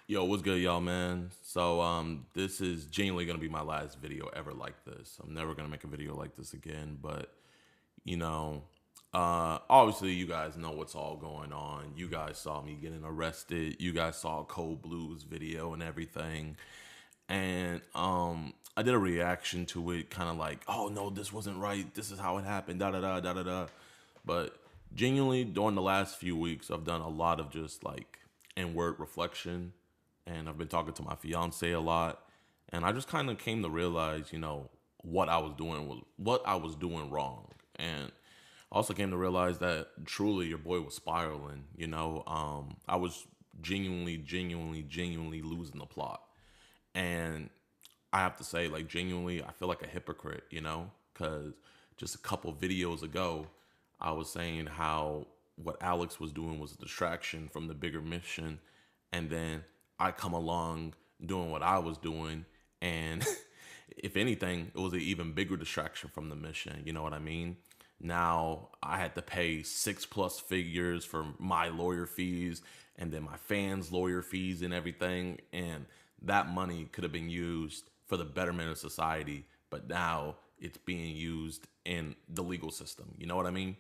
Yo, what's good, y'all, man? This is genuinely gonna be my last video ever like this. I'm never gonna make a video like this again, but you know, obviously, you guys know what's all going on. You guys saw me getting arrested. You guys saw Cold Blues video and everything, and I did a reaction to it, kind of like, oh no, this wasn't right. This is how it happened. Da da da da da da. But genuinely, during the last few weeks, I've done a lot of just like inward reflection, and I've been talking to my fiance a lot, and I just kind of came to realize, what I was doing wrong, and I also came to realize that truly your boy was spiraling. I was genuinely losing the plot, and I have to say, like, genuinely, I feel like a hypocrite, because just a couple videos ago, I was saying how what Alex was doing was a distraction from the bigger mission, and then I come along doing what I was doing, and if anything, it was an even bigger distraction from the mission. You know what I mean? Now I had to pay 6+ figures for my lawyer fees, and then my fans' lawyer fees and everything, and that money could have been used for the betterment of society, but now it's being used in the legal system. You know what I mean?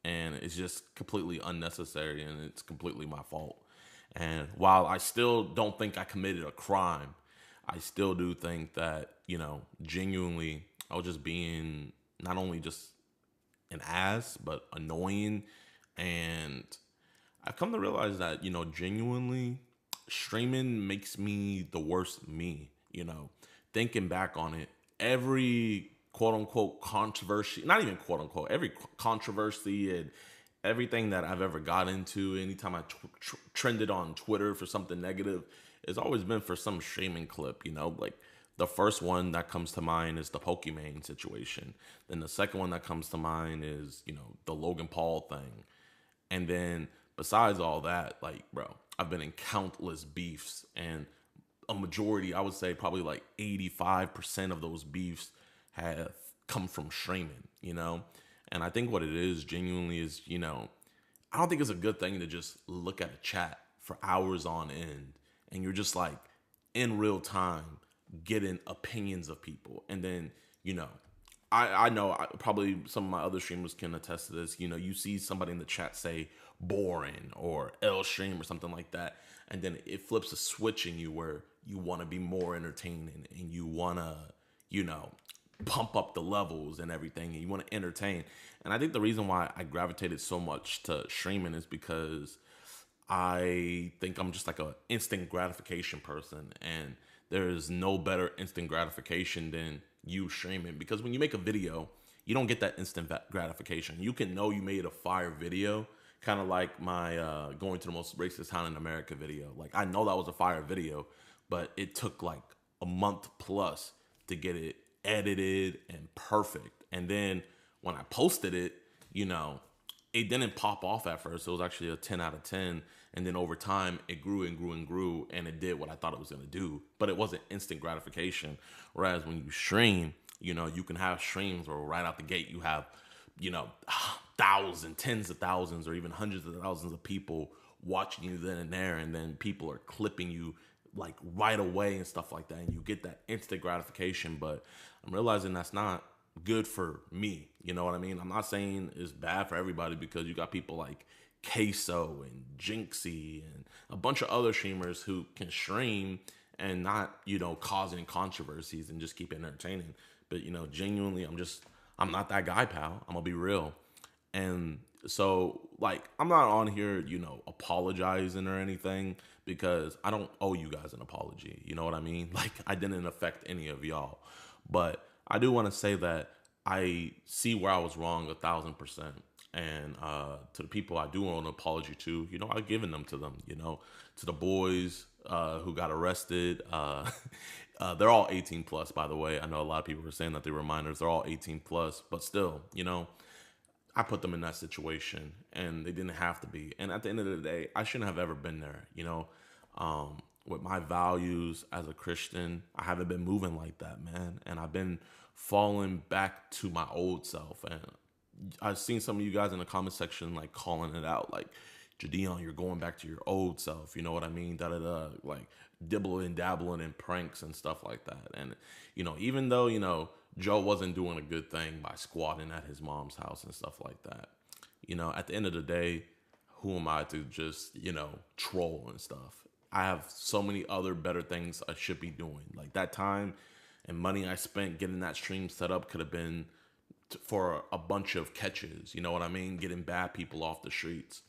And it's just completely unnecessary, and it's completely my fault. And while I still don't think I committed a crime, I still do think that, genuinely, I was just being not only just an ass, but annoying. And I've come to realize that, genuinely, streaming makes me the worst me. Thinking back on it, every quote unquote controversy, not even quote unquote, every controversy and everything that I've ever got into, anytime I trended on Twitter for something negative, it's always been for some streaming clip. Like the first one that comes to mind is the Pokimane situation. Then the second one that comes to mind is, the Logan Paul thing. And then besides all that, like, bro, I've been in countless beefs, and a majority, I would say probably like 85% of those beefs have come from streaming. And I think what it is genuinely is, I don't think it's a good thing to just look at a chat for hours on end, and you're just like in real time getting opinions of people. And then, I know probably some of my other streamers can attest to this. You see somebody in the chat say boring or L stream or something like that, and then it flips a switch in you where you want to be more entertaining, and you want to, pump up the levels and everything, and you want to entertain. And I think the reason why I gravitated so much to streaming is because I think I'm just like a instant gratification person, and there is no better instant gratification than you streaming. Because when you make a video, you don't get that instant gratification. You can know you made a fire video, kind of like my going to the most racist town in America video. Like, I know that was a fire video, but it took like a month plus to get it edited and perfect. And then when I posted it, it didn't pop off at first. It was actually a 10 out of 10. And then over time, it grew and grew and grew, and it did what I thought it was going to do. But it wasn't instant gratification. Whereas when you stream, you can have streams where right out the gate, you have, thousands, tens of thousands, or even hundreds of thousands of people watching you then and there. And then people are clipping you like right away and stuff like that. And you get that instant gratification. But I'm realizing that's not good for me. You know what I mean? I'm not saying it's bad for everybody, because you got people like Queso and Jinxie and a bunch of other streamers who can stream and not, causing controversies and just keep it entertaining. But, genuinely, I'm not that guy, pal. I'm gonna be real. And so, like, I'm not on here, apologizing or anything, because I don't owe you guys an apology. You know what I mean? Like, I didn't affect any of y'all. But I do want to say that I see where I was wrong 1,000%. And to the people I do owe an apology to, I've given them to them, to the boys who got arrested. They're all 18 plus, by the way. I know a lot of people were saying that they were minors. They're all 18 plus, but still, I put them in that situation, and they didn't have to be. And at the end of the day, I shouldn't have ever been there. With my values as a Christian, I haven't been moving like that, man. And I've been falling back to my old self. And I've seen some of you guys in the comment section like calling it out, like, JiDion, you're going back to your old self. You know what I mean? Da da da. Like dibbling, dabbling in pranks and stuff like that. And even though Joe wasn't doing a good thing by squatting at his mom's house and stuff like that, at the end of the day, who am I to just troll and stuff? I have so many other better things I should be doing. Like that time and money I spent getting that stream set up could have been for a bunch of catches. You know what I mean? Getting bad people off the streets.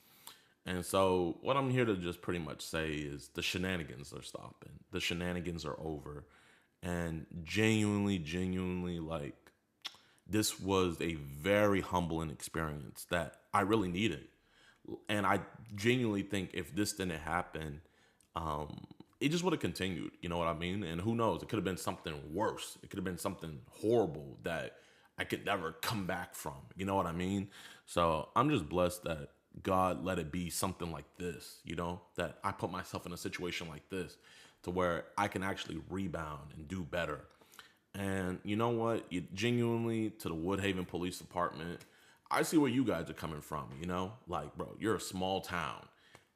And so what I'm here to just pretty much say is the shenanigans are stopping. The shenanigans are over. And genuinely, like, this was a very humbling experience that I really needed. And I genuinely think if this didn't happen, it just would have continued. You know what I mean? And who knows? It could have been something worse. It could have been something horrible that I could never come back from. You know what I mean? So I'm just blessed that God let it be something like this, that I put myself in a situation like this to where I can actually rebound and do better. And you know what? Genuinely, to the Woodhaven Police Department, I see where you guys are coming from, Like, bro, you're a small town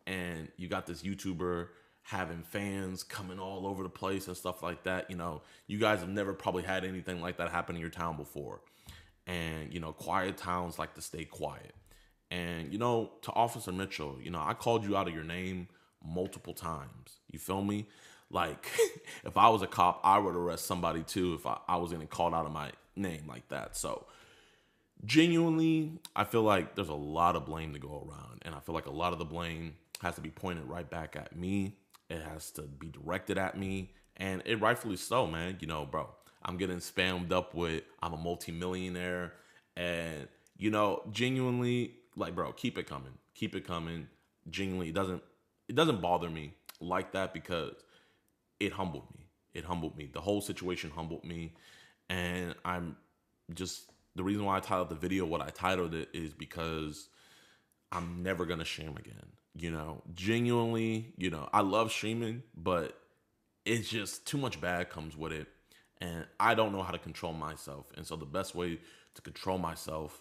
and you got this YouTuber having fans coming all over the place and stuff like that. You guys have never probably had anything like that happen in your town before. And, quiet towns like to stay quiet. And, to Officer Mitchell, I called you out of your name multiple times. You feel me? Like, if I was a cop, I would arrest somebody too if I was getting called out of my name like that. So, genuinely, I feel like there's a lot of blame to go around. And I feel like a lot of the blame has to be pointed right back at me. It has to be directed at me. And it rightfully so, man. Bro, I'm getting spammed up with I'm a multimillionaire. And, genuinely, like, bro, keep it coming. Keep it coming. Genuinely, it doesn't bother me like that because it humbled me. It humbled me. The whole situation humbled me. And the reason why I titled the video what I titled it is because I'm never going to stream again. Genuinely, I love streaming, but it's just too much bad comes with it. And I don't know how to control myself. And so the best way to control myself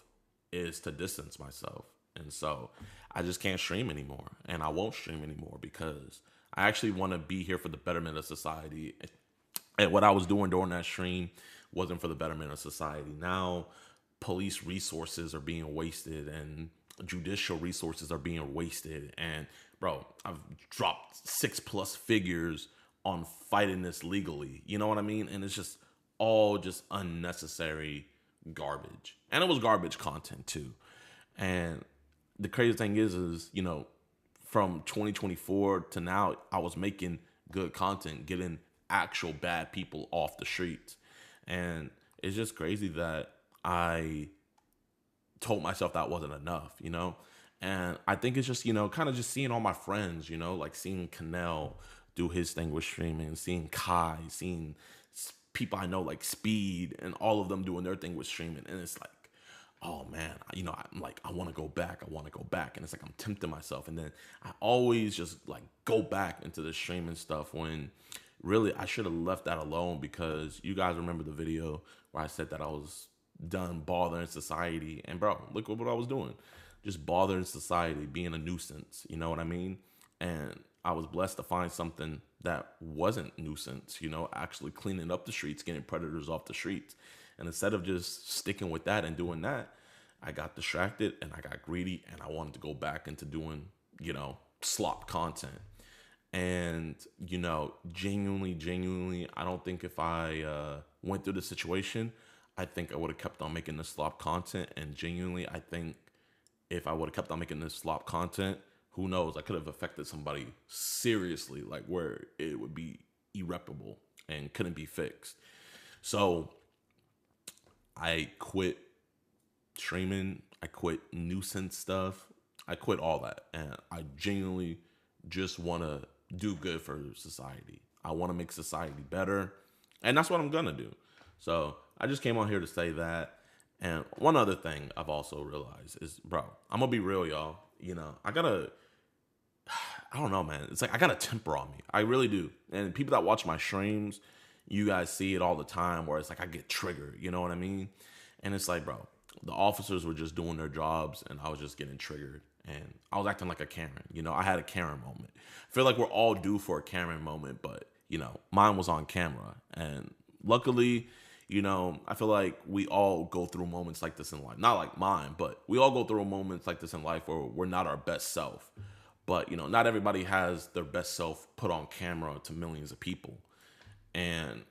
is to distance myself. And so I just can't stream anymore. And I won't stream anymore because I actually want to be here for the betterment of society. And what I was doing during that stream wasn't for the betterment of society. Now, police resources are being wasted and judicial resources are being wasted. And, bro, I've dropped 6+ figures on fighting this legally. You know what I mean? And it's just all just unnecessary garbage. And it was garbage content too. And the crazy thing is, from 2024 to now, I was making good content, getting actual bad people off the streets. And it's just crazy that I told myself that wasn't enough, And I think it's just, kind of just seeing all my friends, like seeing Canel do his thing with streaming, seeing Kai, seeing people I know like Speed and all of them doing their thing with streaming. And it's like, oh man, I'm like, I want to go back. And it's like, I'm tempting myself. And then I always just like go back into the streaming stuff when really I should have left that alone, because you guys remember the video where I said that I was done bothering society. And bro, look what I was doing. Just bothering society, being a nuisance. You know what I mean? And I was blessed to find something that wasn't nuisance, actually cleaning up the streets, getting predators off the streets. And instead of just sticking with that and doing that, I got distracted and I got greedy and I wanted to go back into doing, slop content. And, genuinely, I don't think if I went through the situation, I think I would have kept on making the slop content. And genuinely, I think if I would have kept on making this slop content, who knows, I could have affected somebody seriously, like where it would be irreparable and couldn't be fixed. So I quit streaming. I quit nuisance stuff. I quit all that. And I genuinely just want to do good for society. I want to make society better. And that's what I'm going to do. So I just came on here to say that. And one other thing I've also realized is, bro, I'm going to be real, y'all. I don't know, man. It's like I got a temper on me. I really do. And people that watch my streams, you guys see it all the time where it's like I get triggered. You know what I mean? And it's like, bro, the officers were just doing their jobs and I was just getting triggered. and I was acting like a Karen. You know, I had a Karen moment. I feel like we're all due for a Karen moment, but you know, mine was on camera, and luckily, you know, I feel like we all go through moments like this in life. Not like mine, but we all go through moments like this in life where we're not our best self. But, you know, not everybody has their best self put on camera to millions of people. And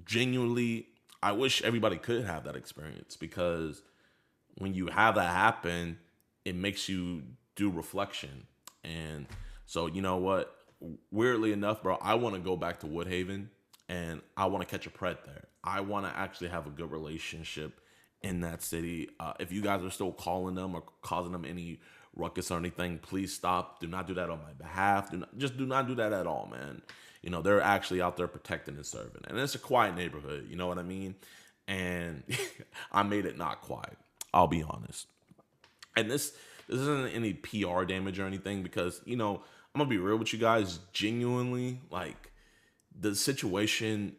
genuinely, I wish everybody could have that experience, because when you have that happen, it makes you do reflection. And so, you know what? Weirdly enough, bro, I want to go back to Woodhaven, and I want to catch a pred there. I want to actually have a good relationship in that city. If you guys are still calling them or causing them any ruckus or anything, please stop. Do not do that on my behalf. Do not do that at all, man. You know, they're actually out there protecting and serving. And it's a quiet neighborhood, you know what I mean? And I made it not quiet, I'll be honest. And this isn't any PR damage or anything, because, you know, I'm gonna be real with you guys, genuinely, like, the situation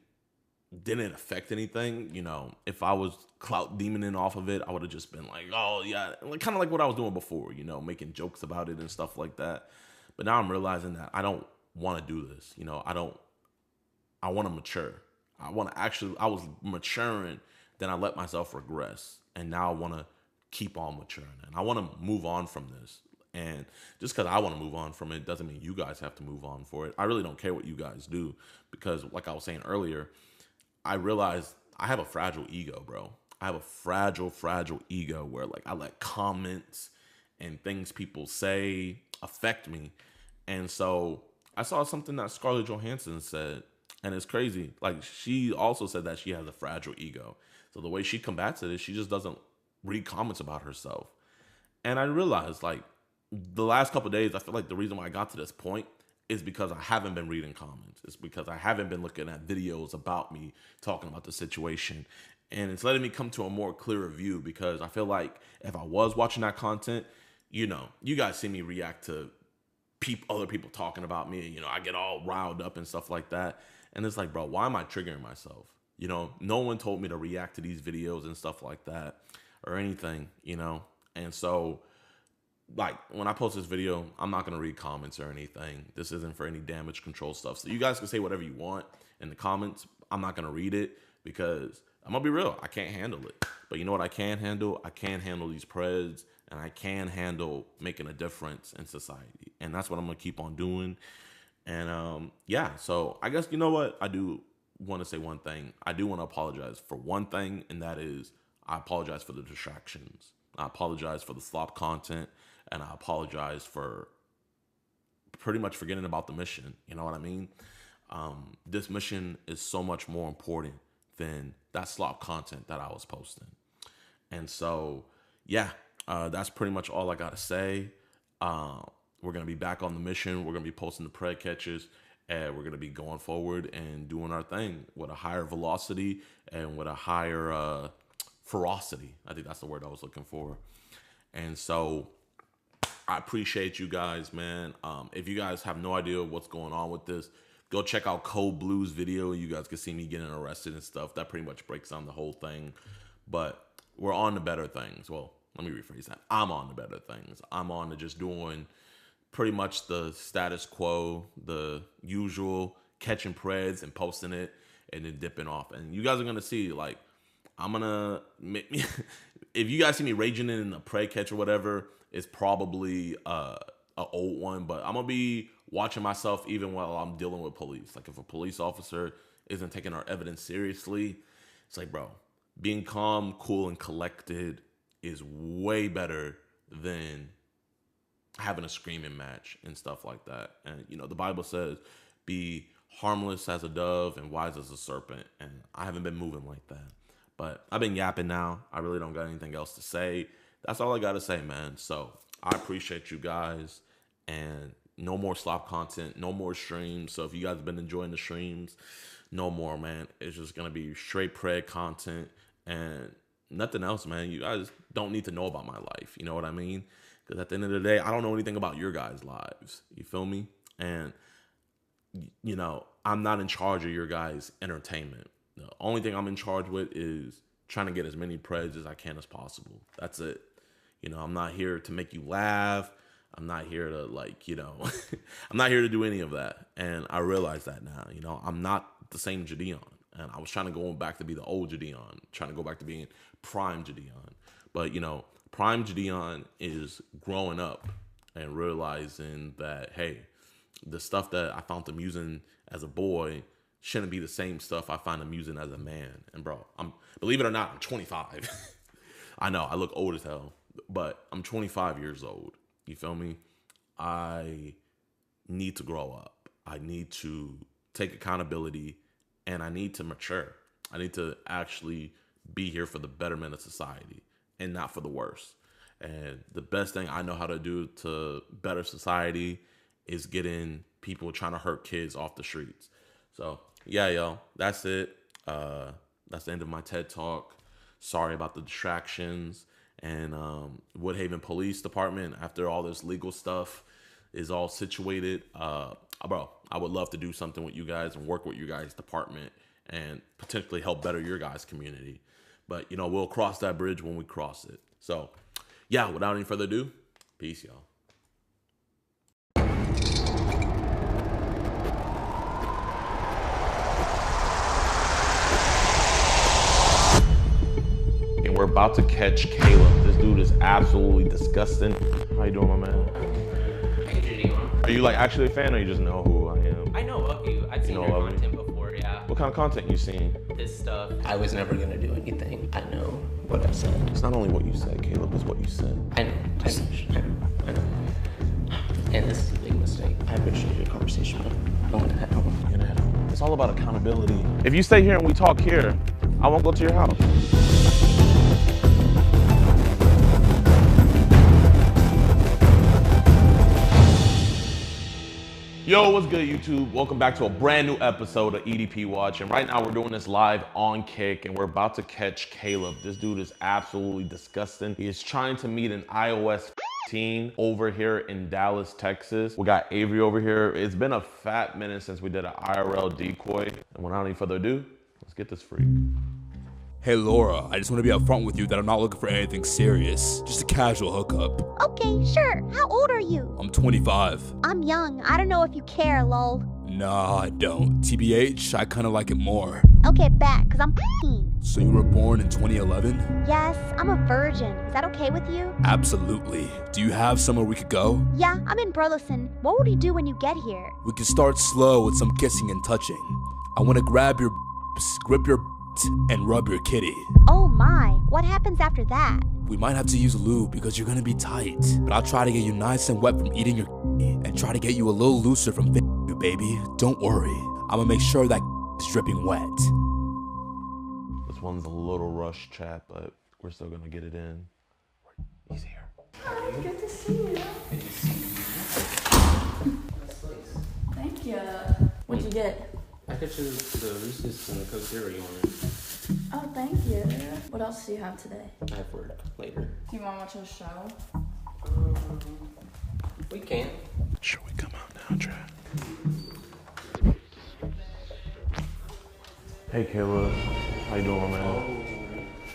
didn't affect anything. You know, if I was clout demoning off of it, I would have just been like, oh yeah, like, kind of like what I was doing before, you know, making jokes about it and stuff like that. But now I'm realizing that I don't want to do this. You know, I want to mature. I was maturing, then I let myself regress. And now I want to keep on maturing. And I want to move on from this. And just because I want to move on from it doesn't mean you guys have to move on for it. I really don't care what you guys do, because like I was saying earlier, I realized I have a fragile ego, bro. I have a fragile ego where, like, I let comments and things people say affect me. And so I saw something that Scarlett Johansson said, and it's crazy. Like, she also said that she has a fragile ego. So the way she combats it is she just doesn't read comments about herself. And I realized, like, the last couple of days, I feel like the reason why I got to this point is because I haven't been reading comments. It's because I haven't been looking at videos about me talking about the situation. And it's letting me come to a more clearer view, because I feel like if I was watching that content, you know, you guys see me react to other people talking about me. You know, I get all riled up and stuff like that. And it's like, bro, why am I triggering myself? You know, no one told me to react to these videos and stuff like that or anything, you know? And so, like, when I post this video, I'm not going to read comments or anything. This isn't for any damage control stuff. So you guys can say whatever you want in the comments. I'm not going to read it, because I'm going to be real, I can't handle it. But you know what I can handle? I can handle these preds, and I can handle making a difference in society. And that's what I'm going to keep on doing. And yeah, so I guess, you know what? I do want to say one thing. I do want to apologize for one thing, and that is I apologize for the distractions. I apologize for the slop content. And I apologize for pretty much forgetting about the mission. You know what I mean? This mission is so much more important than that slop content that I was posting. And so, yeah, that's pretty much all I got to say. We're going to be back on the mission. We're going to be posting the pred catches, and we're going to be going forward and doing our thing with a higher velocity and with a higher ferocity. I think that's the word I was looking for. And so I appreciate you guys, man. If you guys have no idea what's going on with this, go check out Cold Blue's video. You guys can see me getting arrested and stuff. That pretty much breaks down the whole thing. But we're on to better things. Well, let me rephrase that. I'm on to better things. I'm on to just doing pretty much the status quo, the usual, catching preds and posting it and then dipping off. And you guys are going to see, like, I'm going to if you guys see me raging in a pred catch or whatever, it's probably a old one, but I'm going to be watching myself even while I'm dealing with police. Like, if a police officer isn't taking our evidence seriously, it's like, bro, being calm, cool, and collected is way better than having a screaming match and stuff like that. And, you know, the Bible says, be harmless as a dove and wise as a serpent. And I haven't been moving like that. But I've been yapping now. I really don't got anything else to say. That's all I got to say, man. So I appreciate you guys. And no more slop content. No more streams. So if you guys have been enjoying the streams, no more, man. It's just going to be straight pred content and nothing else, man. You guys don't need to know about my life. You know what I mean? Because at the end of the day, I don't know anything about your guys' lives. You feel me? And, you know, I'm not in charge of your guys' entertainment. The only thing I'm in charge with is trying to get as many preds as I can as possible. That's it. You know, I'm not here to make you laugh. I'm not here to like, you know, I'm not here to do any of that. And I realize that now, you know, I'm not the same JiDion. And I was trying to go back to be the old JiDion, trying to go back to being prime JiDion. But, you know, prime JiDion is growing up and realizing that, hey, the stuff that I found amusing as a boy shouldn't be the same stuff I find amusing as a man. And bro, believe it or not, I'm 25. I know I look old as hell, but I'm 25 years old. You feel me? I need to grow up. I need to take accountability and I need to mature. I need to actually be here for the betterment of society and not for the worse. And the best thing I know how to do to better society is getting people trying to hurt kids off the streets. So yeah, yo, that's it. That's the end of my TED Talk. Sorry about the distractions. And Woodhaven Police Department, after all this legal stuff is all situated, bro, I would love to do something with you guys and work with you guys' department and potentially help better your guys' community. But, you know, we'll cross that bridge when we cross it. So, yeah, without any further ado, peace, y'all. And we're about to catch Caleb. This dude is absolutely disgusting. How you doing, my man? Hey, JiDion. Are you like actually a fan or you just know who I am? I know of you. I've seen your content before, yeah. What kind of content you seen? This stuff. I was never gonna do anything. I know what I said. It's not only what you said, Caleb, it's what you said. I know. I know. And this is a big mistake. I appreciate your conversation, but I'm gonna head home. You're gonna head home. It's all about accountability. If you stay here and we talk here, I won't go to your house. Yo, what's good, YouTube? Welcome back to a brand new episode of EDP Watch. And right now we're doing this live on Kick and we're about to catch Caleb. This dude is absolutely disgusting. He is trying to meet an iOS teen over here in Dallas, Texas. We got Avery over here. It's been a fat minute since we did an IRL decoy. And without any further ado, let's get this freak. Hey Laura, I just want to be upfront with you that I'm not looking for anything serious. Just a casual hookup. Okay, sure. How old are you? I'm 25. I'm young. I don't know if you care, lol. Nah, I don't. TBH, I kinda like it more. Okay, bet, cause I'm 15. So you were born in 2011? Yes, I'm a virgin. Is that okay with you? Absolutely. Do you have somewhere we could go? Yeah, I'm in Burleson. What would you do when you get here? We can start slow with some kissing and touching. I want to grab your grip your and rub your kitty. Oh my, what happens after that? We might have to use lube because you're gonna be tight, but I'll try to get you nice and wet from eating your and try to get you a little looser from you, baby. Don't worry, I'm gonna make sure that is dripping wet. This one's a little rushed, chat, but we're still gonna get it in. He's here. Hi, good to see you. Good to see you. Thank you. What'd you get? I got you the Reese's and the Coke Zero you wanted. Oh, thank you. What else do you have today? I have work later. Do you want to watch a show? We can. Should we come out now, chat? Hey, Caleb. How you doing, man? Oh,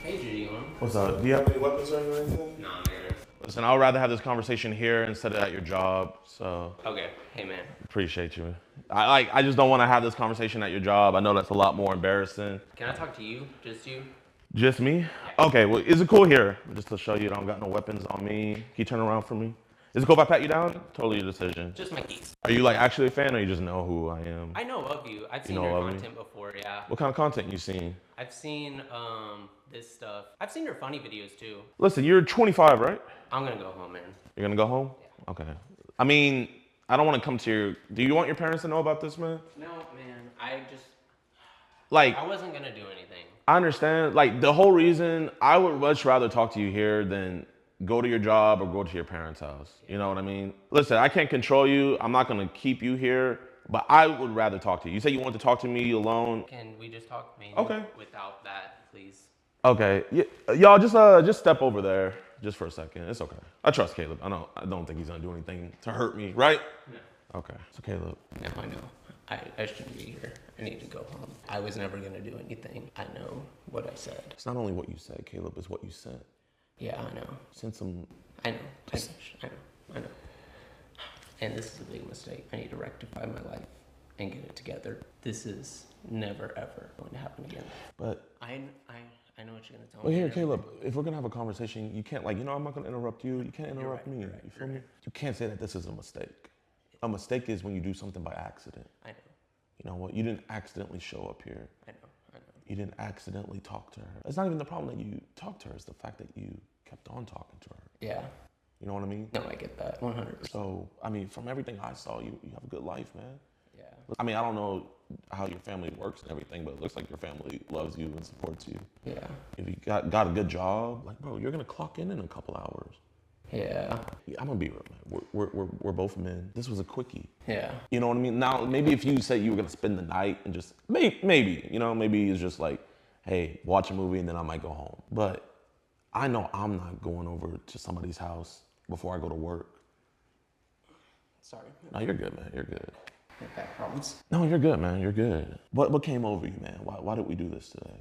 hey, JiDion. What's up? Do you have any weapons or anything? Nah, man. Listen, I'd rather have this conversation here instead of at your job, so Okay. Hey, man. appreciate you. I just don't want to have this conversation at your job. I know that's a lot more embarrassing. Can I talk to you? Just you? Just me? Okay, well, is it cool here? Just to show you I don't got no weapons on me. Can you turn around for me? Is it cool if I pat you down? Totally your decision. Just my keys. Are you like actually a fan or you just know who I am? I know of you. I've seen know your of me? content before, yeah. What kind of content you seen? I've seen this stuff. I've seen your funny videos too. Listen, you're 25, right? I'm gonna go home, man. You're gonna go home? Yeah. Okay. I mean, I don't want to come to your... Do you want your parents to know about this, man? No, man. I wasn't gonna do anything. I understand. Like, the whole reason, I would much rather talk to you here than go to your job or go to your parents' house. You know what I mean? Listen, I can't control you. I'm not going to keep you here, but I would rather talk to you. You say you want to talk to me alone. Can we just talk mainly without that, please? Okay. Y'all, just step over there just for a second. It's okay. I trust Caleb. I don't think he's going to do anything to hurt me, right? No. Okay. So, Caleb. No, I know. I shouldn't be here. I need to go home. I was never gonna do anything. I know what I said. It's not only what you said, Caleb, it's what you said. Yeah, I know. Send some... I know. I know. And this is a big mistake. I need to rectify my life and get it together. This is never ever going to happen again. But I know what you're gonna tell well, me. here, Caleb, if we're gonna have a conversation, you can't I'm not gonna interrupt you. You can't interrupt me. You're right, You feel me? You can't say that this is a mistake. A mistake is when you do something by accident. I know. You know what? You didn't accidentally show up here. I know. You didn't accidentally talk to her. It's not even the problem that you talked to her. It's the fact that you kept on talking to her. Yeah. You know what I mean? No, I get that. 100%. So, I mean, from everything I saw, you have a good life, man. Yeah. I mean, I don't know how your family works and everything, but it looks like your family loves you and supports you. Yeah. If you got a good job, like, bro, you're gonna clock in a couple hours. Yeah. I'm gonna be real, man. We're both men. This was a quickie. Yeah. You know what I mean? Now, maybe if you said you were gonna spend the night and just maybe, you know, maybe it's just like, hey, watch a movie and then I might go home. But I know I'm not going over to somebody's house before I go to work. Sorry. No, you're good, man. You're good. I've got problems. No, you're good, man. You're good. What came over you, man? Why did we do this today?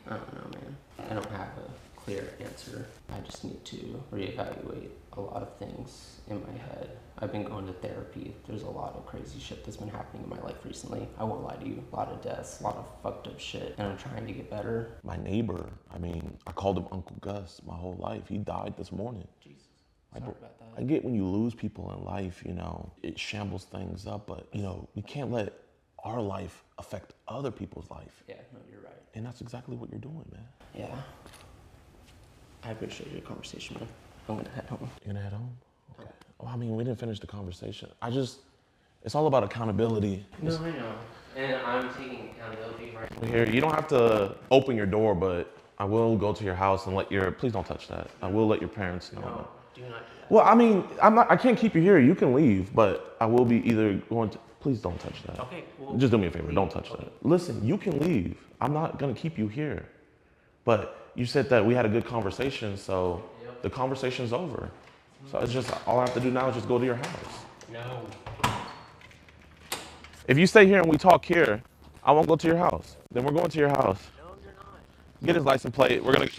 I don't know, man. I don't have a clear answer. I just need to reevaluate a lot of things in my head. I've been going to therapy. There's a lot of crazy shit that's been happening in my life recently. I won't lie to you. A lot of deaths, a lot of fucked up shit, and I'm trying to get better. My neighbor, I mean, I called him Uncle Gus my whole life. He died this morning. Jesus. Sorry about that. I get when you lose people in life, you know, it shambles things up, but, you know, we can't let our life affect other people's life. Yeah, no, you're right. And that's exactly what you're doing, man. Yeah. I appreciate your conversation, man. I'm gonna head home. You're gonna head home? Okay. Well, I mean, we didn't finish the conversation. It's all about accountability. No, I know. And I'm taking accountability right now. Here, you don't have to open your door, but I will go to your house and please don't touch that. I will let your parents know. No, do not do that. Well, I mean, I can't keep you here. You can leave, but I will be either going to, please don't touch that. Okay, well, just do me a favor, don't touch okay. that. Listen, you can leave. I'm not gonna keep you here. But you said that we had a good conversation, so the conversation's over. So it's just, all I have to do now is just go to your house. No. If you stay here and we talk here, I won't go to your house. Then we're going to your house. No, you're not. Get his license plate. We're gonna.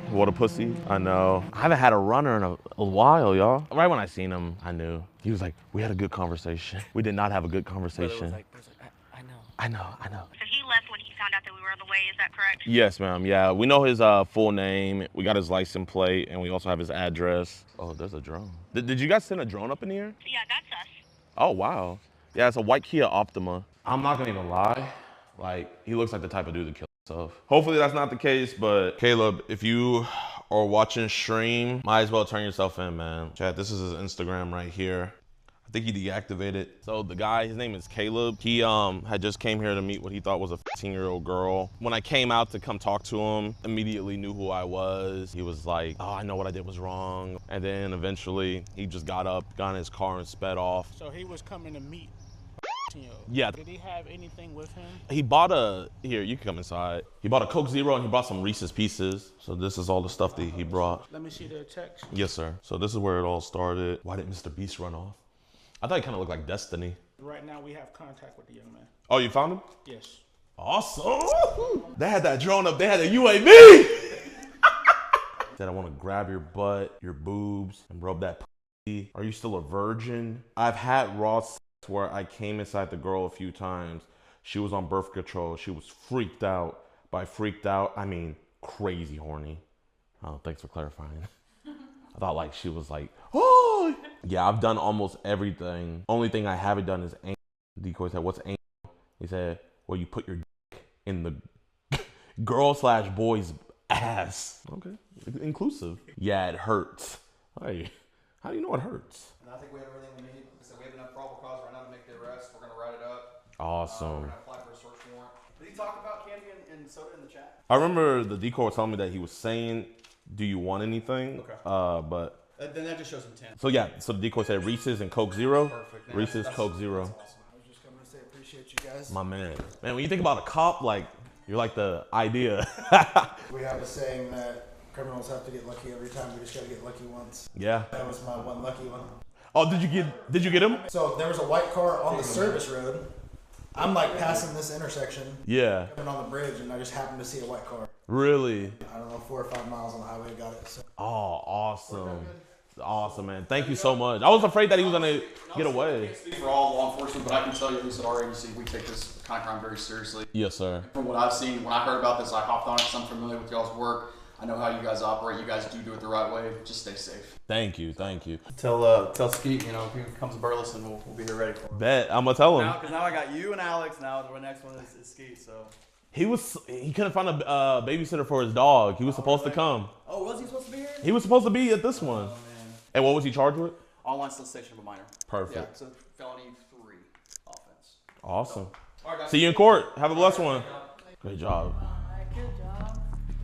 What a pussy. I know. I haven't had a runner in a while, y'all. Right when I seen him, I knew. He was like, we had a good conversation. We did not have a good conversation. I know. So he left when he found out that we were on the way, is that correct? Yes, ma'am. Yeah, we know his full name. We got his license plate, and we also have his address. Oh, there's a drone. Did you guys send a drone up in here? Yeah, that's us. Oh, wow. Yeah, it's a white Kia Optima. I'm not gonna even lie. Like, he looks like the type of dude to kill himself. Hopefully that's not the case, but Caleb, if you are watching stream, might as well turn yourself in, man. Chat, this is his Instagram right here. I think he deactivated. So the guy, his name is Caleb. He had just came here to meet what he thought was a 15-year-old girl. When I came out to come talk to him, immediately knew who I was. He was like, oh, I know what I did was wrong. And then eventually he just got up, got in his car and sped off. So he was coming to meet you. Yeah. Did he have anything with him? He bought here, you can come inside. He bought a Coke Zero and he brought some Reese's Pieces. So this is all the stuff that he brought. Let me see the text. Yes, sir. So this is where it all started. Why did MrBeast run off? I thought he kind of looked like Destiny. Right now we have contact with the young man. Oh, you found him? Yes. Awesome. They had that drone up. They had a UAV. Said, I want to grab your butt, your boobs, and rub that pussy. Are you still a virgin? I've had raw sex where I came inside the girl a few times. She was on birth control. She was freaked out. By freaked out, I mean crazy horny. Oh, thanks for clarifying. I thought like she was like, oh. Yeah, I've done almost everything. Only thing I haven't done is anal. Decoy said, what's anal? He said, well, you put your dick in the girl/boy's ass. Okay, inclusive. Yeah, it hurts. Hey, how do you know it hurts? And I think we have everything we need. So we have enough probable cause right now to make the arrest. We're going to write it up. Awesome. We're going to apply for a search warrant. Did he talk about candy and soda in the chat? I remember the decoy was telling me that he was saying, do you want anything? Okay. But Then that just shows intent. so yeah, so the decoy said Reese's and Coke Zero. Perfect. Reese's, Coke Zero. That's awesome. I was just coming to say appreciate you guys. My man. Man, when you think about a cop, like, you're like the idea. We have a saying that criminals have to get lucky every time. We just got to get lucky once. Yeah. That was my one lucky one. Oh, did you get him? So there was a white car on the service road. I'm like passing this intersection, Yeah. coming on the bridge, and I just happened to see a white car. Really? I don't know, 4 or 5 miles on the highway, got it. So. Oh, awesome. Awesome, man. Thank you so much. I was afraid that he was gonna get I away. can't speak for all law enforcement, but I can tell you, at least at our agency, we take this kind of crime very seriously. Yes, sir. From what I've seen, when I heard about this, I hopped on it because I'm familiar with y'all's work. I know how you guys operate. You guys do it the right way. Just stay safe. Thank you. Tell Skeet, you know, if he comes to Burleson, we'll be here ready for him. Bet I'm gonna tell him. Because now I got you and Alex. Now the next one is Skeet. So He couldn't find a babysitter for his dog. He was supposed to come. oh, was he supposed to be here? He was supposed to be at this one. Oh man. And what was he charged with? Online solicitation of a minor. Perfect. Yeah, it's a felony 3 offense. Awesome. All right, guys. See you in court. Have a blessed one. Great job. Good job.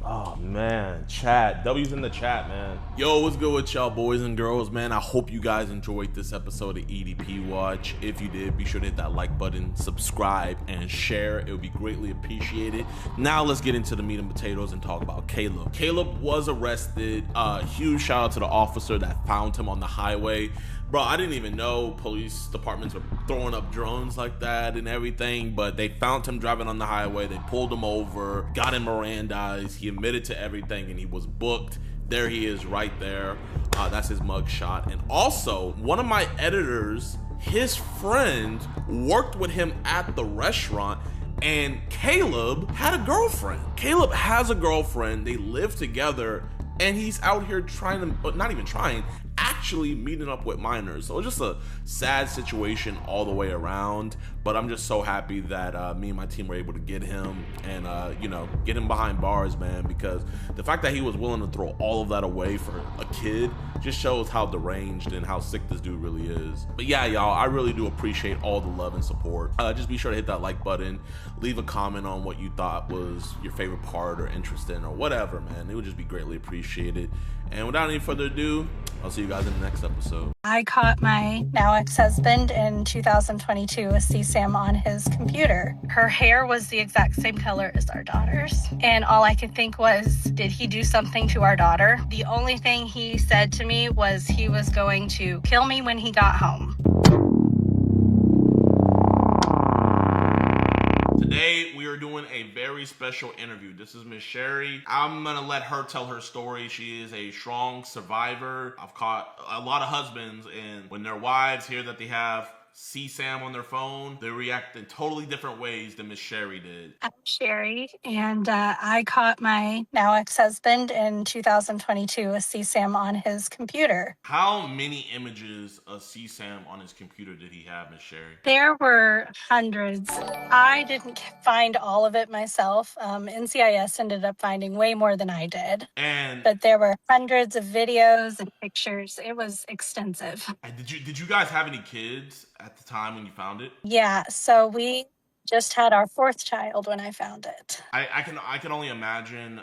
Oh man, chat. W's in the chat, man. Yo, what's good with y'all boys and girls, man? I hope you guys enjoyed this episode of EDP Watch. If you did, be sure to hit that like button, subscribe, and share. It would be greatly appreciated. Now let's get into the meat and potatoes and talk about Caleb. Caleb was arrested. Huge shout out to the officer that found him on the highway. Bro, I didn't even know police departments were throwing up drones like that and everything, but they found him driving on the highway. They pulled him over, got him Mirandized. He admitted to everything and he was booked. There he is right there. That's his mug shot. And also, one of my editors, his friend, worked with him at the restaurant, and Caleb had a girlfriend. Caleb has a girlfriend. They live together, and he's out here trying to, but not even trying, actually meeting up with minors. So it's just a sad situation all the way around, but I'm just so happy that me and my team were able to get him and you know, get him behind bars, man, because the fact that he was willing to throw all of that away for a kid just shows how deranged and how sick this dude really is. But yeah, y'all, I really do appreciate all the love and support. Just be sure to hit that like button, leave a comment on what you thought was your favorite part or interest in or whatever, man. It would just be greatly appreciated. And without any further ado, I'll see you guys in the next episode. I caught my now ex-husband in 2022 with CSAM on his computer. Her hair was the exact same color as our daughter's. And all I could think was, did he do something to our daughter? The only thing he said to me was he was going to kill me when he got home. Today, we are doing a very special interview. This is Miss Sherry. I'm gonna let her tell her story. She is a strong survivor. I've caught a lot of husbands, and when their wives hear that they have CSAM on their phone, they react in totally different ways than Miss Sherry did. I'm Sherry, and I caught my now ex-husband in 2022 with CSAM on his computer. How many images of CSAM on his computer did he have, Miss Sherry? There were hundreds. I didn't find all of it myself. NCIS ended up finding way more than I did. But there were hundreds of videos and pictures. It was extensive. Did you guys have any kids at the time when you found it? Yeah, so we just had our 4th child when I found it. I can only imagine,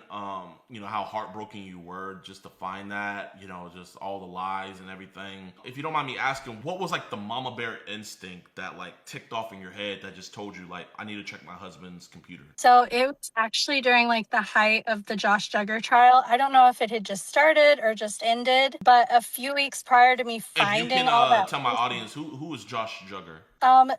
you know, how heartbroken you were just to find that, you know, just all the lies and everything. If you don't mind me asking, what was like the mama bear instinct that like ticked off in your head that just told you like, I need to check my husband's computer? So it was actually during like the height of the Josh Duggar trial. I don't know if it had just started or just ended, but a few weeks prior to me finding if you can, all that. tell my audience, who is Josh Duggar?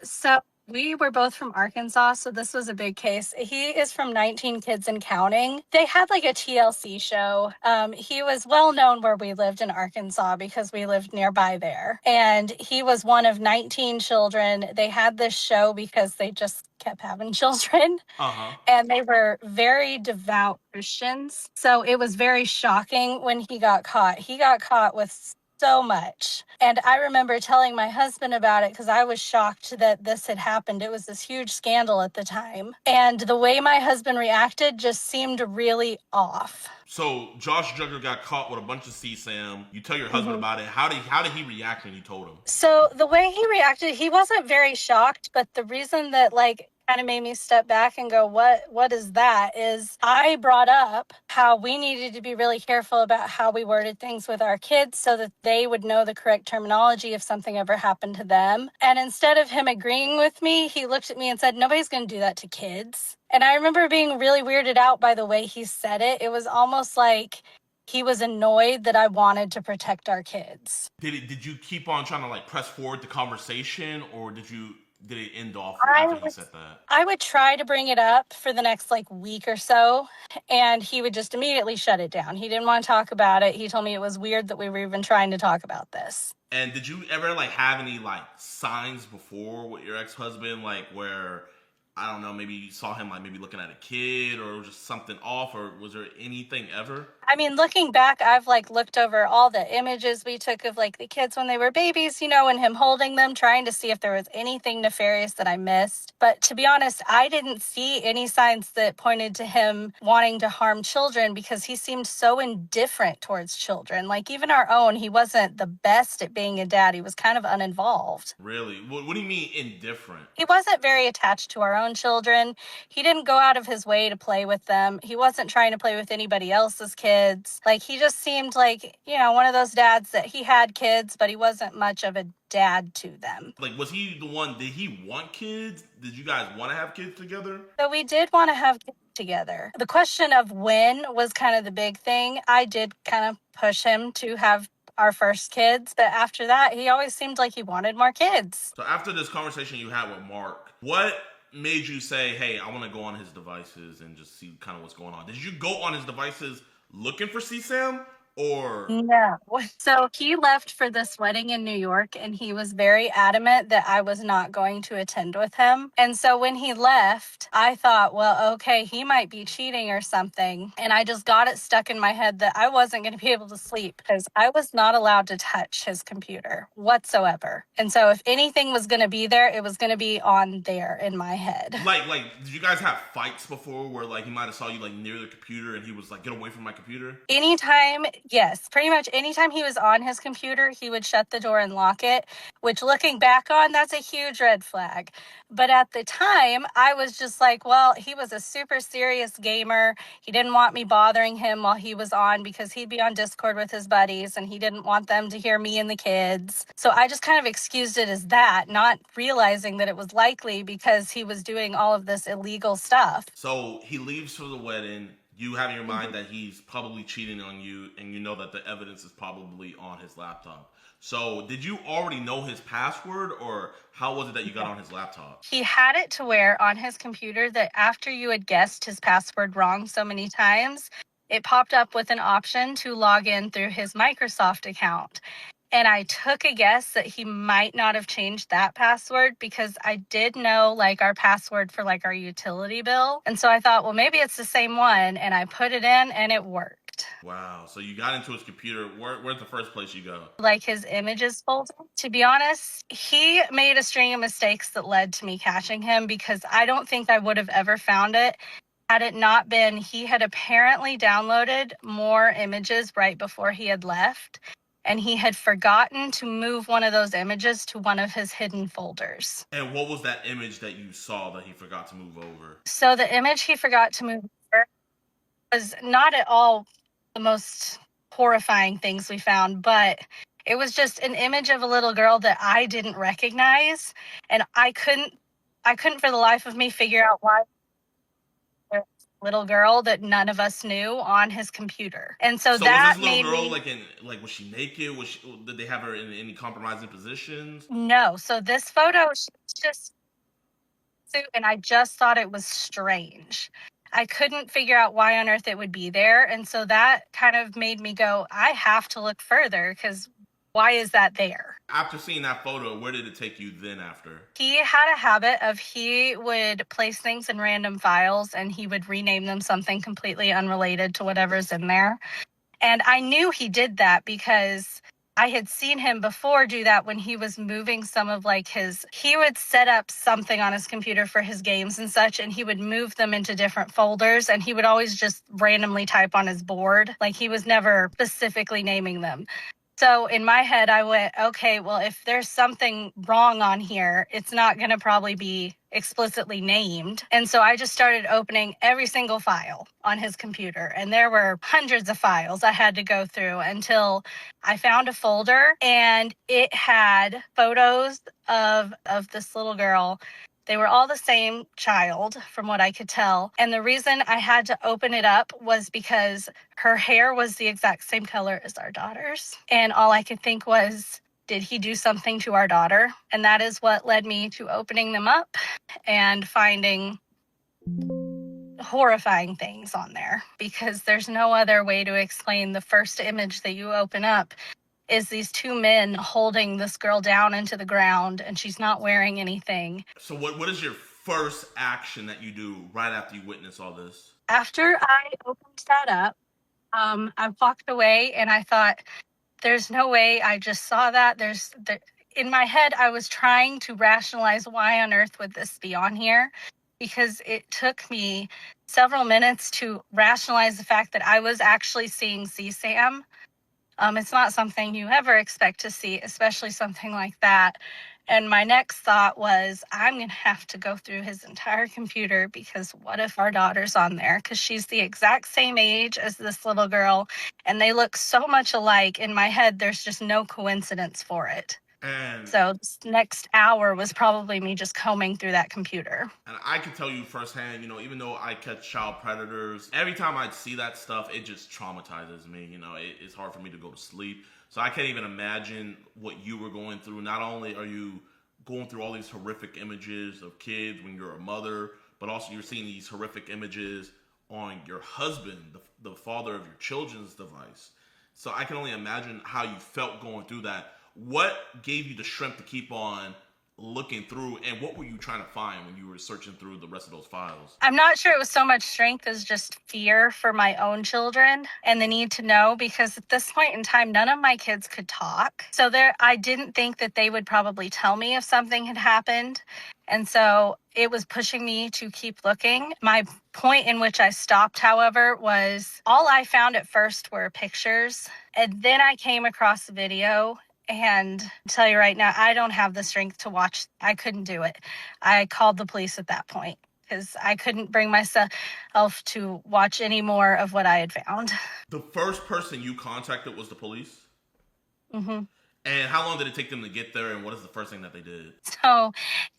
So we were both from Arkansas, so this was a big case. He is from 19 Kids and Counting. They had like a TLC show. He was well known where we lived in Arkansas because we lived nearby there. And he was one of 19 children. They had this show because they just kept having children. And they were very devout Christians. So it was very shocking when he got caught. He got caught with so much. And I remember telling my husband about it because I was shocked that this had happened. It was this huge scandal at the time. And the way my husband reacted just seemed really off. So Josh Duggar got caught with a bunch of CSAM. You tell your husband about it. How did he react when you told him? So the way he reacted, he wasn't very shocked, but the reason that like kind of made me step back and go, what is that? Is I brought up how we needed to be really careful about how we worded things with our kids so that they would know the correct terminology if something ever happened to them. And instead of him agreeing with me, he looked at me and said, nobody's going to do that to kids. And I remember being really weirded out by the way he said it. It was almost like he was annoyed that I wanted to protect our kids. Did you keep on trying to like press forward the conversation, or did you did it end off I after he would said that? I would try to bring it up for the next like week or so, and he would just immediately shut it down. He didn't want to talk about it. He told me it was weird that we were even trying to talk about this. And did you ever like have any like signs before with your ex-husband, like where I don't know, maybe you saw him like maybe looking at a kid or just something off, or was there anything ever? I mean, looking back, I've like looked over all the images we took of like the kids when they were babies, you know, and him holding them, trying to see if there was anything nefarious that I missed. But to be honest, I didn't see any signs that pointed to him wanting to harm children because he seemed so indifferent towards children. Like even our own, he wasn't the best at being a dad. He was kind of uninvolved. Really? What do you mean indifferent? He wasn't very attached to our own children. He didn't go out of his way to play with them. He wasn't trying to play with anybody else's kids. Like, he just seemed like, you know, one of those dads that he had kids, but he wasn't much of a dad to them. Like, was he the one, did he want kids? Did you guys want to have kids together? So we did want to have kids together. The question of when was kind of the big thing. I did kind of push him to have our first kids, but after that, he always seemed like he wanted more kids. So after this conversation you had with Mark, what made you say, hey, I want to go on his devices and just see kind of what's going on? Did you go on his devices looking for CSAM? Or no. So he left for this wedding in New York, and he was very adamant that I was not going to attend with him. And so when he left, I thought, well, okay, he might be cheating or something. And I just got it stuck in my head that I wasn't going to be able to sleep because I was not allowed to touch his computer whatsoever. And so if anything was going to be there, it was going to be on there in my head. Like, did you guys have fights before where like he might have saw you like near the computer and he was like, get away from my computer? Anytime, yes, pretty much anytime he was on his computer, he would shut the door and lock it, which looking back on, that's a huge red flag. But at the time, I was just like, well, he was a super serious gamer. He didn't want me bothering him while he was on because he'd be on Discord with his buddies and he didn't want them to hear me and the kids. So I just kind of excused it as that, not realizing that it was likely because he was doing all of this illegal stuff. So he leaves for the wedding. You have in your mind that he's probably cheating on you, and you know that the evidence is probably on his laptop. So did you already know his password, or how was it that you got on his laptop? He had it to where on his computer that after you had guessed his password wrong so many times, it popped up with an option to log in through his Microsoft account. And I took a guess that he might not have changed that password because I did know like our password for like our utility bill. And so I thought, well, maybe it's the same one. And I put it in and it worked. Wow. So you got into his computer. Where's the first place you go? Like his images folder. To be honest, he made a string of mistakes that led to me catching him because I don't think I would have ever found it had it not been he had apparently downloaded more images right before he had left. And he had forgotten to move one of those images to one of his hidden folders. And what was that image that you saw that he forgot to move over? So the image he forgot to move over was not at all the most horrifying things we found, but it was just an image of a little girl that I didn't recognize. And I couldn't for the life of me figure out why little girl that none of us knew on his computer. And so that was this made little girl me was she naked? Did they have her in any compromising positions? No. So this photo, she's just, and I just thought it was strange. I couldn't figure out why on earth it would be there. And so that kind of made me go, I have to look further because why is that there? After seeing that photo, where did it take you then after? He had a habit of he would place things in random files and he would rename them something completely unrelated to whatever's in there. And I knew he did that because I had seen him before do that when he was moving some of like he would set up something on his computer for his games and such, and he would move them into different folders, and he would always just randomly type on his board. Like he was never specifically naming them. So in my head, I went, okay, well, if there's something wrong on here, it's not going to probably be explicitly named. And so I just started opening every single file on his computer. And there were hundreds of files I had to go through until I found a folder, and it had photos of this little girl. They were all the same child, from what I could tell. And the reason I had to open it up was because her hair was the exact same color as our daughter's. And all I could think was, did he do something to our daughter? And that is what led me to opening them up and finding horrifying things on there, because there's no other way to explain the first image that you open up is these two men holding this girl down into the ground, and she's not wearing anything. So what is your first action that you do right after you witness all this? After I opened that up, I walked away and I thought, there's no way I just saw that. In my head, I was trying to rationalize why on earth would this be on here, because it took me several minutes to rationalize the fact that I was actually seeing CSAM. It's not something you ever expect to see, especially something like that. And my next thought was, I'm going to have to go through his entire computer, because what if our daughter's on there? Because she's the exact same age as this little girl, and they look so much alike. In my head, there's just no coincidence for it. And so this next hour was probably me just combing through that computer. And I can tell you firsthand, even though I catch child predators, every time I see that stuff, it just traumatizes me. It's hard for me to go to sleep. So I can't even imagine what you were going through. Not only are you going through all these horrific images of kids when you're a mother, but also you're seeing these horrific images on your husband, the father of your children's device. So I can only imagine how you felt going through that. What gave you the strength to keep on looking through, and what were you trying to find when you were searching through the rest of those files? I'm not sure it was so much strength as just fear for my own children and the need to know, because at this point in time, none of my kids could talk. So I didn't think that they would probably tell me if something had happened. And so it was pushing me to keep looking. My point in which I stopped, however, was all I found at first were pictures. And then I came across the video. And I'll tell you right now, I don't have the strength to watch. I couldn't do it. I called the police at that point because I couldn't bring myself to watch any more of what I had found. The first person you contacted was the police? Mm-hmm. And how long did it take them to get there, and what is the first thing that they did? So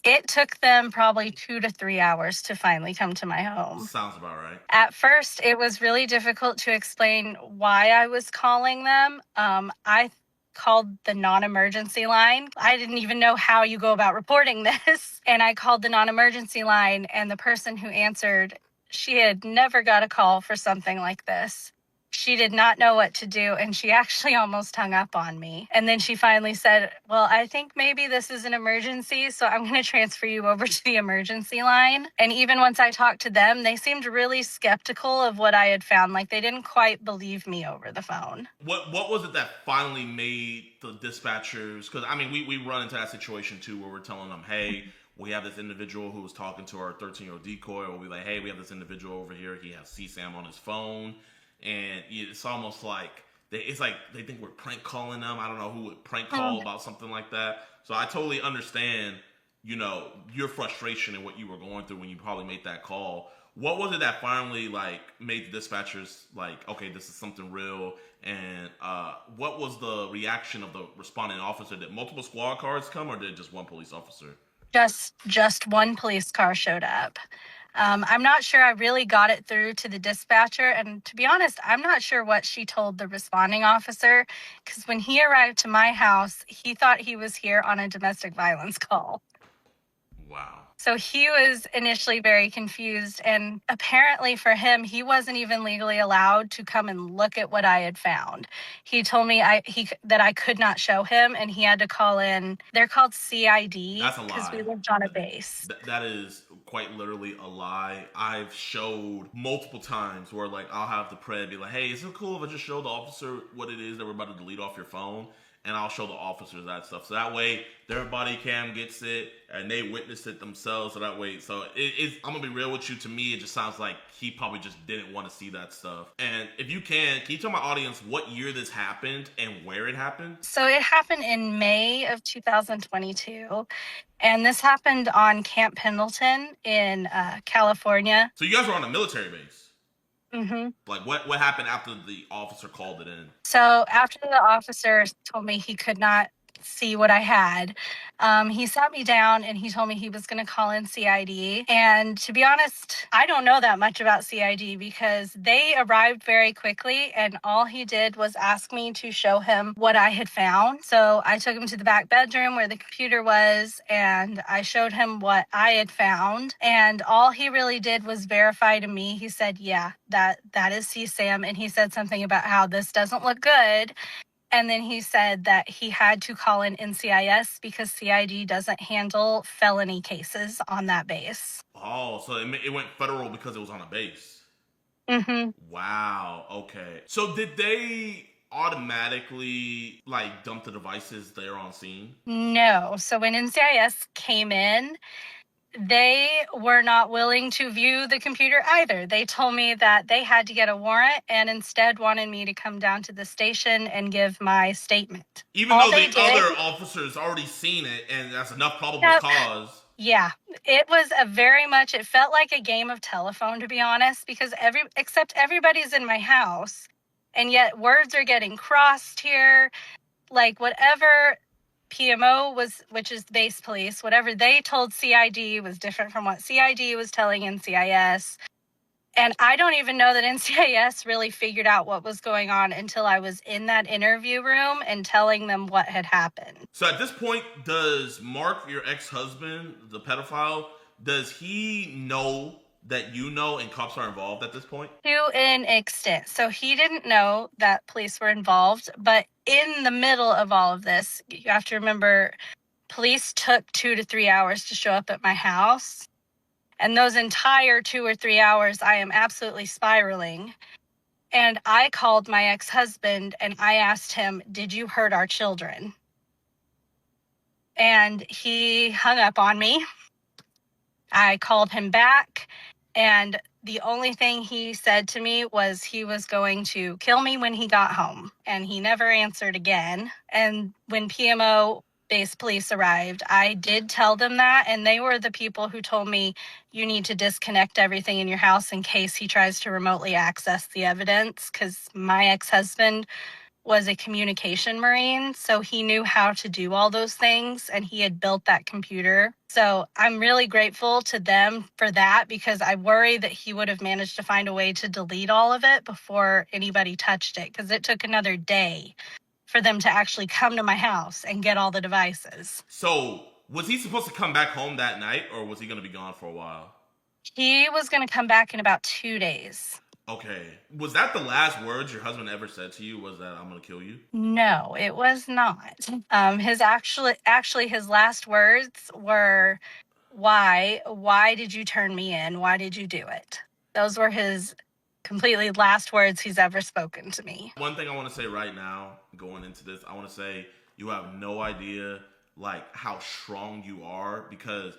it took them probably 2 to 3 hours to finally come to my home. Sounds about right. At first, it was really difficult to explain why I was calling them. I called the non-emergency line. I didn't even know how you go about reporting this. And I called the non-emergency line, and the person who answered, she had never got a call for something like this. She did not know what to do, and she actually almost hung up on me. And then she finally said, well, I think maybe this is an emergency, so I'm going to transfer you over to the emergency line. And even once I talked to them, they seemed really skeptical of what I had found. Like, they didn't quite believe me over the phone. What was it that finally made the dispatchers, because, we run into that situation, too, where we're telling them, hey, we have this individual who was talking to our 13-year-old decoy, or we'll be like, hey, we have this individual over here, he has CSAM on his phone. And it's almost like they think we're prank calling them. I don't know who would prank call about something like that. So I totally understand, your frustration and what you were going through when you probably made that call. What was it that finally made the dispatchers okay, this is something real? And what was the reaction of the responding officer? Did multiple squad cars come, or did just one police officer? Just one police car showed up. I'm not sure I really got it through to the dispatcher. And to be honest, I'm not sure what she told the responding officer, because when he arrived to my house, he thought he was here on a domestic violence call. Wow. So he was initially very confused, and apparently for him, he wasn't even legally allowed to come and look at what I had found. He told me that I could not show him, and he had to call in. They're called CID. That's a lie. Because we lived on a base. That is quite literally a lie. I've showed multiple times where I'll have the pred be like, hey, is it cool if I just show the officer what it is that we're about to delete off your phone? And I'll show the officers that stuff. So that way, their body cam gets it, and they witness it themselves. So that way, I'm going to be real with you. To me, it just sounds like he probably just didn't want to see that stuff. And if you can you tell my audience what year this happened and where it happened? So it happened in May of 2022. And this happened on Camp Pendleton in California. So you guys were on a military base? Mm-hmm. What happened after the officer called it in? So after the officer told me he could not see what I had. He sat me down and he told me he was going to call in CID. And to be honest, I don't know that much about CID because they arrived very quickly and all he did was ask me to show him what I had found. So I took him to the back bedroom where the computer was and I showed him what I had found. And all he really did was verify to me. He said, yeah, that is CSAM. And he said something about how this doesn't look good. And then he said that he had to call in NCIS because CID doesn't handle felony cases on that base. Oh, so it went federal because it was on a base. Mm-hmm. Wow. Okay. So did they automatically like dump the devices there on scene? No. So when NCIS came in, they were not willing to view the computer either. They told me that they had to get a warrant and instead wanted me to come down to the station and give my statement. Even though the other officers already seen it and that's enough probable cause. Yeah, it was it felt like a game of telephone, to be honest, because except everybody's in my house and yet words are getting crossed here. Like whatever PMO was, which is base police, whatever they told CID was different from what CID was telling NCIS. And I don't even know that NCIS really figured out what was going on until I was in that interview room and telling them what had happened. So at this point, does Mark, your ex-husband, the pedophile, does he know that you know and cops are involved at this point? To an extent. So he didn't know that police were involved, but in the middle of all of this, you have to remember, police took 2 to 3 hours to show up at my house. And those entire 2 or 3 hours, I am absolutely spiraling. And I called my ex-husband and I asked him, did you hurt our children? And he hung up on me. I called him back. And the only thing he said to me was he was going to kill me when he got home. And he never answered again. And when PMO base police arrived, I did tell them that. And they were the people who told me you need to disconnect everything in your house in case he tries to remotely access the evidence. Because my ex-husband was a communication Marine, so he knew how to do all those things, and he had built that computer. So I'm really grateful to them for that because I worry that he would have managed to find a way to delete all of it before anybody touched it, because it took another day for them to actually come to my house and get all the devices. So was he supposed to come back home that night, or was he going to be gone for a while? He was going to come back in about 2 days. Okay. Was that the last words your husband ever said to you, was that I'm going to kill you? No, it was not. His last words were, why did you turn me in? Why did you do it? Those were his completely last words he's ever spoken to me. One thing I want to say right now, going into this, I want to say you have no idea like how strong you are, because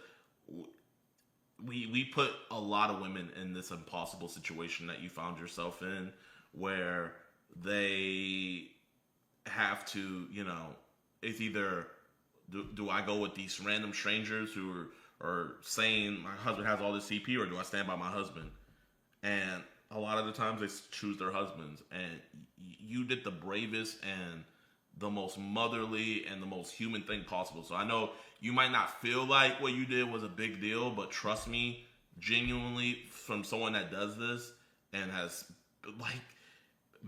we put a lot of women in this impossible situation that you found yourself in, where they have to, it's either do I go with these random strangers who are saying my husband has all this CP, or do I stand by my husband? And a lot of the times they choose their husbands, and you did the bravest and the most motherly and the most human thing possible. So I know you might not feel like what you did was a big deal, but trust me, genuinely, from someone that does this and has like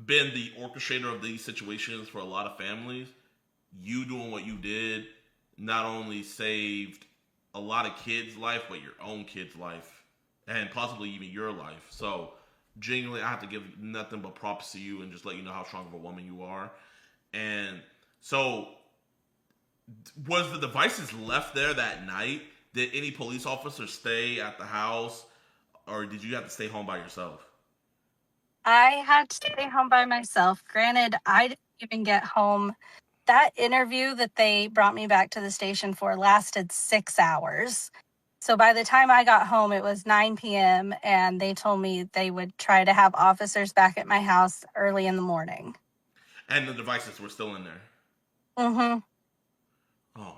been the orchestrator of these situations for a lot of families, you doing what you did not only saved a lot of kids' life, but your own kid's life and possibly even your life. So genuinely, I have to give nothing but props to you and just let you know how strong of a woman you are. And so, was the devices left there that night? Did any police officers stay at the house, or did you have to stay home by yourself? I had to stay home by myself. Granted, I didn't even get home. That interview that they brought me back to the station for lasted 6 hours. So by the time I got home, it was 9 p.m. and they told me they would try to have officers back at my house early in the morning. And the devices were still in there? Mm-hmm. Oh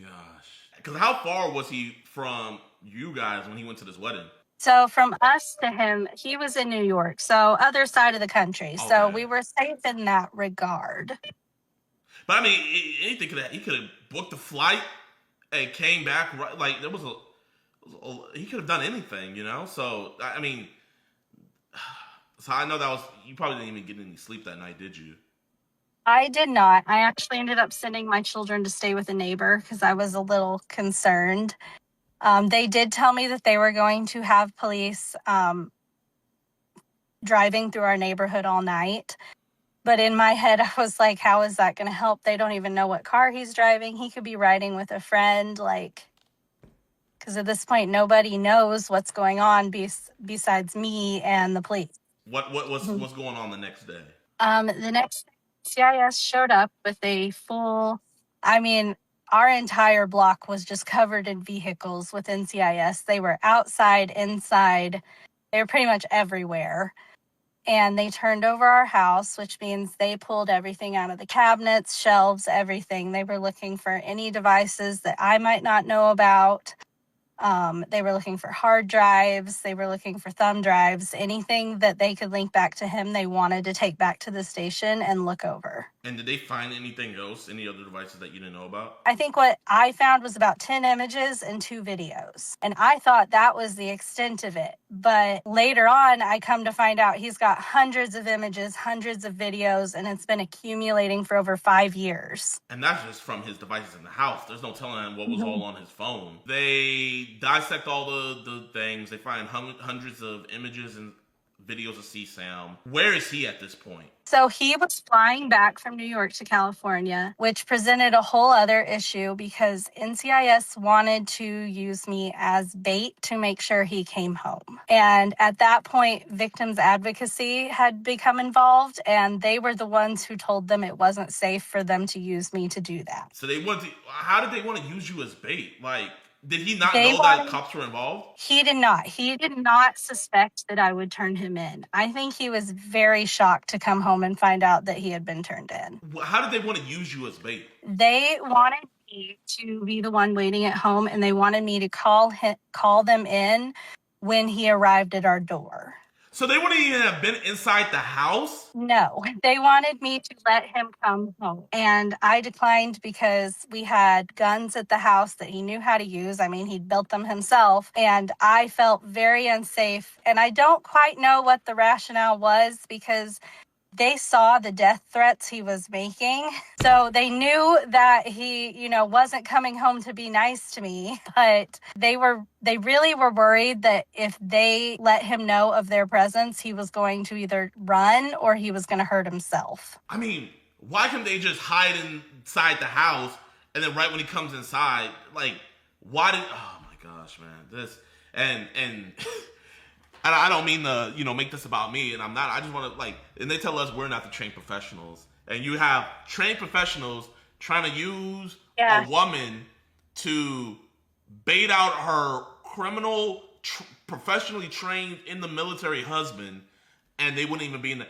my gosh. Because how far was he from you guys when he went to this wedding? So from us to him, he was in New York, so other side of the country. Okay. So we were safe in that regard. But I mean, anything could have. He could have booked a flight and came back. Right, like there was he could have done anything, you know. So I mean, so I know that was you probably didn't even get any sleep that night, did you? I did not. I actually ended up sending my children to stay with a neighbor because I was a little concerned. They did tell me that they were going to have police driving through our neighborhood all night. But in my head, I was like, how is that going to help? They don't even know what car he's driving. He could be riding with a friend, like, because at this point, nobody knows what's going on besides me and the police. What's going on the next day? The next CIS showed up with a full, I mean, our entire block was just covered in vehicles with NCIS. They were outside, inside, they were pretty much everywhere. And they turned over our house, which means they pulled everything out of the cabinets, shelves, everything. They were looking for any devices that I might not know about. They were looking for hard drives. They were looking for thumb drives. Anything that they could link back to him, they wanted to take back to the station and look over. And did they find anything else? Any other devices that you didn't know about? I think what I found was about 10 images and 2 videos. And I thought that was the extent of it. But later on, I come to find out he's got hundreds of images, hundreds of videos, and it's been accumulating for over 5 years. And that's just from his devices in the house. There's no telling what was all on his phone. They dissect all the things. They find hundreds of images and videos of CSAM. Where is he at this point? So he was flying back from New York to California, which presented a whole other issue because NCIS wanted to use me as bait to make sure he came home. And at that point, victims advocacy had become involved, and they were the ones who told them it wasn't safe for them to use me to do that. So how did they want to use you as bait? Like, did he not know that cops were involved? He did not. He did not suspect that I would turn him in. I think he was very shocked to come home and find out that he had been turned in. How did they want to use you as bait? They wanted me to be the one waiting at home, and they wanted me to call them in when he arrived at our door. So they wouldn't even have been inside the house? No, they wanted me to let him come home. And I declined because we had guns at the house that he knew how to use. I mean, he'd built them himself. And I felt very unsafe. And I don't quite know what the rationale was because they saw the death threats he was making. So they knew that he, wasn't coming home to be nice to me. But they really were worried that if they let him know of their presence, he was going to either run or he was going to hurt himself. I mean, why couldn't they just hide inside the house and then right when he comes inside, like, oh my gosh, man, this, and I don't mean to, make this about me, and I'm not. I just want to, and they tell us we're not the trained professionals. And you have trained professionals trying to use a woman to bait out her criminal, professionally trained in the military husband, and they wouldn't even be in the...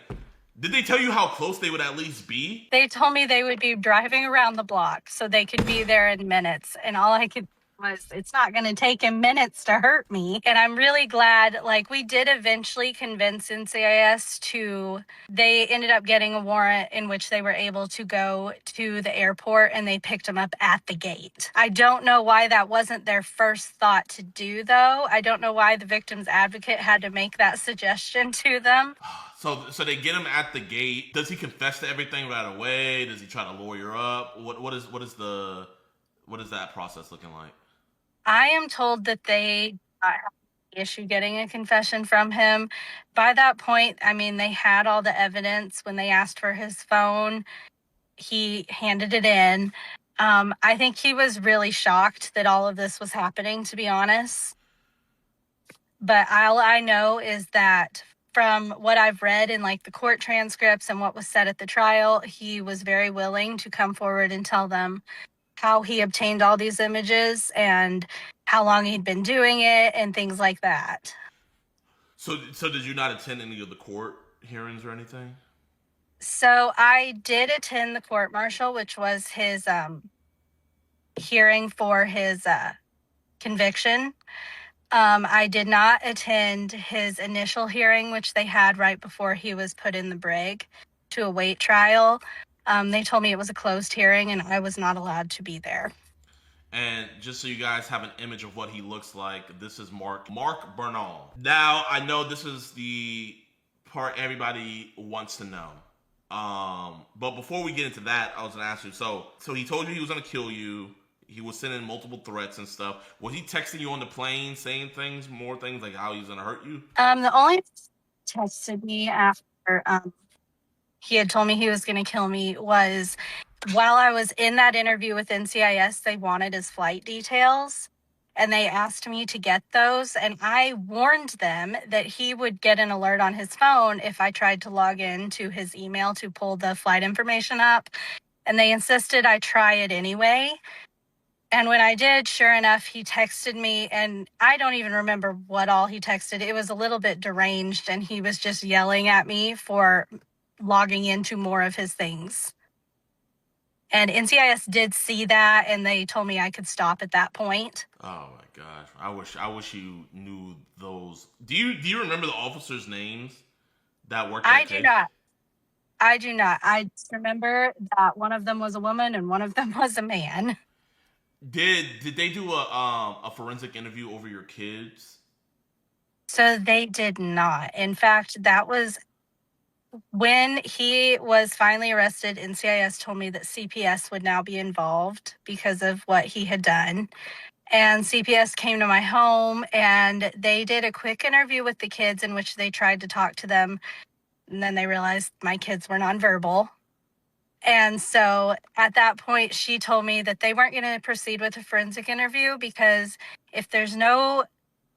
Did they tell you how close they would at least be? They told me they would be driving around the block so they could be there in minutes. And all I could was, it's not going to take him minutes to hurt me. And I'm really glad, we did eventually convince NCIS they ended up getting a warrant in which they were able to go to the airport and they picked him up at the gate. I don't know why that wasn't their first thought to do, though. I don't know why the victim's advocate had to make that suggestion to them. So they get him at the gate. Does he confess to everything right away? Does he try to lawyer up? What is that process looking like? I am told that they had the issue getting a confession from him. By that point, I mean, they had all the evidence. When they asked for his phone, he handed it in. I think he was really shocked that all of this was happening, to be honest. But all I know is that from what I've read in the court transcripts and what was said at the trial, he was very willing to come forward and tell them how he obtained all these images and how long he'd been doing it and things like that. So did you not attend any of the court hearings or anything? So I did attend the court-martial, which was his hearing for his conviction. I did not attend his initial hearing, which they had right before he was put in the brig to await trial. They told me it was a closed hearing and I was not allowed to be there. And just so you guys have an image of what he looks like, this is Mark Bernal. Now, I know this is the part everybody wants to know. But before we get into that, I was gonna ask you, so he told you he was gonna kill you. He was sending multiple threats and stuff. Was he texting you on the plane, saying more things like how he was gonna hurt you? The only texted me after he had told me he was gonna kill me was while I was in that interview with NCIS, they wanted his flight details and they asked me to get those. And I warned them that he would get an alert on his phone if I tried to log in to his email to pull the flight information up. And they insisted I try it anyway. And when I did, sure enough, he texted me, and I don't even remember what all he texted. It was a little bit deranged, and he was just yelling at me for logging into more of his things. And NCIS did see that, and they told me I could stop at that point. Oh my gosh, I wish you knew those. Do you remember the officers' names that worked? I do not. I just remember that one of them was a woman and one of them was a man. Did they do a forensic interview over your kids? So they did not. In fact, that was when he was finally arrested. NCIS told me that CPS would now be involved because of what he had done. And CPS came to my home and they did a quick interview with the kids in which they tried to talk to them. And then they realized my kids were nonverbal. And so at that point, she told me that they weren't going to proceed with a forensic interview because if there's no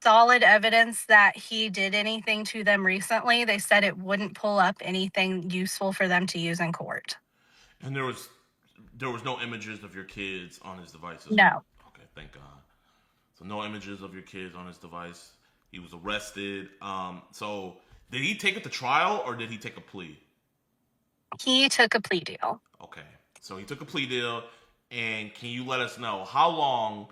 solid evidence that he did anything to them recently, they said it wouldn't pull up anything useful for them to use in court. And there was no images of your kids on his devices? No. Okay, thank God. So no images of your kids on his device. He was arrested. So did he take it to trial or did he take a plea? He took a plea deal. Okay. So he took a plea deal. And can you let us know how long...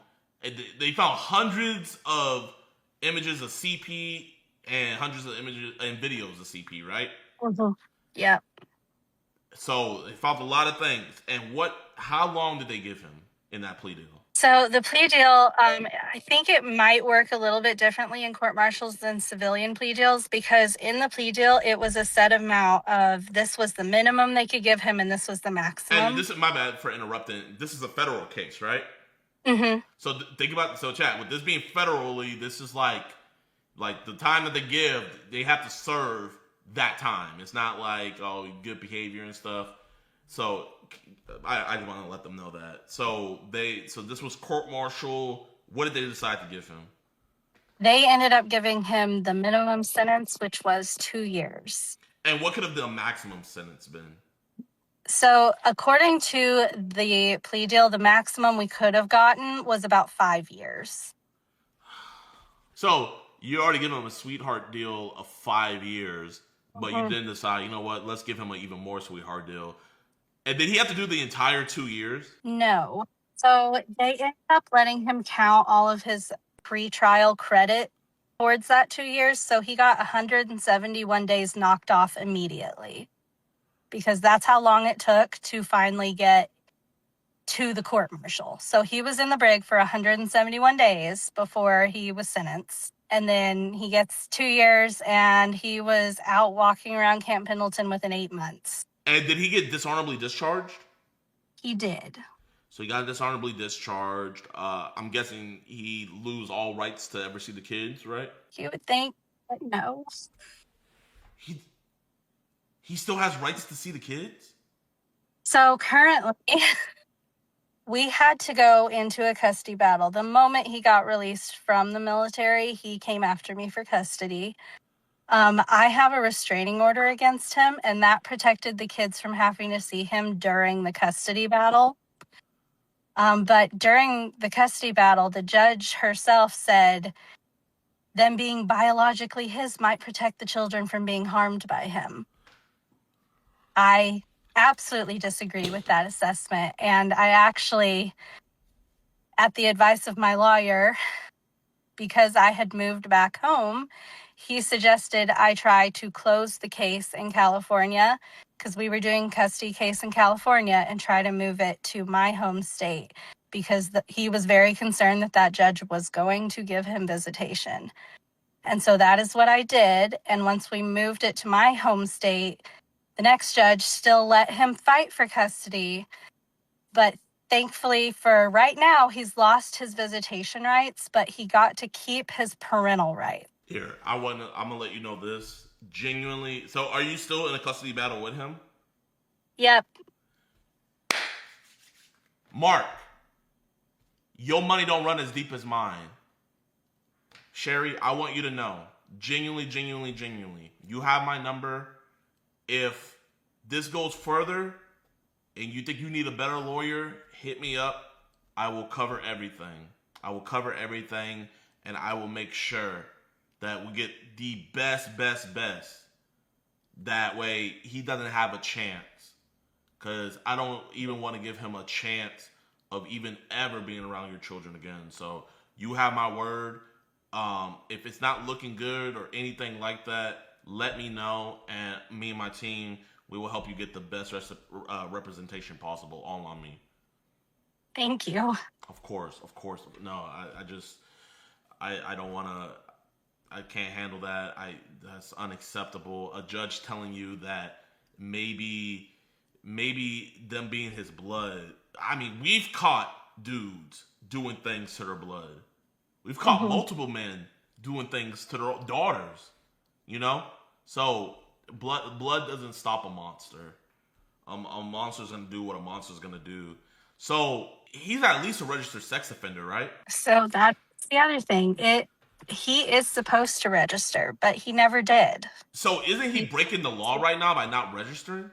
They found hundreds of images of CP and hundreds of images and videos of CP, right? Mm-hmm. Yep. So they found a lot of things. And how long did they give him in that plea deal? So the plea deal, I think it might work a little bit differently in court-martials than civilian plea deals because in the plea deal, it was a set amount of this was the minimum they could give him and this was the maximum. And this is my bad for interrupting. This is a federal case, right? Mm-hmm. So think about chat, with this being federally, this is like the time that they give, they have to serve that time. It's not like good behavior and stuff. So I just want to let them know that. So this was court-martial. What did they decide to give him? They ended up giving him the minimum sentence, which was 2 years. And what could have the maximum sentence been? So according to the plea deal, the maximum we could have gotten was about 5 years. So you already given him a sweetheart deal of 5 years, but you didn't decide, you know what, let's give him an even more sweetheart deal. And did he have to do the entire 2 years? No. So they ended up letting him count all of his pre-trial credit towards that 2 years. So he got 171 days knocked off immediately because that's how long it took to finally get to the court-martial. So he was in the brig for 171 days before he was sentenced. And then he gets 2 years and he was out walking around Camp Pendleton within 8 months. And did he get dishonorably discharged? He did. So he got dishonorably discharged. I'm guessing he lose all rights to ever see the kids, right? You would think, but no. He still has rights to see the kids? So currently, we had to go into a custody battle. The moment he got released from the military, he came after me for custody. I have a restraining order against him, and that protected the kids from having to see him during the custody battle. But during the custody battle, the judge herself said them being biologically his might protect the children from being harmed by him. I absolutely disagree with that assessment. And I actually, at the advice of my lawyer, because I had moved back home, he suggested I try to close the case in California because we were doing custody case in California and try to move it to my home state because he was very concerned that that judge was going to give him visitation. And so that is what I did. And once we moved it to my home state, the next judge still let him fight for custody. But thankfully for right now, he's lost his visitation rights, but he got to keep his parental rights. Here, I'm gonna let you know this. Genuinely, so are you still in a custody battle with him? Yep. Mark, your money don't run as deep as mine. Sherry, I want you to know, genuinely, you have my number. If this goes further and you think you need a better lawyer, hit me up. I will cover everything. And I will make sure that we get the best. That way he doesn't have a chance. Because I don't even want to give him a chance of even ever being around your children again. So you have my word. If it's not looking good or anything like that, let me know. And me and my team, we will help you get the best representation possible, all on me. Thank you. Of course. No, I don't want to, I can't handle that. That's unacceptable. A judge telling you that maybe them being his blood. I mean, we've caught dudes doing things to their blood. We've caught multiple men doing things to their daughters, you know? So blood doesn't stop a monster. A monster's going to do what a monster's going to do. So he's at least a registered sex offender, right? So that's the other thing. He is supposed to register, but he never did. So isn't he breaking the law right now by not registering?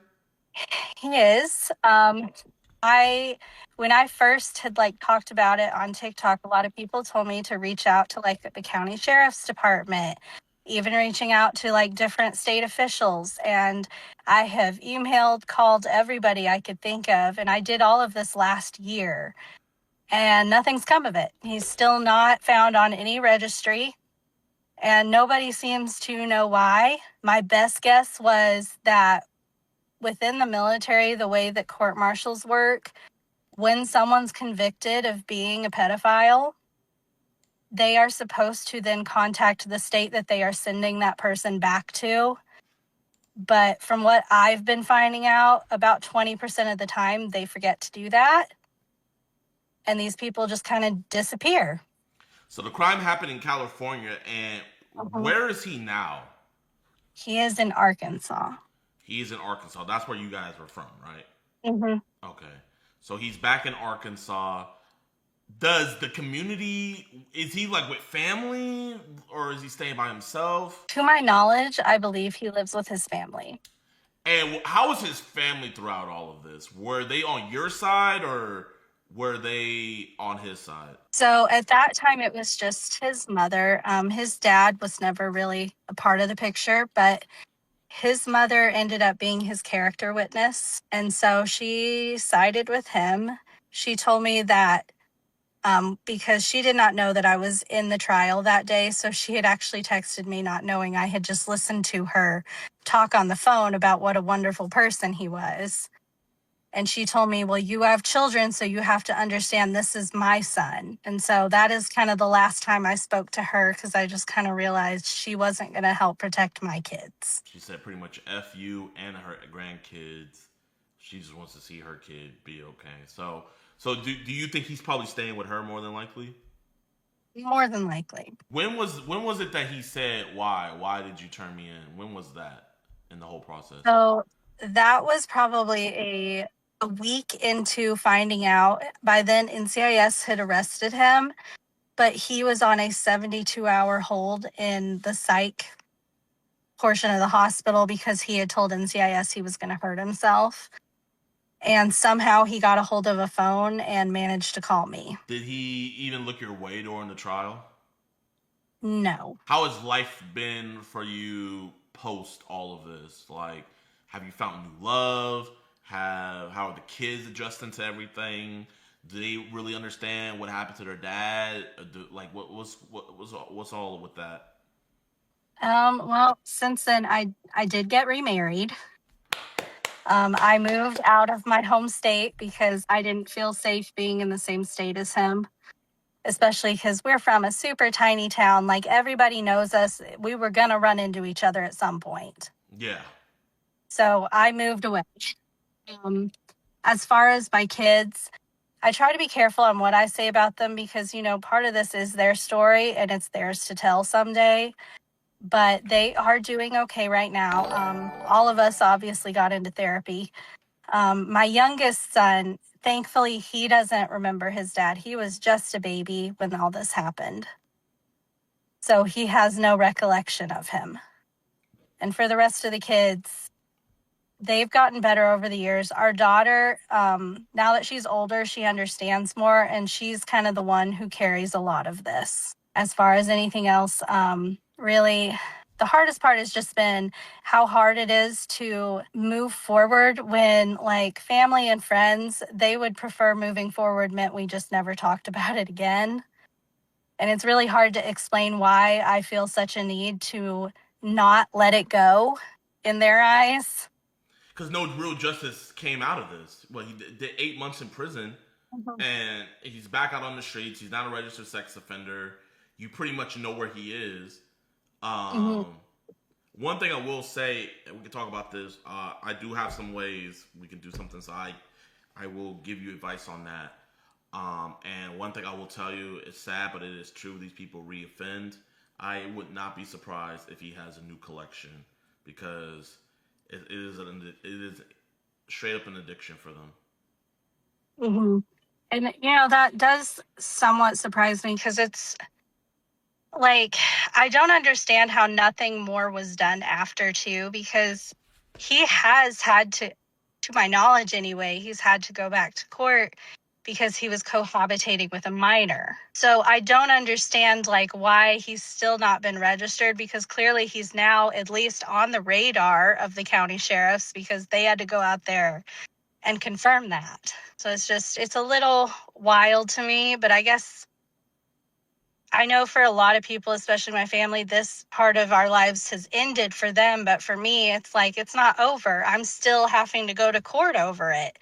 He is. When I first had talked about it on TikTok, a lot of people told me to reach out to the county sheriff's department, even reaching out to different state officials. And I have emailed, called everybody I could think of. And I did all of this last year and nothing's come of it. He's still not found on any registry and nobody seems to know why. My best guess was that within the military, the way that court martials work, when someone's convicted of being a pedophile, they are supposed to then contact the state that they are sending that person back to. But from what I've been finding out, about 20% of the time, they forget to do that. And these people just kind of disappear. So the crime happened in California, and where is he now? He is in Arkansas. He's in Arkansas. That's where you guys were from, right? Mm-hmm. Okay. So he's back in Arkansas. Does the community, is he with family or is he staying by himself? To my knowledge, I believe he lives with his family. And how was his family throughout all of this? Were they on your side or were they on his side? So at that time, it was just his mother. His dad was never really a part of the picture, but his mother ended up being his character witness. And so she sided with him. She told me that because she did not know that I was in the trial that day. So she had actually texted me not knowing I had just listened to her talk on the phone about what a wonderful person he was. And she told me, well, you have children, so you have to understand this is my son. And so that is kind of the last time I spoke to her because I just kind of realized she wasn't going to help protect my kids. She said pretty much F you and her grandkids. She just wants to see her kid be okay. So do you think he's probably staying with her more than likely? More than likely. When was it that he said, why did you turn me in? When was that in the whole process? So that was probably a week into finding out. By then, NCIS had arrested him, but he was on a 72-hour hold in the psych portion of the hospital because he had told NCIS he was going to hurt himself. And somehow he got a hold of a phone and managed to call me. Did he even look your way during the trial? No. How has life been for you post all of this? Have you found new love? How are the kids adjusting to everything? Do they really understand what happened to their dad? What's all with that? Well, since then I did get remarried. I moved out of my home state because I didn't feel safe being in the same state as him, especially because we're from a super tiny town. Like, everybody knows us. We were going to run into each other at some point. Yeah. So I moved away. As far as my kids, I try to be careful on what I say about them because, you know, part of this is their story and it's theirs to tell someday. But they are doing okay right now. All of us obviously got into therapy. My youngest son, thankfully, he doesn't remember his dad. He was just a baby when all this happened. So he has no recollection of him. And for the rest of the kids, they've gotten better over the years. Our daughter, now that she's older, she understands more, and she's kind of the one who carries a lot of this. As far as anything else, really, the hardest part has just been how hard it is to move forward when, like, family and friends, they would prefer moving forward meant we just never talked about it again. And it's really hard to explain why I feel such a need to not let it go in their eyes. Because no real justice came out of this. Well, he did 8 months in prison, and he's back out on the streets. He's not a registered sex offender. You pretty much know where he is. One thing I will say, and we can talk about this, I do have some ways we can do something, so I will give you advice on that. And one thing I will tell you, it's sad, but it is true, these people reoffend. I would not be surprised if he has a new collection, because it is straight up an addiction for them. And, you know, that does somewhat surprise me because it's like, I don't understand how nothing more was done after, too, because he has had to my knowledge anyway, he's had to go back to court because he was cohabitating with a minor. So I don't understand, like, why he's still not been registered, because clearly he's now at least on the radar of the county sheriffs because they had to go out there and confirm that. So it's a little wild to me, but I guess I know for a lot of people, especially my family, this part of our lives has ended for them. But for me, it's like, it's not over. I'm still having to go to court over it.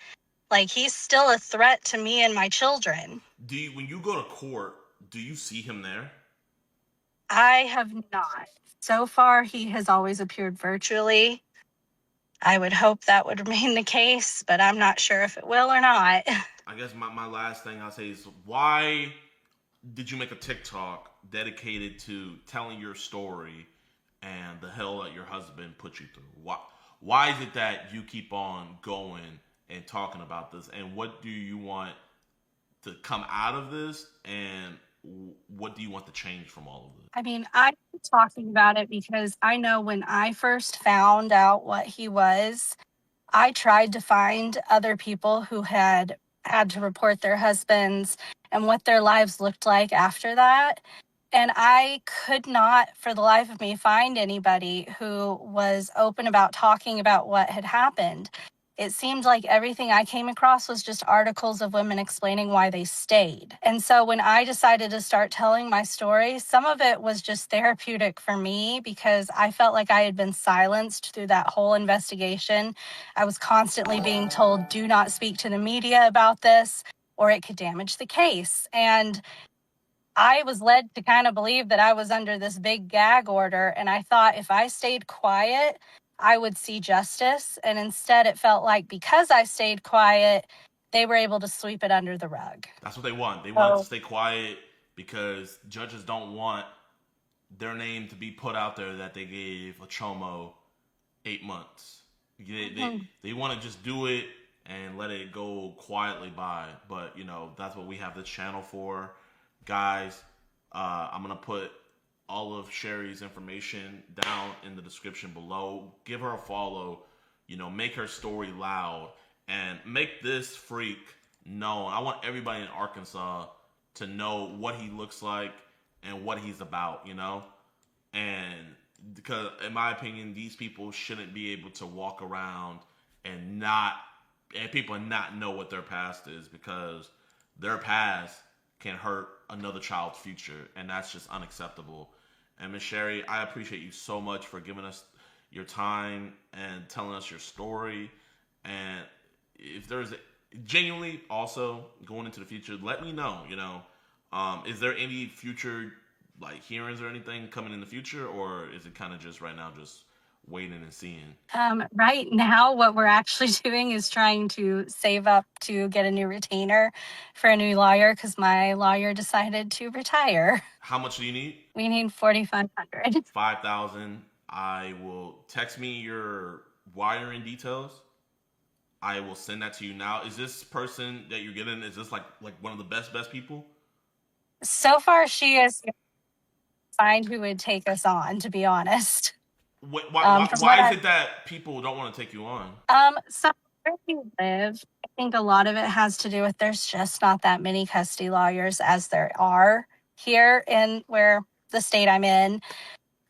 Like, he's still a threat to me and my children. When you go to court, do you see him there? I have not. So far, he has always appeared virtually. I would hope that would remain the case, but I'm not sure if it will or not. I guess my last thing I'll say is, why did you make a TikTok dedicated to telling your story and the hell that your husband put you through? Why is it that you keep on going and talking about this? And what do you want to come out of this? And what do you want to change from all of this? I mean, I'm talking about it because I know when I first found out what he was, I tried to find other people who had to report their husbands and what their lives looked like after that. And I could not, for the life of me, find anybody who was open about talking about what had happened. It seemed like everything I came across was just articles of women explaining why they stayed. And so when I decided to start telling my story, some of it was just therapeutic for me because I felt like I had been silenced through that whole investigation. I was constantly being told, do not speak to the media about this, or it could damage the case. And I was led to kind of believe that I was under this big gag order. And I thought if I stayed quiet, I would see justice. And instead, it felt like because I stayed quiet, they were able to sweep it under the rug. That's what they want. They want to stay quiet because judges don't want their name to be put out there that they gave a chomo 8 months. They want to just do it and let it go quietly by. But, you know, that's what we have this channel for. Guys, I'm going to put all of Sherry's information down in the description below. Give her a follow, you know, make her story loud, and make this freak known. I want everybody in Arkansas to know what he looks like and what he's about, you know? And because, in my opinion, these people shouldn't be able to walk around and people not know what their past is, because their past can hurt another child's future, and that's just unacceptable. And Miss Sherry, I appreciate you so much for giving us your time and telling us your story. And if there's genuinely also going into the future, let me know. Is there any future like hearings or anything coming in the future, or is it kind of just right now just waiting and seeing? Right now, what we're actually doing is trying to save up to get a new retainer for a new lawyer because my lawyer decided to retire. How much do you need? We need $4,500. 5,000. I will text me your wiring details. I will send that to you now. Is this person that you're getting, is this like one of the best people? So far, she is find who would take us on, to be honest. Why is it that people don't want to take you on? So where we live, I think a lot of it has to do with there's just not that many custody lawyers as there are here in where the state I'm in.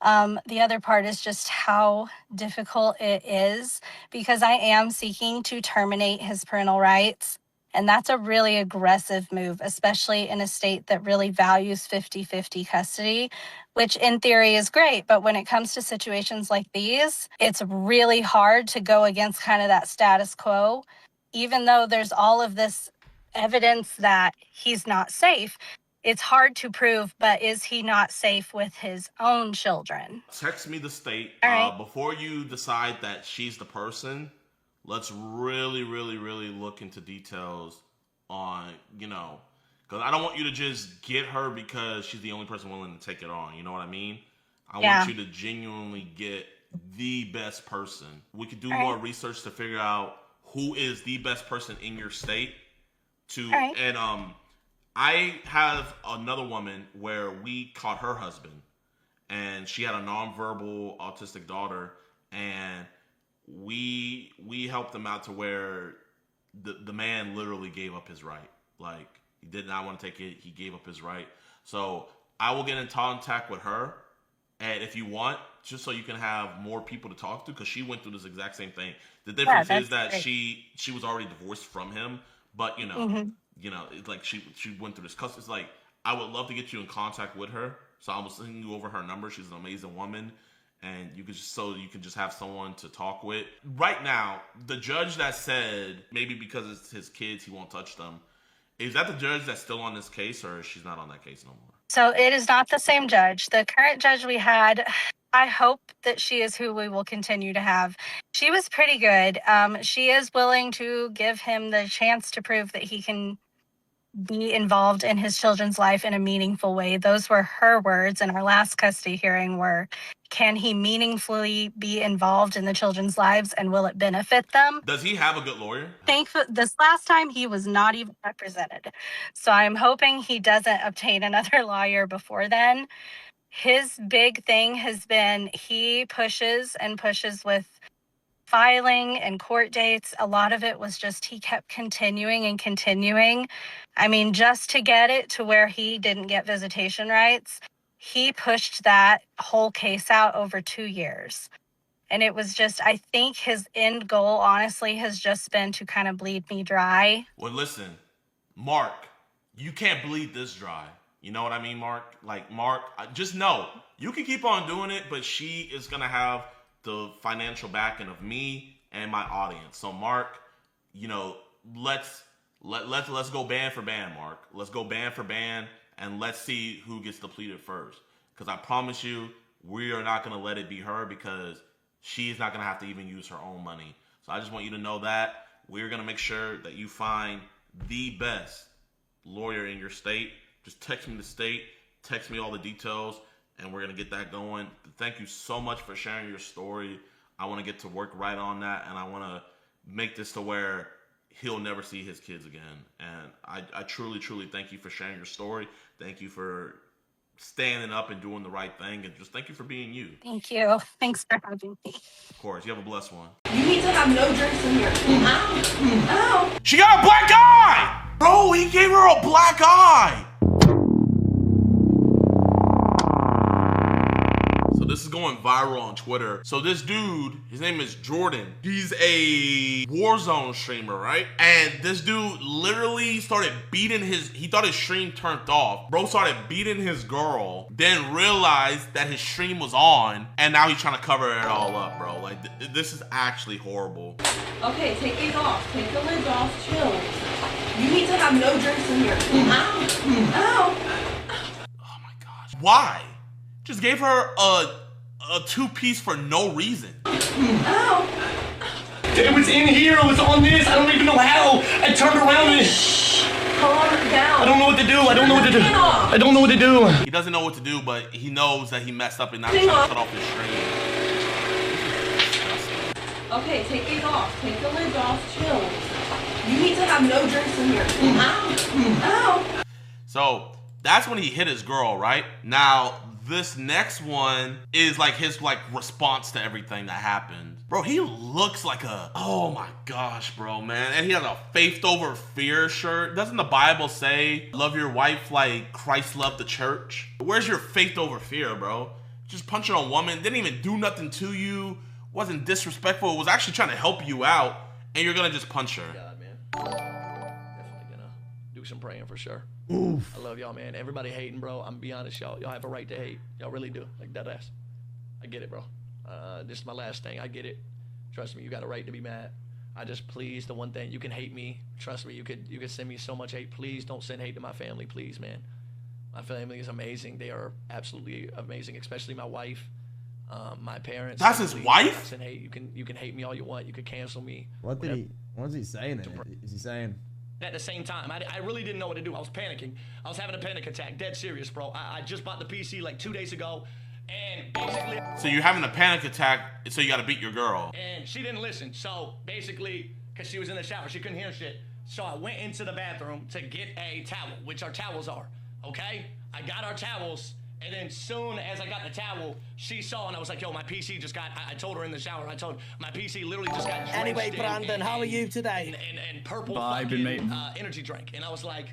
The other part is just how difficult it is because I am seeking to terminate his parental rights. And that's a really aggressive move, especially in a state that really values 50-50 custody, which in theory is great. But when it comes to situations like these, it's really hard to go against kind of that status quo, even though there's all of this evidence that he's not safe. It's hard to prove, but is he not safe with his own children? Text me the state. All right. Before you decide that she's the person, let's really, really, really look into details on, because I don't want you to just get her because she's the only person willing to take it on. You know what I mean? I want you to genuinely get the best person. We could do more research to figure out who is the best person in your state. And I have another woman where we caught her husband, and she had a nonverbal autistic daughter, and we helped them out to where the man literally gave up his right. Like, he did not want to take it. He gave up his right. So I will get in contact with her, and if you want, just so you can have more people to talk to, because she went through this exact same thing. The difference is that she was already divorced from him, but it's like she went through this. It's like, I would love to get you in contact with her. So I will send you over her number. She's an amazing woman. And you can just have someone to talk with. Right now, the judge that said maybe because it's his kids, he won't touch them. Is that the judge that's still on this case, or she's not on that case no more? So it is not the same judge. The current judge we had, I hope that she is who we will continue to have. She was pretty good. She is willing to give him the chance to prove that he can be involved in his children's life in a meaningful way. Those were her words in our last custody hearing were, can he meaningfully be involved in the children's lives and will it benefit them? Does he have a good lawyer? Thankfully, this last time he was not even represented. So I'm hoping he doesn't obtain another lawyer before then. His big thing has been he pushes and pushes with filing and court dates. A lot of it was just he kept continuing and continuing. I mean, just to get it to where he didn't get visitation rights, he pushed that whole case out over 2 years. And it was just, I think his end goal, honestly, has just been to kind of bleed me dry. Well, listen, Mark, you can't bleed this dry. You know what I mean, Mark? Like, Mark, just know, you can keep on doing it, but she is going to have the financial backing of me and my audience. So Mark, let's go band for band, Mark. Let's go band for band, and let's see who gets depleted first. Because I promise you, we are not going to let it be her, because she's not going to have to even use her own money. So I just want you to know that we're going to make sure that you find the best lawyer in your state. Just text me the state, text me all the details, and we're going to get that going. Thank you so much for sharing your story. I want to get to work right on that, and I want to make this to where he'll never see his kids again. And I truly, truly thank you for sharing your story. Thank you for standing up and doing the right thing, and just thank you for being you. Thank you. Thanks for having me. Of course. You have a blessed one. You need to have no drinks in here. Ow. She got a black eye! Bro, he gave her a black eye! So This is going viral on Twitter. So this dude, his name is Jordan. He's a Warzone streamer, right? And this dude literally started beating he thought his stream turned off. Bro started beating his girl, then realized that his stream was on, and now he's trying to cover it all up, bro. Like, this is actually horrible. Okay, take it off. Take the lid off. Chill. You need to have no drinks in here. Ow. Ow. Oh my gosh. Why? Just gave her a two-piece for no reason. Ow. It was in here, it was on this, I don't even know how. I turned around and... Calm down. I don't know what to do, I don't know what to do. I don't know what to do. He doesn't know what to do, but he knows that he messed up and now he's trying to cut off his stream. Okay, take it off. Take the lid off. Chill. You need to have no drinks in here. Ow. Ow. So that's when he hit his girl, right? Now, this next one is like his response to everything that happened. Bro, he looks like oh my gosh, bro, man. And he has a faith over fear shirt. Doesn't the Bible say, love your wife like Christ loved the church? Where's your faith over fear, bro? Just punching a woman, didn't even do nothing to you, wasn't disrespectful, was actually trying to help you out, and you're gonna just punch her. God, man. Definitely gonna do some praying for sure. Oof. I love y'all, man. Everybody hating, bro. I'm be honest, y'all have a right to hate. Y'all really do. Like, dead ass. I get it, bro. This is my last thing. I get it. Trust me, you got a right to be mad. I just, please, the one thing, you can hate me. Trust me, you could send me so much hate. Please don't send hate to my family, please, man. My family is amazing. They are absolutely amazing, especially my wife, my parents. That's his wife? Send hate. You can hate me all you want. You can cancel me. What was he saying? Is he saying? At the same time, I really didn't know what to do. I was panicking. I was having a panic attack. Dead serious, bro. I just bought the PC like 2 days ago, and basically... So you're having a panic attack, so you gotta beat your girl. And she didn't listen. So basically, because she was in the shower, she couldn't hear shit. So I went into the bathroom to get a towel, which our towels are, okay? I got our towels, and then soon as I got the towel, she saw, and I was like, yo, my PC just got, I told her in the shower, I told her, my PC literally just got drenched Anyway, Brandon, how are you today? And purple Vibing, mate. energy drink. And I was like,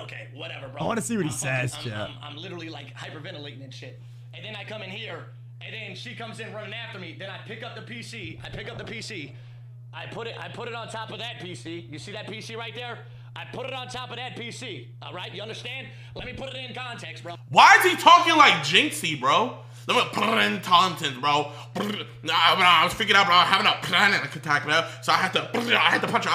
okay, whatever, bro. I want to see what he says, chat. I'm literally like hyperventilating and shit. And then I come in here, and then she comes in running after me. Then I pick up the PC. I put it on top of that PC. You see that PC right there? I put it on top of that PC. All right, you understand? Let me put it in context, bro. Why is he talking like Jinxie, bro? Let me put it in context, bro. I was freaking out, bro. Having a panic attack, bro. So I had to punch her. I had to punch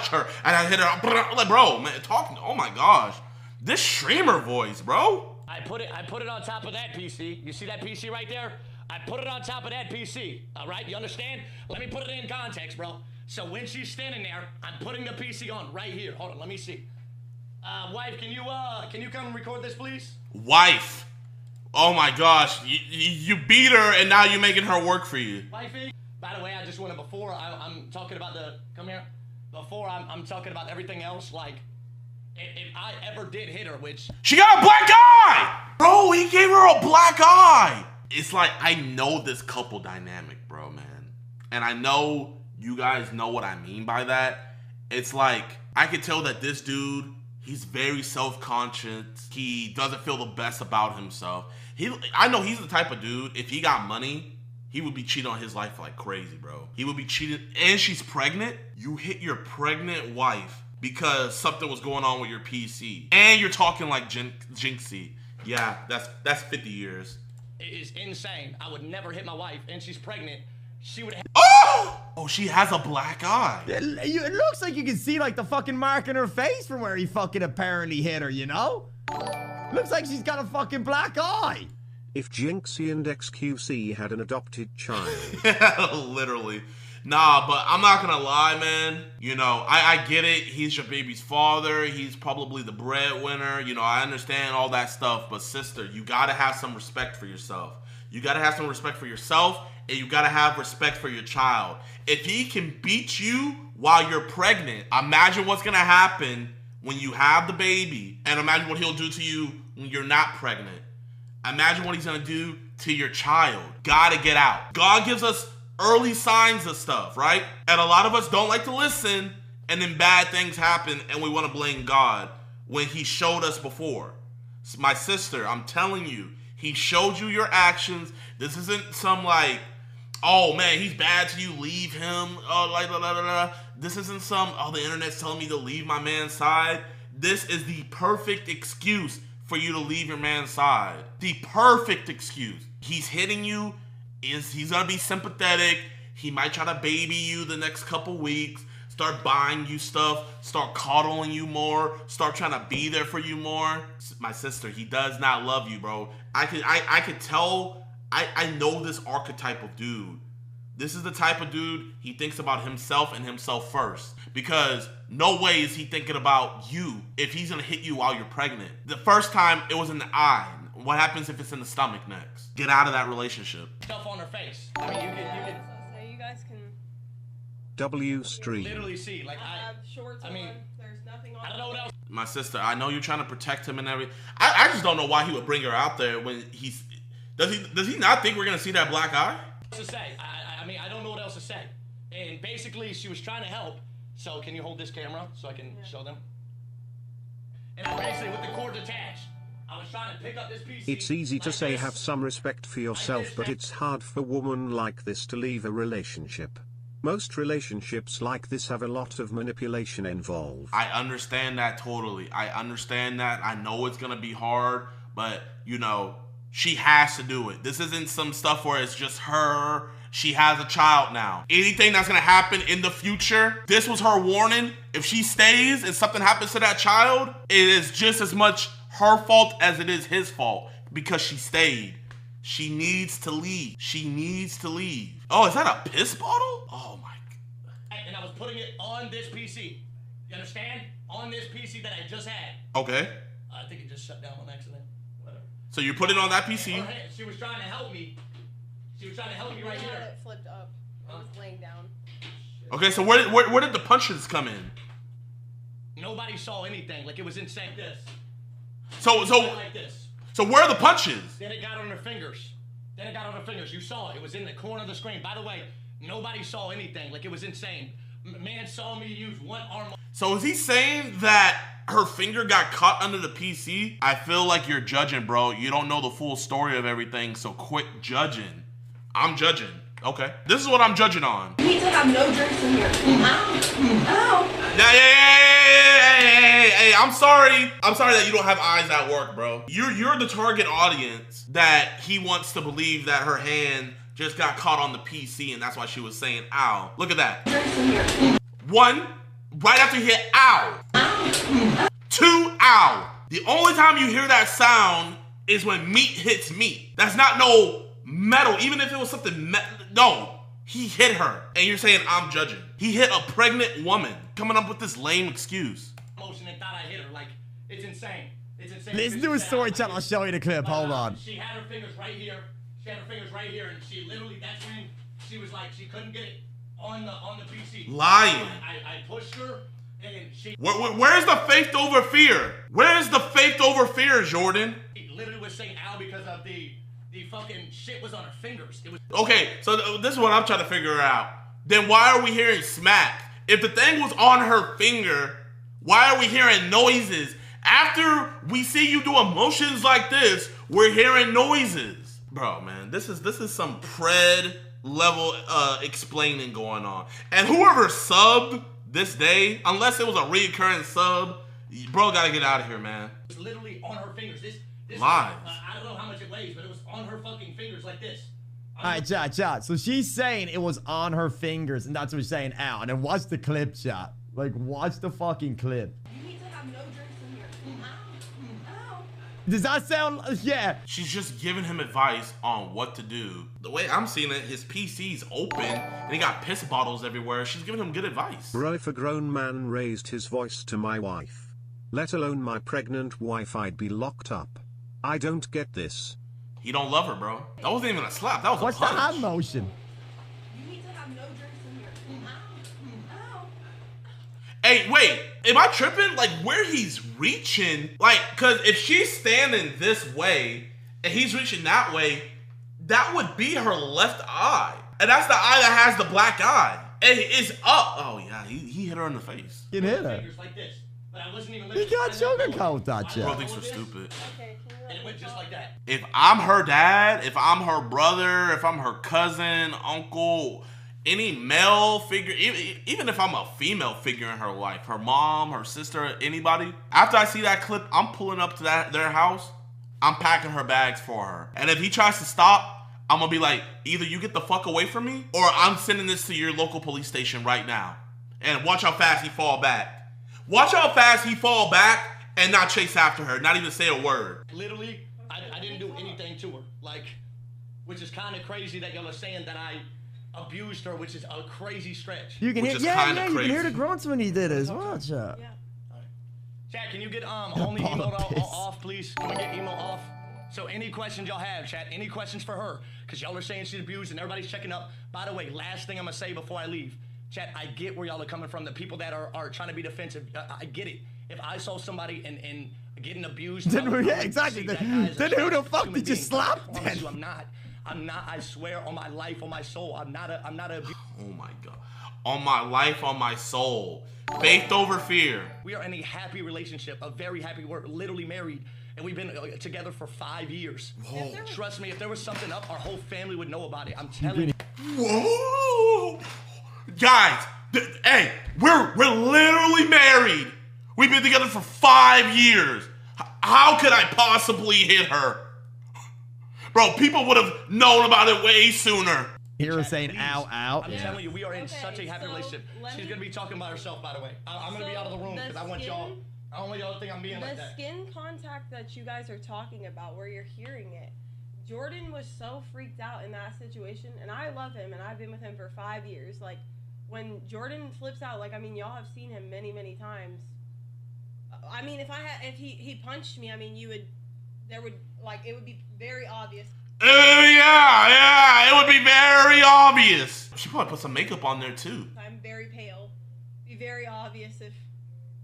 her, and I hit her. Like, bro, man, talking. Oh my gosh, this streamer voice, bro. I put it on top of that PC. You see that PC right there? I put it on top of that PC. All right, you understand? Let me put it in context, bro. So when she's standing there, I'm putting the PC on right here. Hold on, let me see. Wife, can you come and record this, please? Wife. Oh my gosh, you beat her and now you're making her work for you. Wifey. By the way, I just wanted before I'm talking about come here. Before I'm talking about everything else, like if I ever did hit her, which she got a black eye, bro. He gave her a black eye. It's like I know this couple dynamic, bro, man, and I know you guys know what I mean by that. It's like I could tell that this dude, he's very self-conscious. He doesn't feel the best about himself. I know he's the type of dude, if he got money, he would be cheating on his life like crazy, bro. He would be cheating, and she's pregnant. You hit your pregnant wife because something was going on with your PC. And you're talking like Jinxie. Yeah, that's 50 years. It is insane. I would never hit my wife, and she's pregnant. She would have... Oh, she has a black eye. It looks like you can see like the fucking mark in her face from where he fucking apparently hit her, you know? Looks like she's got a fucking black eye. If Jinxie and XQC had an adopted child. Literally. Nah, but I'm not gonna lie, man. You know, I get it. He's your baby's father. He's probably the breadwinner. You know, I understand all that stuff. But sister, you gotta have some respect for yourself. You gotta have some respect for yourself, and you gotta have respect for your child. If he can beat you while you're pregnant, imagine what's gonna happen when you have the baby, and imagine what he'll do to you when you're not pregnant. Imagine what he's gonna do to your child. Gotta get out. God gives us early signs of stuff, right? And a lot of us don't like to listen, and then bad things happen, and we wanna blame God when he showed us before. My sister, I'm telling you, He showed you your actions. This isn't some like, oh man, he's bad to you, leave him. Oh, like, blah, blah, blah, blah. This isn't some, oh, the internet's telling me to leave my man's side. This is the perfect excuse for you to leave your man's side. The perfect excuse. He's hitting you. He's gonna be sympathetic. He might try to baby you the next couple weeks. Start buying you stuff. Start coddling you more. Start trying to be there for you more. My sister, he does not love you, bro. I could tell. I know this archetype of dude. This is the type of dude, he thinks about himself and himself first. Because no way is he thinking about you if he's gonna hit you while you're pregnant. The first time, it was in the eye. What happens if it's in the stomach next? Get out of that relationship. Stuff on her face. I mean, you can. So you guys can W stream. Literally see, like I have shorts on. There's nothing on. I don't know what else. My sister, I know you're trying to protect him and everything. I just don't know why he would bring her out there when he's... Does he not think we're gonna see that black eye? To say, I mean, I don't know what else to say. And basically, she was trying to help. So can you hold this camera so I can show them? And basically, with the cords attached, I was trying to pick up this PC. It's easy to say have some respect for yourself, but it's hard for a woman like this to leave a relationship. Most relationships like this have a lot of manipulation involved. I understand that totally. I understand that. I know it's gonna be hard, but you know, she has to do it. This isn't some stuff where it's just her. She has a child now. Anything that's gonna happen in the future, this was her warning. If she stays and something happens to that child, it is just as much her fault as it is his fault because she stayed. She needs to leave. She needs to leave. Oh, is that a piss bottle? Oh my God. And I was putting it on this PC. You understand? On this PC that I just had. Okay. I think it just shut down on accident. Whatever. So you put it on that PC? She was trying to help me. She was trying to help me right here. It flipped up. I was laying down. Okay, so where did the punches come in? Nobody saw anything. Like it was insane. This. So like this. So where are the punches? Then it got on her fingers. Then it got on her fingers. You saw it. It was in the corner of the screen. By the way, nobody saw anything. Like it was insane. Man saw me use one arm. So is he saying that her finger got caught under the PC? I feel like you're judging, bro. You don't know the full story of everything, so quit judging. I'm judging. Okay. This is what I'm judging on. You need to have no drinks in here. Ow. Hey, I'm sorry. I'm sorry that you don't have eyes at work, bro. You're the target audience that he wants to believe that her hand just got caught on the PC and that's why she was saying ow. Look at that. Drinks in here. One, right after you hit ow. Two, ow. The only time you hear that sound is when meat hits meat. That's not no metal, even if it was something no, he hit her, and you're saying I'm judging. He hit a pregnant woman, coming up with this lame excuse. Motion and thought I hit her. Like it's insane. It's insane. Listen to his story, chat. I'll show you the clip. Hold on. She had her fingers right here. She had her fingers right here, and she literally, that's when she was like, she couldn't get it on the PC. Lying. I pushed her, and she. Where's the faith over fear? Where's the faith over fear, Jordan? She literally was saying ow because of the fucking shit was on her fingers. It was. Okay, so this is what I'm trying to figure out. Then why are we hearing smack? If the thing was on her finger, why are we hearing noises? After we see you doing motions like this, we're hearing noises. Bro, man, this is some pred level explaining going on. And whoever subbed this day, unless it was a recurring sub, bro gotta get out of here, man. It was literally on her fingers. This lies. I don't know how much it weighs, but it was on her fucking fingers like this. Alright, chat. So she's saying it was on her fingers, and that's what she's saying ow. And then watch the clip, chat. Like, watch the fucking clip. You need to have no drinks in here. Ow. Does that sound... Yeah. She's just giving him advice on what to do. The way I'm seeing it, his PC's open, and he got piss bottles everywhere. She's giving him good advice. Bro, if a grown man raised his voice to my wife, let alone my pregnant wife, I'd be locked up. I don't get this. He don't love her, bro. That wasn't even a slap. That was What's a punch. the hand motion? You need to have no drinks in here. Ow. Hey, wait. Am I tripping? Like, where he's reaching? Like, because if she's standing this way and he's reaching that way, that would be her left eye. And that's the eye that has the black eye. And it's up. Oh, yeah. He hit her in the face. You hit her. Fingers like this. But I wasn't even He can't sugarcoat that shit. Bro thinks we're stupid. And it went just like that. If I'm her dad, if I'm her brother, if I'm her cousin, uncle, any male figure, even if I'm a female figure in her life, her mom, her sister, anybody, after I see that clip, I'm pulling up to their house, I'm packing her bags for her. And if he tries to stop, I'm gonna be like, either you get the fuck away from me, or I'm sending this to your local police station right now. And watch how fast he fall back. Watch how fast he fall back and not chase after her, not even say a word. Literally, I didn't do anything to her. Like, which is kind of crazy that y'all are saying that I abused her, which is a crazy stretch. You can hear, you can hear the grunts when he did his watch. Chat, can you get homie emo off, please? Can we get emo off? So any questions y'all have, chat, any questions for her? Because y'all are saying she's abused and everybody's checking up. By the way, last thing I'm going to say before I leave. Chat, I get where y'all are coming from. The people that are trying to be defensive, I get it. If I saw somebody and getting abused, yeah, exactly. Then who the fuck did you slap? I'm not. I swear on my life, on my soul, I'm not a. Oh my god. On my life, on my soul. Faith over fear. We are in a happy relationship, a very happy. We're literally married, and we've been together for 5 years. Whoa. Trust me, if there was something up, our whole family would know about it. I'm telling you. Whoa. Guys, hey, we're literally married. We've been together for 5 years. How could I possibly hit her? Bro, people would have known about it way sooner. Hero saying ow, ow. I'm telling you, we are in such a happy relationship. She's going to be talking about herself, by the way. I'm going to be out of the room because I want y'all. I don't want y'all to think I'm being like that. The skin contact that you guys are talking about, where you're hearing it, Jordan was so freaked out in that situation, and I love him, and I've been with him for 5 years. Like, when Jordan flips out, like, I mean, y'all have seen him many, many times. I mean, if he punched me, I mean, it would be very obvious. Yeah, it would be very obvious. She probably put some makeup on there too. I'm very pale. It'd be very obvious if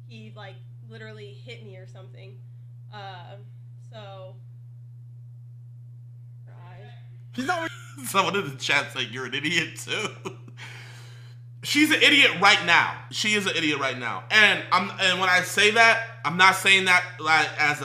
he, like, literally hit me or something. So. Right. Someone in the chat said you're an idiot too. She's an idiot right now. She is an idiot right now. And when I say that, I'm not saying that like as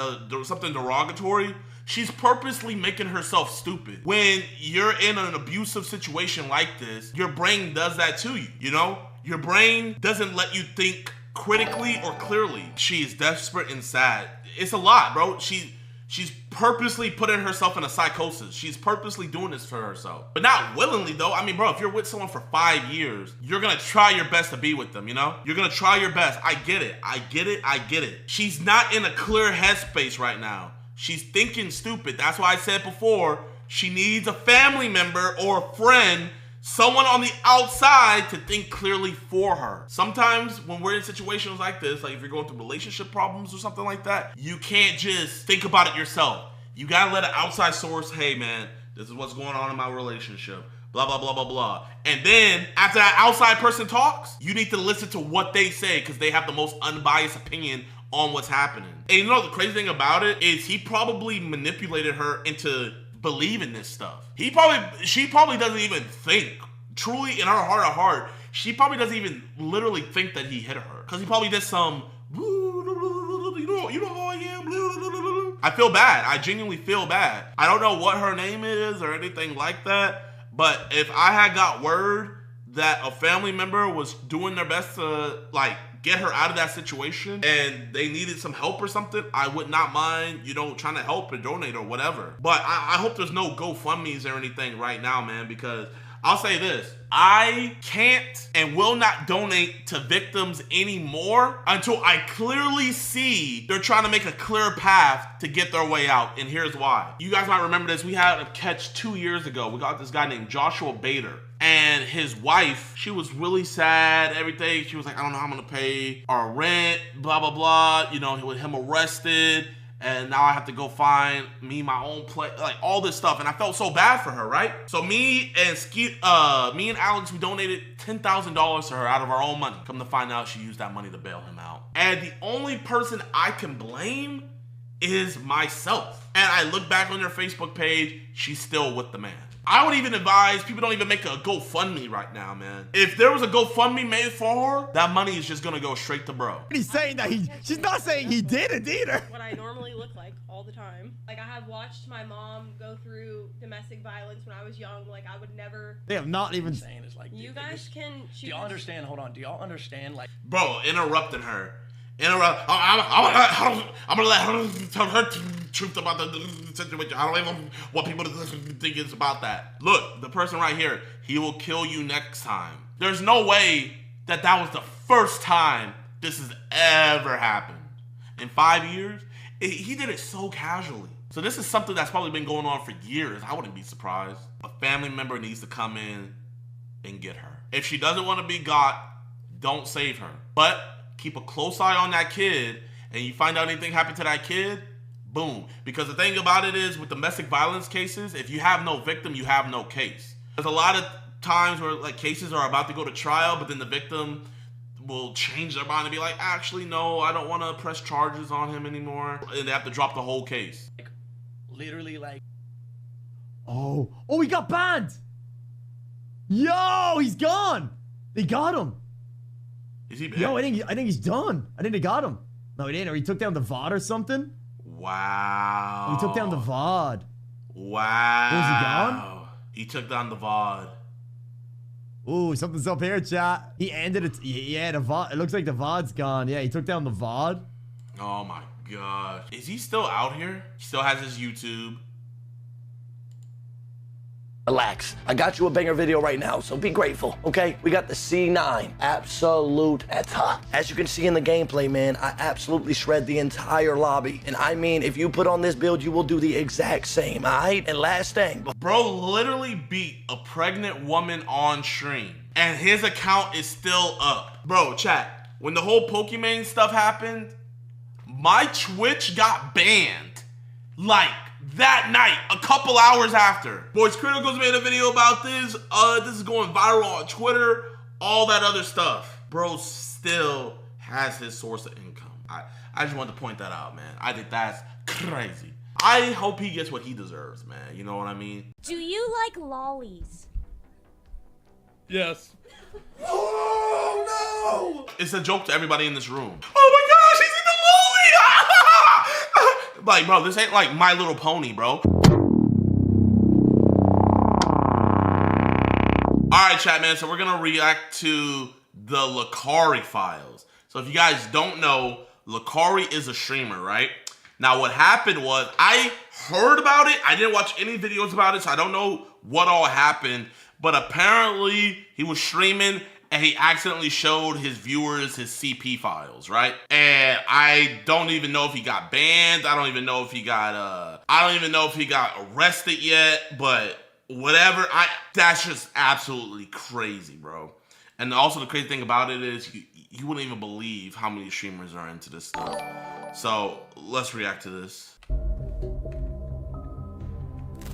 something derogatory. She's purposely making herself stupid. When you're in an abusive situation like this, your brain does that to you, you know? Your brain doesn't let you think critically or clearly. She is desperate and sad. It's a lot, bro. She's purposely putting herself in a psychosis. She's purposely doing this for herself. But not willingly, though. I mean, bro, if you're with someone for 5 years, you're gonna try your best to be with them, you know? You're gonna try your best. I get it. She's not in a clear headspace right now. She's thinking stupid. That's why I said before, she needs a family member or a friend, someone on the outside to think clearly for her. Sometimes when we're in situations like this, like if you're going through relationship problems or something like that, you can't just think about it yourself. You gotta let an outside source, hey man, this is what's going on in my relationship, blah, blah, blah, blah, blah. And then after that outside person talks, you need to listen to what they say because they have the most unbiased opinion on what's happening. And you know the crazy thing about it is he probably manipulated her into believing this stuff. She probably doesn't even think, truly in her heart of heart, she probably doesn't even literally think that he hit her. Because he probably did some, you know how I am. I feel bad. I genuinely feel bad. I don't know what her name is or anything like that, but if I had got word that a family member was doing their best to like get her out of that situation and they needed some help or something, I would not mind, you know, trying to help and donate or whatever. But I hope there's no GoFundMes or anything right now, man, because I'll say this, I can't and will not donate to victims anymore until I clearly see they're trying to make a clear path to get their way out, and here's why. You guys might remember this, we had a catch 2 years ago. We got this guy named Joshua Bader. And his wife, she was really sad, everything. She was like, I don't know how I'm gonna pay our rent, blah, blah, blah. You know, with him arrested, and now I have to go find my own place, like all this stuff. And I felt so bad for her, right? So me and Alex, we donated $10,000 to her out of our own money. Come to find out, she used that money to bail him out. And the only person I can blame is myself. And I look back on their Facebook page, she's still with the man. I would even advise people don't even make a GoFundMe right now, man. If there was a GoFundMe made for her, that money is just gonna go straight to bro. He's saying that she's not saying he did it either. What I normally look like all the time. Like, I have watched my mom go through domestic violence when I was young. Like, I would never. They have not even saying it's like you guys can choose. Do y'all understand? Hold on. Do y'all understand? Like, bro, interrupting her. I'm gonna let her tell her truth about the situation. I don't even want people to think it's about that. Look, the person right here, he will kill you next time. There's no way that was the first time this has ever happened. In 5 years, he did it so casually. So this is something that's probably been going on for years. I wouldn't be surprised. A family member needs to come in and get her. If she doesn't want to be got, don't save her. But keep a close eye on that kid, and you find out anything happened to that kid, boom. Because the thing about it is, with domestic violence cases, if you have no victim, you have no case. There's a lot of times where like cases are about to go to trial, but then the victim will change their mind and be like, actually, no, I don't want to press charges on him anymore. And they have to drop the whole case. literally, like. Oh, he got banned. Yo, he's gone. They got him. Is he banned? Yo, I think he's done. I think they got him. No, he didn't. Or he took down the VOD or something. Wow. Oh, he took down the VOD. Wow. Was he gone? He took down the VOD. Ooh, something's up here, chat. He ended it. Yeah, the VOD. It looks like the VOD's gone. Yeah, he took down the VOD. Oh my gosh. Is he still out here? He still has his YouTube. Relax. I got you a banger video right now, so be grateful, okay? We got the C9. Absolute eta. As you can see in the gameplay, man, I absolutely shred the entire lobby. And I mean, if you put on this build, you will do the exact same, alright? And last thing. Bro literally beat a pregnant woman on stream. And his account is still up. Bro, chat, when the whole Pokimane stuff happened, my Twitch got banned. Like, that night, a couple hours after. Boys Critical's made a video about this. This is going viral on Twitter. All that other stuff. Bro still has his source of income. I just wanted to point that out, man. I think that's crazy. I hope he gets what he deserves, man. You know what I mean? Do you like lollies? Yes. Oh, no! It's a joke to everybody in this room. Oh my gosh, he's in the lolly! Like, bro, this ain't like My Little Pony, bro. Alright, chat, man, so we're gonna react to the Lakari files. So if you guys don't know, Lakari is a streamer, right? Now, what happened was, I heard about it. I didn't watch any videos about it, so I don't know what all happened. But apparently, he was streaming and he accidentally showed his viewers his CP files, right? And I don't even know if he got banned. I don't even know if he got arrested yet, but whatever. That's just absolutely crazy, bro. And also the crazy thing about it is you wouldn't even believe how many streamers are into this stuff. So let's react to this.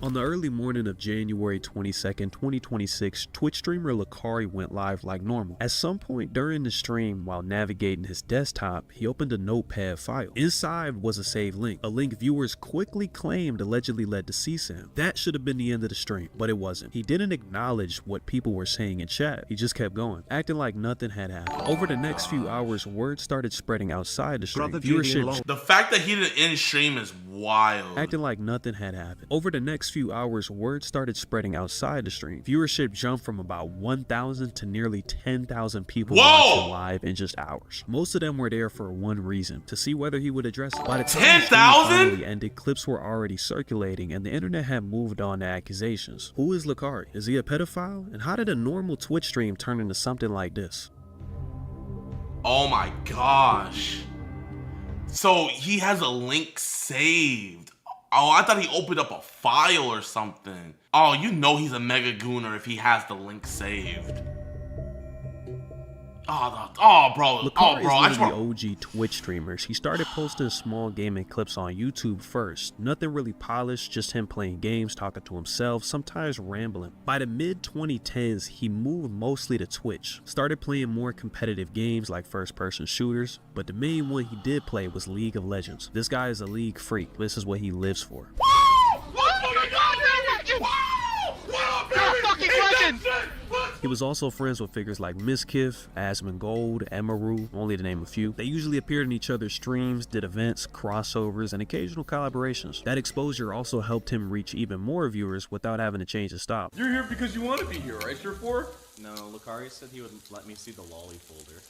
On the early morning of January 22nd, 2026, Twitch streamer Lakari went live like normal. At some point during the stream, while navigating his desktop, he opened a notepad file. Inside was a saved link, a link viewers quickly claimed allegedly led to CSAM. That should have been the end of the stream, but it wasn't. He didn't acknowledge what people were saying in chat. He just kept going, acting like nothing had happened. Over the next few hours, word started spreading outside the stream. The fact that he didn't end stream is wild. Acting like nothing had happened. Over the next few hours, word started spreading outside the stream. Viewership jumped from about 1,000 to nearly 10,000 people watching live in just hours. Most of them were there for one reason, to see whether he would address it. By the time the stream finally ended, clips were already circulating and the internet had moved on to accusations. Who is Lakari? Is he a pedophile? And how did a normal Twitch stream turn into something like this? Oh my gosh. So he has a link saved. Oh, I thought he opened up a file or something. Oh, you know he's a mega gooner if he has the link saved. Bro. Lakari I is just one of want. the OG Twitch streamers. He started posting small gaming clips on YouTube first. Nothing really polished, just him playing games, talking to himself, sometimes rambling. By the mid-2010s, he moved mostly to Twitch. Started playing more competitive games like first-person shooters, but the main one he did play was League of Legends. This guy is a league freak. This is what he lives for. He was also friends with figures like Miskiff, Asmongold, Emaru, only to name a few. They usually appeared in each other's streams, did events, crossovers, and occasional collaborations. That exposure also helped him reach even more viewers without having to change his style. You're here because you want to be here, right, Sure For? No, Lakari said he would let me see the lolly folder.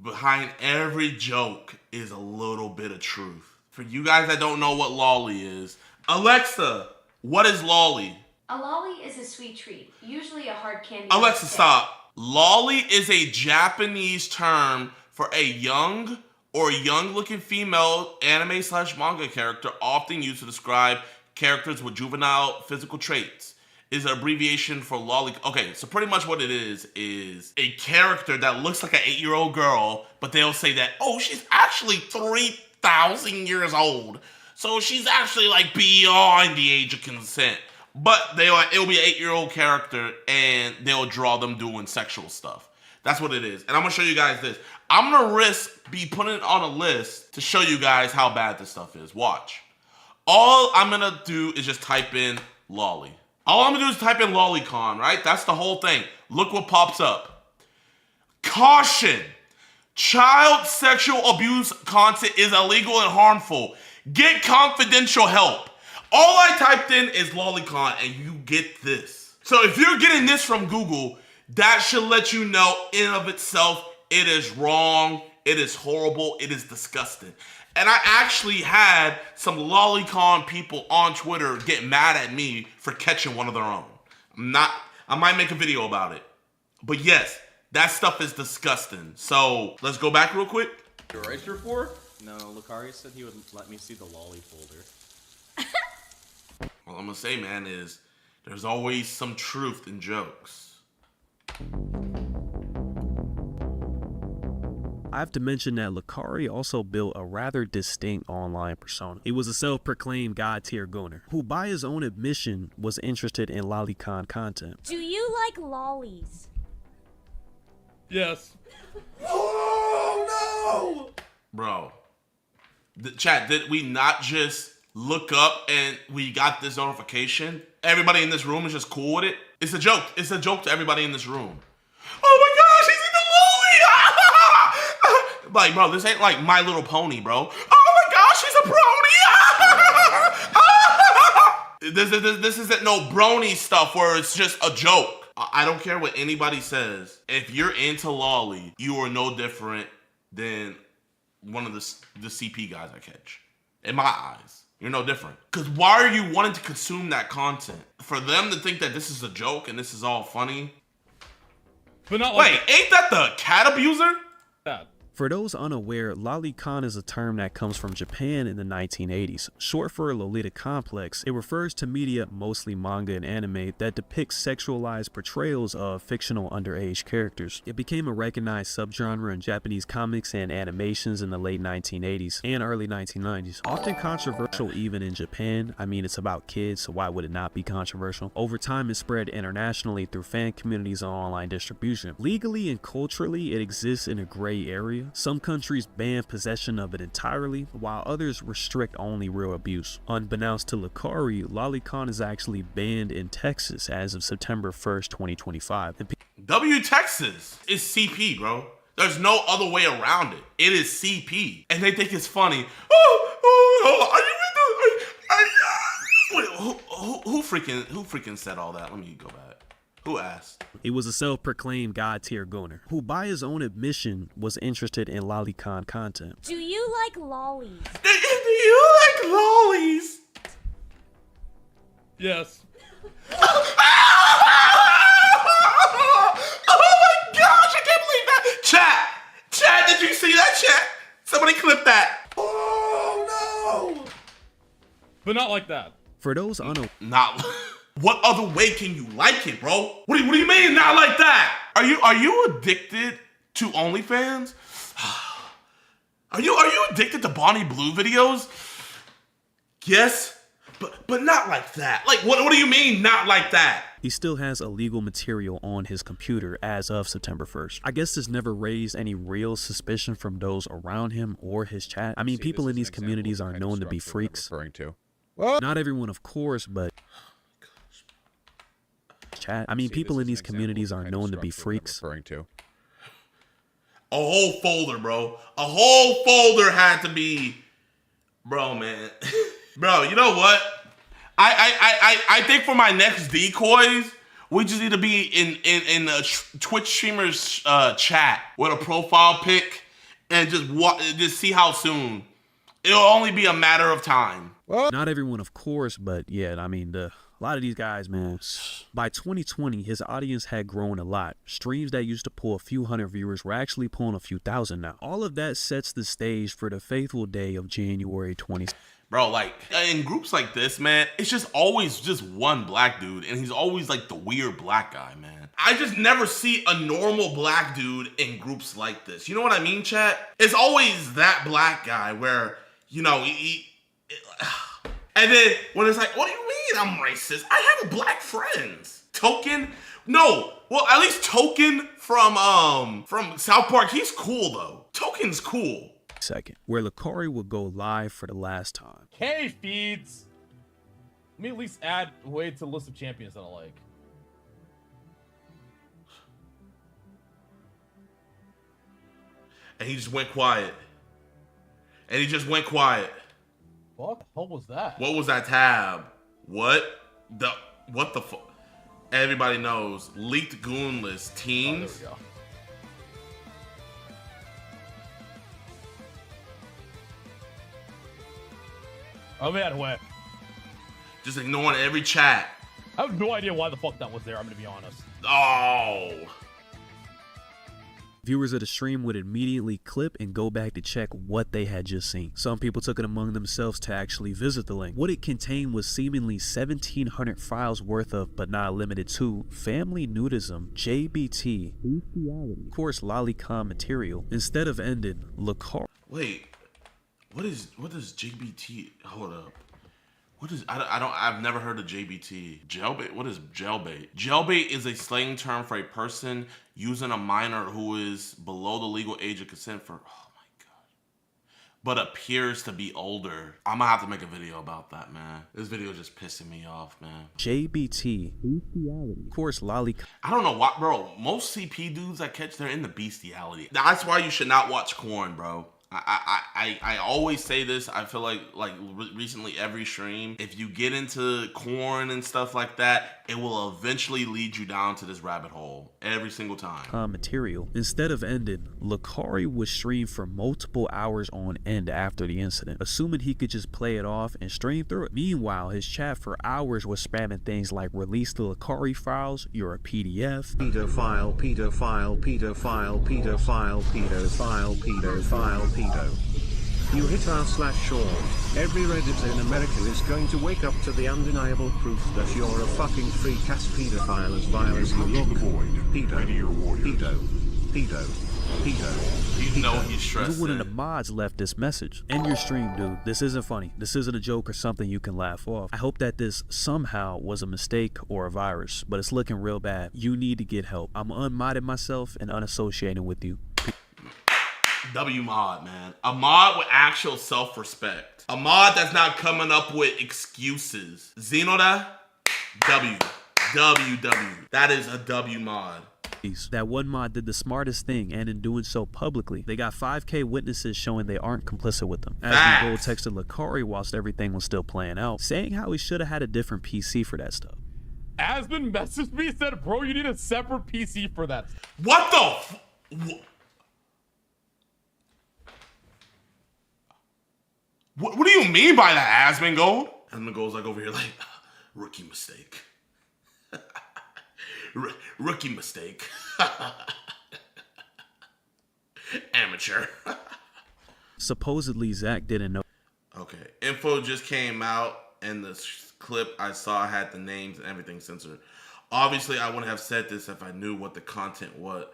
Behind every joke is a little bit of truth. For you guys that don't know what lolly is, Alexa, what is lolly? A lolly is a sweet treat, usually a hard candy. Alexa, stop. Lolly is a Japanese term for a young or young-looking female anime/manga character, often used to describe characters with juvenile physical traits. Is an abbreviation for lolly. Okay, so pretty much what it is a character that looks like an 8-year-old girl, but they'll say that, oh, she's actually 3,000 years old. So she's actually like beyond the age of consent. But it'll be an 8-year-old character and they'll draw them doing sexual stuff. That's what it is. And I'm gonna show you guys this. I'm gonna be putting it on a list to show you guys how bad this stuff is. Watch. All I'm gonna do is just type in lolly. All I'm gonna do is type in lolicon, right? That's the whole thing. Look what pops up. Caution. Child sexual abuse content is illegal and harmful. Get confidential help. All I typed in is lolicon and you get this. So if you're getting this from Google, that should let you know in and of itself, it is wrong, it is horrible, it is disgusting. And I actually had some lolicon people on Twitter get mad at me for catching one of their own. I might make a video about it. But yes, that stuff is disgusting. So let's go back real quick. You're right, Sure For? No, Lakari said he would let me see the lolly folder. All I'm gonna say, man, is there's always some truth in jokes. I have to mention that Lakari also built a rather distinct online persona. He was a self-proclaimed god-tier gooner, who by his own admission was interested in lolicon content. Do you like lollies? Yes. Oh no! Bro, chat, did we not just look up and we got this notification? Everybody in this room is just cool with it? It's a joke. It's a joke to everybody in this room. Oh my gosh, he's in the lolly! Like, bro, this ain't like My Little Pony, bro. Oh my gosh, he's a brony! This isn't no brony stuff where it's just a joke. I don't care what anybody says. If you're into lolly, you are no different than one of the CP guys I catch. In my eyes, you're no different. Because why are you wanting to consume that content? For them to think that this is a joke and this is all funny? But not like Wait, ain't that the cat abuser? that. For those unaware, lolicon is a term that comes from Japan in the 1980s. Short for Lolita Complex, it refers to media, mostly manga and anime, that depicts sexualized portrayals of fictional underage characters. It became a recognized subgenre in Japanese comics and animations in the late 1980s and early 1990s. Often controversial even in Japan. I mean, it's about kids, so why would it not be controversial? Over time, it spread internationally through fan communities and online distribution. Legally and culturally, it exists in a gray area. Some countries ban possession of it entirely, while others restrict only real abuse. Unbeknownst to Lakari, lolicon is actually banned in Texas as of September 1st, 2025. Texas is CP, bro. There's no other way around it. It is CP. And they think it's funny. Are you in the... Who freaking said all that? Let me go back. Who asked? He was a self-proclaimed god-tier gooner, who by his own admission was interested in lolicon content. Do you like lollies? Do you like lollies? Yes. Oh my gosh, I can't believe that. Chat, did you see that, chat? Somebody clip that. Oh no. But not like that. For those Not What other way can you like it, bro? What do you mean not like that? Are you addicted to OnlyFans? Are you addicted to Bonnie Blue videos? Yes, but not like that. Like, what do you mean not like that? He still has illegal material on his computer as of September 1st. I guess this never raised any real suspicion from those around him or his chat. I mean, people in these communities are known to be freaks. Not everyone, of course, but chat. I mean, people in these communities are known to be freaks. A whole folder, bro. A whole folder had to be, bro, man. Bro, you know what? I think for my next decoys, we just need to be in the Twitch streamers chat with a profile pic and just see how soon. It'll only be a matter of time. Not everyone, of course, but yeah, I mean, a lot of these guys, man. By 2020, his audience had grown a lot. Streams that used to pull a few hundred viewers were actually pulling a few thousand now. All of that sets the stage for the fateful day of January 20. Bro, like, in groups like this, man, it's just always just one black dude, and he's always, like, the weird black guy, man. I just never see a normal black dude in groups like this. You know what I mean, chat? It's always that black guy where, you know, and then when it's like, what do you mean I'm racist? I have black friends. Token? No. Well, at least Token from South Park, he's cool, though. Token's cool. Second, where Lakari would go live for the last time. Hey, feeds. Let me at least add way to the list of champions that I like. And he just went quiet. And he just went quiet. Fuck, what was that? What was that tab? What the fuck? Everybody knows. Leaked goon list teams. Oh, there we go. Oh man, what? Just ignoring every chat. I have no idea why the fuck that was there, I'm gonna be honest. Oh. Viewers of the stream would immediately clip and go back to check what they had just seen. Some people took it among themselves to actually visit the link. What it contained was seemingly 1,700 files worth of, but not limited to, family nudism, JBT, bestiality, of course, lolicon material. Instead of ended, Lakari. Wait. What is JBT? Hold up. What is I've never heard of JBT. Jailbait? What is jailbait? Jailbait is a slang term for a person using a minor who is below the legal age of consent for, oh my god, but appears to be older. I'm gonna have to make a video about that, man. This video is just pissing me off, man. JBT, bestiality, of course, lolicon. I don't know why, bro. Most CP dudes I catch, they're in the bestiality. That's why you should not watch corn, bro. I always say this. I feel like recently every stream, if you get into corn and stuff like that, it will eventually lead you down to this rabbit hole every single time. Material. Instead of ended, Lakari would stream for multiple hours on end after the incident, assuming he could just play it off and stream through it. Meanwhile, his chat for hours was spamming things like release the Lakari files, you're a PDF. Pedophile, pedophile, pedophile, pedophile, pedophile, pedophile, pedo. You hit r/Sean. Every Reddit in America is going to wake up to the undeniable proof that you're a fucking freak-ass pedophile as vile as you look. Pedo, pedo, pedo, pedo. You know he's stressed. One of the mods left this message. End your stream, dude. This isn't funny. This isn't a joke or something you can laugh off. I hope that this somehow was a mistake or a virus, but it's looking real bad. You need to get help. I'm unmodding myself and unassociating with you. W mod, man. A mod with actual self-respect. A mod that's not coming up with excuses. Xenoda, W. That is a W mod. That one mod did the smartest thing, and in doing so publicly, they got 5K witnesses showing they aren't complicit with them. As Gold texted Lakari whilst everything was still playing out, saying how he should have had a different PC for that stuff. Asbin messaged me and said, bro, you need a separate PC for that. What the What do you mean by that, Asmin Gold? Asmin Gold's like over here like, rookie mistake. Rookie mistake. Amateur. Supposedly, Zach didn't know. Okay, info just came out and the clip I saw had the names and everything censored. Obviously, I wouldn't have said this if I knew what the content was.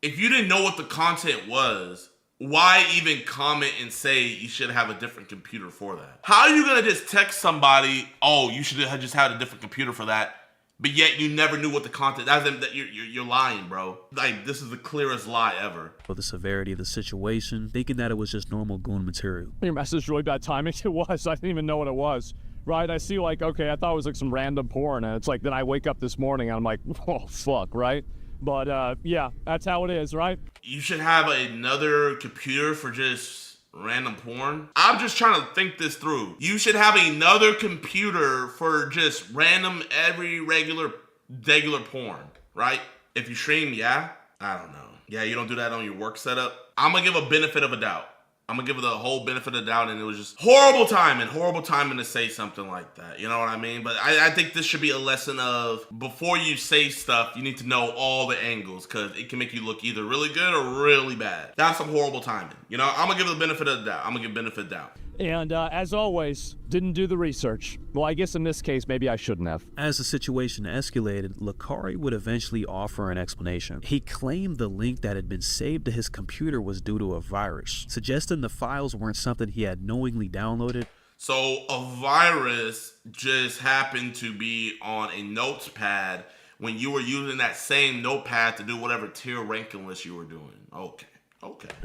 If you didn't know what the content was, why even comment and say you should have a different computer for that? How are you gonna just text somebody, oh, you should have just had a different computer for that, but yet you never knew what the content? That you're lying, bro. Like, this is the clearest lie ever. For the severity of the situation, thinking that it was just normal goon material. Your message really bad timing. It was. I didn't even know what it was. Right? I see, like, okay, I thought it was like some random porn, and it's like, then I wake up this morning and I'm like, oh fuck, right? But yeah, that's how it is, right? You should have another computer for just random porn. I'm just trying to think this through. You should have another computer for just random, regular porn, right? If you stream, yeah? I don't know. Yeah, you don't do that on your work setup? I'm gonna give a benefit of a doubt. I'm gonna give it the whole benefit of the doubt, and it was just horrible timing to say something like that. You know what I mean? But I think this should be a lesson of, before you say stuff, you need to know all the angles, because it can make you look either really good or really bad. That's some horrible timing. You know, I'm gonna give it the benefit of the doubt. I'm gonna give benefit of the doubt. And as always, didn't do the research. Well, I guess in this case, maybe I shouldn't have. As the situation escalated, Lakari would eventually offer an explanation. He claimed the link that had been saved to his computer was due to a virus, suggesting the files weren't something he had knowingly downloaded. So a virus just happened to be on a notepad when you were using that same notepad to do whatever tier ranking list you were doing. Okay.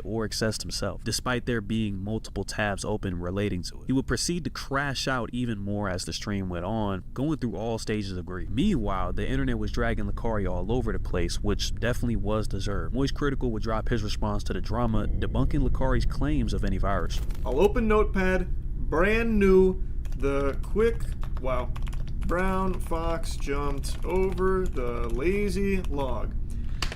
Or accessed himself, despite there being multiple tabs open relating to it. He would proceed to crash out even more as the stream went on, going through all stages of grief. Meanwhile, the internet was dragging Lakari all over the place, which definitely was deserved. Moist Critical would drop his response to the drama, debunking Lakari's claims of any virus. I'll open Notepad, brand new, the quick, wow, brown fox jumped over the lazy log.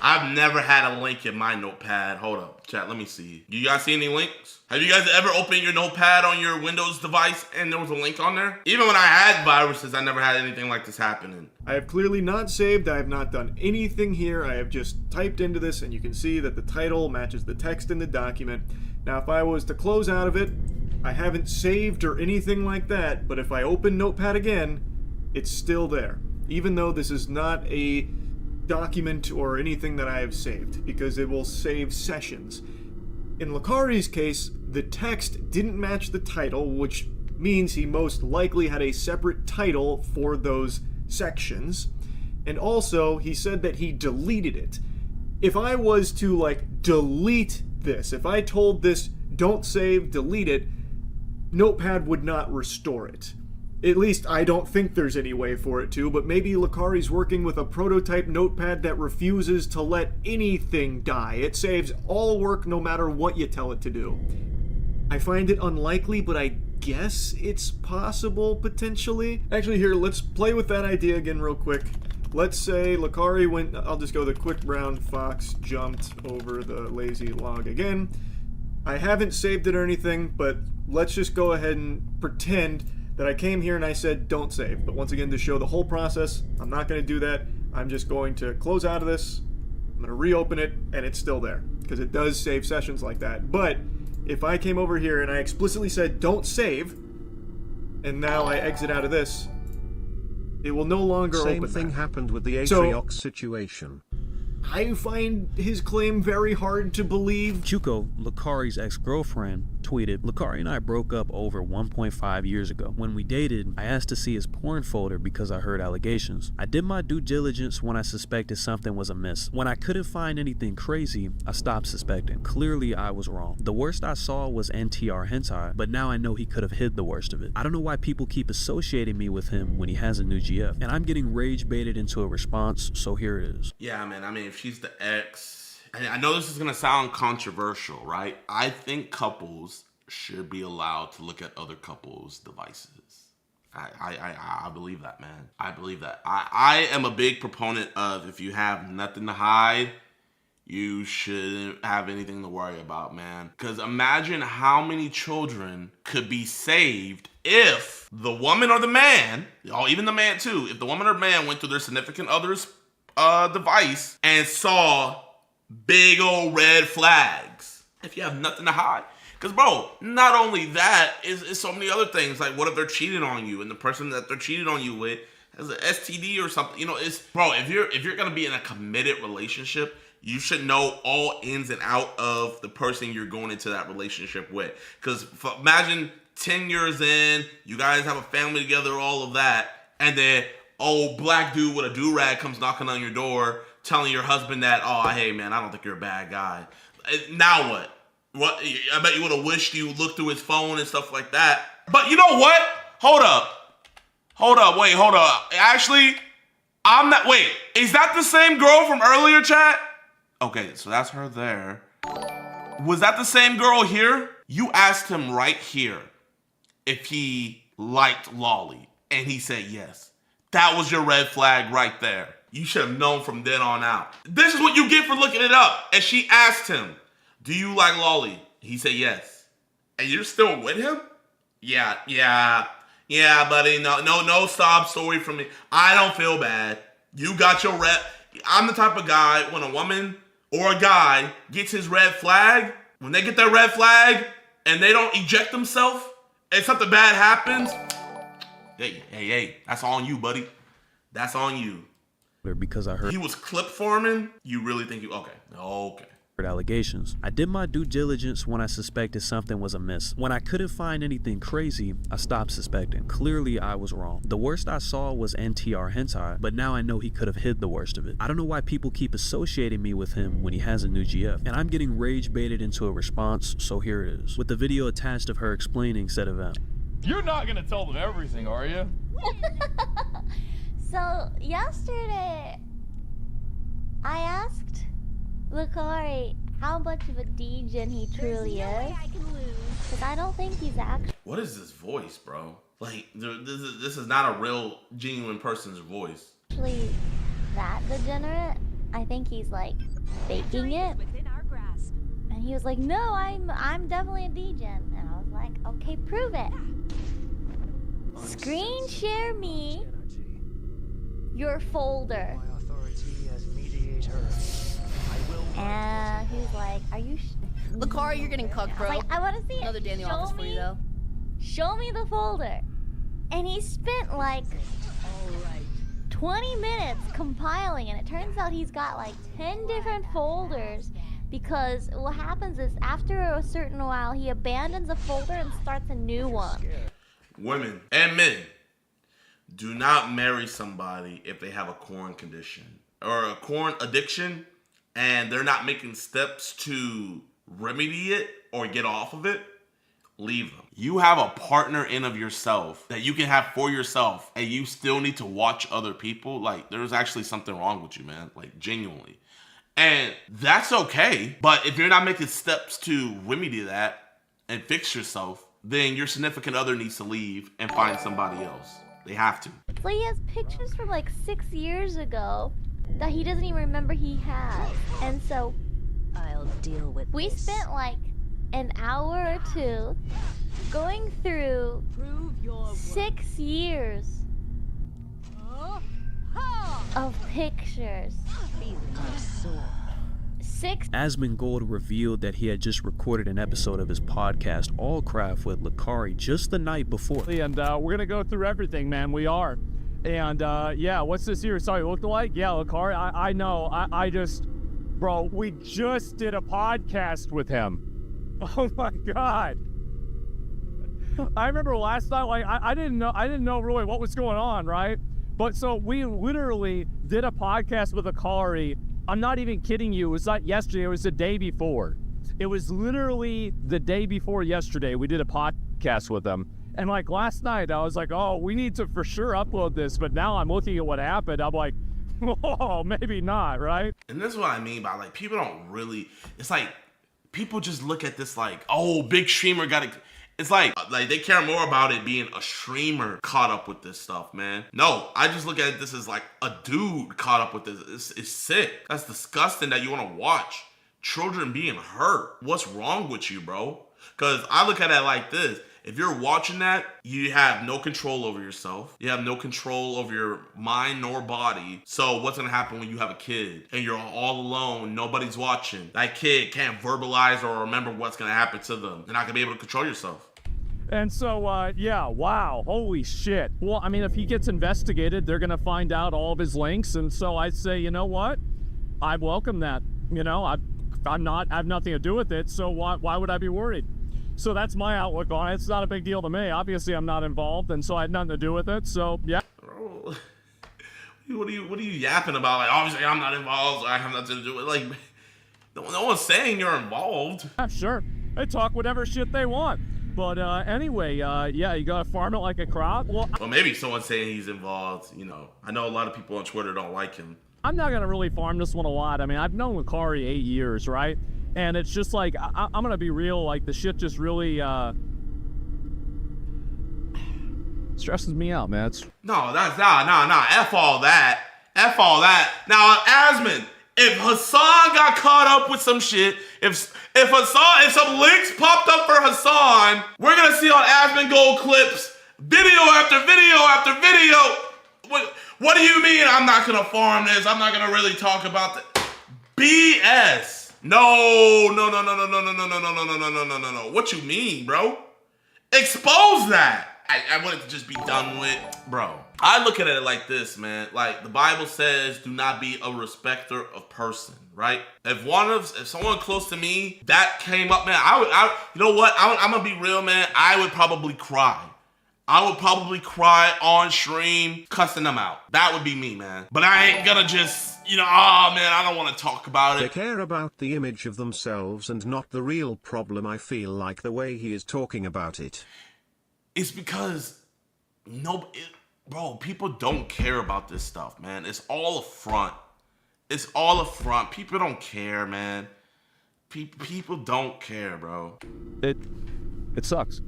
I've never had a link in my notepad. Hold up, chat, let me see. You guys see any links? Have you guys ever opened your notepad on your Windows device and there was a link on there? Even when I had viruses, I never had anything like this happening. I have clearly not saved. I have not done anything here. I have just typed into this, and you can see that the title matches the text in the document. Now, if I was to close out of it, I haven't saved or anything like that, but if I open Notepad again, it's still there. Even though this is not a document or anything that I have saved, because it will save sessions. In Lakari's case, the text didn't match the title, which means he most likely had a separate title for those sections. And also, he said that he deleted it. If I was to, like, delete this, if I told this, don't save, delete it, Notepad would not restore it. At least I don't think there's any way for it to, but maybe Lakari's working with a prototype notepad that refuses to let anything die. It saves all work no matter what you tell it to do. I find it unlikely, but I guess it's possible, potentially. Actually, here, let's play with that idea again real quick. Let's say Lakari went, I'll just go the quick brown fox jumped over the lazy log again. I haven't saved it or anything, but let's just go ahead and pretend that I came here and I said don't save. But once again, to show the whole process, I'm not going to do that. I'm just going to close out of this. I'm going to reopen it, and it's still there, because it does save sessions like that. But if I came over here and I explicitly said don't save, and now I exit out of this, it will no longer open. Same thing happened with the Atriox situation. I find his claim very hard to believe. Chuko, Lakari's ex-girlfriend, tweeted, Lakari and I broke up over 1.5 years ago. When we dated, I asked to see his porn folder because I heard allegations. I did my due diligence when I suspected something was amiss. When I couldn't find anything crazy, I stopped suspecting. Clearly, I was wrong. The worst I saw was NTR hentai, but now I know he could have hid the worst of it. I don't know why people keep associating me with him when he has a new GF, and I'm getting rage baited into a response, so here it is. Yeah, man, I mean, if she's the ex, I know this is gonna sound controversial, right? I think couples should be allowed to look at other couples' devices. I believe that, man. I believe that. I am a big proponent of, if you have nothing to hide, you shouldn't have anything to worry about, man. Because imagine how many children could be saved if the woman or the man, or even the man too, if the woman or man went to their significant other's device and saw big old red flags, if you have nothing to hide. Because, bro, not only that, is so many other things. Like, what if they're cheating on you and the person that they're cheating on you with has an STD or something? You know, it's, bro, if you're going to be in a committed relationship, you should know all ins and out of the person you're going into that relationship with. Because imagine 10 years in, you guys have a family together, all of that, and then old black dude with a do-rag comes knocking on your door telling your husband that, oh, hey, man, I don't think you're a bad guy. Now what? What? I bet you would have wished you looked through his phone and stuff like that. But you know what? Hold up. Wait, hold up. Actually, I'm not. Wait, is that the same girl from earlier, chat? Okay, so that's her there. Was that the same girl here? You asked him right here if he liked Lolly, and he said yes. That was your red flag right there. You should have known from then on out. This is what you get for looking it up. And she asked him, do you like Lolly? He said yes. And you're still with him? Yeah, buddy. No sob story from me. I don't feel bad. You got your red. I'm the type of guy, when a woman or a guy gets his red flag, when they get their red flag and they don't eject themselves and something bad happens, hey, that's on you, buddy. That's on you. Because I heard he was clip farming. You really think you okay. Allegations. I did my due diligence when I suspected something was amiss. When I couldn't find anything crazy, I stopped suspecting. Clearly, I was wrong. The worst I saw was NTR hentai, but now I know he could have hid the worst of it. I don't know why people keep associating me with him when he has a new GF, and I'm getting rage baited into a response, so here it is, with the video attached of her explaining said event. You're not gonna tell them everything, are you? So, yesterday, I asked Lucari how much of a degen he truly is. Because I don't think he's actually... What is this voice, bro? Like, this is not a real, genuine person's voice. Actually that degenerate. I think he's, like, faking it. And he was like, no, I'm definitely a degen. And I was like, okay, prove it. Screen share me your folder. And he was like, are you Lucari, you're getting cooked, bro. Like, I want to see it. Another day in the office for you, though. Show me the folder. And he spent like 20 minutes compiling, and it turns out he's got like 10 different folders, because what happens is after a certain while he abandons a folder and starts a new one. Women and men, do not marry somebody if they have a corn condition or a corn addiction and they're not making steps to remedy it or get off of it. Leave them. You have a partner in of yourself that you can have for yourself, and you still need to watch other people. Like, there's actually something wrong with you, man. Like, genuinely. And that's okay. But if you're not making steps to remedy that and fix yourself, then your significant other needs to leave and find somebody else. They have to. So he has pictures from like 6 years ago that he doesn't even remember he has. And so I'll deal with we spent like an hour or two going through 6 years of pictures. Asmongold revealed that he had just recorded an episode of his podcast, Allcraft, with Lucari just the night before. And we're gonna go through everything, man. We are. And yeah, what's this here? Sorry, look alike? Yeah, Lucari, I know. I just, bro, we just did a podcast with him. Oh my God. I remember last night, like, I didn't know really what was going on, right? But so we literally did a podcast with Lucari. I'm not even kidding you. It was not yesterday. It was the day before. It was literally the day before yesterday. We did a podcast with them. And like last night, I was like, oh, we need to for sure upload this. But now I'm looking at what happened. I'm like, oh, maybe not, right? And this is what I mean by, like, people don't really, it's like, people just look at this like, oh, big streamer got it. It's like they care more about it being a streamer caught up with this stuff, man. No, I just look at this as like a dude caught up with this. It's sick. That's disgusting that you want to watch children being hurt. What's wrong with you, bro? Because I look at it like this. If you're watching that, you have no control over yourself. You have no control over your mind nor body. So what's gonna happen when you have a kid and you're all alone, nobody's watching? That kid can't verbalize or remember what's gonna happen to them. They're not gonna be able to control yourself. And so, yeah, wow, holy shit. Well, I mean, if he gets investigated, they're gonna find out all of his links, and so I say, you know what? I welcome that. You know, I have nothing to do with it, so why would I be worried? So that's my outlook on it. It's not a big deal to me. Obviously, I'm not involved, and so I had nothing to do with it. So yeah. Bro, what are you yapping about? Like, obviously, I'm not involved. So I have nothing to do with it. Like, no one's saying you're involved. Yeah, sure. They talk whatever shit they want. But anyway, yeah, you gotta farm it like a crop. Well, Maybe someone's saying he's involved. You know, I know a lot of people on Twitter don't like him. I'm not gonna really farm this one a lot. I mean, I've known Lucari 8 years, right? And it's just like, I'm gonna be real, like the shit just really stresses me out, man. No, that's nah. F all that. F all that. Now, Asmon, if Hassan got caught up with some shit, if some links popped up for Hassan, we're gonna see on Asmon Gold clips, video after video after video. What do you mean I'm not gonna farm this? I'm not gonna really talk about the BS. No. What you mean, bro? Expose that. I want it to just be done with, bro. I look at it like this, man. Like the Bible says, do not be a respecter of person, right? If someone close to me that came up, man, you know what? I'm gonna be real, man. I would probably cry. I would probably cry on stream, cussing them out. That would be me, man. But I ain't gonna just, you know, oh man, I don't want to talk about They it. care about the image of themselves and not the real problem. I feel like the way he is talking about it. It's because bro, people don't care about this stuff, man. It's all a front. It's all a front. People don't care, man. People don't care, bro. It sucks.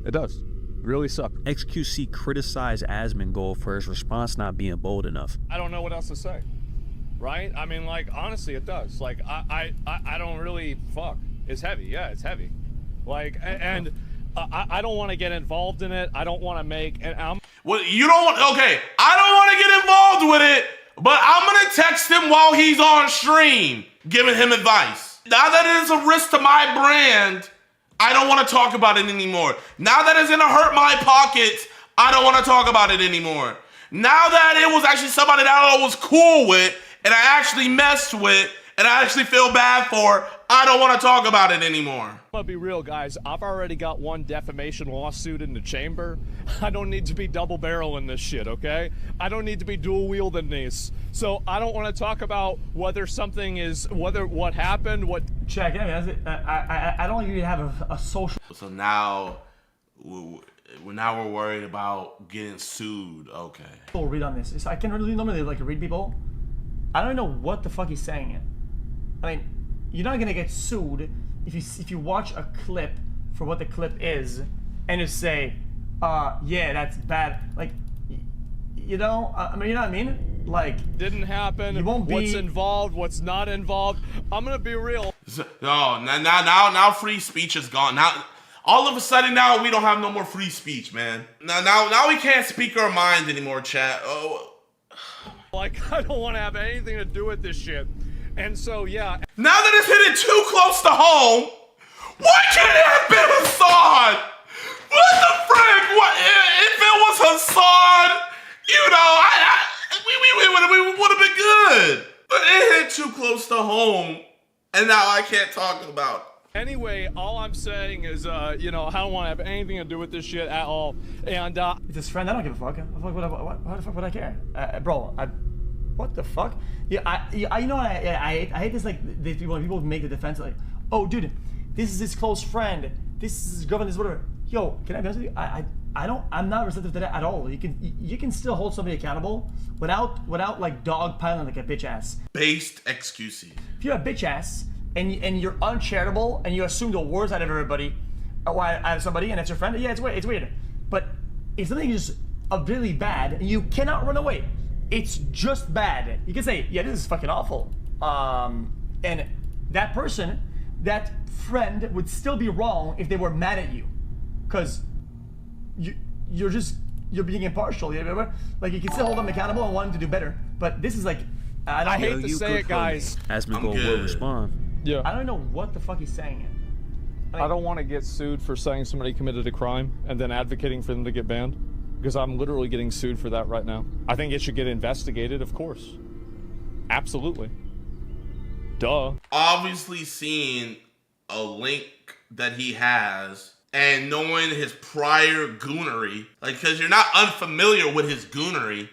It does. It really sucks. XQC criticized Asmongold for his response not being bold enough. I don't know what else to say, right? I mean, like, honestly, it does. Like, I don't really fuck. It's heavy. Yeah, it's heavy. Like, and I don't want to get involved in it. I don't want to make, and I'm... Well, you don't want, okay, I don't want to get involved with it, but I'm going to text him while he's on stream, giving him advice. Now that it is a risk to my brand, I don't want to talk about it anymore. Now that it's going to hurt my pockets, I don't want to talk about it anymore. Now that it was actually somebody that I was cool with, and I actually messed with, and I actually feel bad for, I don't want to talk about it anymore. I'm gonna be real, guys. I've already got one defamation lawsuit in the chamber. I don't need to be double barreling this shit, okay? I don't need to be dual wielding these. So I don't want to talk about whether something is, what happened, what... Check, I don't even have a social... So now we're worried about getting sued. Okay. Read on this. I can really normally like read people. I don't know what the fuck he's saying. I mean, you're not gonna get sued if you watch a clip for what the clip is and just say, yeah, that's bad. Like, you know, I mean, you know what I mean? Like, didn't happen. You won't be... What's involved? What's not involved? I'm gonna be real. No, now free speech is gone. Now, all of a sudden, now we don't have no more free speech, man. Now we can't speak our mind anymore, chat. Oh. Like, I don't want to have anything to do with this shit. And so, yeah. Now that it's hitting too close to home, why can't it have been Hassan? What the frick? What if it was Hassan? You know, we would have been good. But it hit too close to home, and now I can't talk about it. Anyway, all I'm saying is, you know, I don't want to have anything to do with this shit at all. And it's his friend. I don't give a fuck. Why the fuck would I care, bro? What the fuck? Yeah, you know, I hate this, like, these people, when people make the defense, like, oh, dude, this is his close friend, this is his girlfriend, this is whatever. Yo, can I be honest with you? I'm not receptive to that at all. You can still hold somebody accountable without like dogpiling like a bitch ass. Based XQC. If you're a bitch ass and you're uncharitable and you assume the worst out of everybody, out of somebody, and it's your friend, yeah, it's weird. But if something is really bad and you cannot run away, it's just bad. You can say, yeah, this is fucking awful. And that person, that friend would still be wrong if they were mad at you. because you're being impartial. You know? Like you can still hold them accountable and want them to do better, but this is like I hate to say it, guys. Asmongold will respond. Yeah. I don't know what the fuck he's saying. I don't want to get sued for saying somebody committed a crime and then advocating for them to get banned, because I'm literally getting sued for that right now. I think it should get investigated, of course. Absolutely. Duh. Obviously seeing a link that he has and knowing his prior goonery, like, because you're not unfamiliar with his goonery.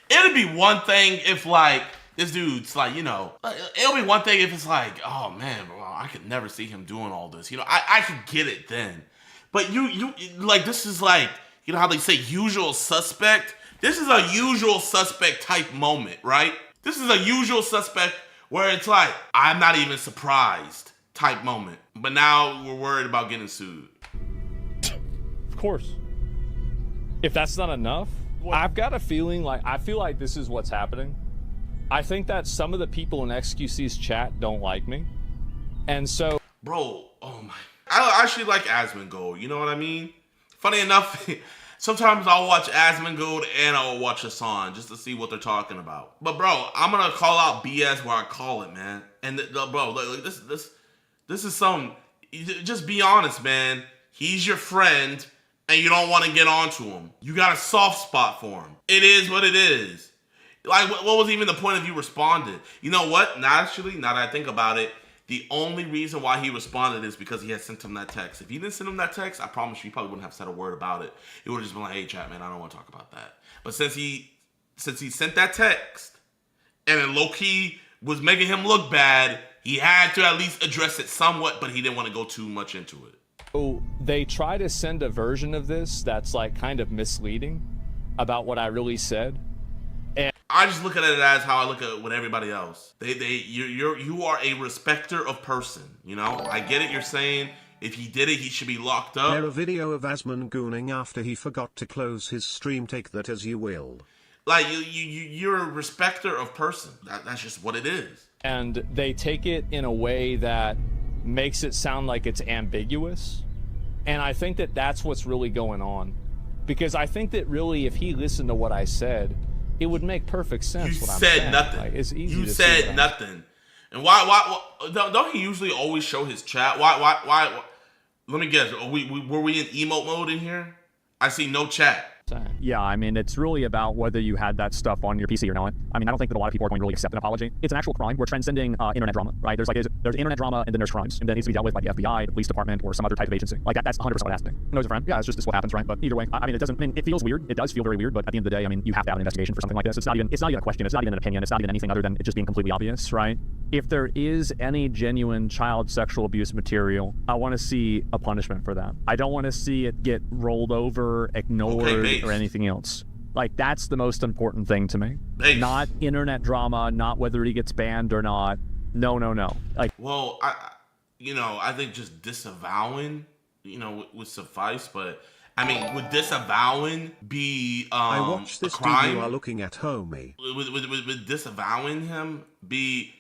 It'd be one thing if, like, this dude's like, you know, it'll be one thing if it's like, oh man, bro, I could never see him doing all this. You know, I could get it then. But you like, this is like, you know how they say usual suspect? This is a usual suspect type moment, right? This is a usual suspect where it's like, I'm not even surprised type moment. But now we're worried about getting sued. Of course. If that's not enough, I've got a feeling like, I feel like this is what's happening. I think that some of the people in XQC's chat don't like me. And so... Bro, oh my... I actually like Asmongold, you know what I mean? Funny enough, sometimes I'll watch Asmongold and I'll watch Hassan just to see what they're talking about. But bro, I'm gonna call out BS where I call it, man. And bro, like this is some... Just be honest, man. He's your friend and you don't want to get onto him. You got a soft spot for him. It is what it is. Like, what was even the point of you responded? You know what? Naturally, now that I think about it, the only reason why he responded is because he had sent him that text. If he didn't send him that text, I promise you, he probably wouldn't have said a word about it. It would have just been like, hey, chat, man, I don't want to talk about that. But since he sent that text, and then low-key was making him look bad, he had to at least address it somewhat, but he didn't want to go too much into it. So they try to send a version of this that's like kind of misleading about what I really said. And I just look at it as how I look at it with everybody else. You are a respecter of person, you know? I get it, you're saying if he did it, he should be locked up. There a video of Asmon gooning after he forgot to close his stream, take that as you will. Like, you're a respecter of person. That's just what it is. And they take it in a way that makes it sound like it's ambiguous. And I think that that's what's really going on. Because I think that really, if he listened to what I said, it would make perfect sense. You what I'm said saying. nothing. Like, it's easy you to said nothing. And why don't he usually always show his chat? Why? Let me guess. Were we in emote mode in here? I see no chat. Yeah, I mean, it's really about whether you had that stuff on your PC or not. I mean, I don't think that a lot of people are going to really accept an apology. It's an actual crime. We're transcending internet drama, right? There's internet drama and then there's crimes, and that needs to be dealt with by the FBI, the police department, or some other type of agency. Like that's 100% what happening. Knows a friend. Yeah, it's just what happens, right? But either way, I mean, it doesn't. I mean, it feels weird. It does feel very weird. But at the end of the day, I mean, you have to have an investigation for something like this. It's not even a question. It's not even an opinion. It's not even anything other than it just being completely obvious, right? If there is any genuine child sexual abuse material, I want to see a punishment for that. I don't want to see it get rolled over, ignored, or anything else. Like, that's the most important thing to me. Not internet drama, not whether he gets banned or not. No. Like, well, I think just disavowing, would suffice. But I mean, would disavowing be I watched this a crime? You are looking at homie. Would disavowing him be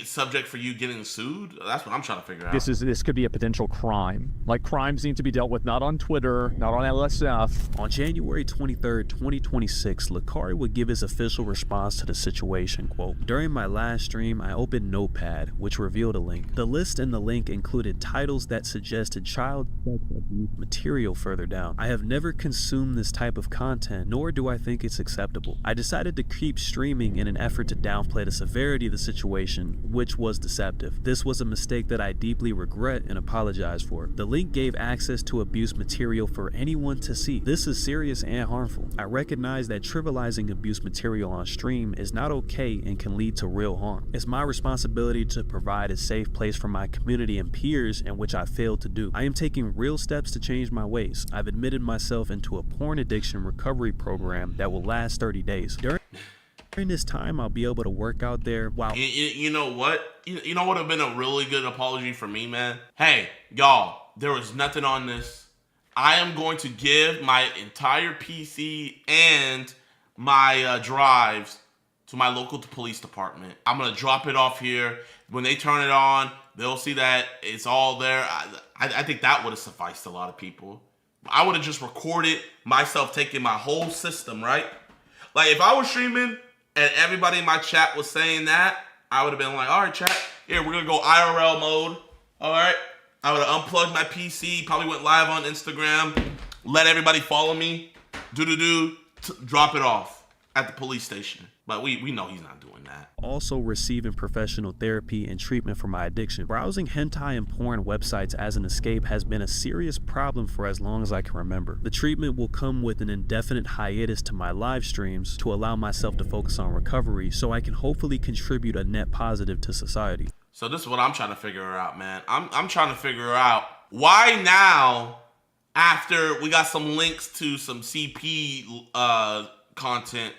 subject for you getting sued? That's what I'm trying to figure out. This could be a potential crime. Like, crimes need to be dealt with not on Twitter, not on LSF. On January 23rd, 2026, Lakari would give his official response to the situation, quote, "During my last stream, I opened Notepad, which revealed a link. The list in the link included titles that suggested child abuse material further down. I have never consumed this type of content, nor do I think it's acceptable. I decided to keep streaming in an effort to downplay the severity of the situation, which was deceptive. This was a mistake that I deeply regret and apologize for. The link gave access to abuse material for anyone to see. This is serious and harmful. I recognize that trivializing abuse material on stream is not okay and can lead to real harm. It's my responsibility to provide a safe place for my community and peers, in which I failed to do. I am taking real steps to change my ways. I've admitted myself into a porn addiction recovery program that will last 30 days. During this time, I'll be able to work out there while..." You know what? You know what would have been a really good apology for me, man? Hey, y'all, there was nothing on this. I am going to give my entire PC and my drives to my local police department. I'm going to drop it off here. When they turn it on, they'll see that it's all there. I think that would have sufficed a lot of people. I would have just recorded myself taking my whole system, right? Like, if I was streaming and everybody in my chat was saying that, I would have been like, all right, chat, here, we're going to go IRL mode. All right. I would have unplugged my PC, probably went live on Instagram, let everybody follow me, drop it off at the police station. But we know he's not doing that. Also receiving professional therapy and treatment for my addiction. Browsing hentai and porn websites as an escape has been a serious problem for as long as I can remember. The treatment will come with an indefinite hiatus to my live streams to allow myself to focus on recovery so I can hopefully contribute a net positive to society. So this is what I'm trying to figure out, man. I'm trying to figure out why now, after we got some links to some CP content,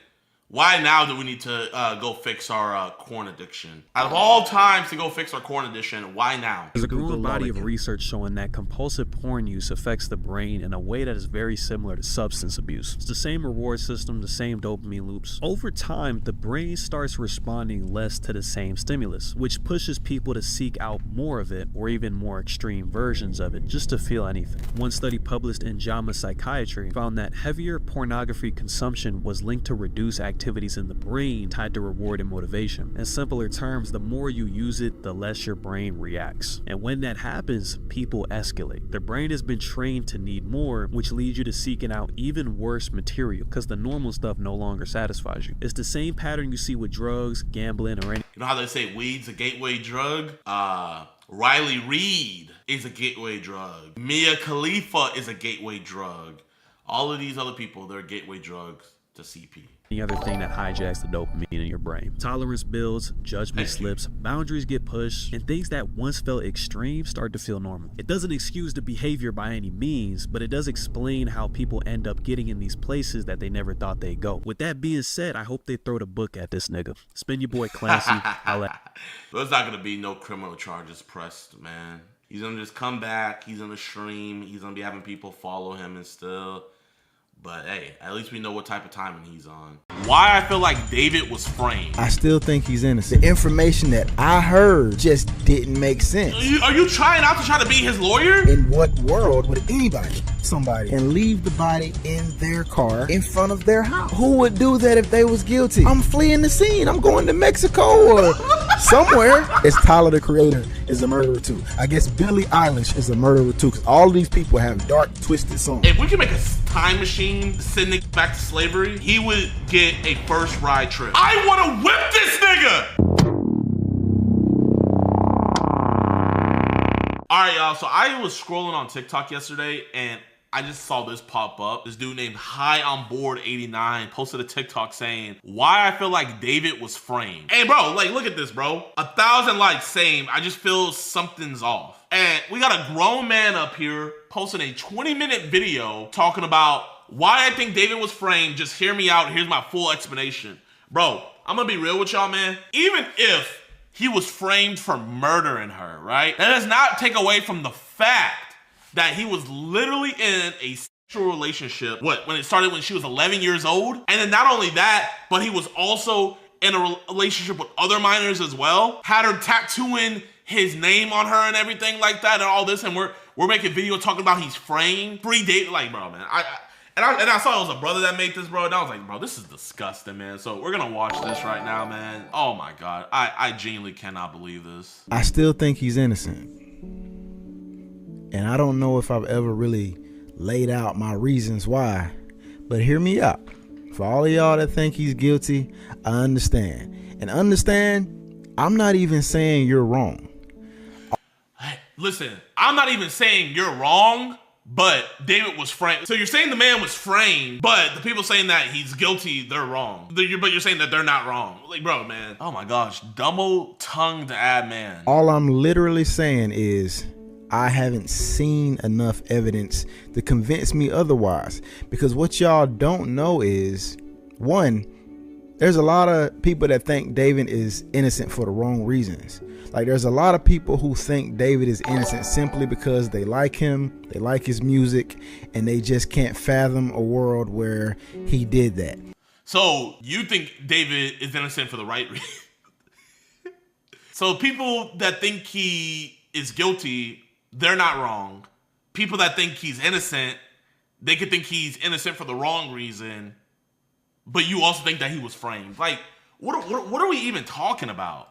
why now do we need to go fix our corn addiction? Out of all times to go fix our corn addiction, why now? There's a growing body of research showing that compulsive porn use affects the brain in a way that is very similar to substance abuse. It's the same reward system, the same dopamine loops. Over time, the brain starts responding less to the same stimulus, which pushes people to seek out more of it or even more extreme versions of it just to feel anything. One study published in JAMA Psychiatry found that heavier pornography consumption was linked to reduced activities in the brain tied to reward and motivation. In simpler terms, the more you use it, the less your brain reacts. And when that happens, people escalate. The brain has been trained to need more, which leads you to seeking out even worse material because the normal stuff no longer satisfies you. It's the same pattern you see with drugs, gambling, or any. You know how they say weed's a gateway drug? Riley Reid is a gateway drug. Mia Khalifa is a gateway drug. All of these other people, they're gateway drugs to CP. Any other thing that hijacks the dopamine in your brain. Tolerance builds, judgment slips, boundaries get pushed, and things that once felt extreme start to feel normal. It doesn't excuse the behavior by any means, but it does explain how people end up getting in these places that they never thought they'd go. With that being said, I hope they throw the book at this nigga. Spin your boy Classy. There's not gonna be no criminal charges pressed, man. He's gonna just come back, he's gonna stream, he's gonna be having people follow him and still. But hey, at least we know what type of timing he's on. Why I feel like David was framed. I still think he's innocent. The information that I heard just didn't make sense. Are you trying out to try to be his lawyer? In what world would somebody, and leave the body in their car in front of their house? Who would do that if they was guilty? I'm fleeing the scene. I'm going to Mexico or somewhere. It's Tyler, the Creator, is a murderer too. I guess Billie Eilish is a murderer too, because all these people have dark, twisted songs. If we can make a time machine send Nick back to slavery, he would get a first ride trip. I want to whip this nigga! Alright, y'all, so I was scrolling on TikTok yesterday and I just saw this pop up. This dude named High on Board 89 posted a TikTok saying, why I feel like David was framed. Hey, bro, like, look at this, bro. 1,000 likes, same. I just feel something's off. And we got a grown man up here posting a 20-minute video talking about why I think David was framed. Just hear me out. Here's my full explanation. Bro, I'm gonna be real with y'all, man. Even if he was framed for murdering her, right? That does not take away from the fact that he was literally in a sexual relationship. When it started when she was 11 years old? And then not only that, but he was also in a relationship with other minors as well. Had her tattooing his name on her and everything like that and all this. And we're making video talking about he's framed. Free date, like, bro, man. I saw it was a brother that made this, bro, and I was like, bro, this is disgusting, man. So we're gonna watch this right now, man. Oh my God, I genuinely cannot believe this. I still think he's innocent. And I don't know if I've ever really laid out my reasons why, but hear me out. For all of y'all that think he's guilty, I understand. And understand, I'm not even saying you're wrong. Listen, I'm not even saying you're wrong, but David was framed. So you're saying the man was framed, but the people saying that he's guilty, they're wrong. But you're saying that they're not wrong. Like, bro, man. Oh my gosh, double-tongued ad man. All I'm literally saying is I haven't seen enough evidence to convince me otherwise. Because what y'all don't know is, one, there's a lot of people that think David is innocent for the wrong reasons. Like, there's a lot of people who think David is innocent simply because they like him, they like his music, and they just can't fathom a world where he did that. So you think David is innocent for the right reason? So people that think he is guilty, they're not wrong. People that think he's innocent, they could think he's innocent for the wrong reason, but you also think that he was framed. Like, what are we even talking about?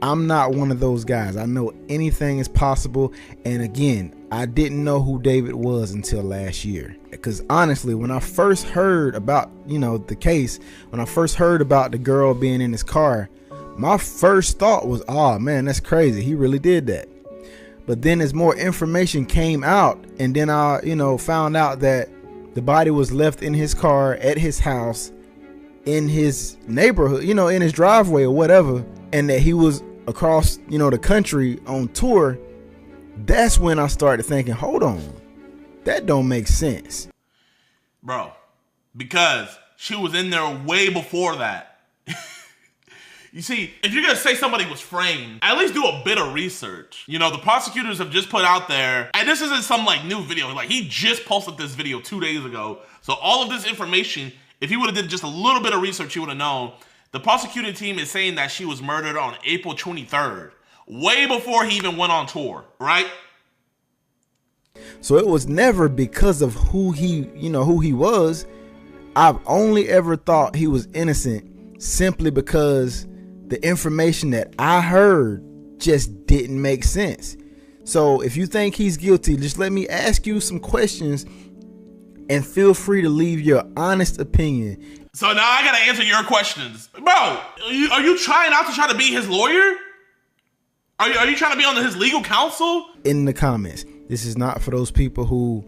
I'm not one of those guys. I know anything is possible. And again, I didn't know who David was until last year. Because honestly, when I first heard about, the case, when I first heard about the girl being in his car, my first thought was, oh man, that's crazy. He really did that. But then as more information came out, and then I, found out that the body was left in his car at his house, in his neighborhood, in his driveway or whatever, and that he was across, the country on tour, that's when I started thinking, hold on, that don't make sense. Bro, because she was in there way before that. You see, if you're going to say somebody was framed, at least do a bit of research. The prosecutors have just put out there, and this isn't some new video. Like, he just posted this video 2 days ago. So all of this information, if he would have did just a little bit of research, he would have known. The prosecuting team is saying that she was murdered on April 23rd, way before he even went on tour, right? So it was never because of who he was. I've only ever thought he was innocent simply because the information that I heard just didn't make sense. So if you think he's guilty, just let me ask you some questions and feel free to leave your honest opinion. So now I gotta answer your questions. Bro, are you trying not to try to be his lawyer? Are you trying to be on his legal counsel? In the comments. This is not for those people who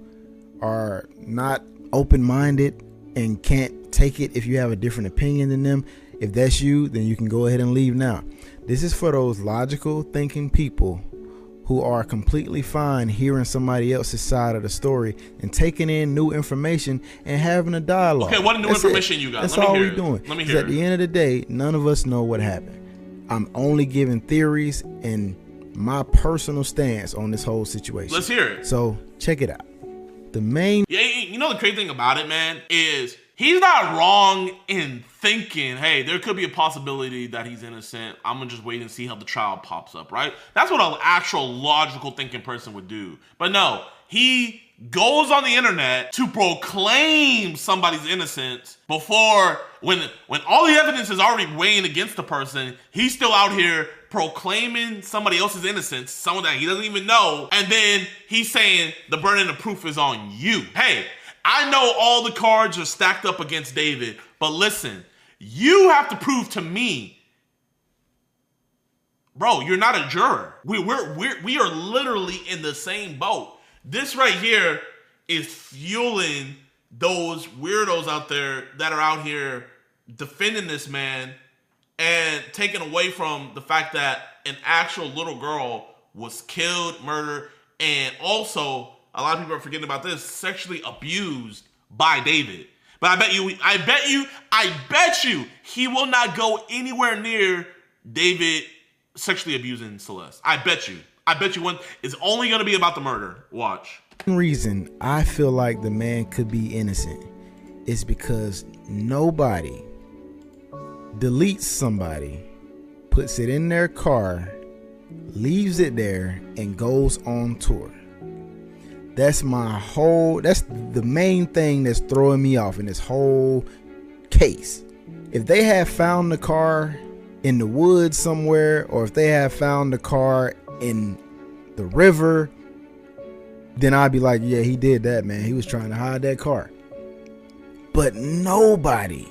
are not open-minded and can't take it if you have a different opinion than them. If that's you, then you can go ahead and leave now. This is for those logical thinking people who are completely fine hearing somebody else's side of the story and taking in new information and having a dialogue. Okay, what new information you got? That's all we're doing. Let me hear it. At the end of the day, none of us know what happened. I'm only giving theories and my personal stance on this whole situation. Let's hear it. So check it out. The main... Yeah, the crazy thing about it, man, is he's not wrong in thinking, hey, there could be a possibility that he's innocent. I'm gonna just wait and see how the trial pops up, right? That's what an actual logical thinking person would do. But no, he goes on the internet to proclaim somebody's innocence before, when all the evidence is already weighing against the person, he's still out here proclaiming somebody else's innocence, someone that he doesn't even know, and then he's saying the burden of proof is on you. Hey, I know all the cards are stacked up against David, but listen, you have to prove to me, bro, you're not a juror. We are literally in the same boat. This right here is fueling those weirdos out there that are out here defending this man and taking away from the fact that an actual little girl was killed, murdered, and also, a lot of people are forgetting about this, sexually abused by David. But I bet you he will not go anywhere near David sexually abusing Celeste. I bet you one is only going to be about the murder. Watch. One reason I feel like the man could be innocent is because nobody deletes somebody, puts it in their car, leaves it there, and goes on tour. That's the main thing that's throwing me off in this whole case. If they have found the car in the woods somewhere, or if they have found the car in the river, then I'd be like, yeah, he did that, man. He was trying to hide that car. But nobody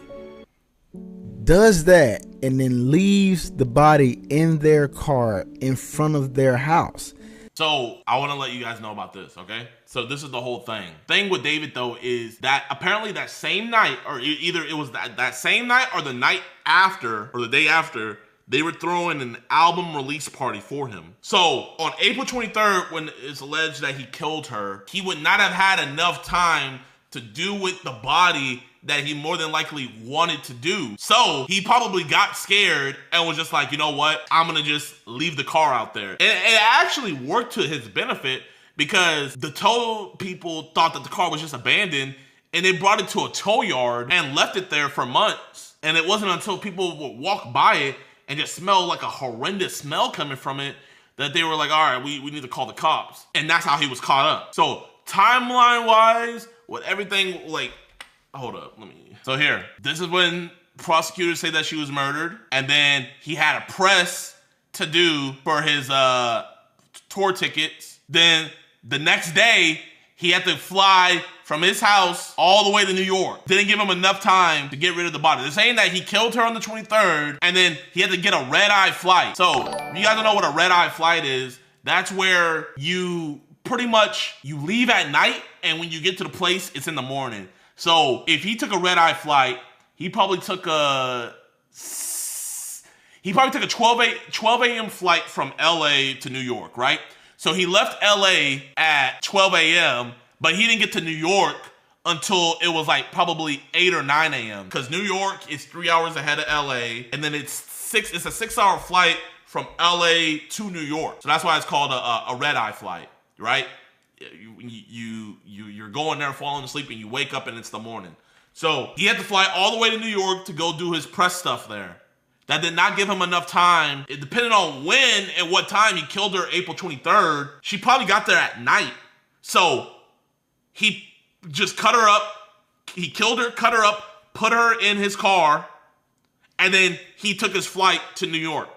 does that and then leaves the body in their car in front of their house. So I want to let you guys know about this, okay? So this is the whole thing. Thing with David, though, is that apparently that same night, or either it was that same night or the night after, or the day after, they were throwing an album release party for him. So on April 23rd, when it's alleged that he killed her, he would not have had enough time to do with the body that he more than likely wanted to do. So he probably got scared and was just like, you know what? I'm gonna just leave the car out there. And it actually worked to his benefit because the tow people thought that the car was just abandoned and they brought it to a tow yard and left it there for months. And it wasn't until people would walk by it and just smell like a horrendous smell coming from it that they were like, all right, we need to call the cops. And that's how he was caught up. So timeline wise, with everything, like, hold up, let me. So here, this is when prosecutors say that she was murdered, and then he had a press to do for his tour tickets. Then the next day, he had to fly from his house all the way to New York. Didn't give him enough time to get rid of the body. They're saying that he killed her on the 23rd, and then he had to get a red-eye flight. So, if you guys don't know what a red-eye flight is, that's where you pretty much, you leave at night, and when you get to the place, it's in the morning. So, if he took a red-eye flight, he probably took a 12 a.m. flight from LA to New York, right? So he left LA at 12 a.m., but he didn't get to New York until it was like probably 8 or 9 a.m. Because New York is 3 hours ahead of LA, and then it's a 6-hour flight from LA to New York. So that's why it's called a red-eye flight, right? You're going there, falling asleep, and you wake up and it's the morning. So he had to fly all the way to New York to go do his press stuff there. That did not give him enough time. It depended on when and what time he killed her, April 23rd. She probably got there at night. So he just cut her up. He killed her, cut her up, put her in his car, and then he took his flight to New York.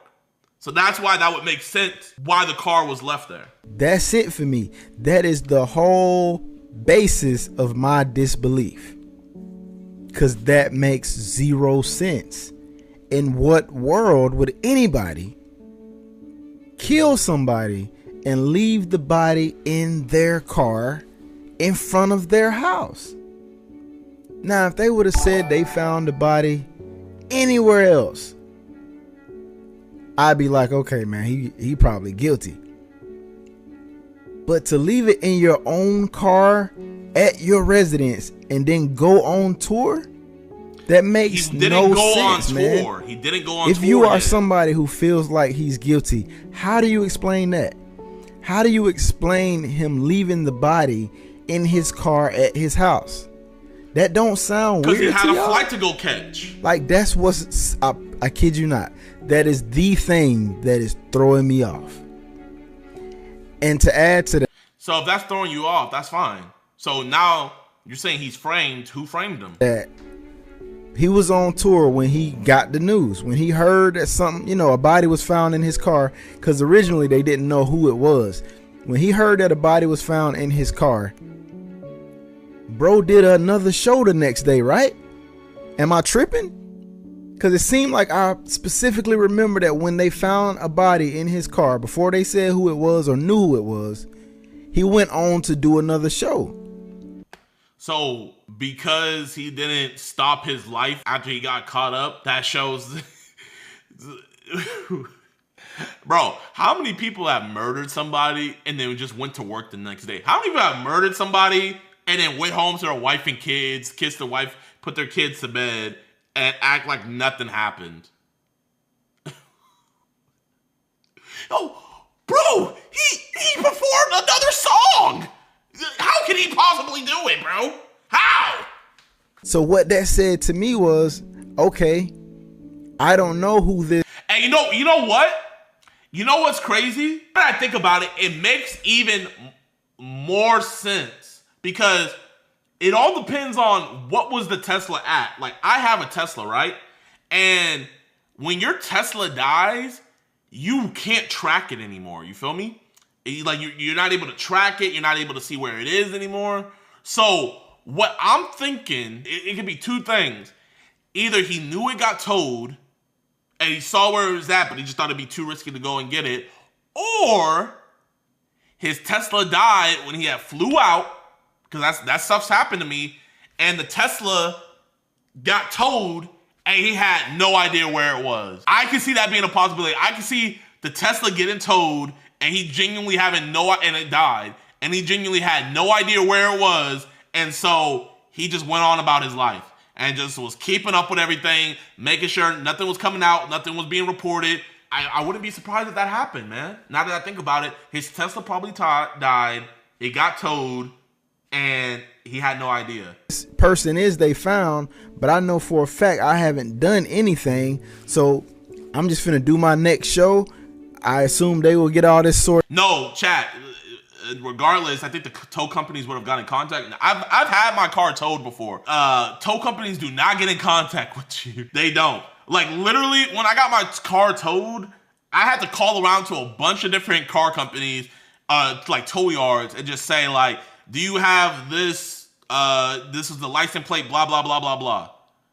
So that's why that would make sense why the car was left there. That's it for me. That is the whole basis of my disbelief. Because that makes zero sense. In what world would anybody kill somebody and leave the body in their car in front of their house? Now, if they would have said they found the body anywhere else, I'd be like, okay, man, he probably guilty. But to leave it in your own car at your residence and then go on tour, that makes no sense, man. He didn't go on tour. If you are somebody who feels like he's guilty, how do you explain that? How do you explain him leaving the body in his car at his house? That don't sound weird to y'all. Because he had a flight to go catch. Like, that's what's, I kid you not, that is the thing that is throwing me off. And to add to that, so if that's throwing you off, that's fine. So now you're saying he's framed. Who framed him? That he was on tour when he got the news, when he heard that something, a body was found in his car, because originally they didn't know who it was. When he heard that a body was found in his car, bro did another show the next day, right? Am I tripping? Because it seemed like I specifically remember that when they found a body in his car, before they said who it was or knew who it was, he went on to do another show. So because he didn't stop his life after he got caught up, that shows... Bro, how many people have murdered somebody and then just went to work the next day? How many people have murdered somebody and then went home to their wife and kids, kissed their wife, put their kids to bed, and act like nothing happened? Oh, bro, he performed another song. How can he possibly do it, bro? How? So what that said to me was, okay, I don't know who this. And you know what? You know what's crazy? When I think about it, it makes even more sense because it all depends on what was the Tesla at. Like, I have a Tesla, right? And when your Tesla dies, you can't track it anymore. You feel me? Like, you're not able to track it. You're not able to see where it is anymore. So what I'm thinking, it could be two things. Either he knew it got towed and he saw where it was at, but he just thought it'd be too risky to go and get it. Or his Tesla died when he had flew out, because that stuff's happened to me, and the Tesla got towed and he had no idea where it was. I can see that being a possibility. I can see the Tesla getting towed and he genuinely having and it died, and he genuinely had no idea where it was, and so he just went on about his life and just was keeping up with everything, making sure nothing was coming out, nothing was being reported. I wouldn't be surprised if that happened, man. Now that I think about it, his Tesla probably died, it got towed, and he had no idea. This person is they found, but I know for a fact I haven't done anything, so I'm just finna do my next show. I assume they will get all this sorted. No, chat. regardless, I think the tow companies would have gotten in contact. I've had my car towed before. Tow companies do not get in contact with you. They don't. Like literally, when I got my car towed, I had to call around to a bunch of different car companies, like tow yards, and just say like, do you have this? This is the license plate, blah blah blah blah blah.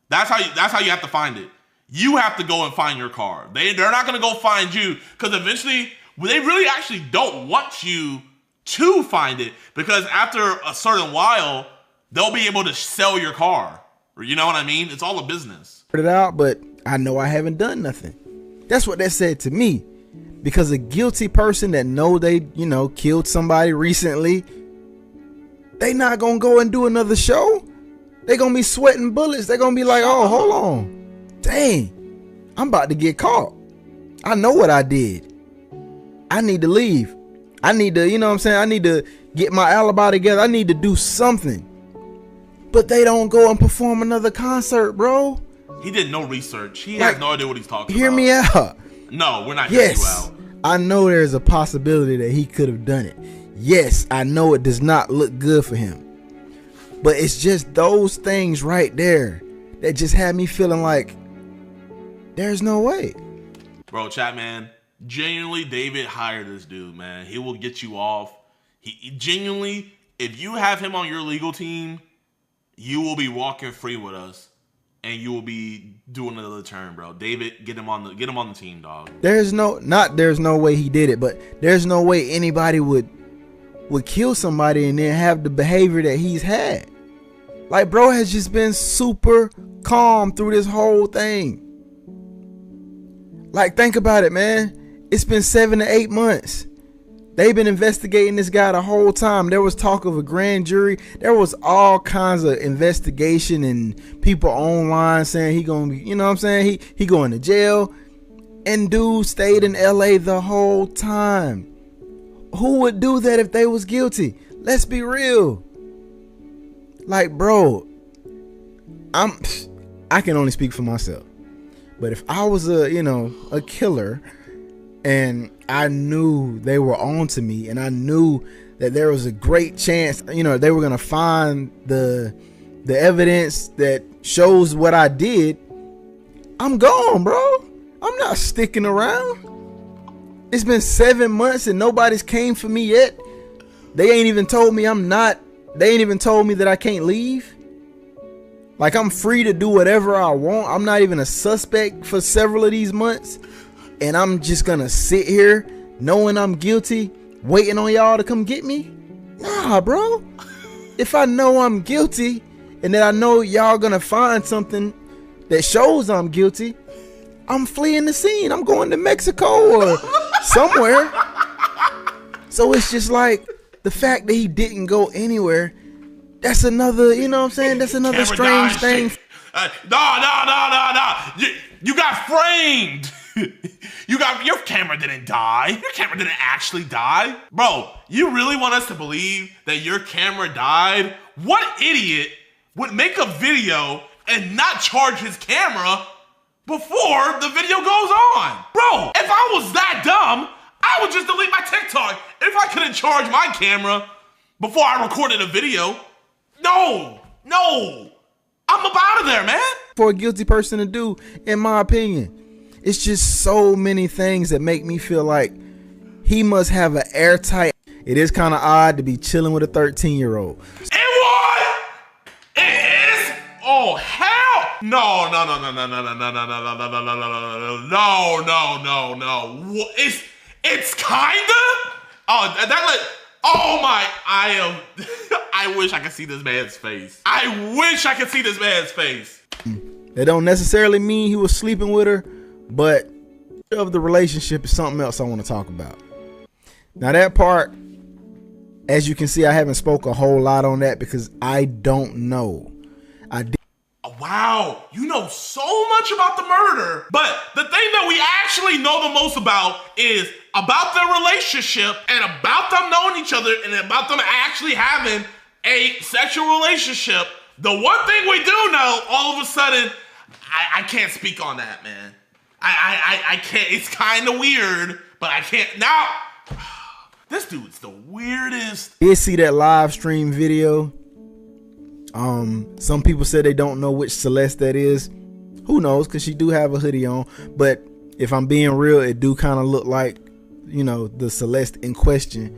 That's how you have to find it. You have to go and find your car. They're not gonna go find you, because eventually they really actually don't want you to find it, because after a certain while they'll be able to sell your car. You know what I mean? It's all a business. It out, but I know I haven't done nothing. That's what they said to me, because a guilty person that know they, killed somebody recently, they not gonna go and do another show. They gonna be sweating bullets. They gonna be like, oh, hold on, dang, I'm about to get caught. I know what I did. I need to leave. I need to, I need to get my alibi together. I need to do something. But they don't go and perform another concert, bro. He did no research. He has no idea what he's talking about. Hear me out. No, we're not hearing you out. I know there's a possibility that he could have done it. Yes, I know it does not look good for him. But it's just those things right there that just had me feeling like there's no way. Bro, chat man, genuinely, David hired this dude, man. He will get you off. He genuinely, if you have him on your legal team, you will be walking free with us, and you will be doing another turn, bro. David, get him on the team, dog. There's no way he did it, but there's no way anybody would kill somebody and then have the behavior that he's had. Like, bro has just been super calm through this whole thing. Like, think about it, man. It's been 7 to 8 months. They've been investigating this guy the whole time. There was talk of a grand jury. There was all kinds of investigation and people online saying he gonna be, he going to jail. And dude stayed in LA the whole time. Who would do that if they was guilty? Let's be real. Like, bro, I can only speak for myself. But if I was a killer and I knew they were on to me and I knew that there was a great chance, they were going to find the evidence that shows what I did, I'm gone, bro. I'm not sticking around. It's been 7 months and nobody's came for me yet. They ain't even told me they ain't even told me that I can't leave. Like, I'm free to do whatever I want. I'm not even a suspect for several of these months. And I'm just gonna sit here knowing I'm guilty, waiting on y'all to come get me? Nah, bro. If I know I'm guilty and that I know y'all gonna find something that shows I'm guilty, I'm fleeing the scene. I'm going to Mexico or somewhere. So it's just like the fact that he didn't go anywhere, that's another, that's another strange thing. No. You got framed. Your camera didn't die. Your camera didn't actually die. Bro, you really want us to believe that your camera died? What idiot would make a video and not charge his camera before the video goes on? Bro, if I was that dumb, I would just delete my TikTok if I couldn't charge my camera before I recorded a video. No. I'm up out of there, man. For a guilty person to do, in my opinion. It's just so many things that make me feel like he must have an airtight. It is kind of odd to be chilling with a 13-year-old. And what? It is? Oh, hell. No. It's kinda? Oh my, I wish I could see this man's face. That don't necessarily mean he was sleeping with her, but of the relationship is something else I want to talk about. Now that part, as you can see, I haven't spoke a whole lot on that because I don't know. Wow, you know so much about the murder, but the thing that we actually know the most about is about their relationship and about them knowing each other and about them actually having a sexual relationship. The one thing we do know, all of a sudden, I can't speak on that, man. I can't. It's kind of weird, but I can't. Now, this dude's the weirdest. Did see that live stream video. Some people said they don't know which Celeste that is. Who knows? Because she do have a hoodie on. But if I'm being real, it do kind of look like, you know, the Celeste in question.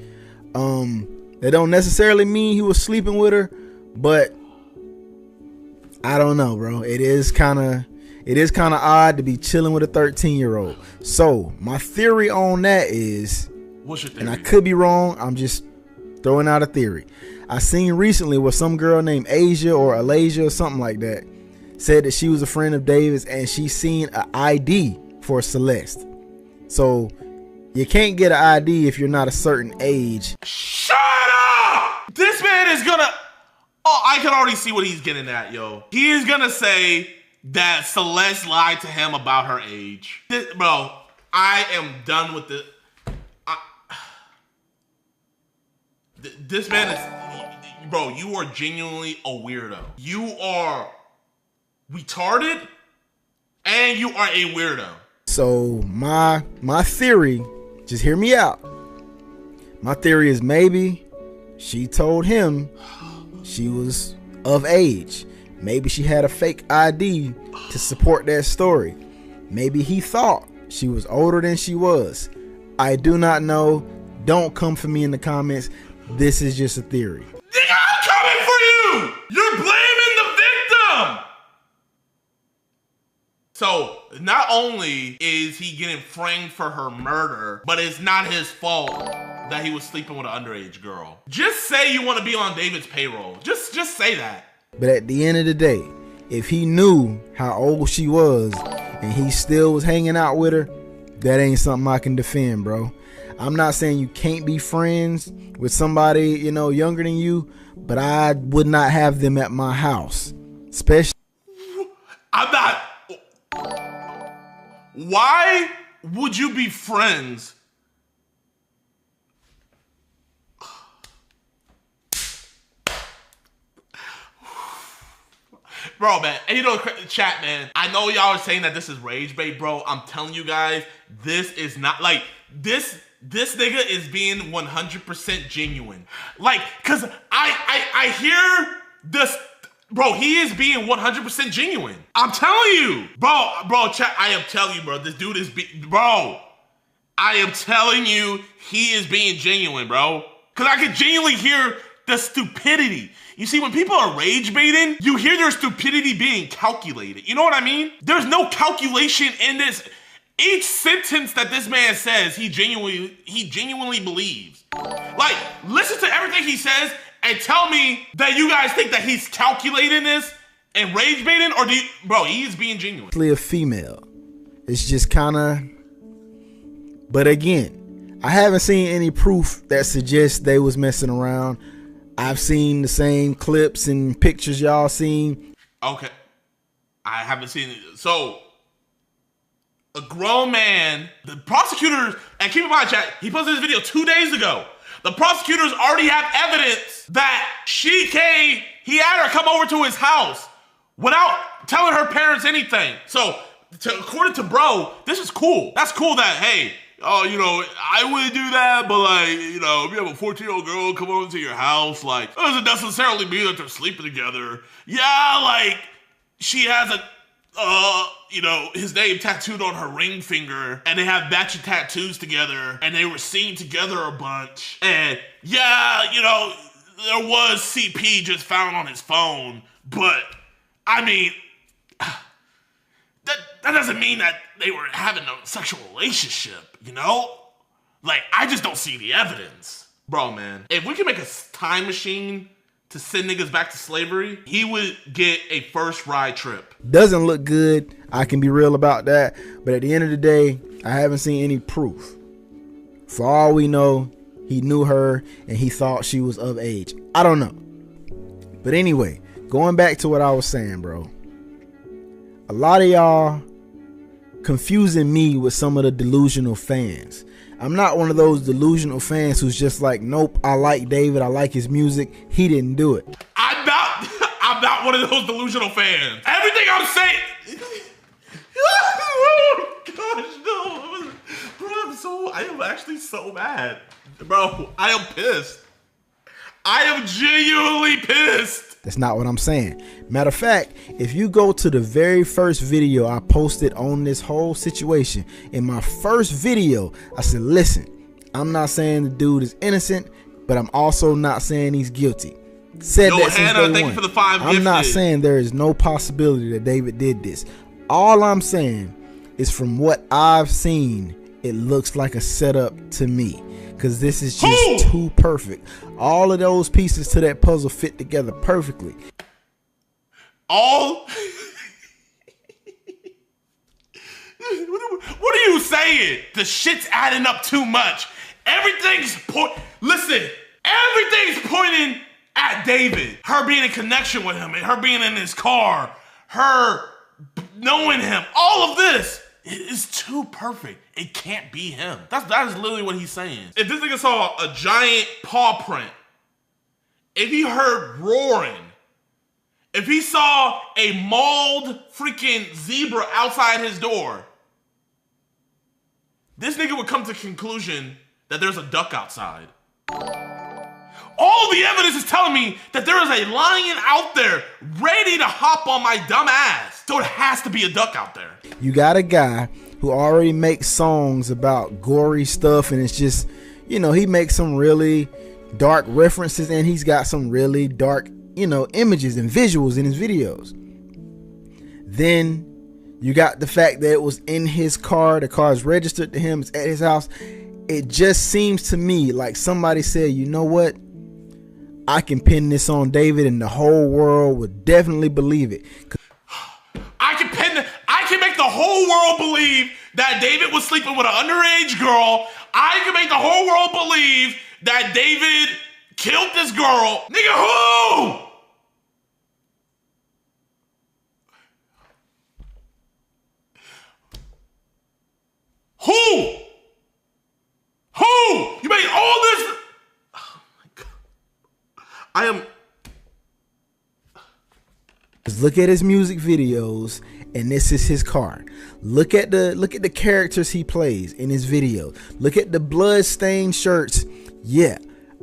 That don't necessarily mean he was sleeping with her, but I don't know, bro. It is kind of odd to be chilling with a 13-year-old. So my theory on that is, what's your theory? And I could be wrong, I'm just throwing out a theory. I seen recently where some girl named Asia or Alasia or something like that said that she was a friend of David's and she seen an ID for Celeste. So you can't get an ID if you're not a certain age. Shut up! This man is gonna... Oh, I can already see what he's getting at, yo. He is gonna say that Celeste lied to him about her age. Bro, I am done with this. This man is... Bro, you are genuinely a weirdo. You are retarded and you are a weirdo. So my theory, just hear me out. My theory is maybe she told him she was of age. Maybe she had a fake ID to support that story. Maybe he thought she was older than she was. I do not know. Don't come for me in the comments. This is just a theory. Nigga, I'm coming for you! You're blaming the victim! So, not only is he getting framed for her murder, but it's not his fault that he was sleeping with an underage girl. Just say you want to be on David's payroll. Just say that. But at the end of the day, if he knew how old she was and he still was hanging out with her, that ain't something I can defend, bro. I'm not saying you can't be friends with somebody, you know, younger than you, but I would not have them at my house. Especially... I'm not... Why would you be friends? Bro, man, and you know, chat, man, I know y'all are saying that this is rage bait, bro. I'm telling you guys, this is not, like, this nigga is being 100% genuine. Like, cause I hear this, bro, he is being 100% genuine. I'm telling you, bro, chat, I am telling you, bro, this dude is, bro, I am telling you, he is being genuine, bro. Cause I can genuinely hear the stupidity. You see, when people are rage baiting, you hear their stupidity being calculated. You know what I mean? There's no calculation in this. Each sentence that this man says, he genuinely believes. Like, listen to everything he says and tell me that you guys think that he's calculating this and rage baiting, or do you, bro, he is being genuine. A female. It's just kind of, but again, I haven't seen any proof that suggests they was messing around. I've seen the same clips and pictures y'all seen. Okay. I haven't seen it. So, a grown man, the prosecutors, and keep in mind, chat, he posted this video 2 days ago. The prosecutors already have evidence that he had her come over to his house without telling her parents anything. So, according to bro, this is cool. That's cool that, hey, oh, you know, I wouldn't do that, but like, you know, if you have a 14-year-old girl come over to your house, like, it doesn't necessarily mean that they're sleeping together. Yeah, like, she has you know, his name tattooed on her ring finger, and they have matching tattoos together, and they were seen together a bunch. And yeah, you know, there was CP just found on his phone, but I mean, that doesn't mean that they were having a sexual relationship, you know? Like, I just don't see the evidence. Bro, man, if we could make a time machine to send niggas back to slavery, he would get a first ride trip. Doesn't look good. I can be real about that. But at the end of the day, I haven't seen any proof. For all we know, he knew her and he thought she was of age. I don't know. But anyway, going back to what I was saying, bro. A lot of y'all confusing me with some of the delusional fans. I'm not one of those delusional fans who's just like, nope, I like David, I like his music. He didn't do it. I'm not one of those delusional fans. Everything I'm saying. Oh gosh, no. Bro, I am actually so mad. Bro, I am pissed. I am genuinely pissed. That's not what I'm saying. Matter of fact, if you go to the very first video I posted on this whole situation, in my first video, I said, listen, I'm not saying the dude is innocent, but I'm also not saying he's guilty. Said Yo, that Hannah, since day thank one. you for the 5 I'm not gifted. saying there is no possibility that David did this. All I'm saying is from what I've seen, it looks like a setup to me. Because this is just too perfect. All of those pieces to that puzzle fit together perfectly. All? What are you saying? The shit's adding up too much. Everything's listen, everything's pointing at David. Her being in connection with him, and her being in his car, her knowing him, all of this is too perfect. It can't be him. That is literally what he's saying. If this nigga saw a giant paw print, if he heard roaring, if he saw a mauled freaking zebra outside his door, this nigga would come to the conclusion that there's a duck outside. All the evidence is telling me that there is a lion out there ready to hop on my dumb ass. So it has to be a duck out there. You got a guy who already makes songs about gory stuff, and it's just, you know, he makes some really dark references, and he's got some really dark, you know, images and visuals in his videos. Then you got the fact that it was in his car, the car is registered to him, it's at his house. It just seems to me like somebody said, you know what? I can pin this on David and the whole world would definitely believe it. I can make the whole world believe that David was sleeping with an underage girl. I can make the whole world believe that David killed this girl. Nigga, who? Who? Who? You made all this? Oh my God. I am. Look at his music videos, and this is his car. Look at the characters he plays in his video. Look at the blood-stained shirts. Yeah,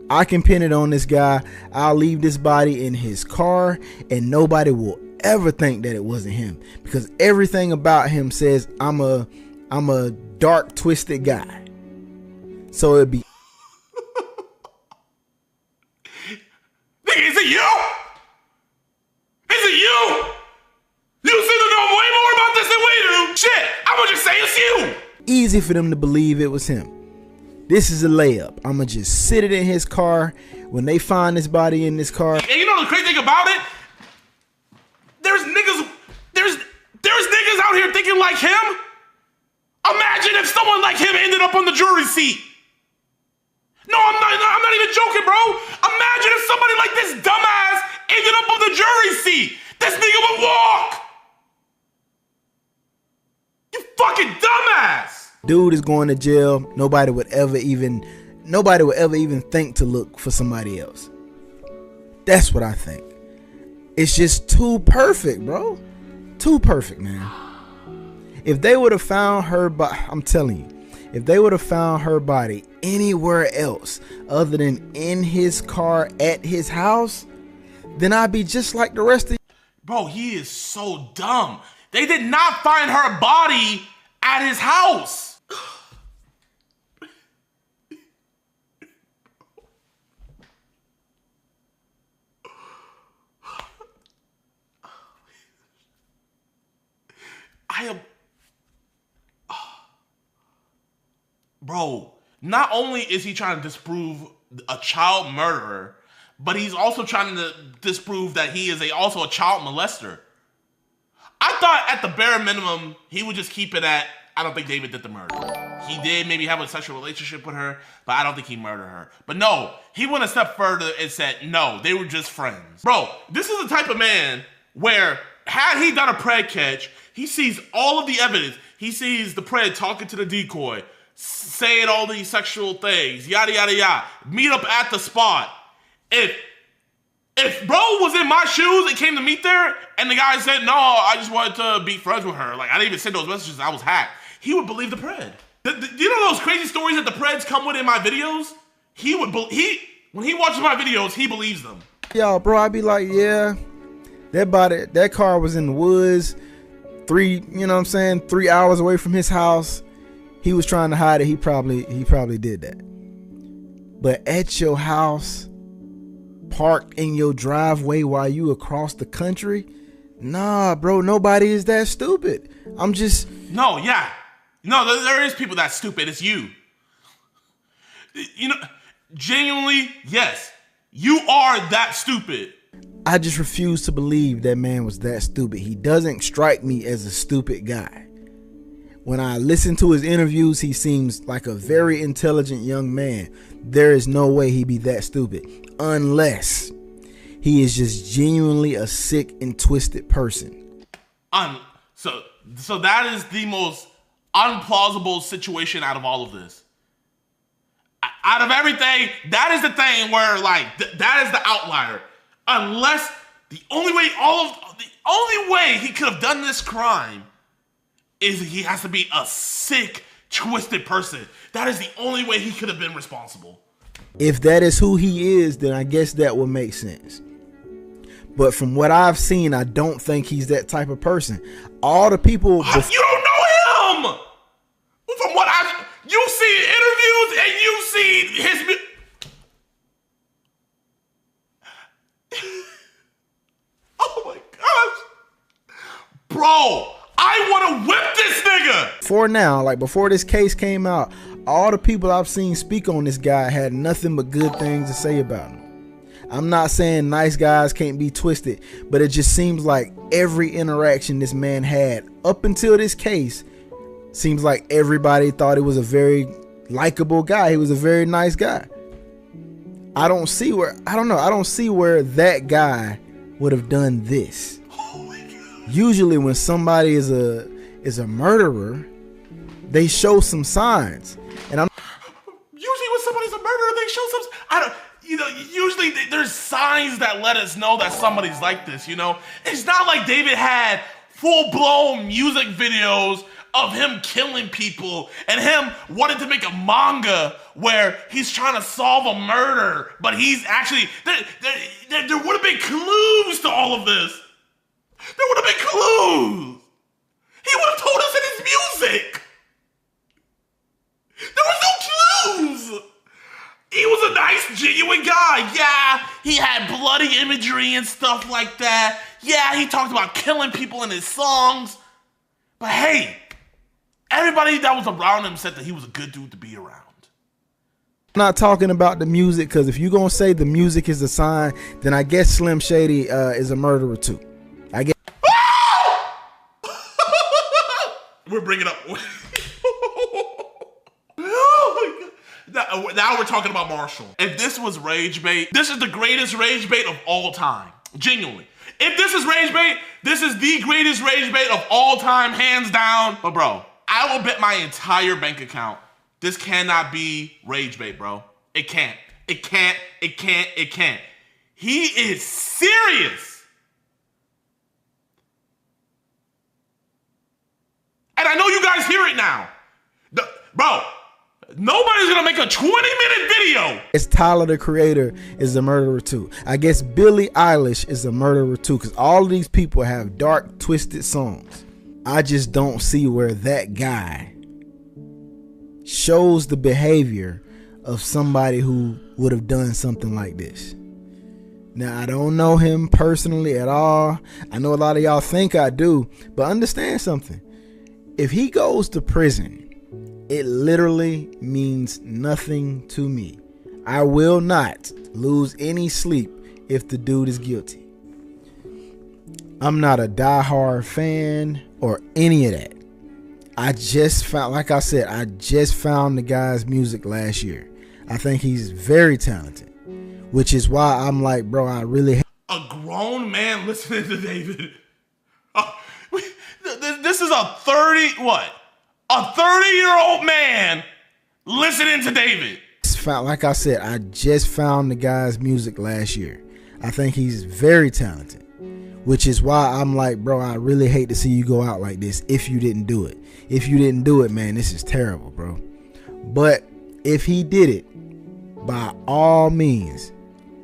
I can pin it on this guy. I'll leave this body in his car, and nobody will ever think that it wasn't him, because everything about him says I'm a dark, twisted guy. So it'd be. Nigga, is it you? Is it you? You seem to know way more about this than we do. Shit, I'm gonna just say it's you. Easy for them to believe it was him. This is a layup. I'ma just sit it in his car. When they find this body in this car. And you know the crazy thing about it? There's niggas out here thinking like him. Imagine if someone like him ended up on the jury seat. No, I'm not even joking, bro. Imagine if somebody like this dumbass ended up on the jury seat. This nigga would walk. You fucking dumbass. Dude is going to jail. Nobody would ever even think to look for somebody else. That's what I think. It's just too perfect, bro. Too perfect, man. If they would have found her body, I'm telling you, if they would have found her body anywhere else other than in his car at his house, then I'd be just like the rest of you. Bro, he is so dumb. They did not find her body at his house. Bro, not only is he trying to disprove a child murderer, but he's also trying to disprove that he is also a child molester. I thought at the bare minimum, he would just keep it at, I don't think David did the murder. He did maybe have a sexual relationship with her, but I don't think he murdered her. But no, he went a step further and said, no, they were just friends. Bro, this is the type of man where, had he done a pred catch, he sees all of the evidence. He sees the pred talking to the decoy, saying all these sexual things, yada, yada, yada. Meet up at the spot. If bro was in my shoes and came to meet there, and the guy said, no, I just wanted to be friends with her. Like, I didn't even send those messages. I was hacked. He would believe the pred. Do you know those crazy stories that the preds come with in my videos? when he watches my videos, he believes them. Yo, bro, I'd be like, yeah, that car was in the woods, 3 hours away from his house. He was trying to hide it. He probably did that. But at your house, parked in your driveway while you across the country, nah, bro, nobody is that stupid. No, there is people that stupid. It's you. You know, genuinely, yes, you are that stupid. I just refuse to believe that man was that stupid. He doesn't strike me as a stupid guy. When I listen to his interviews, he seems like a very intelligent young man. There is no way he'd be that stupid unless he is just genuinely a sick and twisted person. So that is the most unplausible situation out of all of this. Out of everything, that is the thing where that is the outlier. Unless the only way he could have done this crime is he has to be a sick, twisted person. That is the only way he could have been responsible. If that is who he is, then I guess that would make sense. But from what I've seen, I don't think he's that type of person. All the people... You don't know him! From what you've seen interviews and you've seen his... Oh my gosh. Bro, I want to whip this nigga. Before this case came out, all the people I've seen speak on this guy had nothing but good things to say about him. I'm not saying nice guys can't be twisted, but it just seems like every interaction this man had up until this case seems like everybody thought he was a very likable guy. He was a very nice guy. I don't see where that guy would have done this. Oh my God. Usually when somebody is a murderer, they show some signs. And usually when somebody's a murderer, they show some usually there's signs that let us know that somebody's like this, you know? It's not like David had full-blown music videos of him killing people and him wanting to make a manga where he's trying to solve a murder, but he's actually there would have been clues to all of this. There would have been clues. He would have told us in his music. There was no clues. He was a nice, genuine guy. Yeah, he had bloody imagery and stuff like that. Yeah, he talked about killing people in his songs. But hey, everybody that was around him said that he was a good dude to be around. I'm not talking about the music, because if you're going to say the music is a sign, then I guess Slim Shady is a murderer too. I guess. We're bringing up. Now we're talking about Marshall. If this was rage bait, this is the greatest rage bait of all time. Genuinely. If this is rage bait, this is the greatest rage bait of all time, hands down. But bro, I will bet my entire bank account this cannot be rage bait, bro. It can't. It can't. It can't. It can't. He is serious. And I know you guys hear it now. Bro, nobody's gonna make a 20-minute video. It's Tyler, the Creator, is a murderer too. I guess Billie Eilish is a murderer too, because all of these people have dark, twisted songs. I just don't see where that guy shows the behavior of somebody who would have done something like this. Now, I don't know him personally at all. I know a lot of y'all think I do, but understand something. If he goes to prison, it literally means nothing to me. I will not lose any sleep if the dude is guilty. I'm not a diehard fan or any of that. I just found the guy's music last year. I think he's very talented, which is why I'm like, bro, I really a grown man listening to David. This is a 30-year-old man listening to David. Like I said, I just found the guy's music last year. I think he's very talented, which is why I'm like, bro, I really hate to see you go out like this if you didn't do it. If you didn't do it, man, this is terrible, bro. But if he did it, by all means,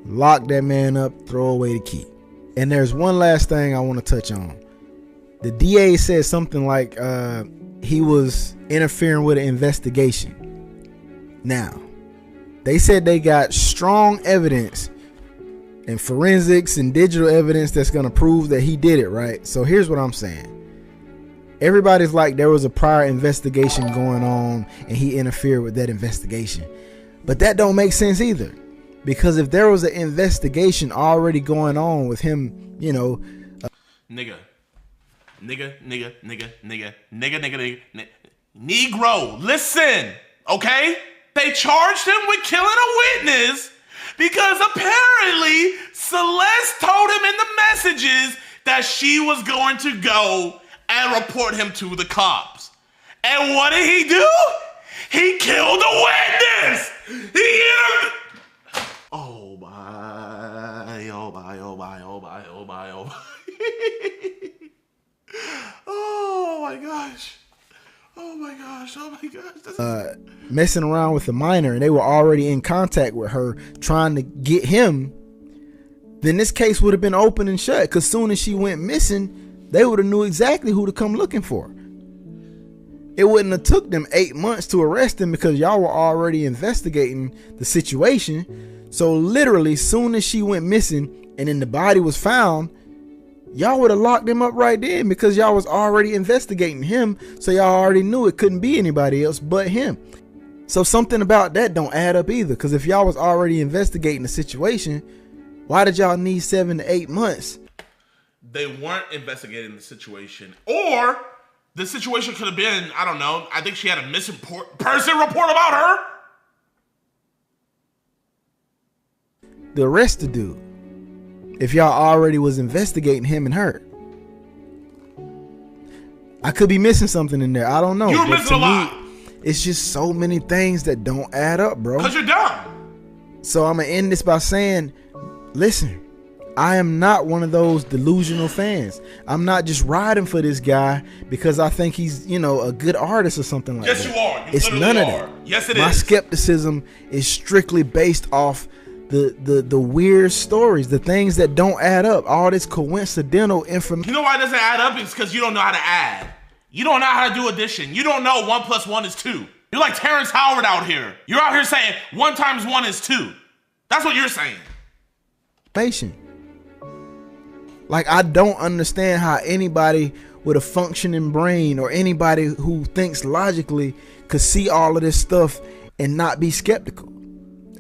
lock that man up, throw away the key. And there's one last thing I want to touch on. The DA said something like he was interfering with an investigation. Now, they said they got strong evidence and forensics and digital evidence that's going to prove that he did it, right? So here's what I'm saying. Everybody's like there was a prior investigation going on and he interfered with that investigation. But that don't make sense either. Because if there was an investigation already going on with him, you know... Nigga, Negro, listen, okay? They charged him with killing a witness because apparently Celeste told him in the messages that she was going to go and report him to the cops. And what did he do? He killed a witness! Oh my, oh my, oh my, oh my, oh my, oh my. Oh my gosh. Oh my gosh. Oh my gosh. Messing around with a minor, and they were already in contact with her trying to get him, then this case would have been open and shut, because soon as she went missing, they would have knew exactly who to come looking for. It wouldn't have took them 8 months to arrest him because y'all were already investigating the situation. So literally, soon as she went missing and then the body was found, y'all would have locked him up right then because y'all was already investigating him. So y'all already knew it couldn't be anybody else but him. So something about that don't add up either, because if y'all was already investigating the situation, why did y'all need 7 to 8 months? They weren't investigating the situation, or the situation could have been, I don't know, I think she had a missing person report about her. The arrest the dude. If y'all already was investigating him and her. I could be missing something in there. I don't know. You're missing a lot. It's just so many things that don't add up, bro. Because you're dumb. So I'm going to end this by saying, listen, I am not one of those delusional fans. I'm not just riding for this guy because I think he's, you know, a good artist or something like that. Yes, you are. It's none of that. Yes, it My is. skepticism is strictly based off the weird stories, the things that don't add up, all this coincidental information. You know why it doesn't add up? It's because you don't know how to add. You don't know how to do addition. You don't know 1 + 1 is 2. You're like Terrence Howard out here. You're out here saying 1 × 1 is 2. That's what you're saying. Like, I don't understand how anybody with a functioning brain or anybody who thinks logically could see all of this stuff and not be skeptical.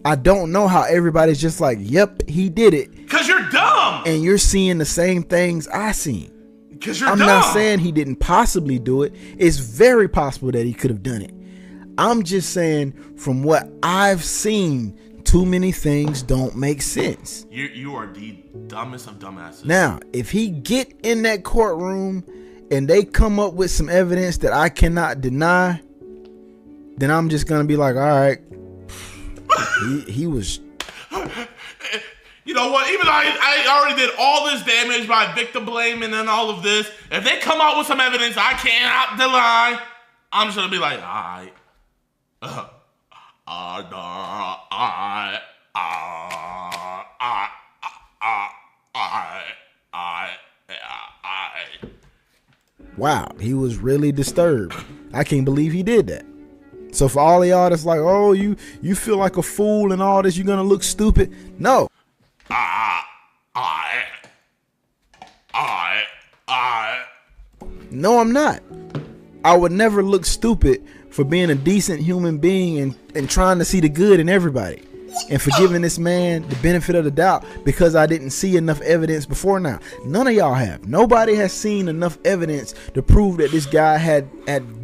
I don't know how everybody's just like, yep, he did it. Because you're dumb. And you're seeing the same things I seen. Because you're I'm dumb. not saying he didn't possibly do it. It's very possible that he could have done it. I'm just saying from what I've seen, too many things don't make sense. You are the dumbest of dumbasses. Now, if he get in that courtroom and they come up with some evidence that I cannot deny, then I'm just gonna be like, all right, he was. You know what? Even though I already did all this damage by victim blaming and all of this, if they come out with some evidence I cannot deny, I'm just gonna be like, all right. Wow, he was really disturbed. I can't believe he did that. So for all of y'all that's like, oh, you feel like a fool and all this, you're gonna look stupid. No. No, I'm not. I would never look stupid for being a decent human being and trying to see the good in everybody and for giving this man the benefit of the doubt because I didn't see enough evidence before now. None of y'all have. Nobody has seen enough evidence to prove that this guy had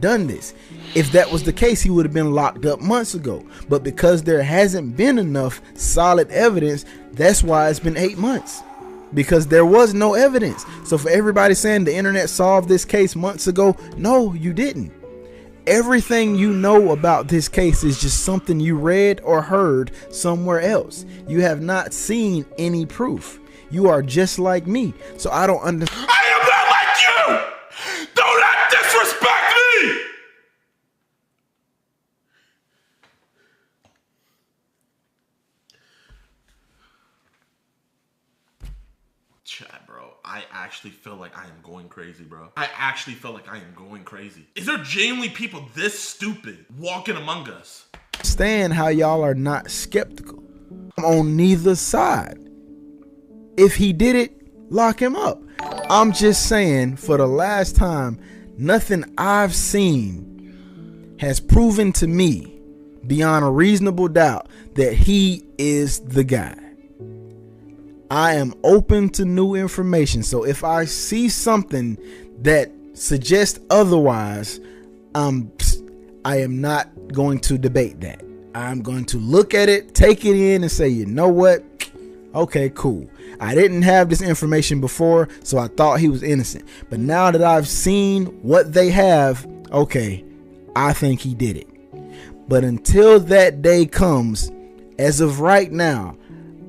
done this. If that was the case, he would have been locked up months ago. But because there hasn't been enough solid evidence, that's why it's been 8 months. Because there was no evidence. So for everybody saying the internet solved this case months ago, no, you didn't. Everything you know about this case is just something you read or heard somewhere else. You have not seen any proof. You are just like me. So I don't understand. I am not like you! Don't not disrespect me! I actually feel like I am going crazy, bro. I actually feel like I am going crazy. Is there genuinely people this stupid walking among us? Understand how y'all are not skeptical. I'm on neither side. If he did it, lock him up. I'm just saying, for the last time, nothing I've seen has proven to me beyond a reasonable doubt that he is the guy. I am open to new information, so if I see something that suggests otherwise, I am not going to debate that. I'm going to look at it, take it in, and say, you know what? Okay, cool. I didn't have this information before, so I thought he was innocent. But now that I've seen what they have, okay, I think he did it. But until that day comes, as of right now,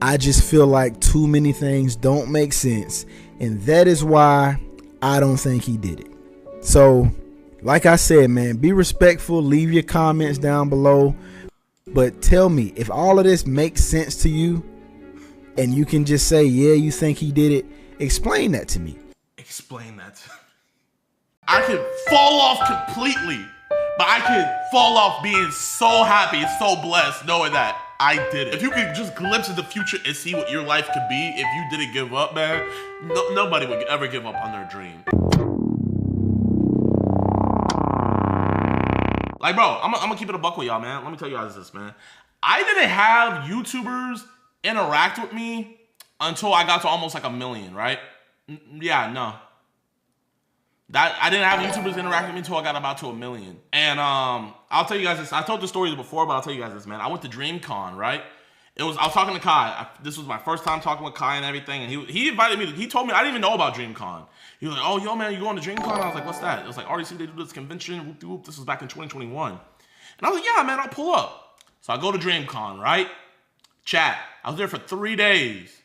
I just feel like too many things don't make sense. And that is why I don't think he did it. So, like I said, man, be respectful. Leave your comments down below. But tell me, if all of this makes sense to you, and you can just say, yeah, you think he did it, explain that to me. Explain that to me. I could fall off completely, but I could fall off being so happy and so blessed knowing that I did it. If you could just glimpse into the future and see what your life could be if you didn't give up, man, nobody would ever give up on their dream. Like, bro, I'm gonna keep it a buck with y'all, man. Let me tell you guys this, man. I didn't have YouTubers interact with me until I got to almost like 1 million, right? Yeah, no. I didn't have YouTubers interact with me until I got about to 1 million. And I'll tell you guys this. I told the stories before, but I'll tell you guys this, man. I went to DreamCon, right? I was talking to Kai. This was my first time talking with Kai and everything. And he invited me. He told me, I didn't even know about DreamCon. He was like, oh, yo, man, you going to DreamCon? I was like, what's that? It was like, RDC, they do this convention. Whoop, whoop. This was back in 2021. And I was like, yeah, man, I'll pull up. So I go to DreamCon, right? Chat. I was there for 3 days.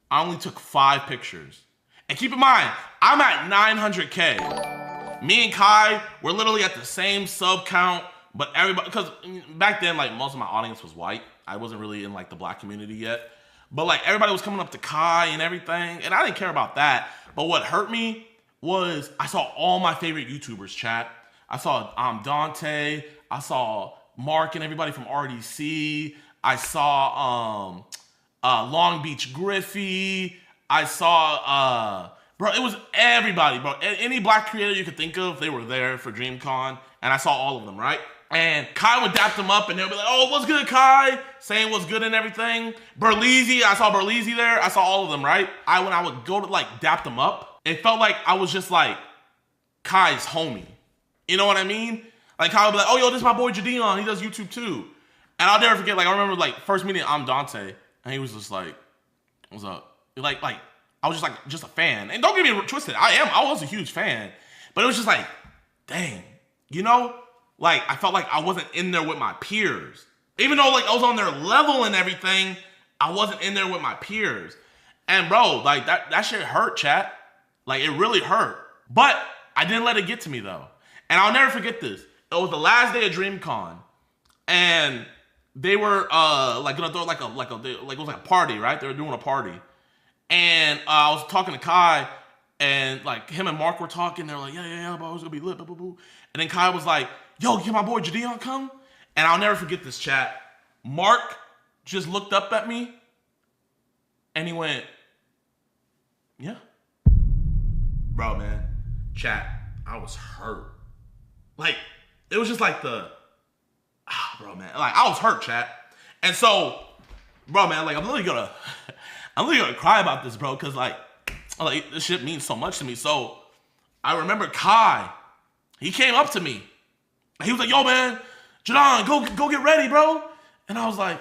I only took 5 pictures. And keep in mind, I'm at 900K. Me and Kai, we're literally at the same sub count, but everybody, because back then, like, most of my audience was white. I wasn't really in, like, the black community yet. But, like, everybody was coming up to Kai and everything, and I didn't care about that. But what hurt me was I saw all my favorite YouTubers, chat. I saw Dante. I saw Mark and everybody from RDC. I saw Long Beach Griffey. I saw, bro, it was everybody, bro. Any black creator you could think of, they were there for DreamCon, and I saw all of them, right? And Kai would dap them up, and they'll be like, oh, what's good, Kai? Saying what's good and everything. Burleezy, I saw Burleezy there. I saw all of them, right? When I would go to, like, dap them up, it felt like I was just, like, Kai's homie. You know what I mean? Like, Kai would be like, oh, yo, this is my boy JiDion. He does YouTube, too. And I'll never forget, like, I remember, like, first meeting, I'm Dante, and he was just like, what's up? Like, I was just a fan. And don't get me twisted, I was a huge fan. But it was just like, dang, you know? Like, I felt like I wasn't in there with my peers. Even though, like, I was on their level and everything, I wasn't in there with my peers. And, bro, like, that shit hurt, chat. Like, it really hurt. But I didn't let it get to me, though. And I'll never forget this. It was the last day of DreamCon. And they were, like, gonna throw, it was like a party, right? They were doing a party. And I was talking to Kai, and, like, him and Mark were talking. They were like, yeah, bro, it's gonna be lit, blah, blah, blah. And then Kai was like, yo, can my boy JiDion come? And I'll never forget this, chat. Mark just looked up at me, and he went, yeah. Bro, man, chat, I was hurt. Like, it was just like bro, man, like, I was hurt, chat. And so, bro, man, like, I'm literally gonna cry about this, bro, because, like, this shit means so much to me. So, I remember Kai, he came up to me. He was like, yo, man, JiDon, go get ready, bro. And I was like,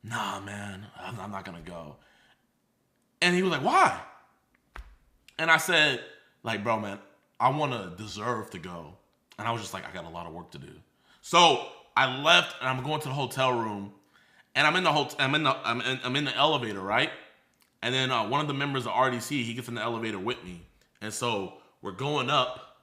nah, man, I'm not gonna go. And he was like, why? And I said, like, bro, man, I wanna deserve to go. And I was just like, I got a lot of work to do. So I left, and I'm going to the hotel room, and I'm in the elevator, right? And then one of the members of RDC, he gets in the elevator with me. And so we're going up,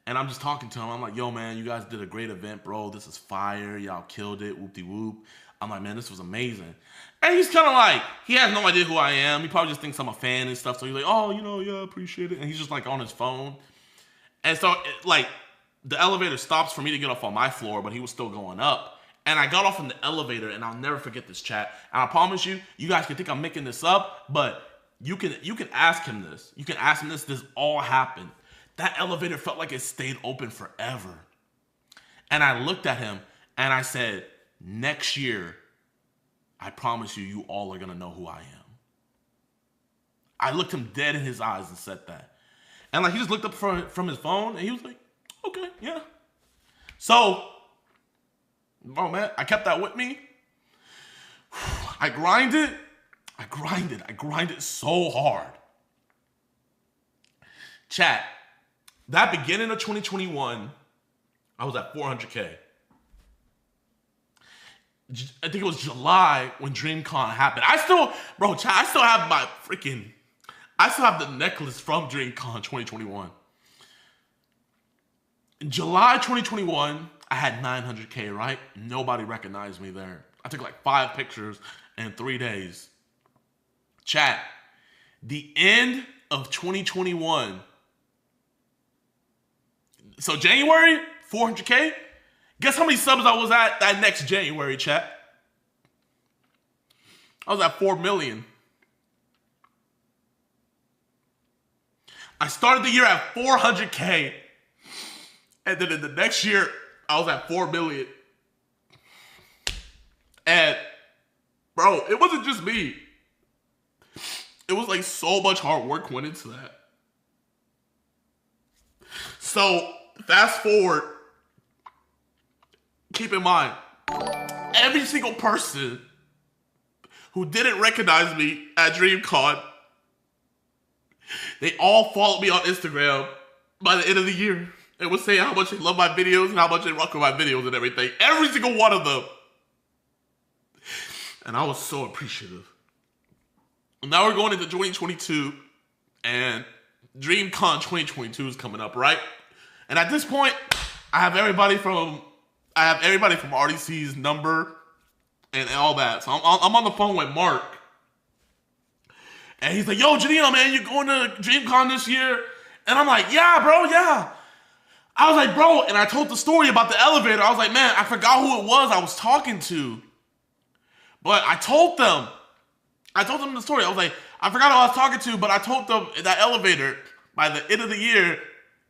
and I'm just talking to him. I'm like, yo, man, you guys did a great event, bro. This is fire. Y'all killed it. Whoop-de-whoop. I'm like, man, this was amazing. And he's kind of like, he has no idea who I am. He probably just thinks I'm a fan and stuff. So he's like, oh, you know, yeah, appreciate it. And he's just like on his phone. And so like the elevator stops for me to get off on my floor, but he was still going up. And I got off in the elevator, and I'll never forget this, chat. And I promise you, you guys can think I'm making this up, but you can ask him this. You can ask him this. This all happened. That elevator felt like it stayed open forever. And I looked at him, and I said, next year, I promise you, you all are going to know who I am. I looked him dead in his eyes and said that. And like he just looked up from his phone, and he was like, okay, yeah. So, bro, man, I kept that with me. I grinded so hard. Chat, that beginning of 2021, I was at 400K. I think it was July when DreamCon happened. I still have the necklace from DreamCon 2021. In July 2021, I had 900K, right? Nobody recognized me there. I took like 5 pictures in 3 days. Chat, the end of 2021. So January, 400K. Guess how many subs I was at that next January, chat? I was at 4 million. I started the year at 400K. And then in the next year, I was at 4 million. And, bro, it wasn't just me. It was like so much hard work went into that. So, fast forward. Keep in mind, every single person who didn't recognize me at DreamCon, they all followed me on Instagram by the end of the year and would say how much they love my videos and how much they rock with my videos and everything. Every single one of them. And I was so appreciative. Now we're going into 2022 and DreamCon 2022 is coming up, right? And at this point, I have everybody from RDC's number and all that. So I'm on the phone with Mark. And he's like, yo, JiDion, man, you going to DreamCon this year? And I'm like, yeah, bro, yeah. I was like, bro, and I told the story about the elevator. I was like, man, I forgot who it was I was talking to. But I told them the story. I was like, I forgot who I was talking to, but I told them that elevator, by the end of the year,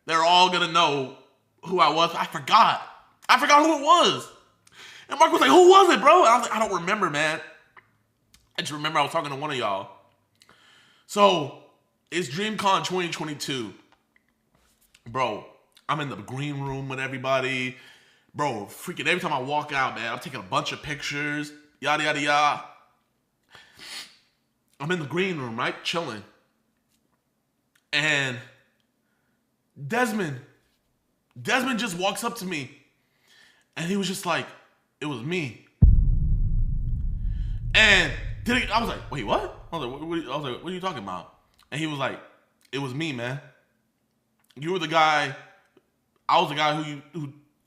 they're all going to know who I was. I forgot who it was. And Mark was like, who was it, bro? And I was like, I don't remember, man. I just remember I was talking to one of y'all. So, it's DreamCon 2022. Bro, I'm in the green room with everybody. Bro, freaking every time I walk out, man, I'm taking a bunch of pictures. Yada, yada, yada. I'm in the green room, right? Chilling. And Desmond just walks up to me. And he was just like, it was me. And I was like, wait, what? I was like, what are you talking about? And he was like, it was me, man. You were the guy. I was the guy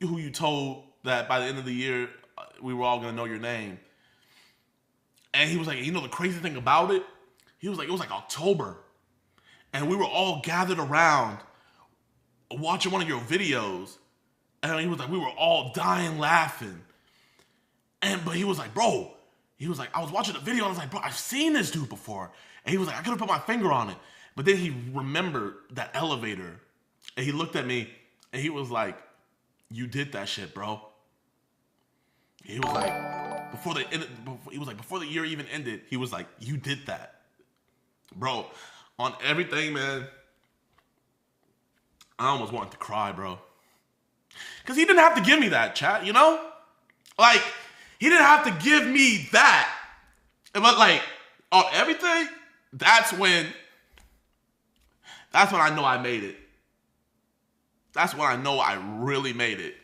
who you told that by the end of the year we were all gonna know your name. And he was like, you know the crazy thing about it? He was like, it was like October, and we were all gathered around watching one of your videos. And he was like, we were all dying laughing. But he was like, bro, he was like, I was watching the video. And I was like, bro, I've seen this dude before. And he was like, I couldn't put my finger on it. But then he remembered that elevator. And he looked at me and he was like, you did that shit, bro. He was like, before the year even ended, he was like, you did that. Bro, on everything, man, I almost wanted to cry, bro. Because he didn't have to give me that, chat, you know? Like, he didn't have to give me that. But, like, on everything, that's when I know I made it. That's when I know I really made it.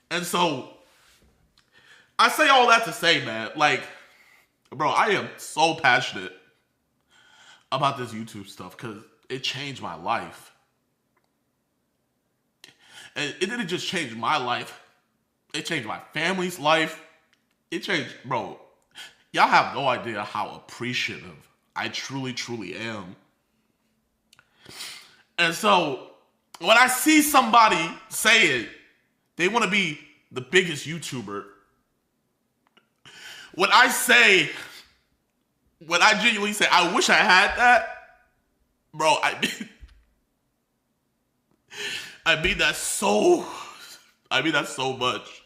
And so, I say all that to say, man, like, bro, I am so passionate about this YouTube stuff because it changed my life. And it didn't just change my life. It changed my family's life. It changed, bro. Y'all have no idea how appreciative I truly, truly am. And so, when I see somebody say it, they want to be the biggest YouTuber. When I genuinely say, I wish I had that, bro, I mean that so much.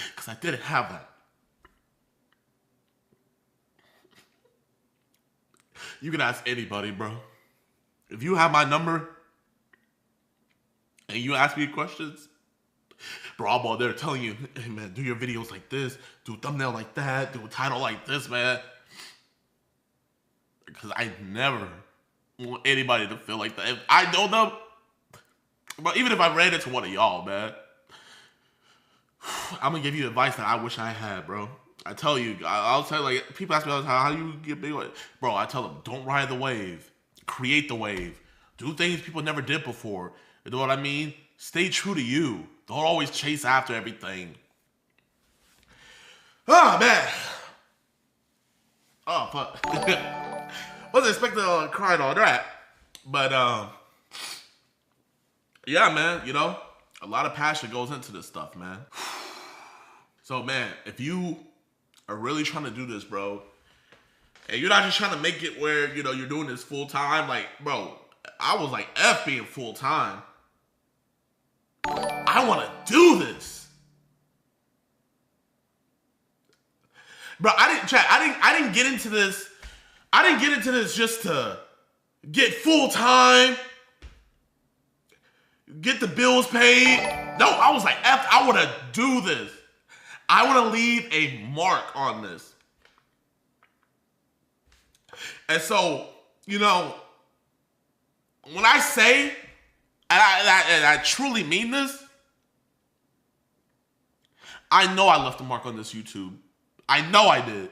Because I didn't have that. You can ask anybody, bro. If you have my number and you ask me questions, bro, I'm on there telling you, hey man, do your videos like this, do a thumbnail like that, do a title like this, man. Because I never want anybody to feel like that. If I know them, but even if I ran into one of y'all, man, I'm gonna give you advice that I wish I had, bro. I tell you, I'll tell you, like, people ask me all the time, how do you get big? Bro, I tell them, don't ride the wave. Create the wave. Do things people never did before. You know what I mean? Stay true to you. Don't always chase after everything. Oh, man. Oh, fuck. Wasn't expecting to cry and all that. But, yeah, man, you know, a lot of passion goes into this stuff, man. So, man, if you are really trying to do this, bro, and you're not just trying to make it where, you know, you're doing this full time, like, bro, I was like, F being full time. I want to do this. Bro, I didn't get into this. I didn't get into this just to get full time, get the bills paid. No, I was like, F, I want to do this. I want to leave a mark on this. And so, you know, when I say, and I truly mean this, I know I left a mark on this YouTube. I know I did.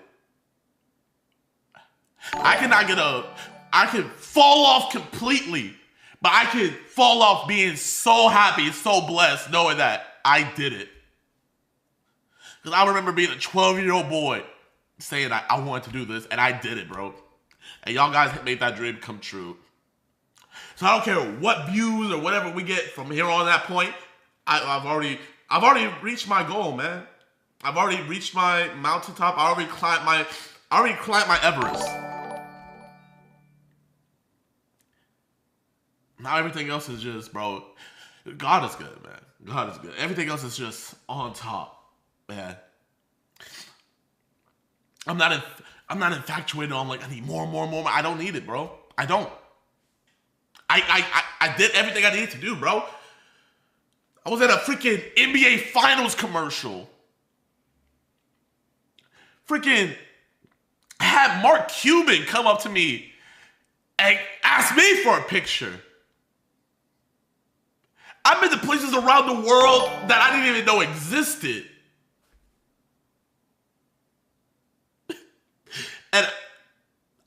I could fall off completely, but I could fall off being so happy, so blessed, knowing that I did it. Because I remember being a 12-year-old boy saying I wanted to do this, and I did it, bro. And y'all guys made that dream come true. So I don't care what views or whatever we get from here on that point. I've already reached my goal, man. I've already reached my mountaintop. I already climbed my Everest. Now everything else is just, bro, God is good, man. God is good. Everything else is just on top, man. I'm not infatuated on, like, I need more. I don't need it, bro. I don't. I did everything I needed to do, bro. I was at a freaking NBA Finals commercial. Freaking had Mark Cuban come up to me and ask me for a picture. I've been to places around the world that I didn't even know existed. And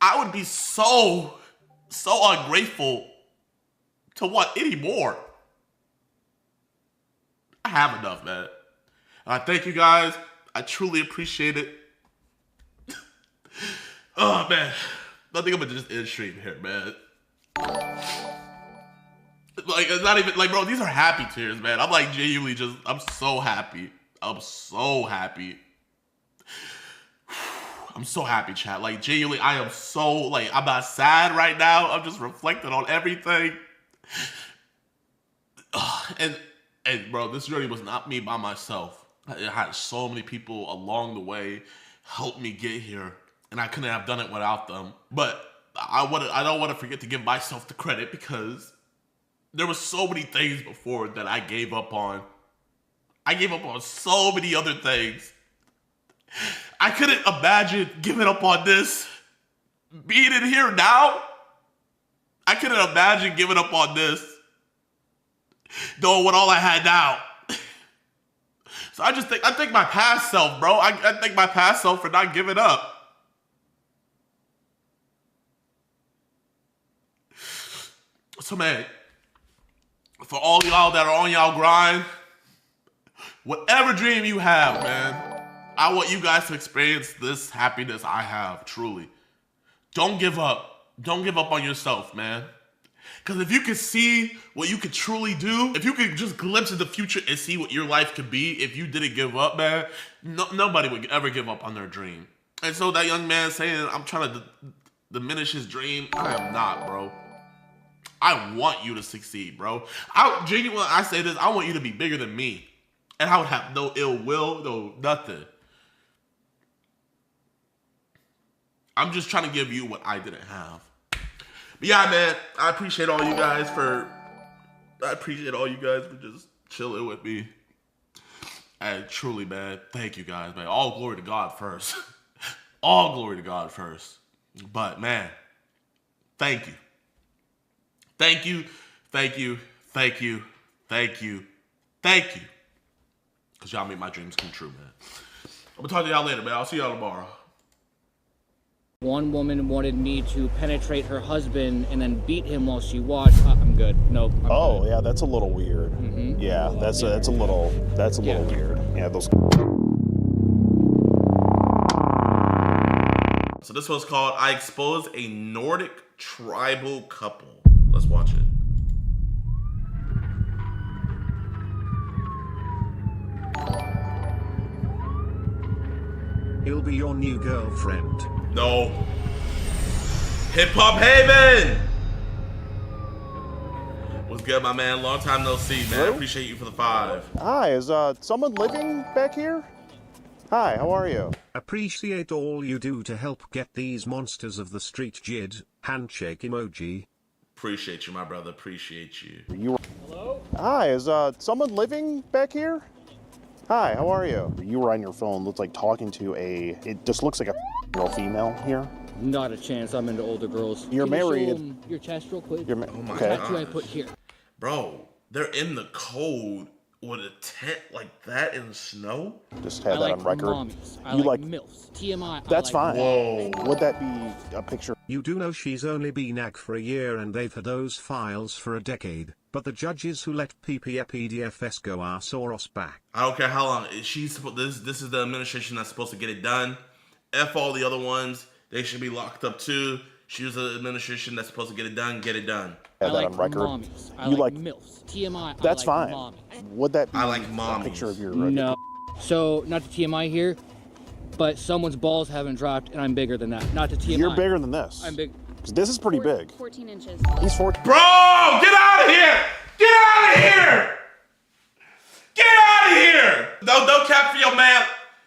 I would be so ungrateful to want any more. I have enough, man. And I thank you guys. I truly appreciate it. Oh, man. I think I'm gonna just end stream here, man. Like, it's not even, like, bro, these are happy tears, man. I'm like genuinely just, I'm so happy. I'm so happy. I'm so happy, chat. Like, genuinely, I am so, like, I'm not sad right now. I'm just reflecting on everything. And bro, this journey was not me by myself. I had so many people along the way help me get here, and I couldn't have done it without them. But I don't want to forget to give myself the credit, because there was so many things before that I gave up on. I gave up on so many other things. I couldn't imagine giving up on this, being in here now. I couldn't imagine giving up on this, knowing what all I had now. So I thank my past self, bro. I thank my past self for not giving up. So, man, for all y'all that are on y'all grind, Whatever dream you have, man, I want you guys to experience this happiness I have, truly. Don't give up. Don't give up on yourself, man. Because if you could see what you could truly do, if you could just glimpse into the future and see what your life could be if you didn't give up, man, nobody would ever give up on their dream. And so that young man saying, I'm trying to diminish his dream, I am not, bro. I want you to succeed, bro. Genuinely, I say this, I want you to be bigger than me. And I would have no ill will, no nothing. I'm just trying to give you what I didn't have. But yeah, man, I appreciate all you guys for just chilling with me. And truly, man, thank you guys, man. All glory to God first. All glory to God first. But man, thank you. Thank you, thank you, thank you, thank you, thank you. Because y'all make my dreams come true, man. I'm going to talk to y'all later, man. I'll see y'all tomorrow. One woman wanted me to penetrate her husband and then beat him while she watched. I'm good. Nope. I'm good. Yeah, that's a little weird. Yeah, that's a little weird. Yeah, those. So this one's called I Expose a Nordic Tribal Couple. Let's watch it. He'll be your new girlfriend. No. Hip Hop Haven! What's good, my man? Long time no see, man. Hello? Appreciate you for the 5. Hi, is someone living back here? Hi, how are you? Appreciate all you do to help get these monsters of the street. Jid, handshake emoji. Appreciate you, my brother. Appreciate you. Hello? Hi, is someone living back here? Hi, how are you? You were on your phone, looks like talking to it just looks like a girl female here. Not a chance. I'm into older girls. You're Can you married. show 'em your chest real quick. Oh my Tattoo I gosh. put here. Bro, they're in the cold with a tent like that in the snow? Just I had that like on record. mommies. I You like like MILFs. TMI. That's I like fine. Whoa. Would that be a picture? You do know she's only been ag for a year and they've had those files for a decade. But the judges who let PPFEDFS go are Soros back. I don't care how long. This is the administration that's supposed to get it done. F all the other ones. They should be locked up too. She was the administration that's supposed to get it done. Get it done. Had I that like on record. mommies. I You like like MILFs. TMI. That's I like fine. Mommies. Would that be I like a mommies. picture of your No. So, not to TMI here, but someone's balls haven't dropped, and I'm bigger than that. Not to TMI. You're bigger than this. I'm big. 'Cause this is pretty big. 14 inches. He's 14. Bro, get out of here! Get out of here! Get out of here! Don't cap for your man.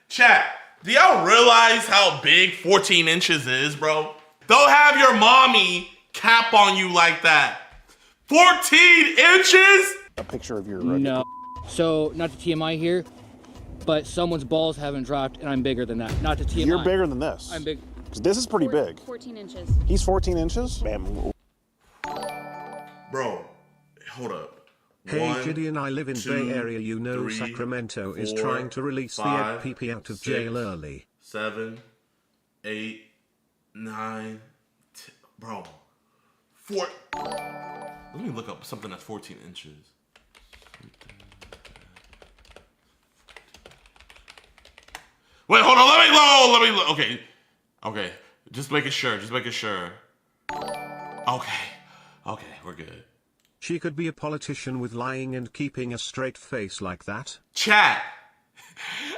Chat, do y'all realize how big 14 inches is, bro? Don't have your mommy cap on you like that. 14 inches? A picture of your No. So, not to TMI here, but someone's balls haven't dropped, and I'm bigger than that. Not to TMI. You're bigger than this. I'm big. 'Cause this is pretty big. 14 inches. He's 14 inches? Man, Bro, hold up. Hey 1, JiDion, I live in 2, Bay Area. You know 3, Sacramento is 4, trying to release 5, the EDP out of 6, jail early. 7, 8, 9, 10, bro. 4. Let me look up something that's 14 inches. Wait, hold on. Let me look. Okay. Just making sure. Okay, we're good. She could be a politician with lying and keeping a straight face like that. Chat.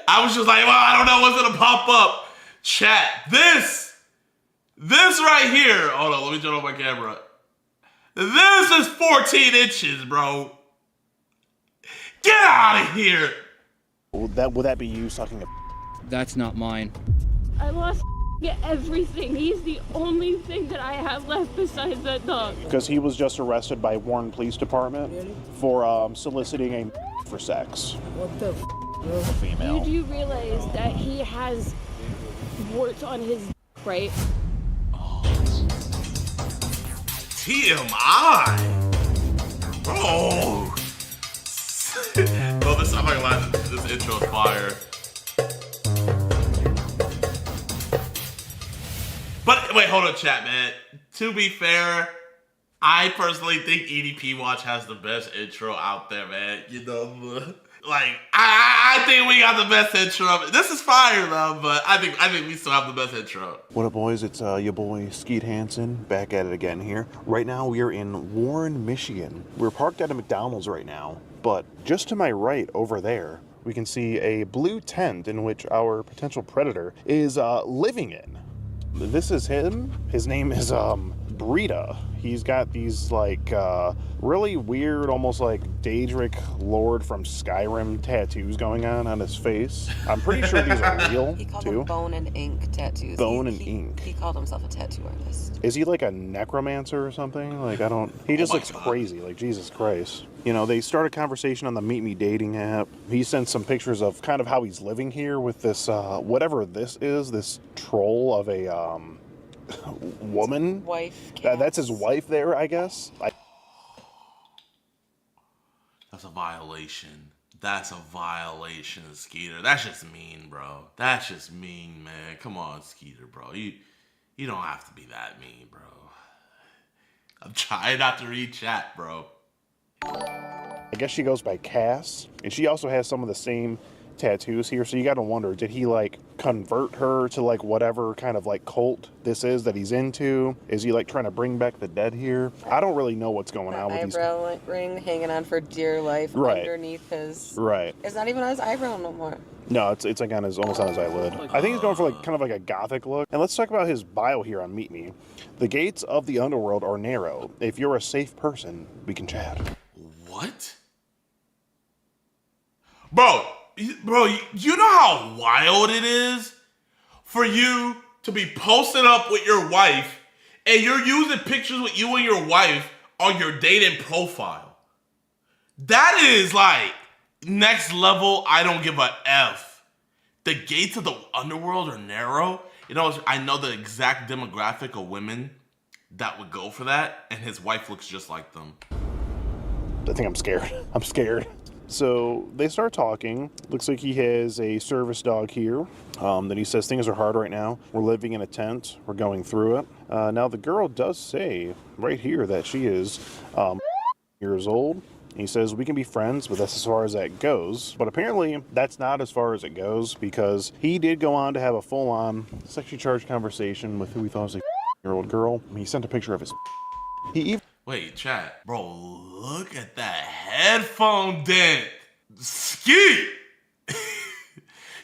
I was just like, well, I don't know what's gonna pop up. Chat. This right here. Hold on, let me turn on my camera. This is 14 inches, bro. Get out of here. would that be you sucking a... That's not mine. I lost everything. He's the only thing that I have left besides that dog. Because he was just arrested by Warren Police Department for soliciting a for sex. What the A female. You do realize that he has warts on his right? TMI. Bro. Bro, I'm not gonna lie, this intro is fire. But wait, hold on, chat, man. To be fair, I personally think EDP Watch has the best intro out there, man. You know, Like, I think we got the best intro. This is fire though, but I think we still have the best intro. What up, boys? It's your boy Skeet Hansen back at it again here. Right now we are in Warren, Michigan. We're parked at a McDonald's right now, but just to my right over there, we can see a blue tent in which our potential predator is living in. This is him. His name is Brita. He's got these like really weird, almost like Daedric Lord from Skyrim tattoos going on his face. I'm pretty sure these are real He called too. them bone and ink tattoos. Bone and ink. He called himself a tattoo artist. Is he like a necromancer or something? Like, I don't... He just looks crazy. Like, Jesus Christ. You know, they start a conversation on the Meet Me dating app. He sent some pictures of kind of how he's living here with this, whatever this is, this troll of a, woman. Wife. That's his wife there, I guess. That's a violation. That's a violation, Skeeter. That's just mean, bro. That's just mean, man. Come on, Skeeter, bro. You don't have to be that mean, bro. I'm trying not to read chat, bro. I guess she goes by Cass, and she also has some of the same tattoos here, so you gotta wonder, did he like convert her to like whatever kind of like cult this is that he's into? Is he like trying to bring back the dead here? I don't really know what's going on with these. Eyebrow ring hanging on for dear life underneath his... Right. It's not even on his eyebrow no more. No, it's like on his, almost on his eyelid. I think he's going for like kind of like a gothic look. And let's talk about his bio here on Meet Me. The gates of the underworld are narrow. If you're a safe person, we can chat. What? Bro, you know how wild it is for you to be posting up with your wife and you're using pictures with you and your wife on your dating profile. That is like next level. I don't give a F. The gates of the underworld are narrow. You know, I know the exact demographic of women that would go for that, and his wife looks just like them. I think I'm scared. I'm scared. So they start talking. Looks like he has a service dog here. Then he says things are hard right now. We're living in a tent. We're going through it. Now the girl does say right here that she is years old. He says we can be friends, but that's as far as that goes. But apparently that's not as far as it goes, because he did go on to have a full-on sexually charged conversation with who he thought was a year-old girl. He sent a picture of his. He even. Wait, chat. Bro, look at that headphone dent. Skeet!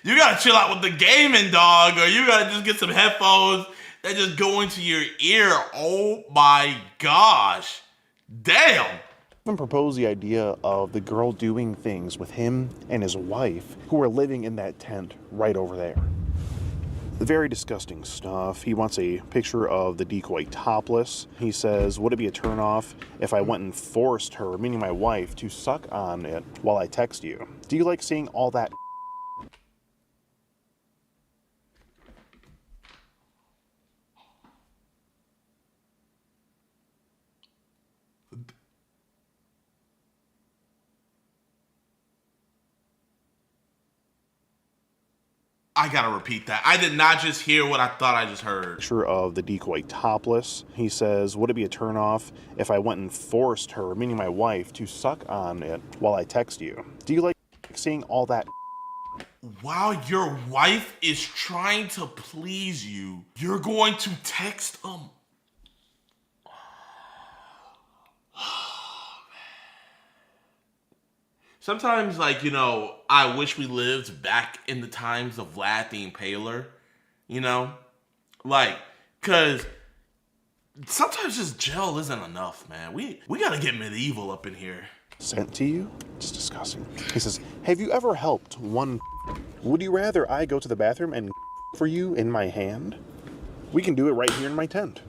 You gotta chill out with the gaming, dog, or you gotta just get some headphones that just go into your ear. Oh my gosh. Damn! Even proposed the idea of the girl doing things with him and his wife, who are living in that tent right over there. Very disgusting stuff. He wants a picture of the decoy topless. He says, would it be a turnoff if I went and forced her, meaning my wife, to suck on it while I text you? Do you like seeing all that? I gotta repeat that. I did not just hear what I thought I just heard. Picture of the decoy topless. He says, would it be a turnoff if I went and forced her, meaning my wife, to suck on it while I text you? Do you like seeing all that? While your wife is trying to please you, you're going to text them. Sometimes, like, you know, I wish we lived back in the times of Vlad the Impaler, you know? Like, because sometimes just gel isn't enough, man. We gotta get medieval up in here. Sent to you? It's disgusting. He says, have you ever helped one? Would you rather I go to the bathroom and for you in my hand? We can do it right here in my tent.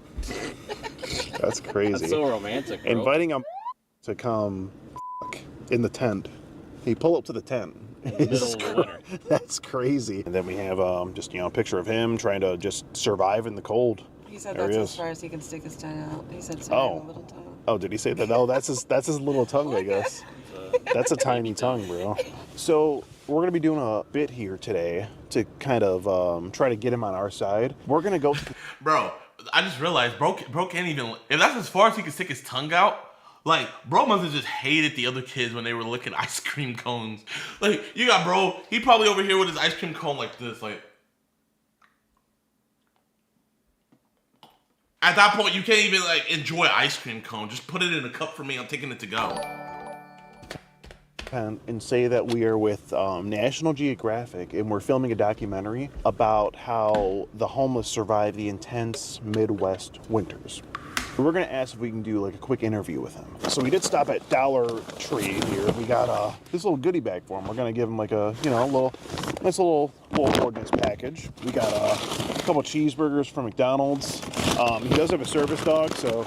That's crazy. That's so romantic, bro. Inviting a to come in the tent. He pull up to the tent. That's crazy. And then we have just, you know, a picture of him trying to just survive in the cold. He said there that's he as is. far as he can stick his tongue out. He said sorry, little tongue. Oh, did he say that? No, that's his little tongue, I guess. That's a tiny tongue, bro. So we're gonna be doing a bit here today to kind of try to get him on our side. We're gonna go. Bro, I just realized bro can't even. If that's as far as he can stick his tongue out, Like, bro must have just hated the other kids when they were licking ice cream cones. Like, you got bro, he probably over here with his ice cream cone like this, like. At that point, you can't even like enjoy ice cream cone. Just put it in a cup for me. I'm taking it to go. And say that we are with National Geographic and we're filming a documentary about how the homeless survive the intense Midwest winters. We're gonna ask if we can do like a quick interview with him. So we did stop at Dollar Tree here. We got this little goodie bag for him. We're gonna give him like a, you know, nice little ordinance package. We got a couple cheeseburgers from McDonald's. He does have a service dog, so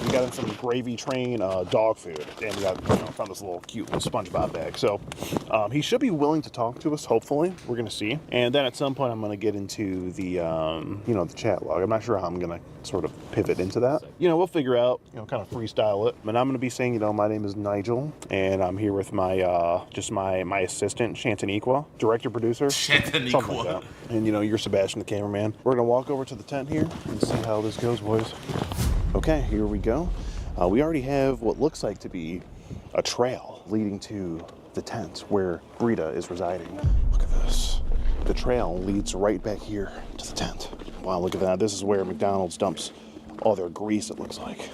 we got him some Gravy Train dog food, and we got, you know, found this little cute little SpongeBob bag. So he should be willing to talk to us. Hopefully, we're gonna see. And then at some point, I'm gonna get into the you know, the chat log. I'm not sure how I'm gonna sort of pivot into that. You know, we'll figure out, you know, kind of freestyle it. But I'm gonna be saying, you know, my name is Nigel, and I'm here with my just my assistant Shantaniqua, director producer, something like that. And you know, you're Sebastian, the cameraman. We're gonna walk over to the tent here and see how this goes, boys. Okay, here we go. We already have what looks like to be a trail leading to the tent where Brita is residing. Look at this. The trail leads right back here to the tent. Wow, look at that. This is where McDonald's dumps all their grease, it looks like.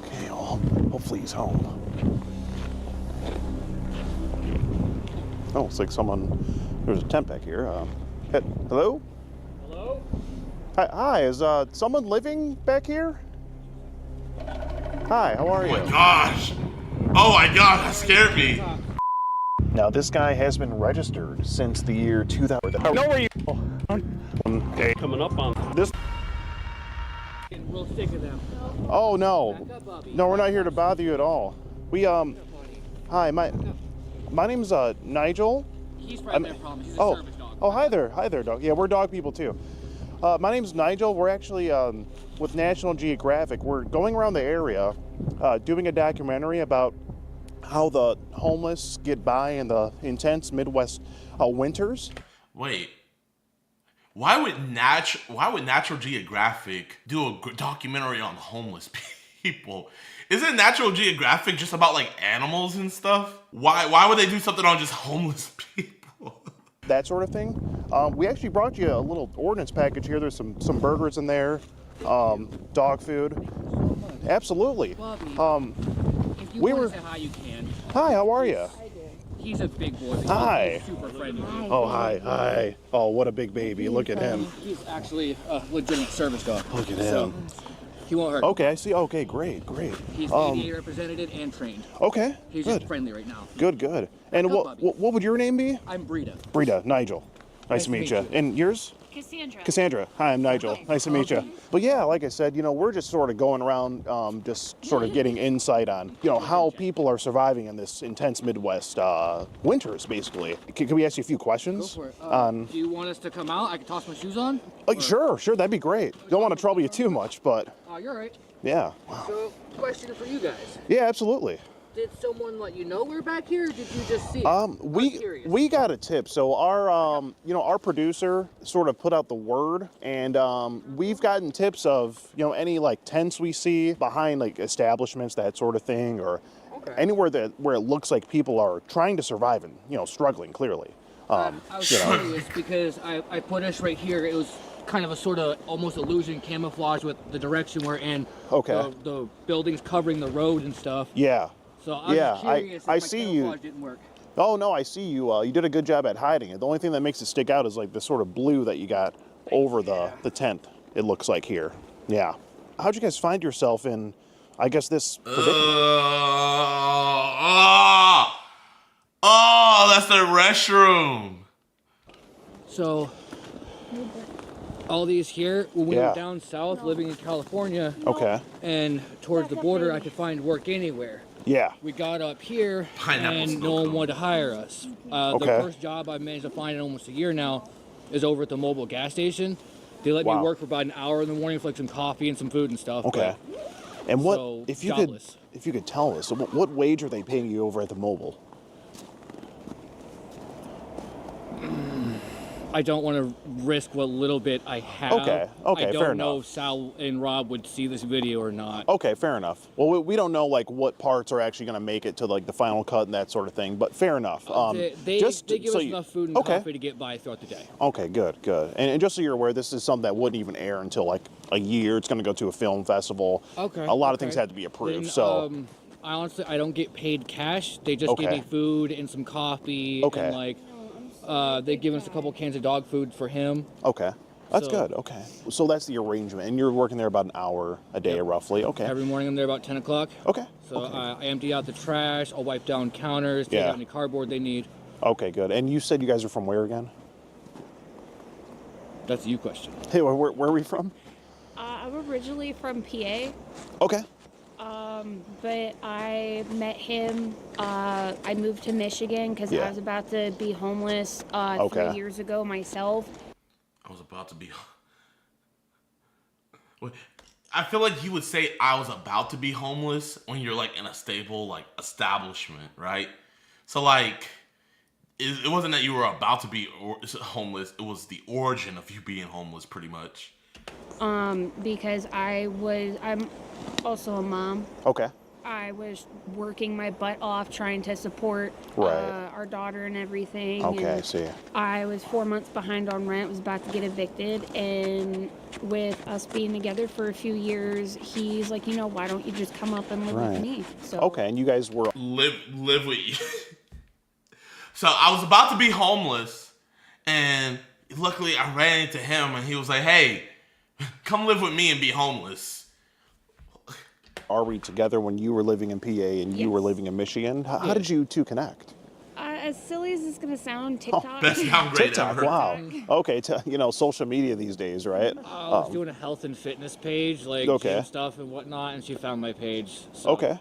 Okay, well, hopefully he's home. Oh, it's like there's a tent back here. Hello? Hello? Hi, is someone living back here? Hi, how are you? Oh my gosh! Oh my god, that scared me. Now, this guy has been registered since the year 2000. No, where you? Okay. Coming up on this. Getting real sick of them. Oh no, no, we're not here to bother you at all. We hi, my name's Nigel. He's right there, promise. He's a service dog. Oh, hi there, dog. Yeah, we're dog people too. My name's Nigel. We're actually with National Geographic. We're going around the area doing a documentary about how the homeless get by in the intense Midwest winters. Wait, why would Natural Geographic do a documentary on homeless people? Isn't Natural Geographic just about like animals and stuff? Why would they do something on just homeless people? That sort of thing. We actually brought you a little ordinance package here. There's some burgers in there, dog food. Absolutely. Bobby, if you want to say hi, you can. Hi, how are you? He's a big boy. Hi. He's super friendly. Oh, hi. Oh, what a big baby. Look at him. He's actually a legitimate service dog. Look at him. So, he won't hurt. Okay, I see. Okay, great. He's ADA represented and trained. Okay, He's good. just friendly right now. Good. And what would your name be? I'm Brita. Brita, Nigel. Nice to meet you. And yours? Cassandra. Hi, I'm Nigel. Nice to meet you. But yeah, like I said, you know, we're just sort of going around, just sort of getting insight on, you know, how people are surviving in this intense Midwest winters, basically. Can we ask you a few questions? Go for it. Do you want us to come out? I can toss my shoes on? Sure, that'd be great. Don't want to trouble you too much, but. Oh, you're right. Yeah. So, question for you guys. Yeah, absolutely. Did someone let you know we're back here, or did you just see it? We got a tip. So our you know, our producer sort of put out the word, and we've gotten tips of, you know, any like tents we see behind like establishments, that sort of thing, or anywhere where it looks like people are trying to survive and, you know, struggling clearly. I was curious because I put us right here. It was kind of a sort of almost illusion camouflage with the direction we're in. Okay. The buildings covering the road and stuff. Yeah. So I was curious if I my see camouflage you. didn't work. Oh no, I see you. You did a good job at hiding it. The only thing that makes it stick out is like the sort of blue that you got over the tent. It looks like here. Yeah. How'd you guys find yourself in, I guess, this predicament? That's the restroom. So all these here, when we were down south living in California, and towards the border, I could find work anywhere. Yeah. We got up here, and no one wanted to hire us. The first job I managed to find in almost a year now is over at the mobile gas station. They let me work for about an hour in the morning for like some coffee and some food and stuff. Okay. And what, so, if you could tell us, what wage are they paying you over at the mobile? I don't want to risk what little bit I have. Okay, I don't fair know enough. if Sal and Rob would see this video or not. Okay, fair enough. Well, we don't know like what parts are actually going to make it to like the final cut and that sort of thing, but fair enough. They give us enough food and coffee to get by throughout the day. Okay, good. And just so you're aware, this is something that wouldn't even air until like a year. It's going to go to a film festival. Okay. A lot of things had to be approved. Then, I don't get paid cash. They just give me food and some coffee. Okay. And like, they give us a couple cans of dog food for him. Okay. That's good. Okay. So that's the arrangement. And you're working there about an hour a day, roughly. Okay. Every morning I'm there about 10 o'clock. Okay. So I empty out the trash. I'll wipe down counters. Take out any cardboard they need. Okay, good. And you said you guys are from where again? That's a you question. Hey, where are we from? I'm originally from PA. Okay. But I met him. I moved to Michigan because I was about to be homeless 3 years ago myself. I was about to be. I feel like you would say I was about to be homeless when you're like in a stable like establishment, right? So like, it wasn't that you were about to be homeless. It was the origin of you being homeless, pretty much. Because I'm also a mom. Okay. I was working my butt off trying to support our daughter and everything. Okay, and I see. I was 4 months behind on rent, was about to get evicted, and with us being together for a few years, he's like, why don't you just come up and live with me? So Okay, and you guys were live with you. So I was about to be homeless, and luckily I ran into him, and he was like, "Hey, come live with me and be homeless." Are we together when you were living in PA and you were living in Michigan? How did you two connect? as silly as it's gonna sound, TikTok. That sounds great. TikTok, wow. Okay, social media these days, right? I was doing a health and fitness page, like gym stuff and whatnot, and she found my page. So, okay.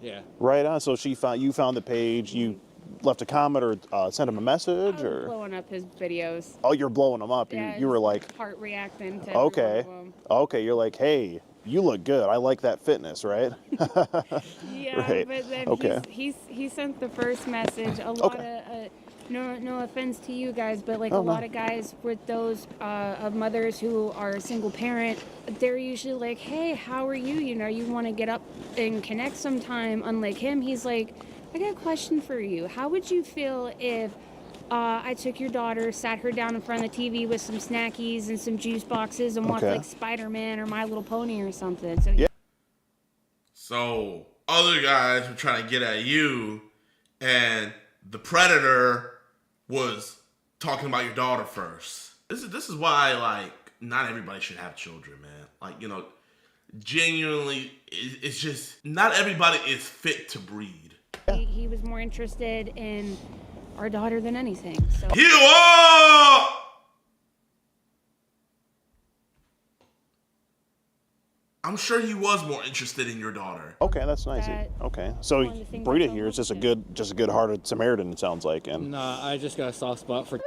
Yeah. Right on. So you found the page. You left a comment or sent him a message, I was or blowing up his videos. oh, you're blowing them up. Yeah, you were like heart reacting to okay, okay. You're like, hey, you look good. I like that fitness, right? Yeah, right. but then okay. he sent the first message. A lot of no offense to you guys, but like a lot of guys with those of mothers who are a single parent, they're usually like, hey, how are you? You know, you want to get up and connect sometime. Unlike him, he's like, I got a question for you. How would you feel if I took your daughter, sat her down in front of the TV with some snackies and some juice boxes and watched like Spider-Man or My Little Pony or something? So So other guys were trying to get at you, and the predator was talking about your daughter first. This is why, like, not everybody should have children, man. Like, you know, genuinely, it's just not everybody is fit to breed. He was more interested in our daughter than anything. So I'm sure he was more interested in your daughter. Okay, that's nice. Okay, so Brita here is just a good-hearted Samaritan. It sounds like, and Nah, I just got a soft spot for.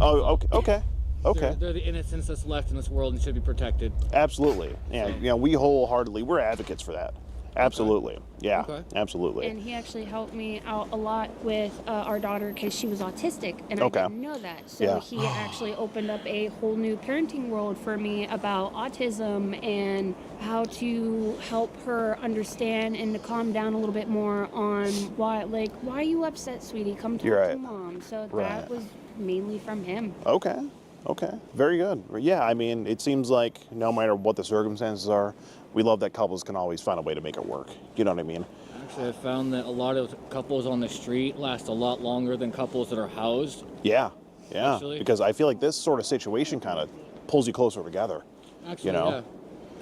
oh, okay. They're the innocents that's left in this world and should be protected. Absolutely. Yeah, you know, we're advocates for that. Absolutely. Okay. Yeah. Okay. Absolutely. And he actually helped me out a lot with our daughter because she was autistic, and I didn't know that. So he actually opened up a whole new parenting world for me about autism and how to help her understand and to calm down a little bit more on why are you upset, sweetie? Come talk to mom. So that was mainly from him. Okay. Very good. Yeah, I mean, it seems like no matter what the circumstances are, we love that couples can always find a way to make it work. You know what I mean? Actually, I found that a lot of couples on the street last a lot longer than couples that are housed. Yeah. Actually. Because I feel like this sort of situation kind of pulls you closer together. Actually, you know?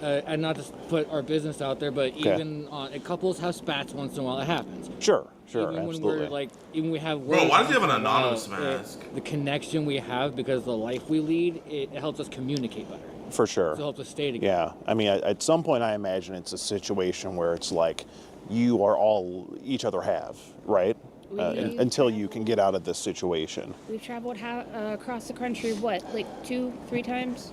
yeah. And not to put our business out there, but even couples have spats once in a while. It happens. Sure, even absolutely. When even we have. Bro, why does he have an anonymous mask? The connection we have because of the life we lead, it helps us communicate better. For sure. So it helps us stay together. Yeah, I mean, at some point, I imagine it's a situation where it's like you are all each other have, right? Until you can get out of this situation. We've traveled across the country, like 2-3 times?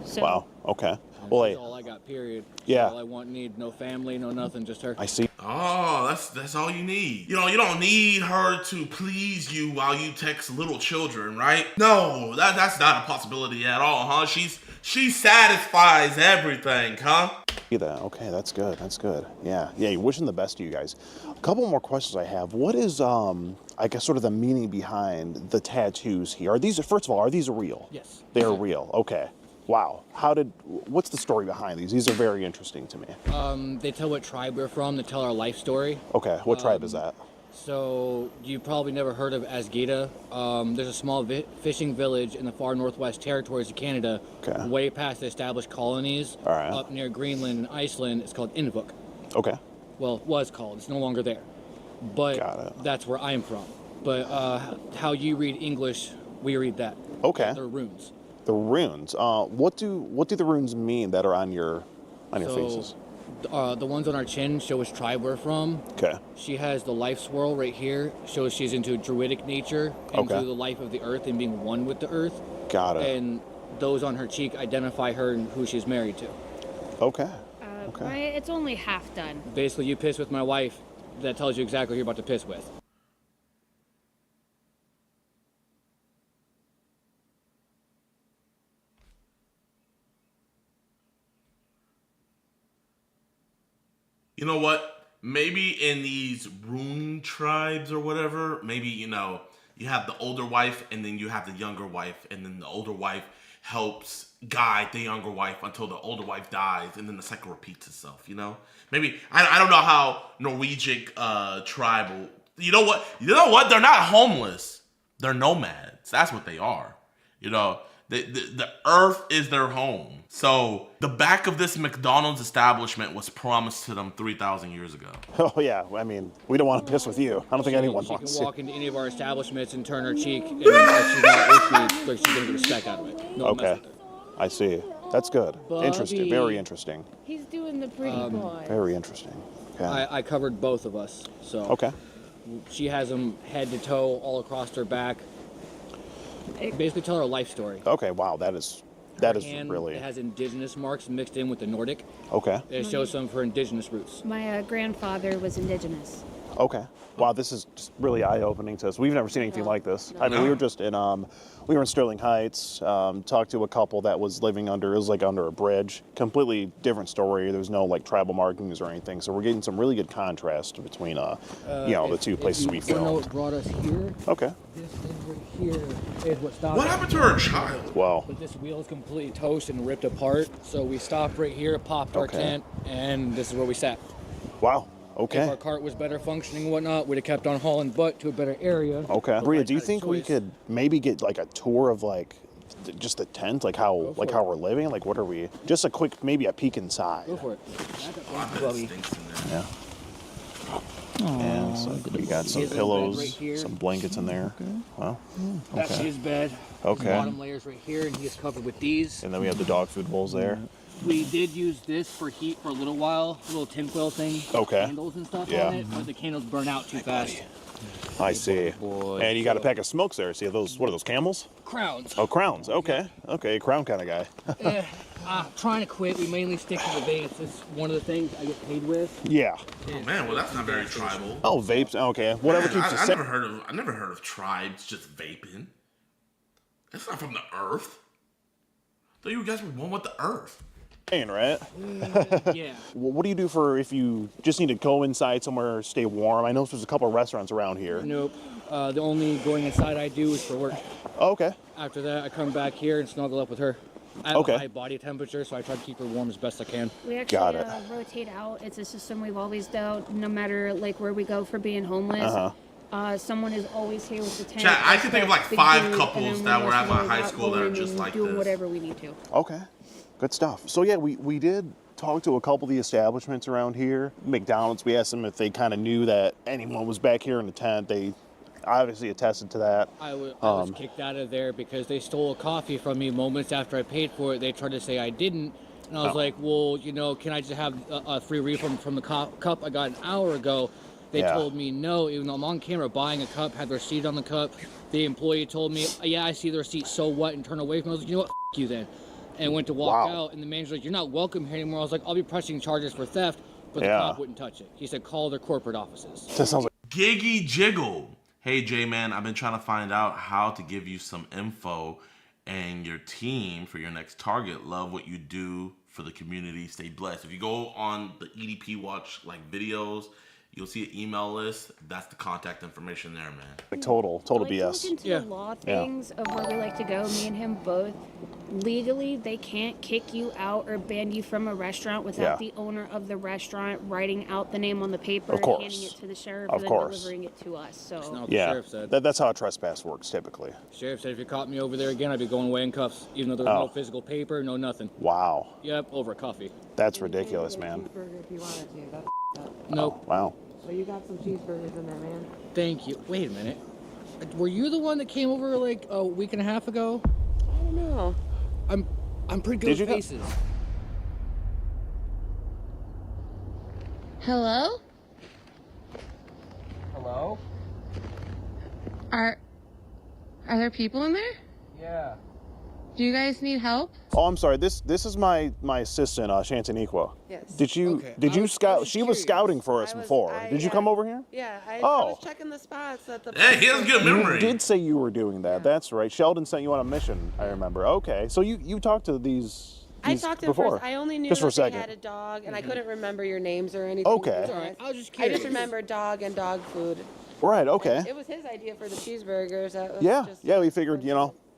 So, wow. Okay. Boy. That's all I got, period. Yeah. That's all I want, need. No family, no nothing, just her. I see. Oh, that's all you need. You know, you don't need her to please you while you text little children, right? No, that's not a possibility at all, huh? She satisfies everything, huh? That. Okay, that's good. That's good. Yeah. You're wishing the best to you guys. A couple more questions I have. What is, I guess, sort of the meaning behind the tattoos here? First of all, are these real? Yes. They're real. Okay. Wow. What's the story behind these? These are very interesting to me. They tell what tribe we're from. They tell our life story. Okay. What tribe is that? So you probably never heard of Asgida. There's a small fishing village in the far northwest territories of Canada, way past the established colonies, up near Greenland and Iceland. It's called Inuvik. Okay. Well, it was called. It's no longer there. But that's where I'm from. But how you read English, we read that. Okay. They're runes. The runes. What do the runes mean that are on your faces? The ones on our chin show which tribe we're from. Okay. She has the life swirl right here. Shows she's into druidic nature, into the life of the earth and being one with the earth. Got it. And those on her cheek identify her and who she's married to. Okay. It's only half done. Basically, you piss with my wife, that tells you exactly who you're about to piss with. You know what? Maybe in these rune tribes or whatever, maybe, you know, you have the older wife and then you have the younger wife, and then the older wife helps guide the younger wife until the older wife dies, and then the cycle repeats itself, you know? Maybe, I don't know how Norwegian tribal, you know what? They're not homeless. They're nomads. That's what they are. You know, the earth is their home. So the back of this McDonald's establishment was promised to them 3,000 years ago. Oh yeah, I mean, we don't want to piss with you. I don't think anyone She wants can to. walk into any of our establishments and turn her cheek, and if she's not with me, like she's gonna get respect out of it. No one mess with her. I see. That's good. Interesting. Bobby. Very interesting. He's doing the pretty boy. Very interesting. Okay. I covered both of us, so. Okay. She has them head to toe, all across her back. Basically, tell her a life story. Okay. Wow. That is And really. it has indigenous marks mixed in with the Nordic. Okay. It shows some of her indigenous roots. My grandfather was indigenous. Okay. Wow, this is just really eye-opening to us. We've never seen anything like this. I mean, we were just in Sterling Heights, talked to a couple that was living under a bridge. Completely different story. There was no like tribal markings or anything. So we're getting some really good contrast between the two places we filmed. You know what brought us here? Okay. This thing right here is what stopped What us. happened to her child? Wow. But this wheel is completely toast and ripped apart. So we stopped right here, popped our tent, and this is where we sat. Wow. Okay. If our cart was better functioning and whatnot, we'd have kept on hauling butt to a better area. Okay. Bria, do you think we could maybe get like a tour of like just the tent, like how we're living? Like what are we? Just a quick, maybe a peek inside. Go for it. Yeah. And so we got some pillows, some blankets in there. Wow. That's his bed. Okay. The bottom layer's right here, and he's covered with these. And then we have the dog food bowls there. We did use this for heat for a little while, a little tinfoil thing. Okay. Candles and stuff Yeah. on it, but the candles burn out too fast. I see. And you got a pack of smokes there. See those? What are those? Camels? Crowns. Oh, crowns. Okay. Okay, crown kind of guy. I'm trying to quit. We mainly stick to the vapes. It's one of the things I get paid with. Yeah. Oh man, well that's not very tribal. Oh, vapes. Okay. Whatever Man, keeps you I safe. never heard of tribes just vaping. That's not from the earth. I thought you guys were one with the earth. Right? Yeah. What do you do for if you just need to go inside somewhere, stay warm? I know there's a couple of restaurants around here. Nope. The only going inside I do is for work. Oh, okay. After that, I come back here and snuggle up with her. I have a high body temperature, so I try to keep her warm as best I can. We actually rotate out. It's a system we've always done, no matter like where we go for being homeless. Someone is always here with the tent. Chat, I can think of like 5 couples that were at my high school that are just like doing this. whatever we need to. Okay. Good stuff. So yeah, we did talk to a couple of the establishments around here. McDonald's, we asked them if they kind of knew that anyone was back here in the tent. They obviously attested to that. I was kicked out of there because they stole a coffee from me moments after I paid for it. They tried to say I didn't. And I was like, well, you know, can I just have a free refill from the cup I got an hour ago? They told me no, even though I'm on camera buying a cup, had the receipt on the cup. The employee told me, yeah, I see the receipt, so what, and turn away from me. I was like, you know what, F you then. and went to walk out, and the manager's like, "You're not welcome here anymore." I was like, "I'll be pressing charges for theft," but the cop wouldn't touch it. He said, "Call their corporate offices." That sounds like Giggy Jiggle. Hey J-Man, I've been trying to find out how to give you some info and your team for your next target. Love what you do for the community. Stay blessed. If you go on the EDP Watch like videos, you'll see an email list. That's the contact information there, man. Like total BS. Into the law things of where we like to go, me and him both. Legally, they can't kick you out or ban you from a restaurant without the owner of the restaurant writing out the name on the paper and handing it to the sheriff and then delivering it to us. So That's how a trespass works typically. Sheriff said if you caught me over there again, I'd be going away in cuffs, even though there's no physical paper, no nothing. Wow. Yep, over coffee. That's ridiculous, man. If you wanted to, that's Nope. Wow. So you got some cheeseburgers in there, man. Thank you. Wait a minute. Were you the one that came over like a week and a half ago? I don't know. I'm pretty good with faces. Hello? Hello? Are there people in there? Yeah. Do you guys need help? Oh, I'm sorry. This is my assistant, Shantaniqua. Yes. Did you scout? She was scouting for us before. Did you come over here? Yeah, I was checking the spots at the. Hey, he has good memory. You did say you were doing that. That's right. Sheldon sent you on a mission. I remember. Okay, so you talked to these. I talked to him before. first. I only knew just for a that they second. had a dog, and I couldn't remember your names or anything. Okay. All right. I was just I curious. just remember dog and dog food. Right. Okay. It was his idea for the cheeseburgers. That was just we figured,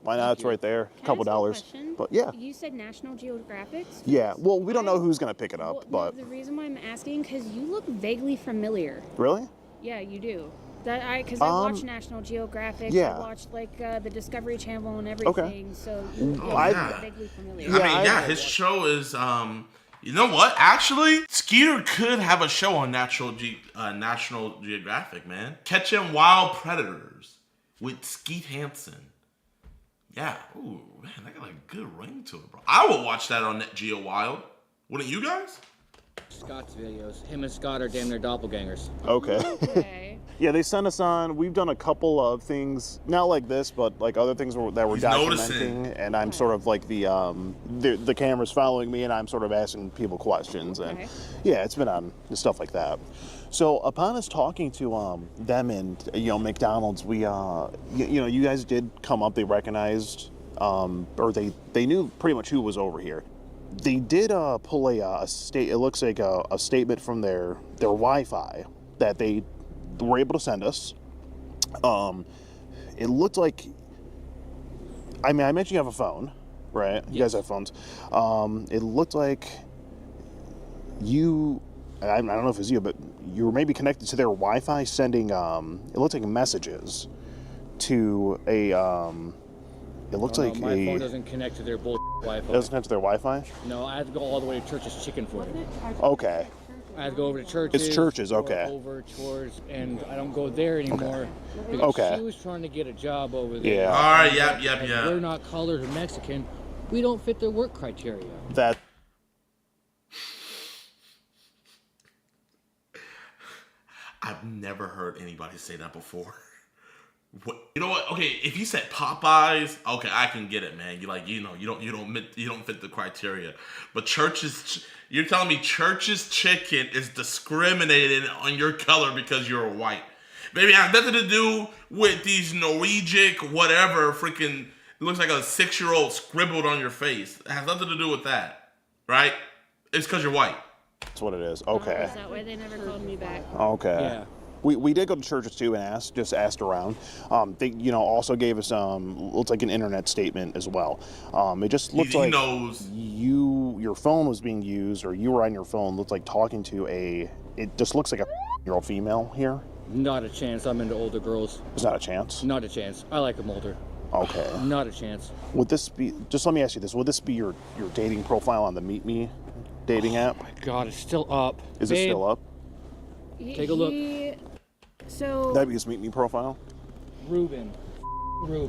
why not? It's right there. A couple dollars. But yeah. You said National Geographic? Yeah. Well, we don't know who's gonna pick it up, Well, but the reason why I'm asking, because you look vaguely familiar. really? Yeah, you do. Because I watch National Geographic. yeah. I watched the Discovery Channel and everything. So you look vaguely familiar. His show is you know what? Actually, Skeeter could have a show on National Geographic, man. Catching Wild Predators with Skeet Hansen. Yeah. Ooh, man, that got a good ring to it, bro. I will watch that on Net Geo Wild. Wouldn't you guys? Scott's videos. Him and Scott are damn near doppelgangers. Okay. Yeah, they sent us on. We've done a couple of things, not like this, but like other things that we're documenting, and I'm sort of like the camera's following me, and I'm sort of asking people questions, and yeah, it's been on stuff like that. So upon us talking to them and McDonald's, we you guys did come up. They recognized or they knew pretty much who was over here. They did pull a it looks like a statement from their Wi-Fi that they were able to send us. It looked like, I mentioned you have a phone, right? You guys have phones. It looked like you, I don't know if it was you, but you were maybe connected to their Wi-Fi sending, it looked like messages to a, it looks like my phone doesn't connect to their Wi-Fi. It doesn't connect to their Wi-Fi? No, I have to go all the way to Church's Chicken for it. Okay. I have to go over to Church's. It's Church's, okay. Over towards, and I don't go there anymore. Because Okay. she was trying to get a job over there. Yeah. All right, yep. We're not colored or Mexican. We don't fit their work criteria. That. I've never heard anybody say that before. What, you know what? Okay, if you said Popeyes, okay, I can get it, man. You don't fit the criteria. But you're telling me Church's Chicken is discriminating on your color because you're white. Baby, it has nothing to do with these Norwegian whatever freaking. It looks like a 6-year-old scribbled on your face. It has nothing to do with that, right? It's because you're white. That's what it is. Okay. Is that why they never called me back? Okay. Yeah. We did go to Church's too and asked around. They also gave us looks like an internet statement as well. It just looked like your phone was being used, or you were on your phone. Looked like talking to it just looks like a year-old female here. Not a chance. I'm into older girls. There's not a chance. Not a chance. I like them older. Okay. Not a chance. Would this be? Just let me ask you this: would this be your dating profile on the Meet Me dating app? Oh my God, it's still up. Is it still up? Take a look. So That'd be his Meet Me profile. Ruben.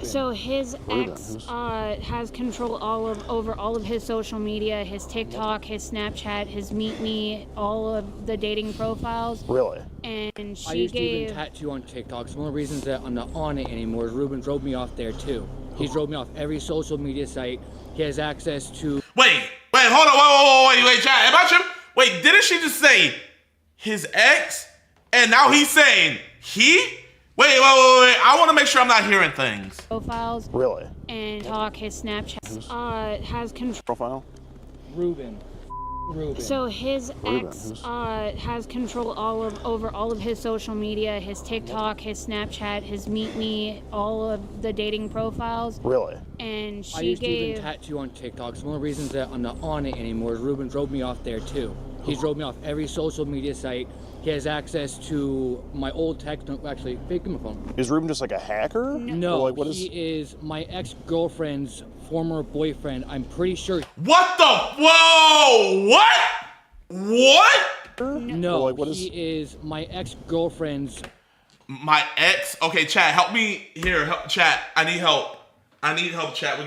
So his ex has control over all of his social media, his TikTok, his Snapchat, his Meet Me, all of the dating profiles. Really? And I used to even tattoo on TikTok. So one of the reasons that I'm not on it anymore is Ruben drove me off there too. He drove me off every social media site. He has access to. Wait, hold on, wait, chat. Am I tripping? Wait, didn't she just say his ex? And now he's saying he? Wait. I want to make sure I'm not hearing things. Profiles. Really? And talk his Snapchat. Has control. Profile? Ruben. So his Ruben, ex has control over all of his social media, his TikTok, his Snapchat, his Meet Me, all of the dating profiles. Really? And I she used gave. Ruben tattoo on TikTok. So one of the reasons that I'm not on it anymore is Ruben drove me off there too. He's drove me off every social media site. He has access to my old text. No, actually, fake my phone. Is Ruben just like a hacker? No, Or like, what he is my ex-girlfriend's former boyfriend. I'm pretty sure. What the? Whoa! What? What? No, Or like, what is... he is my ex-girlfriend's. My ex? Okay, chat, help me here. Help, chat. I need help. Chat.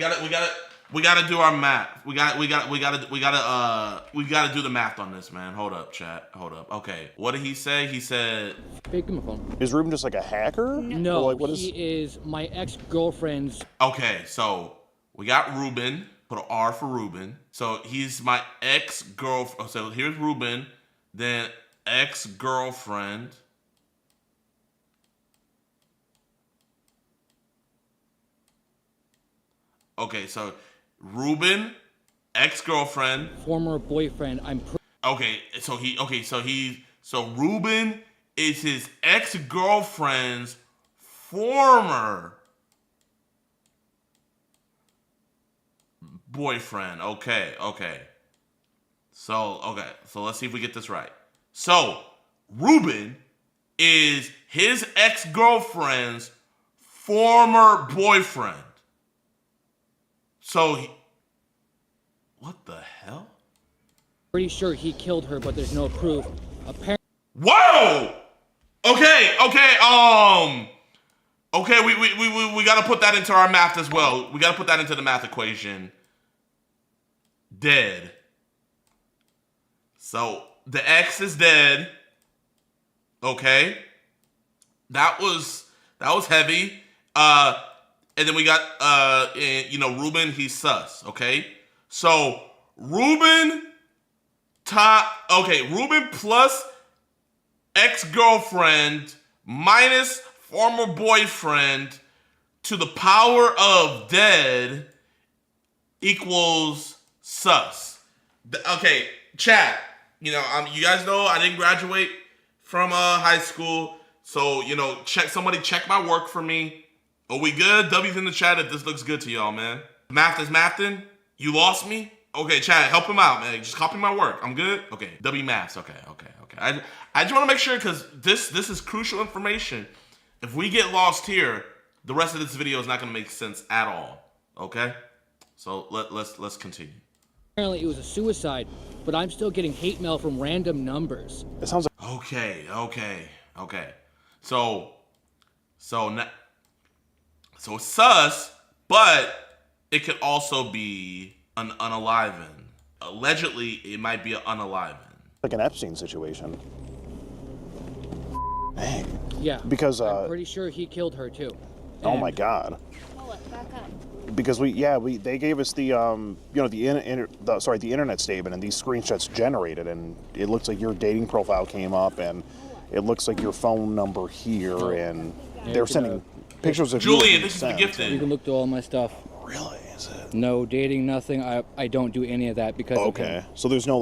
We gotta do our math. We gotta do the math on this, man. Hold up, chat. Hold up. Okay. What did he say? He said. Fake my phone. Is Ruben just like a hacker? No, Or like, what is... he is my ex-girlfriend's. Okay, so we got Ruben. Put an R for Ruben. So he's my ex-girlfriend. So here's Ruben, then ex-girlfriend. Okay, so Ruben, ex-girlfriend, former boyfriend. So Ruben is his ex-girlfriend's former boyfriend. Okay. So let's see if we get this right. So Ruben is his ex-girlfriend's former boyfriend. So what the hell? Pretty sure he killed her, but there's no proof. Apparently. Whoa! Okay, we gotta put that into our math as well. We gotta put that into the math equation. Dead. So the ex is dead. Okay. That was heavy. And then we got Ruben, he's sus, okay? So Ruben plus ex-girlfriend minus former boyfriend to the power of dead equals sus. Okay, chat. You guys know I didn't graduate from high school, so somebody check my work for me. Are we good? W's in the chat if this looks good to y'all, man. Math is mathing. You lost me? Okay, chat, help him out, man. Just copy my work. I'm good? Okay, W maths. Okay. I just want to make sure because this is crucial information. If we get lost here, the rest of this video is not going to make sense at all. Okay? So let's continue. Apparently it was a suicide, but I'm still getting hate mail from random numbers. It sounds like... Okay. So it's sus, but it could also be an unaliven. Allegedly, it might be an unaliven. Like an Epstein situation. Dang. Yeah. Because I'm pretty sure he killed her too. Oh my God. Back up. Because they gave us the the internet statement, and these screenshots generated, and it looks like your dating profile came up, and it looks like your phone number here, and they're sending pictures of Julian, this is the gifted. You can look through all my stuff. Really? Is it? No dating, nothing. I don't do any of that because of him. So there's no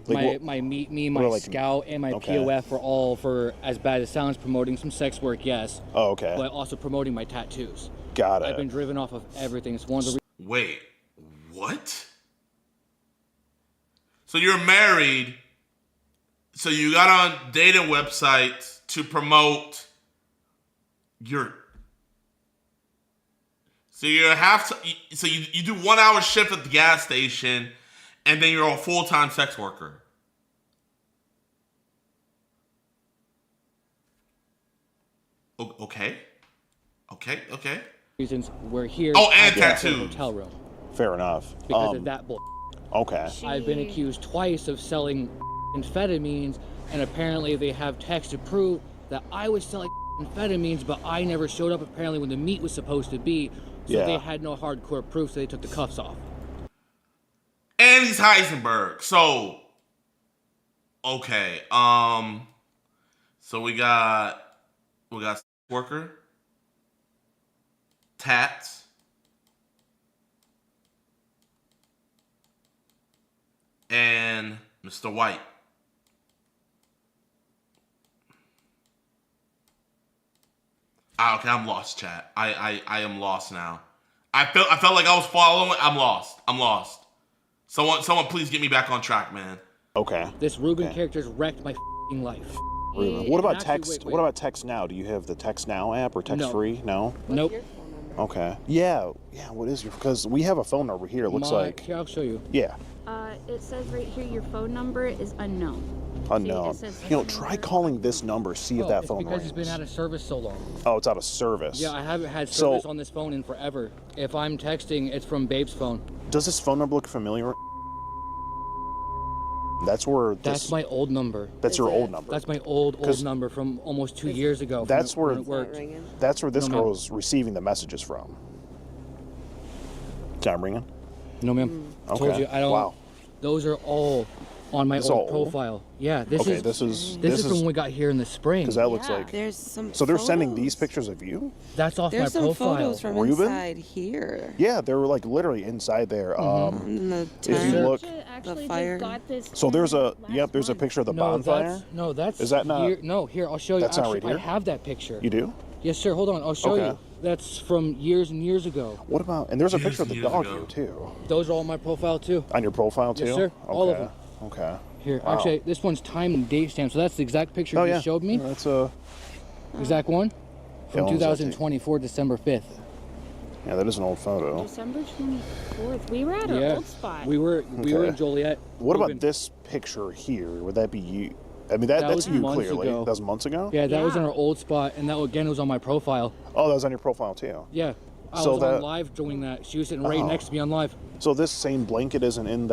my Meet Me, my Scout, and my POF are all for, as bad as it sounds, promoting some sex work, yes. Oh, okay. But also promoting my tattoos. Got it. I've been driven off of everything. It's one of the Wait, what? So you're married, so you got on dating websites to promote your... So you you do 1 hour shift at the gas station, and then you're a full-time sex worker. Okay. reasons we're here. Oh, and tattoos. Hotel room. Fair enough. Because of that bull. Okay. I've been accused twice of selling amphetamines, and apparently they have text to prove that I was selling amphetamines, but I never showed up apparently when the meet was supposed to be. So they had no hardcore proof, so they took the cuffs off. And Andy's Heisenberg. So, okay. So we got worker, Tats, and Mr. White. Okay, I'm lost, chat. I am lost now. I felt like I was following. I'm lost. Someone please get me back on track, man. Okay. This Ruben character's wrecked my life. Ruben. What about text? What about text now? Do you have the text now app or text free? No. Nope. Okay. Yeah. What is your? Because we have a phone number here. It looks like. Here, I'll show you. Yeah. It says right here your phone number is unknown. Unknown. Try calling this number. See if that phone because rings. it's been out of service so long. Oh, it's out of service. Yeah, I haven't had service on this phone in forever. If I'm texting, it's from Babe's phone. Does this phone number look familiar? That's where. That's my old number. That's your old number. That's my old number from almost 2 years ago. That's where it worked. That's where this girl is receiving the messages from. Is that ringing? No, ma'am. Okay. Told you I don't. Wow. Those are all on my old profile. Yeah, this is from when we got here in the spring. Because that looks like. There's some. So they're sending these pictures of you? That's off There's my some profile. photos from Ruben? inside here. Yeah, they were like literally inside there. The If you look. Actually, The fire. got this So there's a there's a picture of the bonfire. That's Is that not? Here, no, here I'll show you. That's not Actually, right here? I have that picture. You do? Yes, sir. Hold on, I'll show you. That's from years and years ago. What about? And there's a picture of the dog here too. Those are all on my profile too. On your profile too? Yes, sir. All of Okay. them. Okay. Here, Wow. actually, this one's time and date stamp. So that's the exact picture you showed me. That's a exact one from when was that 2024, December 5th. Yeah, that is an old photo. December 24th. We were at our old spot. We were in Joliet. What about this picture here? Would that be you? I mean, that's was you months clearly. ago. That was months ago? Yeah, that was in our old spot, and that again was on my profile. Oh, that was on your profile too? Yeah. I So was that- on live doing that. She was sitting right Oh. next to me on live. So this same blanket isn't in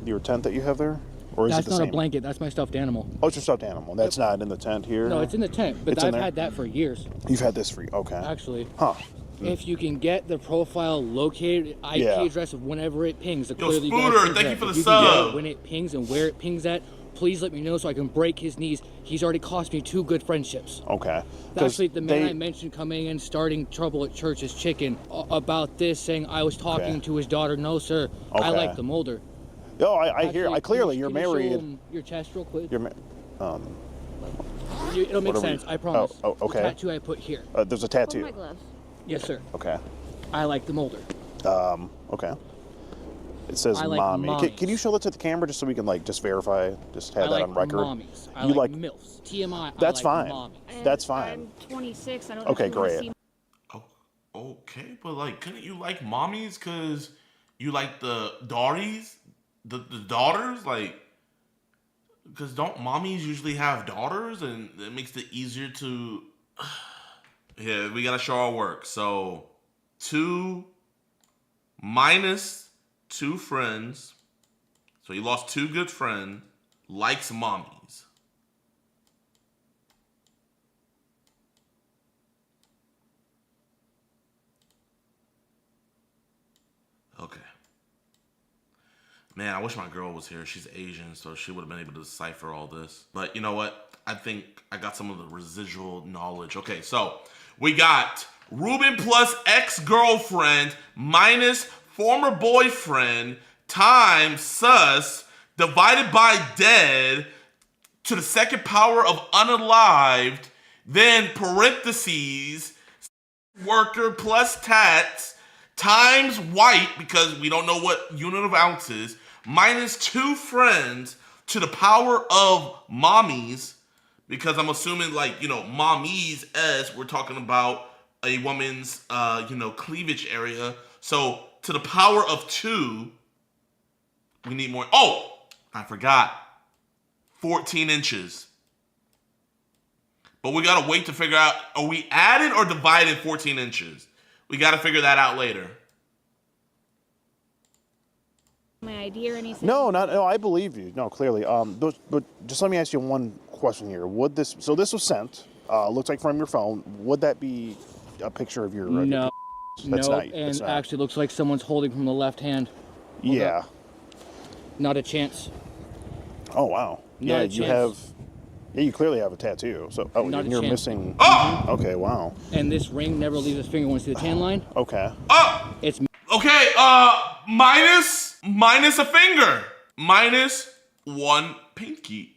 your tent that you have there? Or is That's it the not same? a blanket. That's my stuffed animal. Oh, it's your stuffed animal. That's not in the tent here? No, it's in the tent, but It's in I've there? had that for years. You've had this for okay. Actually. Huh. If you can get the profile located, IP Yeah. address of whenever it pings, the Yo, clearly Scooter, thank you for the If you can get sub. it when it pings and where it pings at, please let me know so I can break his knees. He's already cost me 2 good friendships. Okay. 'Cause Actually, the man they- I mentioned coming in, starting trouble at Church's Chicken, about this, saying I was talking Okay. to his daughter. No, sir. I Okay. like the Molder. Oh, I hear. I Actually, clearly you're can you show married. him your chest real quick. You're It'll make what are we- sense. I promise. Oh, okay. The tattoo I put here. There's a tattoo. my gloves. Yes, sir. Okay. I like the Molder. Okay. It says I like mommy. mommies. Can you show that to the camera just so we can just verify, just have I that like on record? mommies. I You like MILFs. TMI. That's I like fine. Mommies. That's fine. I'm 26. I don't Okay, actually wanna great. see Okay, but couldn't you like mommies because you like the daughters, the daughters, because don't mommies usually have daughters, and it makes it easier to. Yeah, we gotta show our work. So 2 minus 2 friends, so you lost 2 good friends. Likes mommies. Okay. Man, I wish my girl was here. She's Asian, so she would have been able to decipher all this. But you know what? I think I got some of the residual knowledge. Okay, so we got Ruben plus ex-girlfriend minus former boyfriend times sus divided by dead to the second power of unalived, then parentheses, worker plus tats, times white, because we don't know what unit of ounces, minus 2 friends to the power of mommies, because I'm assuming mommies as we're talking about a woman's cleavage area. So to the power of 2, we need more. Oh, I forgot. 14 inches. But we gotta wait to figure out, are we adding or dividing 14 inches? We got to figure that out later. my ID or anything. No, I believe you. No, clearly. But just let me ask you one question here. So this was sent, looks like from your phone. Would that be a picture of your? No. That's no, not. and actually looks like someone's holding from the left hand. Yeah. Not a chance. Oh wow. Not Yeah, a you chance. have. Yeah, you clearly have a tattoo. So, oh, Not a you're chance. missing. Oh! Okay, wow. And this ring never leaves his finger. Want to see the tan line? Okay. Oh! It's Okay, minus a finger. Minus one pinky.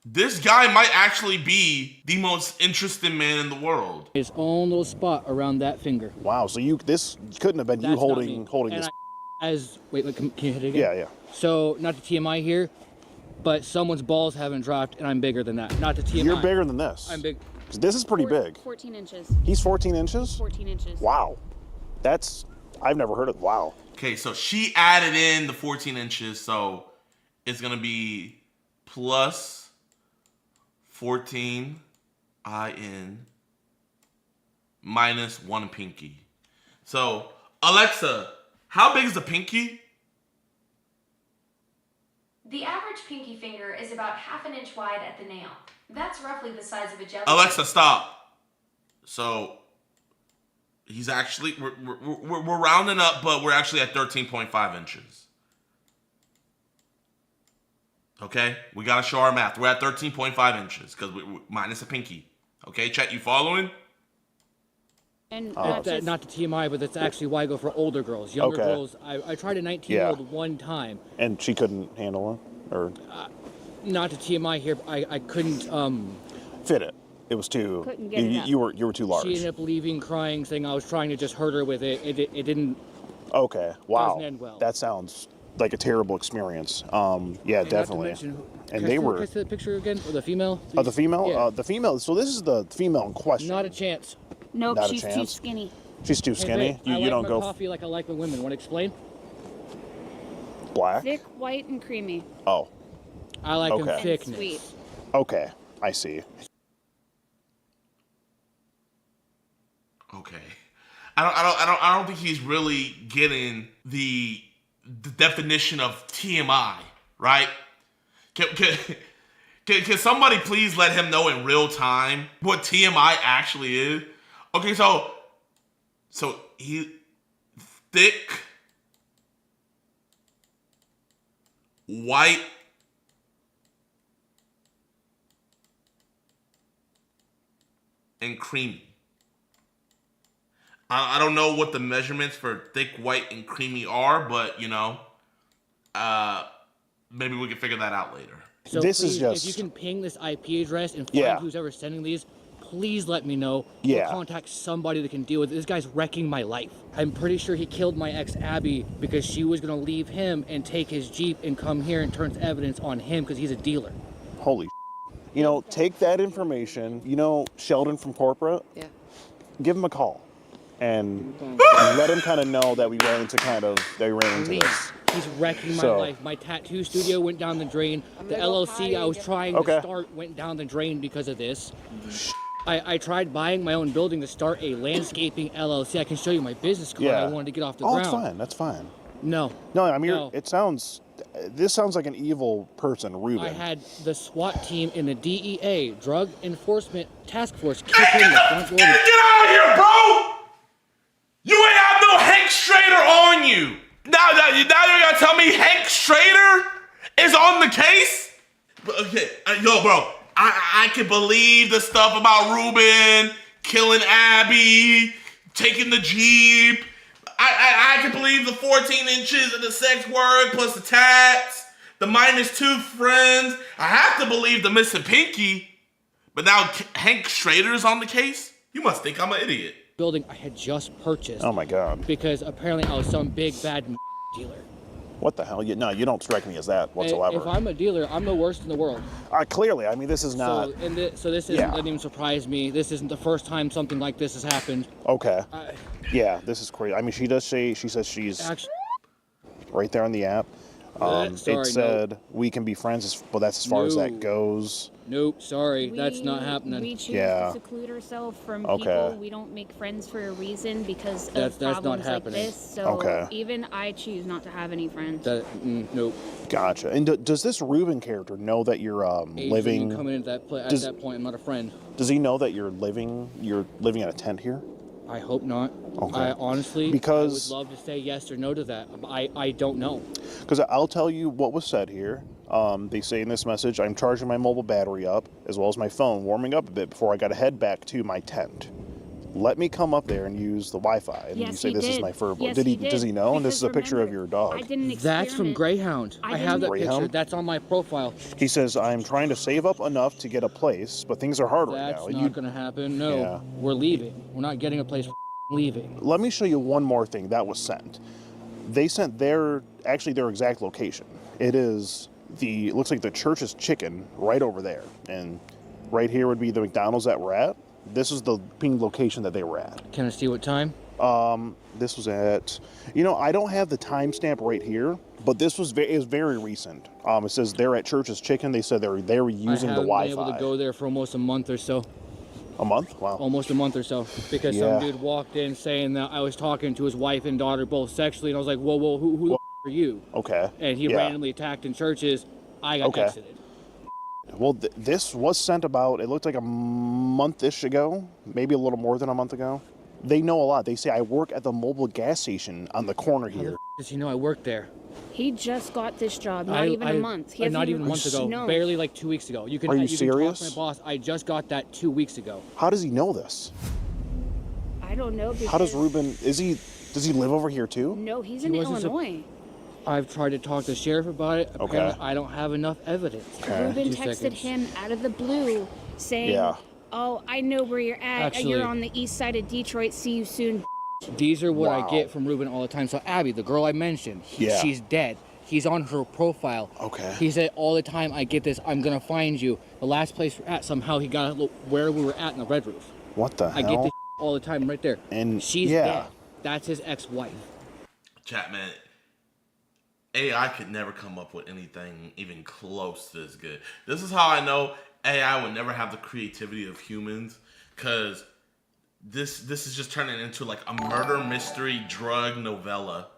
This guy might actually be the most interesting man in the world. his own little spot around that finger. Wow. So this couldn't have been you That's not holding me. And this. Wait, can you hit it again? Yeah, yeah. So not the TMI here, but someone's balls haven't dropped, and I'm bigger than that. Not the TMI. You're bigger than this. I'm big. 'Cause this is pretty big. 14 inches. He's 14 inches? 14 inches. Wow. I've never heard of, wow. Okay, so she added in the 14 inches, so it's gonna be plus 14 IN minus one pinky. So, Alexa, how big is the pinky? The average pinky finger is about ½ an inch wide at the nail. That's roughly the size of a jelly. Alexa, stop. So, he's actually, we're rounding up, but we're actually at 13.5 inches. Okay? We gotta show our math. We're at 13.5 inches, because we minus a pinky. Okay, chat, you following? And Not the TMI, but that's actually why I go for older girls. Younger Okay. girls, I tried a 19-year-old one time. And she couldn't handle it? Or Not the TMI here, but I couldn't fit it. It was too. Couldn't get it up. You were too large. She ended up leaving, crying, saying I was trying to just hurt her with it. It didn't. Okay. Wow. Doesn't end well. That sounds like a terrible experience. Yeah, definitely. And they Can were. I see the picture again? Or the female? Oh, the female? Yeah. The female. So this is the female in question. Not a chance. Nope, Not a she's too chance. skinny. She's too skinny. Hey, babe, I you like don't my go coffee like I like my women. Want to explain? black. Thick, white, and creamy. Oh. I like them Okay. thick. And sweet. Okay. I see. Okay. I don't think he's really getting the definition of TMI, right? Can somebody please let him know in real time what TMI actually is? Okay, so he thick, white, and creamy. I don't know what the measurements for thick, white, and creamy are, but maybe we can figure that out later. So This please, is just. if you can ping this IP address and find Yeah. who's ever sending these, please let me know. Yeah. Or contact somebody that can deal with it. This guy's wrecking my life. I'm pretty sure he killed my ex Abby because she was gonna leave him and take his Jeep and come here and turns evidence on him because he's a dealer. Holy. Take that information. Sheldon from corporate. Yeah. Give him a call, and let him kind of know that we ran into Please. this. He's wrecking my So- life. My tattoo studio went down the drain. The LLC I was trying Okay. to start went down the drain because of this. I tried buying my own building to start a landscaping LLC. I can show you my business card. Yeah. I wanted to get off the Oh, ground. it's fine. That's fine. No. No, I mean, No. this sounds like an evil person, Ruben. I had the SWAT team in the DEA, Drug Enforcement Task Force, kick in the front door. Get out of here, bro! You ain't have no Hank Strader on you. Now you're gonna tell me Hank Strader is on the case? Okay, yo, bro, I can believe the stuff about Ruben killing Abby, taking the Jeep. I can believe the 14 inches and the sex work plus the tats, the -2 friends. I have to believe the missing pinky. But now Hank Strader's on the case? You must think I'm an idiot. Building I had just purchased. Oh my God. Because apparently I was some big bad dealer. What the hell? No, you don't strike me as that whatsoever. If I'm a dealer, I'm the worst in the world. Clearly, I mean, this is not. So this isn't doesn't even surprise me. This isn't the first time something like this has happened. Okay. Yeah, this is crazy. I mean, she says she's Actually, right there on the app. Sorry, it said we can be friends, but that's as far as that No. goes. Nope, sorry, that's not happening. We choose Yeah. to seclude ourselves from Okay. people. We don't make friends for a reason because That's of not problems like happening. this. So Okay. even I choose not to have any friends. Nope. Gotcha. And does this Ruben character know that you're Coming into that at Does- that point, I'm not a friend. Does he know that you're living in a tent here? I hope not. Okay. I honestly, because I would love to say yes or no to that. I don't know. Because I'll tell you what was said here. They say in this message, I'm charging my mobile battery up, as well as my phone, warming up a bit before I got to head back to my tent. Let me come up there and use the Wi-Fi. And Yes, you say he this is did. my fur. Yes, Does he he did. know? And this is a Because picture of your dog. I did an That's from experiment. Greyhound. I have that picture. Greyhound? That's on my profile. He says, I'm trying to save up enough to get a place, but things are hard right That's now. not going to happen. No, Yeah. we're leaving. We're not getting a place. Leaving. Let me show you one more thing that was sent. They sent their exact location. It is it looks like the Church's Chicken right over there. And right here would be the McDonald's that we're at. This is the ping location that they were at. Can I see what time? This was at, I don't have the timestamp right here, but this was very recent. It says they're at Church's Chicken. They said they were using the Wi-Fi. I haven't been able to go there for almost a month or so. A month? Wow. Almost a month or so. Because Yeah. some dude walked in saying that I was talking to his wife and daughter both sexually, and I was like, whoa, who the f are you? Okay. And he Yeah. randomly attacked in churches. I got exited. Well, this was sent about, it looked like a month-ish ago, maybe a little more than a month ago. They know a lot. They say, I work at the mobile gas station on the corner here. Does he know I work there? He just got this job, not even a month. He Not hasn't even a month ago. No. Barely like 2 weeks ago. Are you Can serious? talk to my boss. I just got that 2 weeks ago. How does he know this? I don't know. Because How does Ruben, does he live over here too? No, he's in Illinois. I've tried to talk to the sheriff about it. Okay. Apparently, I don't have enough evidence. Ruben 2 texted seconds. him out of the blue saying, Yeah. oh, I know where you're at. Actually- You're on the east side of Detroit. See you soon. These are what Wow. I get from Ruben all the time. So Abby, the girl I mentioned, Yeah. she's dead. He's on her profile. Okay. He said all the time, I get this, I'm gonna find you. The last place we're at, somehow he got where we were at in the Red Roof. What the I hell? get this all the time right there. And she's yeah. dead. That's his ex-wife. Chat, man. AI could never come up with anything even close to this good. This is how I know AI would never have the creativity of humans, because this is just turning into like a murder mystery drug novella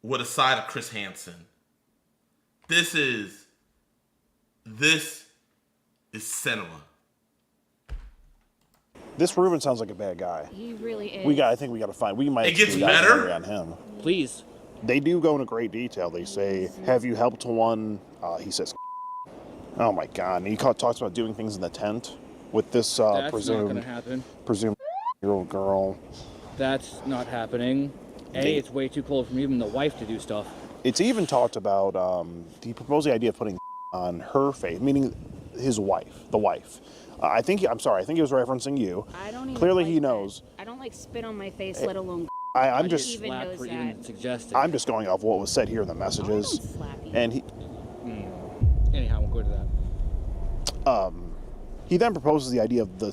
with a side of Chris Hansen. This is cinema. This Ruben sounds like a bad guy. He really is. I think we got to find. We might. It gets do a documentary better? on him. Please. They do go into great detail. They say, "Have you helped one?" He says, "Oh my God!" And he talks about doing things in the tent with this That's not presumed gonna happen. year-old girl. That's not happening. It's way too close for even the wife to do stuff. It's even talked about. He proposed the idea of putting on her face, meaning his wife, the wife. I think he was referencing you. I don't even Clearly, like he knows. I don't like spit on my face, let alone. I'm just. even knows that. Suggested. I'm just going off what was said here in the messages. And he. Anyhow, we'll go to that. He then proposes the idea of the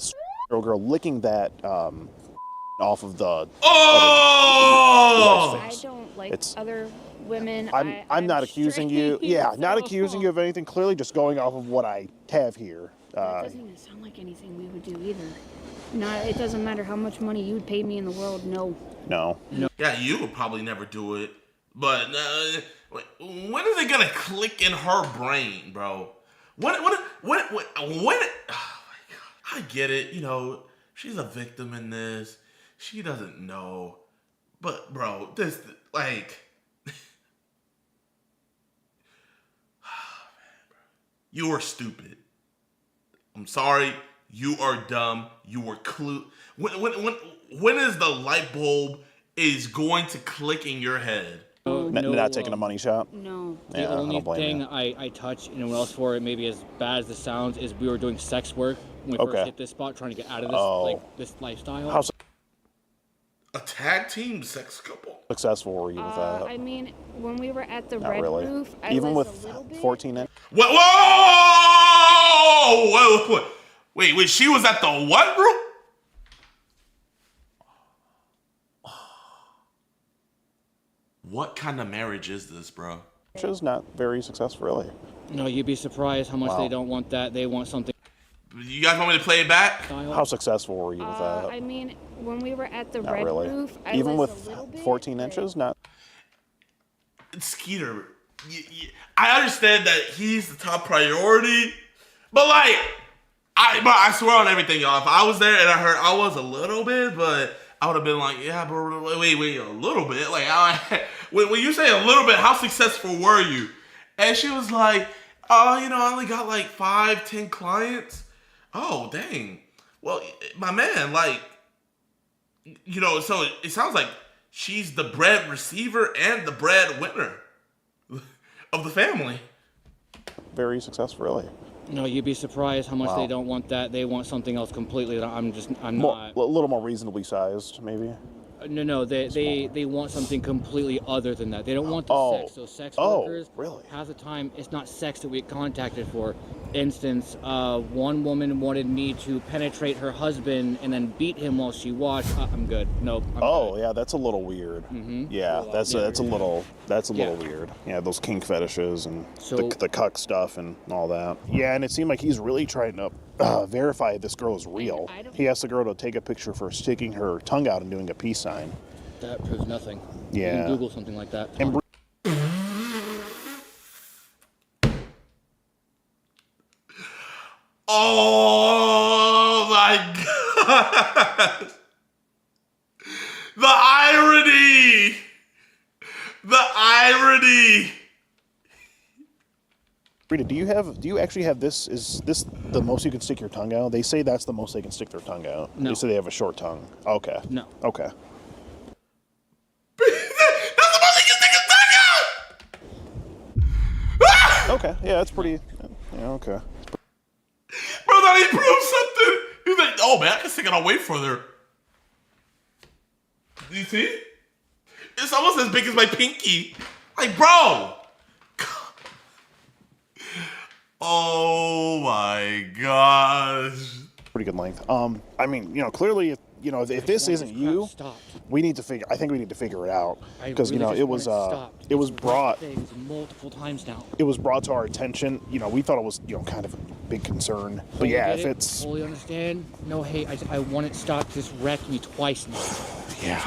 girl licking that off of the. Oh! I don't like other women. I'm not accusing you. Yeah, not accusing you of anything. Clearly, just going off of what I have here. It doesn't even sound like anything we would do either. It doesn't matter how much money you would pay me in the world. No. No. Yeah, you would probably never do it. But when is it gonna click in her brain, bro? When? Oh my God! I get it. She's a victim in this. She doesn't know. But bro, this like. You are stupid. I'm sorry. You are dumb. You are When is the light bulb is going to click in your head? Not taking a money shot? No. The only thing I touch anyone else for, it maybe as bad as this sounds, is we were doing sex work when we first hit this spot, trying to get out of this this lifestyle. How a tag team sex couple? Successful were you with that? I mean, when we were at the Not Red really. Roof, I Even was with a little bit. 14 inch. Whoa! Wait, she was at the what group? What kind of marriage is this, bro? Which is not very successful, really. No, you'd be surprised how much they don't want that. They want something. You guys want me to play it back? How successful were you with that? I mean, when we were at the Not Red really. Roof, I Even was with a little bit. 14 inches, not. Skeeter, I understand that he's the top priority, but like, I swear on everything, y'all. If I was there and I heard, I was a little bit, but I would have been like, yeah, but wait, a little bit. Like, when you say a little bit, how successful were you? And she was like, oh, you know, I only got like 5-10 clients. Oh, dang. Well, my man, like, you know, so it sounds like she's the bread receiver and the bread winner of the family. Very successful, really. No, you'd be surprised how much they don't want that. They want something else completely. I'm not. A little more reasonably sized, maybe. No, they want something completely other than that. They don't want the sex. So sex workers, really? half the time, it's not sex that we get contacted for. Instance, one woman wanted me to penetrate her husband and then beat him while she watched. I'm good. Nope. Yeah, that's a little weird. Yeah, that's a little weird. Yeah, those kink fetishes and the cuck stuff and all that. Yeah, and it seemed like he's really trying to verify this girl is real. He asked the girl to take a picture for sticking her tongue out and doing a peace sign. That proves nothing. Yeah. You can Google something like that. And oh my God! The irony! The irony! Rita, do you actually have this? Is this the most you can stick your tongue out? They say that's the most they can stick their tongue out. No. They say they have a short tongue. Okay. No. Okay. Okay, yeah, that's pretty. Yeah, okay. Bro, thought he proved something. He's like, oh man, I can stick it out way further. Do you see? It's almost as big as my pinky. Like, bro. Oh my gosh. Pretty good length. I mean, you know, clearly, if this isn't you, we need to figure. I think we need to figure it out because it was brought multiple times now. It was brought to our attention. You know, we thought it was kind of a big concern. But yeah, if it's fully understand, no hate. I want it stopped. This wrecked me twice now. Yeah.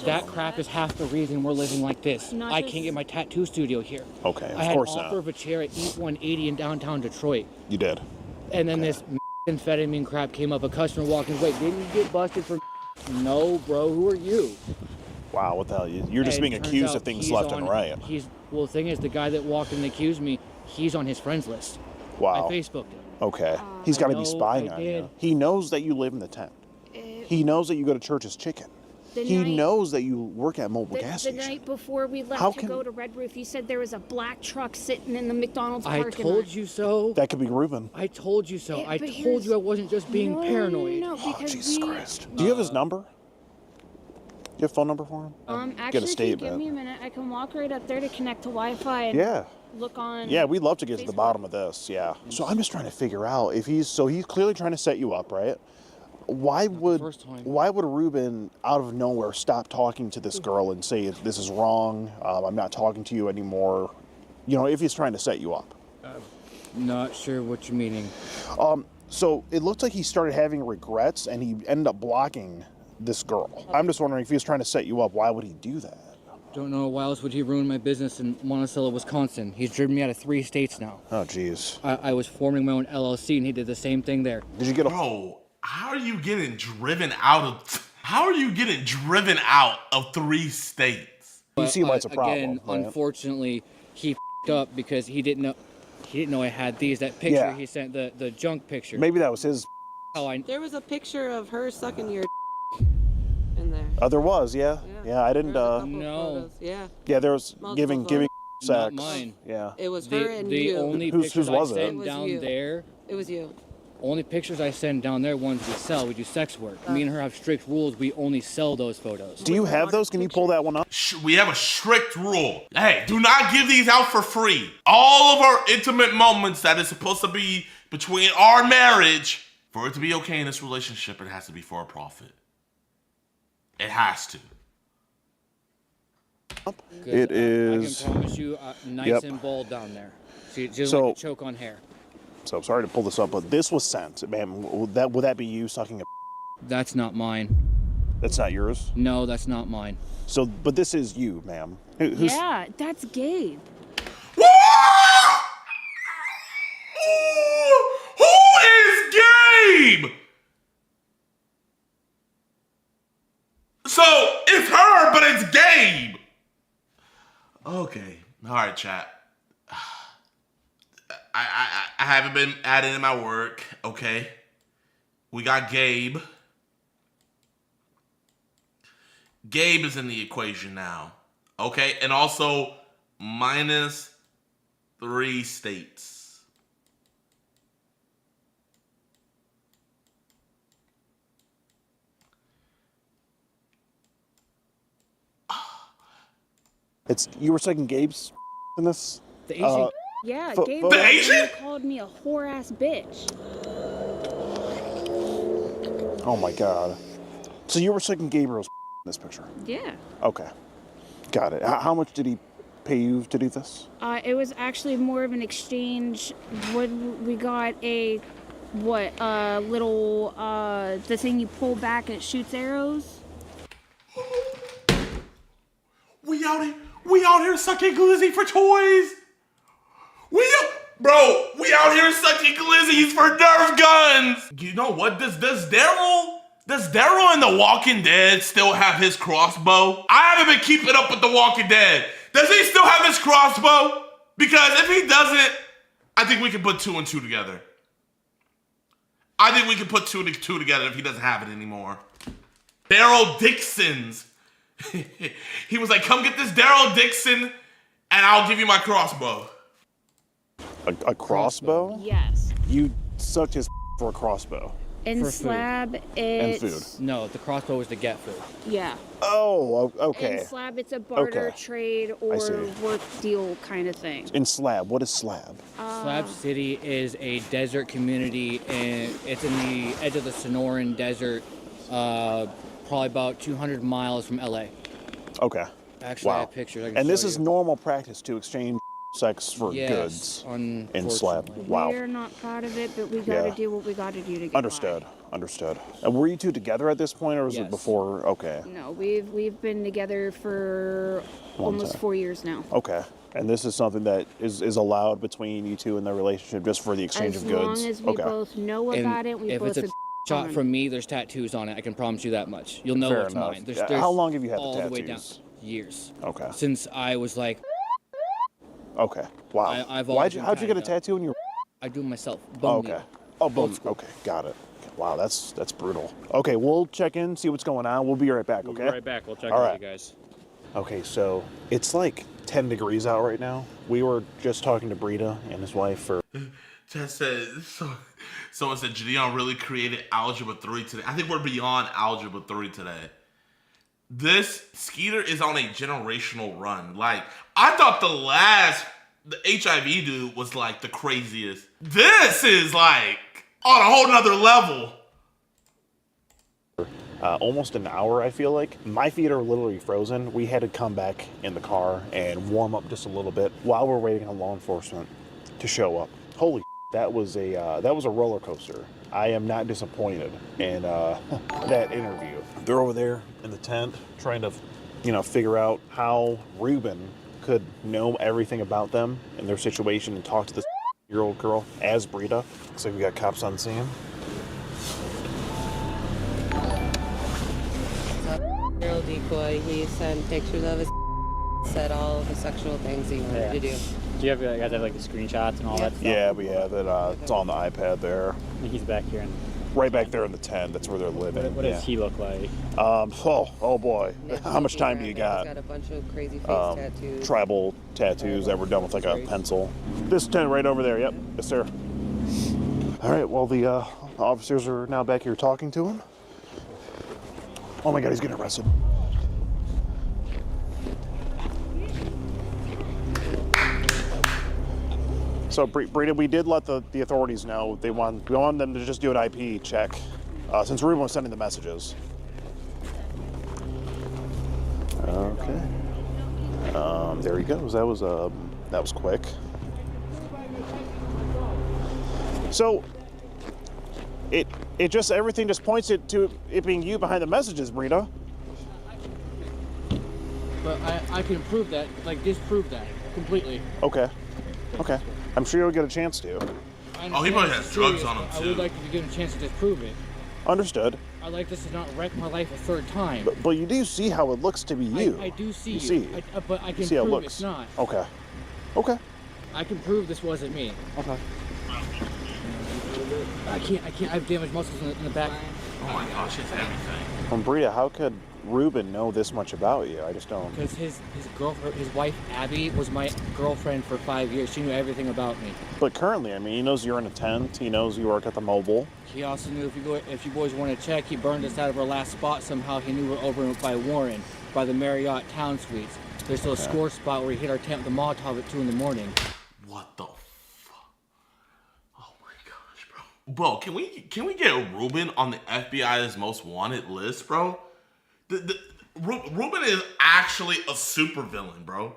That crap is half the reason we're living like this. I can't get my tattoo studio here. Okay, I had an offer of a chair at Eat 180 in downtown Detroit. You did. And then this amphetamine crap came up. A customer walked in. Wait, didn't you get busted for? No, bro. Who are you? Wow, what the hell? You're just being accused of things left and right. Well, the thing is, the guy that walked in and accused me, he's on his friends list. Wow. I Facebooked him. Okay. He's got to be spying on you. He knows that you live in the tent. He knows that you go to Church's Chicken. He knows that you work at mobile gas station. The night before we left to go to Red Roof, you said there was a black truck sitting in the McDonald's parking lot. I told you so. That could be Ruben. I told you so. I told you I wasn't just being paranoid. No, because Jesus Christ. Do you have his number? Do you have a phone number for him? Actually, get a if you statement. give me a minute, I can walk right up there to connect to Wi-Fi and look on. Yeah, we'd love to get Facebook. to the bottom of this. Yeah. So I'm just trying to figure out if he's clearly trying to set you up, right? Why would Ruben out of nowhere stop talking to this girl and say this is wrong? I'm not talking to you anymore. If he's trying to set you up. Not sure what you're meaning. So it looked like he started having regrets and he ended up blocking this girl. I'm just wondering if he was trying to set you up. Why would he do that? Don't know why else would he ruin my business in Monticello, Wisconsin. He's driven me out of 3 states now. Oh, jeez. I was forming my own LLC and he did the same thing there. Did you get a... Bro. How are you getting driven out of 3 states? You see why it's a problem. Again, right? Unfortunately, he f***ed up because he didn't know I had these. That picture he sent, the junk picture. Maybe that was his. There was a picture of her sucking your in there. There was, yeah. I didn't. No. Photos. Yeah. Yeah, there was giving sex. Not mine. Yeah. It was her and the you. Only whose pictures was I sent down there. It was you. Only pictures I send down there, ones we sell. We do sex work. Me and her have strict rules. We only sell those photos. Do you have those? Can you pull that one up? We have a strict rule. Hey, do not give these out for free. All of our intimate moments that is supposed to be between our marriage, for it to be okay in this relationship, it has to be for a profit. It has to. It is. I can promise you, nice and bold down there. Just like a choke on hair. So I'm sorry to pull this up, but this was sent, man. Would that be you sucking a? That's not mine. That's not yours? No, that's not mine. So, but this is you, ma'am. Yeah, that's Gabe. Who is Gabe? right, chat. I haven't been adding in my work. Okay. We got Gabe. Gabe is in the equation now. Okay. And also -3 states. You were second Gabe's in this? The Asian. Yeah, Gabe the Asian? called me a whore ass bitch. Oh my god. So you were second Gabriel's in this picture? Yeah. Okay. Got it. How much did he pay you to do this? It was actually more of an exchange. We got a little the thing you pull back and it shoots arrows. We out here sucking glizzy for toys. We out here sucking glizzies for Nerf guns. You know what? Does Daryl in The Walking Dead still have his crossbow? I haven't been keeping up with The Walking Dead. Does he still have his crossbow? Because if he doesn't, I think we can put 2 and 2 together. I think we can put 2 and 2 together if he doesn't have it anymore. Daryl Dixon's. He was like, come get this Daryl Dixon and I'll give you my crossbow. A crossbow? Yes. You sucked his for a crossbow. And For Slab, And it's... food. No, the crossbow is to get food. Yeah. Oh, okay. And Slab, it's a barter, Okay. trade, I or see. work deal kind of thing. In Slab, what is Slab? Slab City is a desert community, and it's in the edge of the Sonoran Desert, probably about 200 miles from LA. Okay. Actually, I wow. have pictures. I can And this show is you. normal practice to exchange sex for Yes, goods in Slab. unfortunately. Wow. We're not proud of it, but we gotta Yeah. do what we gotta do to get Understood. Understood. And were you two together at this point, or was it Yes. before? Okay. by. No, we've been together for Long almost time. 4 years now. Okay. And this is something that is allowed between you two in the relationship just for the exchange As of goods? long as we okay. both know And about it, we if both it's a shot from me, there's tattoos on it. I can promise you that much. You'll know Fair it's enough. mine. Yeah, how long have you had the all the way down? tattoos? Years. Okay. Since I was like, Okay. Wow. I've How'd always you been get a tied up. tattoo when you were... I do myself. Oh, Bone okay. needle. Oh, boom. Okay, got it. Wow, that's brutal. Okay, we'll check in, see what's going on. We'll be right back, okay? We'll be right back. We'll check All out right. you guys. Okay, so it's like 10 degrees out right now. We were just talking to Brita and his wife for... Just said, someone said JiDion really created Algebra 3 today. I think we're beyond Algebra 3 today. This Skeeter is on a generational run. Like, I thought the HIV dude was like the craziest. This is like on a whole nother level. Almost an hour, I feel like. My feet are literally frozen. We had to come back in the car and warm up just a little bit while we're waiting on law enforcement to show up. Holy that was a roller coaster. I am not disappointed in that interview. They're over there in the tent trying to, figure out how Ruben could know everything about them and their situation and talk to this year-old girl as Brita. Looks like we got cops on scene. Real decoy. He sent pictures of his said all of the sexual things he wanted to do. Do you guys have like the screenshots and all that stuff? Yeah, we have it. It's on the iPad there. He's back here. Right back there in the tent. That's where they're living. What does he look like? Oh boy. How much time do you got? He's got a bunch of crazy face tattoos. Tribal tattoos that were done with like a pencil. This tent right over there. Yep. Yes, sir. All right. Well, the officers are now back here talking to him. Oh my God, he's getting arrested. So, Brita, we did let the authorities know we want them to just do an IP check since Ruben was sending the messages. Okay. There he goes. That was quick. So, everything just points to it being you behind the messages, Brita. But I can prove that, like disprove that completely. Okay. I'm sure you'll get a chance to. Oh, he probably has drugs on him I too. would like to give him a chance to disprove it. Understood. I'd like this to not wreck my life a third time. But you do see how it looks to be you. I do see You you. see. But I can see how it prove looks. it's not. Okay. Okay. I can prove this wasn't me. Okay. I can't. I have damaged muscles in the back. Oh my gosh, it's everything. From Brita, how could Ruben know this much about you? I just don't. Because his girlfriend, his wife Abby, was my girlfriend for 5 years. She knew everything about me. But currently, I mean, he knows you're in a tent. He knows you work at the mobile. He also knew if you boys want to check, he burned us out of our last spot somehow. He knew we're over by Warren, by the Marriott Town Suites. There's still a score spot where he hit our tent with a Molotov at 2 in the morning. What the fuck? Oh my gosh, bro. Bro, can we get Ruben on the FBI's most wanted list, bro? Ruben is actually a supervillain, bro.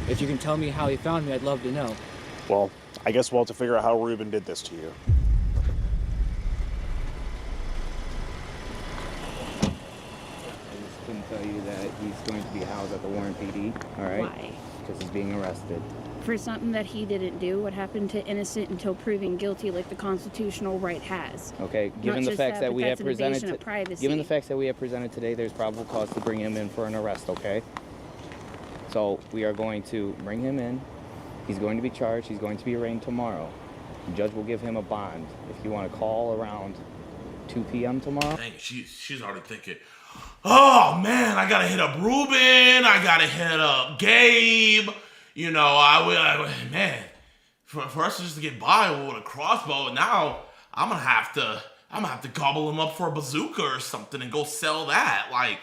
If you can tell me how he found me, I'd love to know. Well, I guess we'll have to figure out how Ruben did this to you. Couldn't tell you that he's going to be housed at the Warren PD, all right? Why? Because he's being arrested. For something that he didn't do, what happened to innocent until proven guilty, like the constitutional right has. Okay, given Not the just facts that but we have that's an presented, invasion of privacy. given the facts that we have presented today, there's probable cause to bring him in for an arrest. Okay. So we are going to bring him in. He's going to be charged. He's going to be arraigned tomorrow. The judge will give him a bond. If you want to call around 2 p.m. tomorrow. Dang, she's already thinking, oh man, I gotta hit up Ruben, I gotta hit up Gabe. You know, man, for us just to get by with a crossbow, now I'm gonna have to gobble him up for a bazooka or something and go sell that. Like,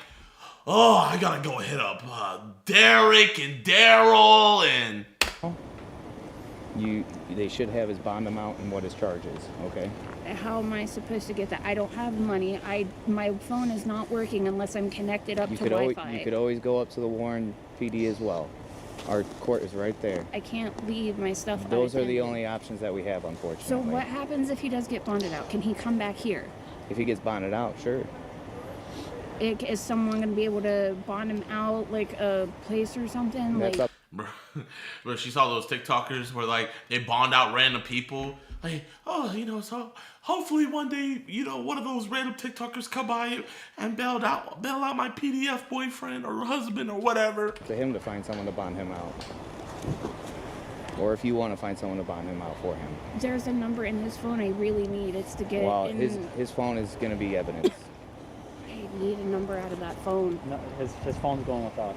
oh, I gotta go hit up Derek and Daryl and. They should have his bond amount and what his charge is. Okay. How am I supposed to get that? I don't have money. My phone is not working unless I'm connected up to Wi-Fi. You could always go up to the Warren PD as well. Our court is right there. I can't leave my stuff. Those are the only options that we have, unfortunately. So what happens if he does get bonded out? Can he come back here? If he gets bonded out, sure. Is someone going to be able to bond him out, like a place or something? That's like, Bro, she saw those TikTokers where like they bond out random people. Like, oh, so hopefully one day, one of those random TikTokers come by and bail out my PDF boyfriend or husband or whatever. To him to find someone to bond him out. Or if you want to find someone to bond him out for him. There's a number in his phone I really need. It's to get Well, in... his phone is going to be evidence. I need a number out of that phone. No, his phone's going with us.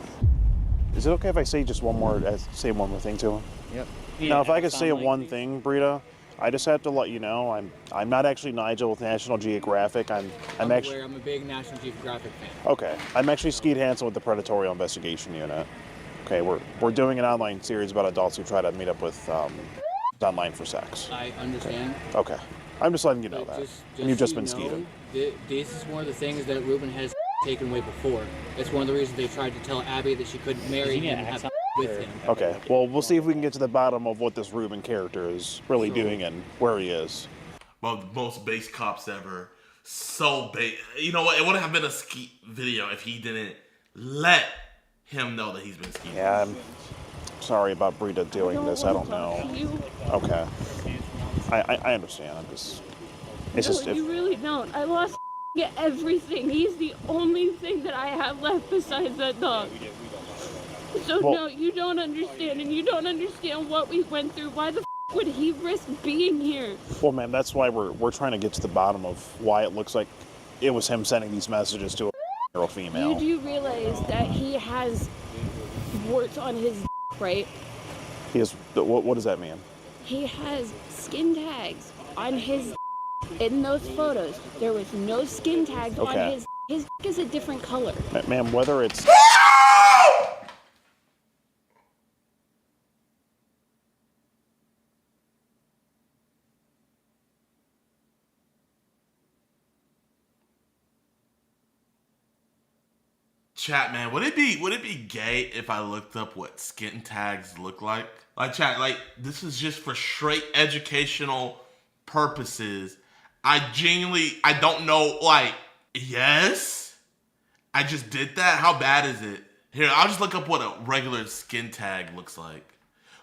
Is it okay if I say just one more thing to him? Yep. Now, if I could say one thing, Brita, I just have to let you know I'm not actually Nigel with National Geographic. I'm actually. I'm a big National Geographic fan. Okay, I'm actually Skeet Hansen with the Predatorial Investigation Unit. Okay, we're doing an online series about adults who try to meet up with online for sex. I understand. Okay, I'm just letting you know that. And you've just been skeeted. This is one of the things that Ruben has taken away before. It's one of the reasons they tried to tell Abby that she couldn't marry him and have with him. Okay, well, we'll see if we can get to the bottom of what this Ruben character is really doing and where he is. Well, the most base cops ever. So base. You know what? It wouldn't have been a skeet video if he didn't let him know that he's been skeeted. Yeah, I'm sorry about Brita doing this. I don't know. Okay. I understand. It's just. You really don't. I lost everything. He's the only thing that I have left besides that dog. So no, you don't understand, and you don't understand what we went through. Why the would he risk being here? Well, man, that's why we're trying to get to the bottom of why it looks like it was him sending these messages to a girl female. You do realize that he has warts on his right? He has. What does that mean? He has skin tags on his in those photos. There was no skin tags on his. His is a different color. Ma'am, whether it's. Chat, man, would it be gay if I looked up what skin tags look like? Like, chat, like, this is just for straight educational purposes. I don't know, like, yes? I just did that? How bad is it? Here, I'll just look up what a regular skin tag looks like.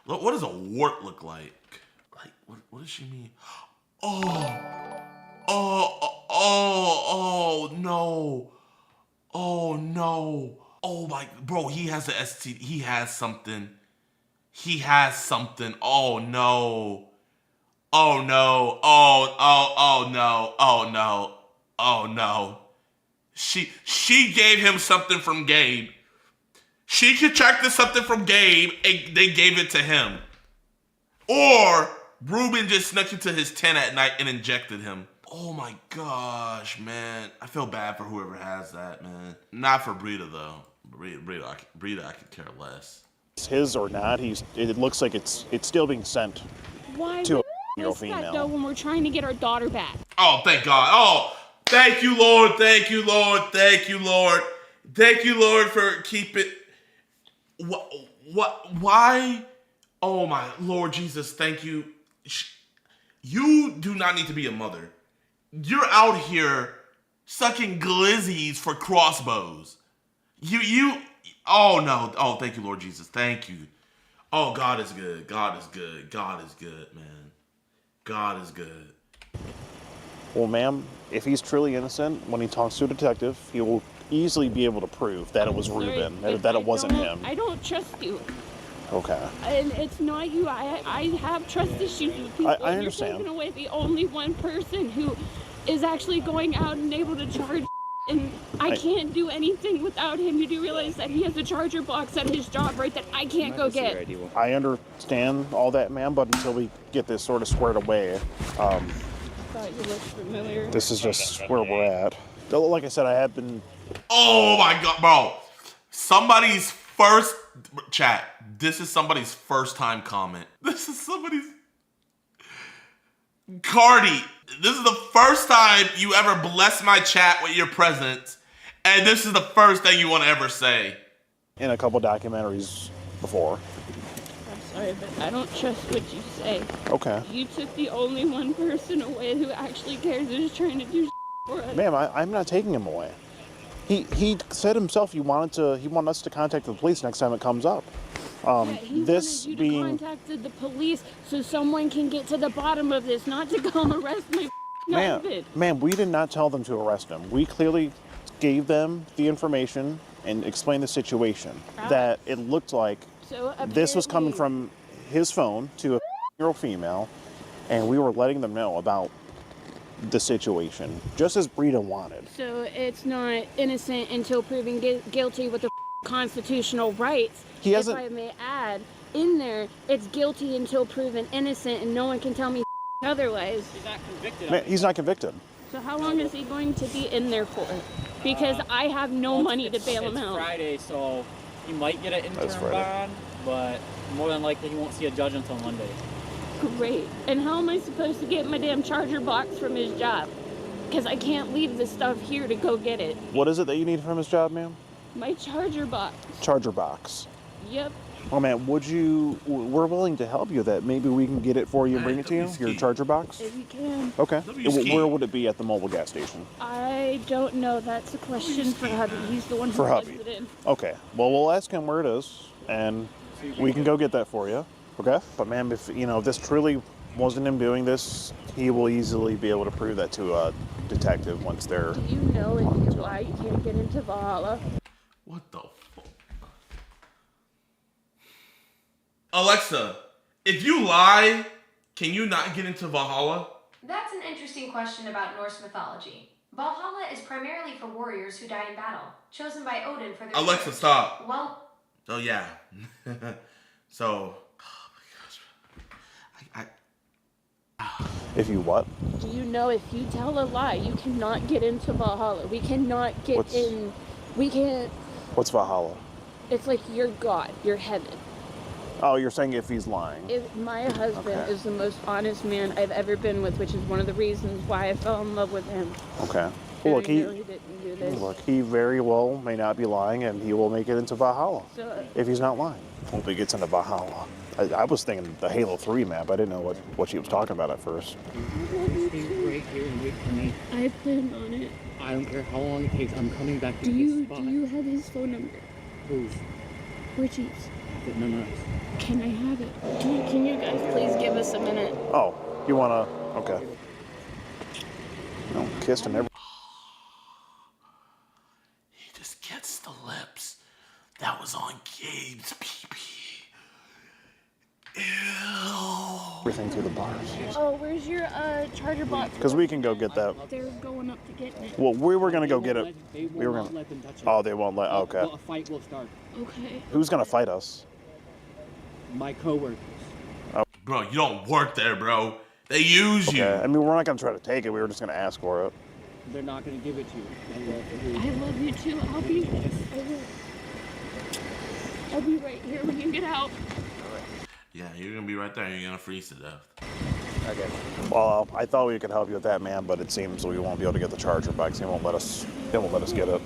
What does a wart look like? Like, what does she mean? Oh, no. Oh no. Oh my, bro, he has a STD. He has something. He has something. Oh no. Oh no. Oh no. Oh no. Oh no. She gave him something from Gabe. She contracted something from Gabe and they gave it to him. Or Ruben just snuck into his tent at night and injected him. Oh my gosh, man. I feel bad for whoever has that, man. Not for Brita, though. Brita, I could care less. It's his or not. It looks like it's still being sent Why to a would female. though when we're trying to get our daughter back? Oh, thank God. Oh, thank you, Lord. Thank you, Lord. Thank you, Lord. Thank you, Lord, for keeping... What? Why? Oh, my Lord Jesus, thank you. You do not need to be a mother. You're out here sucking glizzies for crossbows. Oh no. Oh, thank you, Lord Jesus. Thank you. Oh, God is good. God is good. God is good, man. God is good. Well, ma'am, if he's truly innocent, when he talks to a detective, he will easily be able to prove that it was Ruben, that it wasn't him. I don't trust you. Okay. And it's not you. I have trust issues with people. I understand. You're taking away the only one person who is actually going out and able to charge, and I can't do anything without him. You do realize that he has a charger box at his job, right, that I can't go get. I understand all that, ma'am, but until we get this sort of squared away, I thought you looked familiar. this is just where we're at. Like I said, I have been... Oh my God, bro. Somebody's first... Chat, this is somebody's first time comment. This is somebody's... Cardi, this is the first time you ever bless my chat with your presence, and this is the first thing you want to ever say. In a couple documentaries before. I'm sorry, but I don't trust what you say. Okay. You took the only one person away who actually cares and is trying to do for us. Ma'am, I'm not taking him away. He said himself he wanted us to contact the police next time it comes up. He this wanted you being to contact the police so someone can get to the bottom of this, not to come arrest my husband. Ma'am, we did not tell them to arrest him. We clearly gave them the information and explained the situation. That it looked like this was coming from his phone to a year-old female, and we were letting them know about the situation, just as Brita wanted. So it's not innocent until proven guilty with the constitutional rights. He hasn't... If I may add, in there, it's guilty until proven innocent, and no one can tell me otherwise. He's not convicted. Man, he's not convicted. So how long is he going to be in there for? Because I have no money to bail him out. It's Friday, so he might get an interim bond, but more than likely he won't see a judge until Monday. Great. And how am I supposed to get my damn charger box from his job? Because I can't leave the stuff here to go get it. What is it that you need from his job, ma'am? My charger box. Charger box. Yep. Oh, man, we're willing to help you that maybe we can get it for you and bring it to you, your charger box? If you can. Okay. Where would it be at the mobile gas station? I don't know. That's a question for hubby. He's the one who plugs it in. Okay. Well, we'll ask him where it is, and we can go get that for you. Okay? But, ma'am, if this truly wasn't him doing this, he will easily be able to prove that to a detective once they're... Do you know why you can't get into Valhalla? What the fuck? Alexa, if you lie, can you not get into Valhalla? That's an interesting question about Norse mythology. Valhalla is primarily for warriors who die in battle, chosen by Odin for their Alexa, courage. stop. Well... So, yeah. So... If you what? Do you know if you tell a lie, you cannot get into Valhalla? We cannot get in. We can't. What's Valhalla? It's like your God, your heaven. Oh, you're saying if he's lying. If my husband is the most honest man I've ever been with, which is one of the reasons why I fell in love with him. Okay. Well, look, he didn't do this. he very well may not be lying, and he will make it into Valhalla if he's not lying. Hope he gets into Valhalla. I was thinking the Halo 3 map. I didn't know what she was talking about at first. Stay right here and wait for me. I plan on it. I don't care how long it takes. I'm coming back to this spot. Do you have his phone number? Whose? Richie's. I have it memorized. Can I have it? Can you guys please give us a minute? Oh, you wanna? Okay. No, kissed and everything. He just gets the lips that was on Gabe's pee-pee. everything through the bars. Oh, where's your charger box? Because we can go get that. They're going up to get it. Well, we were gonna go get it. We were gonna. Let them touch it. Oh, they won't let. Okay. Well, a fight will start. Okay. Who's gonna fight us? My coworkers. Oh. Bro, you don't work there, bro. They use you. I mean, we're not gonna try to take it. We were just gonna ask for it. They're not going to give it to you. I love you too. I'll be right here when you get out. Yeah, you're gonna be right there. You're gonna freeze to death. Okay. Well, I thought we could help you with that, man, but it seems we won't be able to get the charger back. They won't let us. They won't let us get it.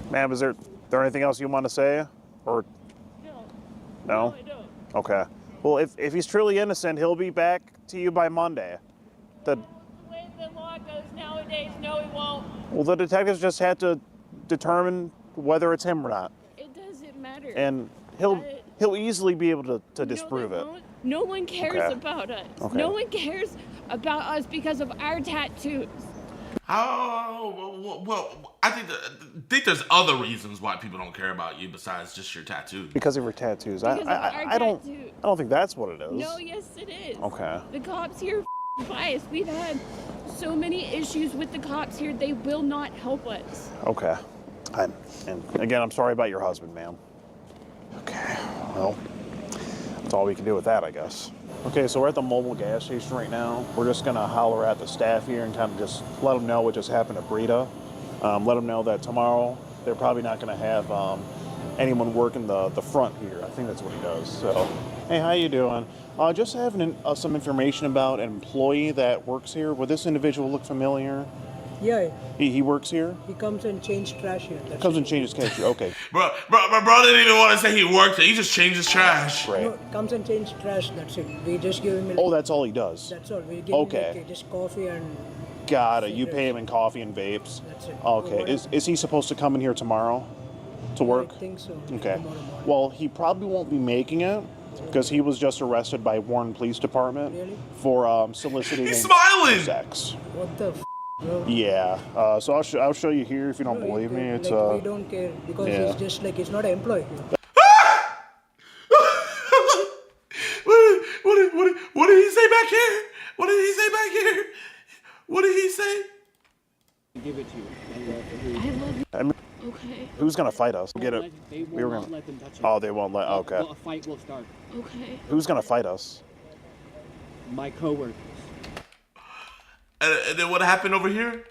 Ma'am, is there anything else you want to say, or no? I don't. Okay. Well, if he's truly innocent, he'll be back to you by Monday. The way the law goes nowadays, no, it won't. Well, the detectives just had to determine whether it's him or not, It doesn't matter. and he'll easily be able to disprove it. No one cares Okay. about us. Okay. No one cares about us because of our tattoos. Oh, well, I think there's other reasons why people don't care about you besides just your tattoos. Because of her tattoos. Because of our I don't think that's what it is. No, yes, it is. Okay. The cops here are biased. We've had so many issues with the cops here. They will not help us. Okay. And again, I'm sorry about your husband, ma'am. Okay. Well, that's all we can do with that, I guess. Okay, so we're at the mobile gas station right now. We're just gonna holler at the staff here and kind of just let them know what just happened to Brita. Let them know that tomorrow they're probably not gonna have anyone working the front here. I think that's what he does. So, hey, how you doing? Just having some information about an employee that works here. Would this individual look familiar? Yeah. He works here? He comes and changes trash here. Comes and changes cash here. Okay. Bro didn't even want to say he worked there. He just changed his trash. Right. No, comes and changes trash. That's it. We just give him. Oh, that's all he does. That's all. We give him like, just coffee and. Got it. You pay him in coffee and vapes. That's it. Okay. Is he supposed to come in here tomorrow to work? I think so. Okay. Well, he probably won't be making it because he was just arrested by Warren Police Department for soliciting sex. What the f, bro? Yeah. So I'll show you here if you don't believe me. It's we don't care because he's just like he's not an employee. What did he say back here? What did he say back here? What did he say? Give it to you. I love you. I mean, Okay. who's gonna fight us? Get it. They will We were not gonna. let them touch it. Oh, they won't let. Okay. Well, a fight will start. Okay. Who's gonna fight us? My coworkers. And then what happened over here?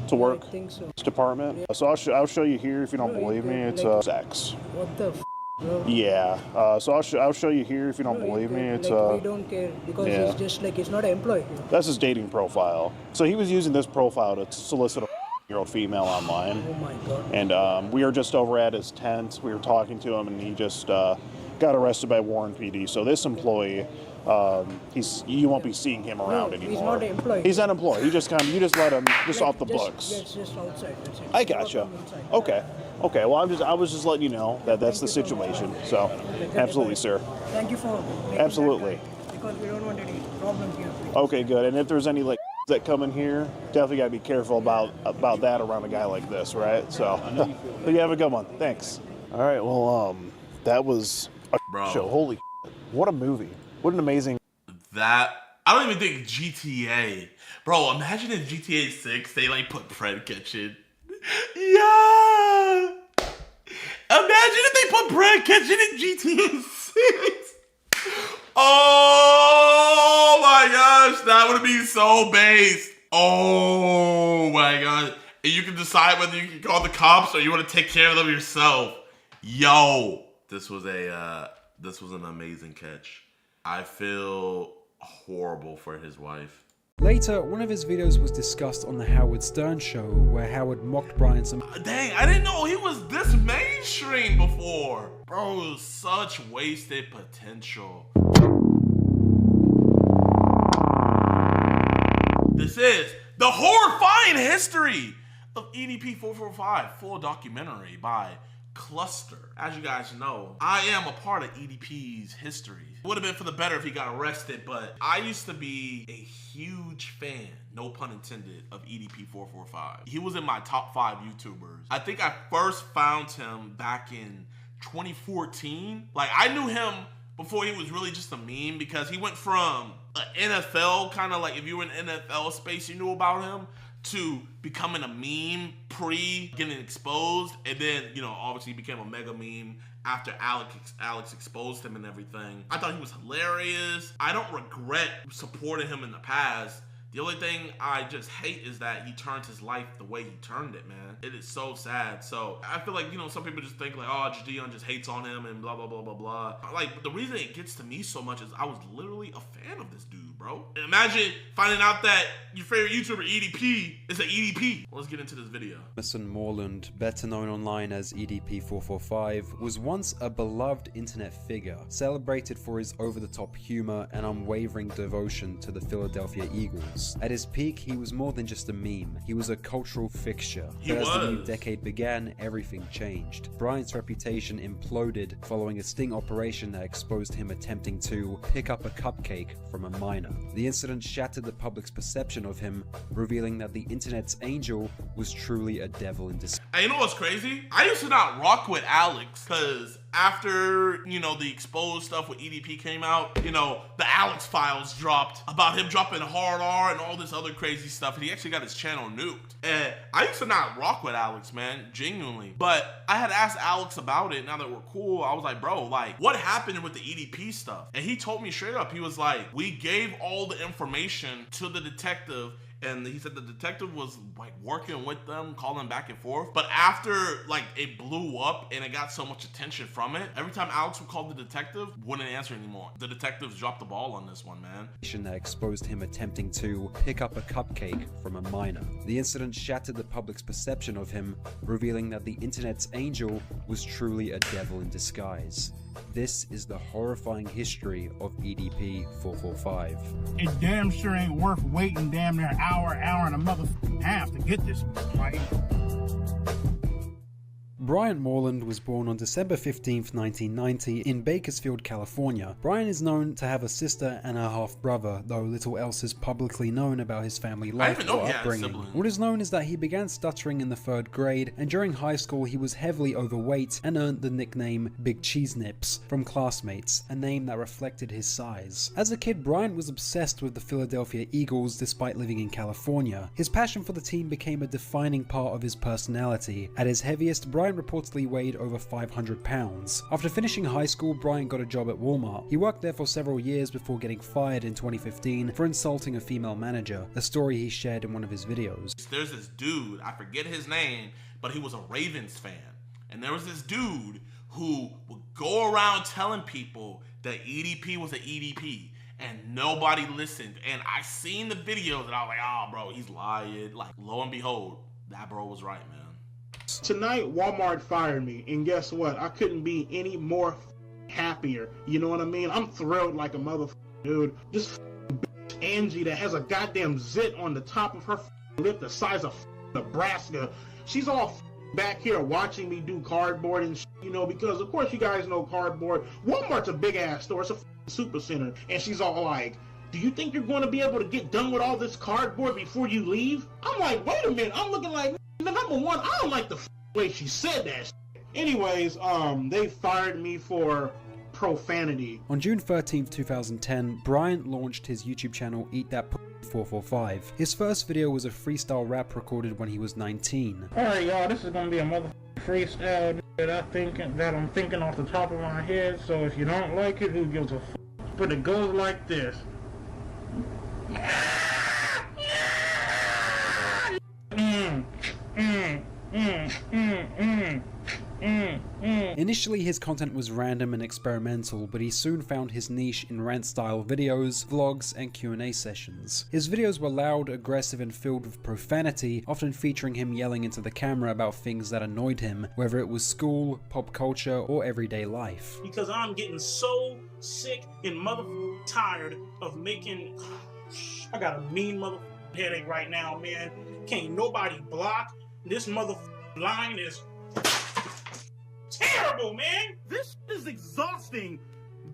To work. I think so. Department. So I'll show you here if you don't believe me. It's sex. What the f, bro? Yeah. So I'll show you here if you don't believe me. It's we don't care because he's just like he's not an employee. That's his dating profile. So he was using this profile to solicit a year-old female online. Oh my god. And we were just over at his tent. We were talking to him, and he just got arrested by Warren PD. So this employee, you won't be seeing him around anymore. He's not an employee. He's an employee. You just let him off the books. Yeah, it's just outside. That's it. I gotcha. Okay. Okay. Well, I was just letting you know that that's the situation. So, absolutely, sir. Thank you for making Absolutely. that, because we don't want any problems here. Okay, good. And if there's any like that come in here, definitely gotta be careful about that around a guy like this, right? So, but you have a good one. Thanks. All right. Well, that was a show. Holy, what a movie! What an amazing. That I don't even think GTA, bro. Imagine in GTA 6 they like put Fred Kitchen. Yeah. Imagine if they put Brad Kitchen in GTA 6. Oh my gosh, that would be so based. Oh my god. And you can decide whether you can call the cops or you want to take care of them yourself. Yo, this was an amazing catch. I feel horrible for his wife. Later, one of his videos was discussed on the Howard Stern show, where Howard mocked Brian some. Dang, I didn't know he was this mainstream before. Bro, such wasted potential. This is the horrifying history of EDP 445, full documentary by Cluster. As you guys know, I am a part of EDP's history. It would have been for the better if he got arrested, but I used to be a huge fan, no pun intended, of EDP 445. He was in my top 5 YouTubers. I think I first found him back in 2014. Like, I knew him before he was really just a meme, because he went from an NFL, kind of like if you were in NFL space, you knew about him, to becoming a meme pre getting exposed, and then, you know, obviously he became a mega meme after Alex exposed him and everything. I thought he was hilarious. I don't regret supporting him in the past. The only thing I just hate is that he turned his life the way he turned it, man. It is so sad. So I feel like, you know, some people just think like, oh, JiDion just hates on him and blah, blah, blah, blah, blah. Like, the reason it gets to me so much is I was literally a fan of this dude, bro. Imagine finding out that your favorite YouTuber, EDP, is an EDP. Let's get into this video. Emerson Moreland, better known online as EDP445, was once a beloved internet figure, celebrated for his over-the-top humor and unwavering devotion to the Philadelphia Eagles. At his peak, he was more than just a meme. He was a cultural fixture. But as the new decade began, everything changed. Bryant's reputation imploded following a sting operation that exposed him attempting to pick up a cupcake from a minor. The incident shattered the public's perception of him, revealing that the internet's angel was truly a devil in disguise. Hey, you know what's crazy? I used to not rock with Alex, because after, you know, the exposed stuff with EDP came out, you know, the Alex files dropped about him dropping hard R and all this other crazy stuff, and he actually got his channel nuked. And I used to not rock with Alex, man, genuinely. But I had asked Alex about it. Now that we're cool, I was like, bro, like, what happened with the EDP stuff? And he told me straight up, he was like, we gave all the information to the detective, and he said the detective was like working with them, calling back and forth. But after like it blew up and it got so much attention from it, every time Alex would call the detective, wouldn't answer anymore. The detectives dropped the ball on this one, man. That exposed him attempting to pick up a cupcake from a minor. The incident shattered the public's perception of him, revealing that the internet's angel was truly a devil in disguise. This is the horrifying history of EDP445. It damn sure ain't worth waiting damn near an hour and a motherfucking half to get this right. Bryant Moreland was born on December 15th, 1990 in Bakersfield, California. Bryant is known to have a sister and a half-brother, though little else is publicly known about his family life or upbringing. What is known is that he began stuttering in the 3rd grade, and during high school he was heavily overweight and earned the nickname Big Cheese Nips from classmates, a name that reflected his size. As a kid, Bryant was obsessed with the Philadelphia Eagles despite living in California. His passion for the team became a defining part of his personality. At his heaviest, Bryant reportedly weighed over 500 pounds. After finishing high school, Bryant got a job at Walmart. He worked there for several years before getting fired in 2015 for insulting a female manager, a story he shared in one of his videos. There's this dude, I forget his name, but he was a Ravens fan. And there was this dude who would go around telling people that EDP was an EDP. And nobody listened. And I seen the videos and I was like, oh, bro, he's lying. Like, lo and behold, that bro was right, man. Tonight, Walmart fired me, and guess what? I couldn't be any more happier. You know what I mean? I'm thrilled like a motherfucker, dude. This bitch Angie that has a goddamn zit on the top of her lip the size of Nebraska. She's all back here watching me do cardboard and you know, because of course you guys know cardboard. Walmart's a big ass store. It's a super center. And she's all like, do you think you're going to be able to get done with all this cardboard before you leave? I'm like, wait a minute. I'm looking like, number one, I don't like the way she said that shit. Anyways, they fired me for profanity. On June 13th, 2010, Bryant launched his YouTube channel Eat That 445. His first video was a freestyle rap recorded when he was 19. Alright y'all, this is gonna be a motherfucking freestyle that I'm thinking off the top of my head, so if you don't like it, who gives a f***? But it goes like this. Initially, his content was random and experimental, but he soon found his niche in rant-style videos, vlogs, and Q&A sessions. His videos were loud, aggressive, and filled with profanity, often featuring him yelling into the camera about things that annoyed him, whether it was school, pop culture, or everyday life. Because I'm getting so sick and motherfucking tired of making... I got a mean motherfucking headache right now, man. Can't nobody block. This motherfucking line is terrible, man. This is exhausting.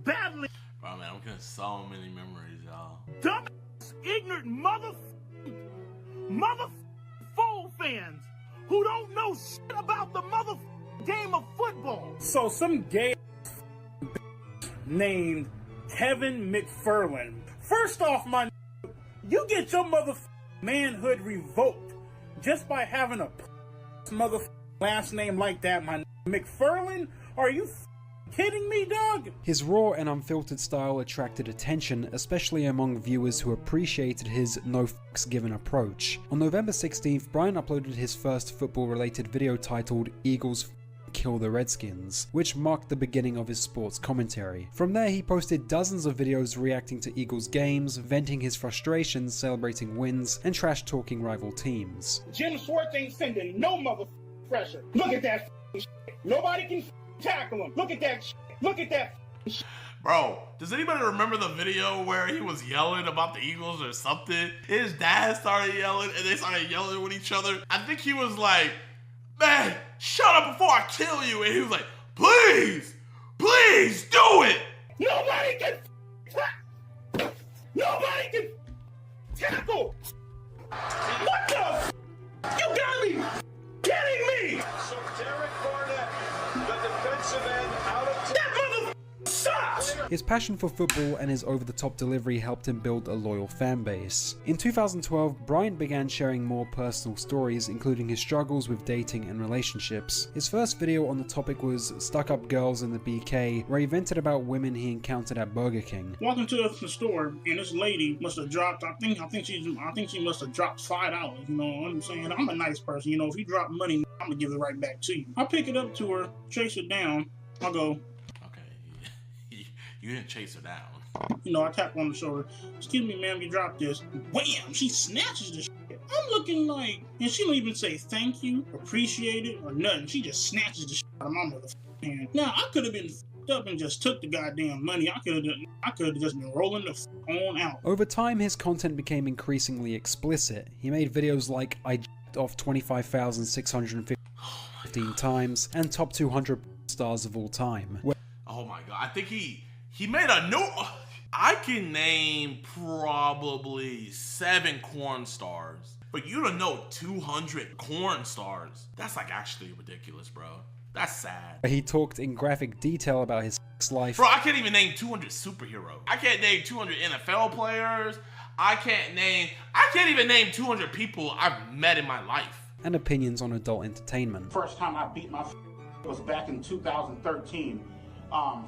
Badly. Bro, man, I'm getting so many memories, y'all. Dumb, ignorant fool fans who don't know shit about the game of football. So some gay named Kevin McFarland. First off, you get your manhood revoked just by having a last name like that, McFarland? Are you kidding me, dog? His raw and unfiltered style attracted attention, especially among viewers who appreciated his no fucks given approach. On November 16th, Brian uploaded his first football-related video titled Eagles Kill the Redskins, which marked the beginning of his sports commentary. From there, he posted dozens of videos reacting to Eagles games, venting his frustrations, celebrating wins, and trash-talking rival teams. Jim Schwartz ain't sending no pressure. Look at that shit. Nobody can tackle him. Look at that shit. Look at that shit. Bro, does anybody remember the video where he was yelling about the Eagles or something? His dad started yelling and they started yelling with each other. I think he was like, man, shut up before I kill you. And he was like, please, please do it. Nobody can tackle. What the? You got me kidding me. So Derek Barnett, the defensive end, out of that mother sucks. His passion for football and his over-the-top delivery helped him build a loyal fan base. In 2012, Bryant began sharing more personal stories, including his struggles with dating and relationships. His first video on the topic was Stuck Up Girls in the BK, where he vented about women he encountered at Burger King. Walking to the store, and this lady must have dropped, I think she must have dropped $5. You know what I'm saying? I'm a nice person. You know, if you drop money, I'm gonna give it right back to you. I pick it up to her, chase it down. I go, you didn't chase her down. You know, I tap on the shoulder. Excuse me, ma'am, you dropped this. Wham! She snatches the shit. I'm looking like, and she don't even say thank you, appreciate it, or nothing. She just snatches the shit out of my motherfucking hand. Now, I could have been up and just took the goddamn money. I could have just been rolling the on out. Over time, his content became increasingly explicit. He made videos like I j***ed off 25,615 times and top 200 stars of all time. Oh my god, I think he made a new... I can name probably 7 corn stars. But you don't know 200 corn stars. That's like actually ridiculous, bro. That's sad. He talked in graphic detail about his life. Bro, I can't even name 200 superheroes. I can't name 200 NFL players. I can't even name 200 people I've met in my life. And opinions on adult entertainment. First time I beat my was back in 2013.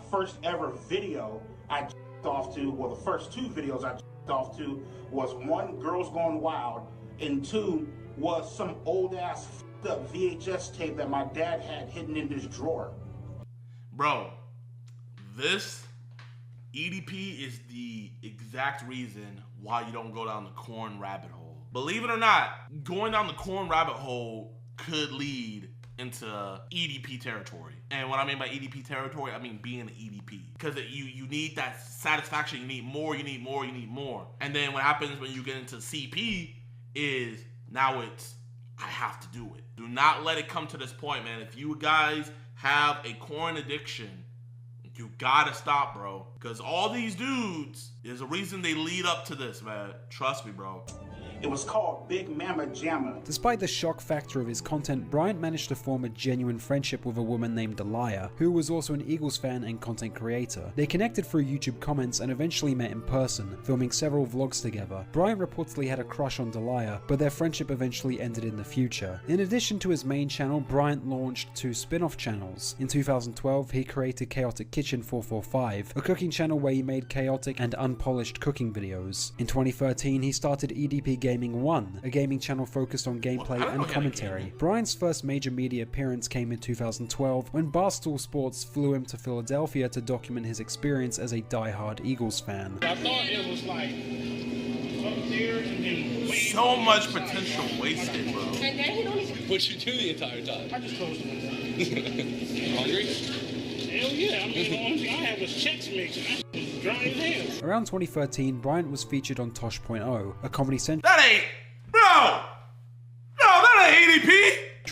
First ever video I j***ed off to, well, the first 2 videos I j***ed off to was 1, Girls Gone Wild, and 2 was some old ass f***ed up VHS tape that my dad had hidden in his drawer. Bro, this EDP is the exact reason why you don't go down the corn rabbit hole. Believe it or not, going down the corn rabbit hole could lead into EDP territory. And what I mean by EDP territory, I mean being an EDP. Because you need that satisfaction, you need more, you need more, you need more. And then what happens when you get into CP is now it's, I have to do it. Do not let it come to this point, man. If you guys have a corn addiction, you gotta stop, bro. Because all these dudes, there's a reason they lead up to this, man. Trust me, bro. It was called Big Mama Jamma. Despite the shock factor of his content, Bryant managed to form a genuine friendship with a woman named Delia, who was also an Eagles fan and content creator. They connected through YouTube comments and eventually met in person, filming several vlogs together. Bryant reportedly had a crush on Delia, but their friendship eventually ended in the future. In addition to his main channel, Bryant launched 2 spin-off channels. In 2012, he created Chaotic Kitchen 445, a cooking channel where he made chaotic and unpolished cooking videos. In 2013, he started EDP Gaming 1, a gaming channel focused on gameplay and commentary. Bryant's first major media appearance came in 2012 when Barstool Sports flew him to Philadelphia to document his experience as a die-hard Eagles fan. I thought it was like up there and then so much potential wasted, bro. And then he don't even... What'd you do the entire time? I just closed them. Hungry? Hell yeah, I mean, the only thing I had was Chex Mix, and that was dry as hell. Around 2013, Bryant was featured on Tosh.0, a Comedy Central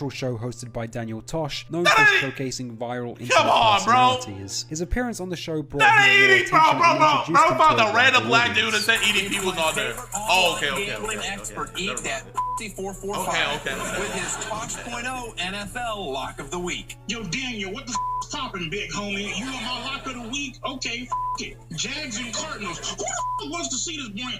show hosted by Daniel Tosh, known for showcasing viral internet personalities. His appearance on the show brought him more attention bro, and found to a random black dude and said EDP was on there. Oh, okay. With his Tosh.0 NFL Lock of the Week. Yo, Daniel, what the popping, big homie? You want my lock of the week? Okay, it. Jags and Cardinals. Who the wants to see this boy?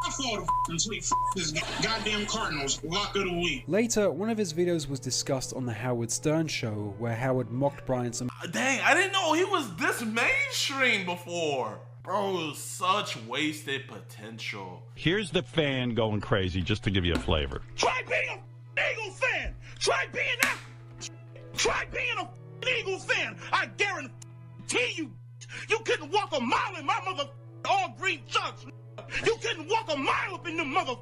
I fall to sleep. This goddamn Cardinals lock of the week. Later, one of his videos was discussed on the Howard Stern show, where Howard mocked Brian some. Dang, I didn't know he was this mainstream before. Bro, such wasted potential. Here's the fan going crazy, just to give you a flavor. Try being an Eagle fan. Try being that. Try being an Eagle fan. I guarantee you, you couldn't walk a mile in my mother all green chucks. You couldn't walk a mile up in the mother.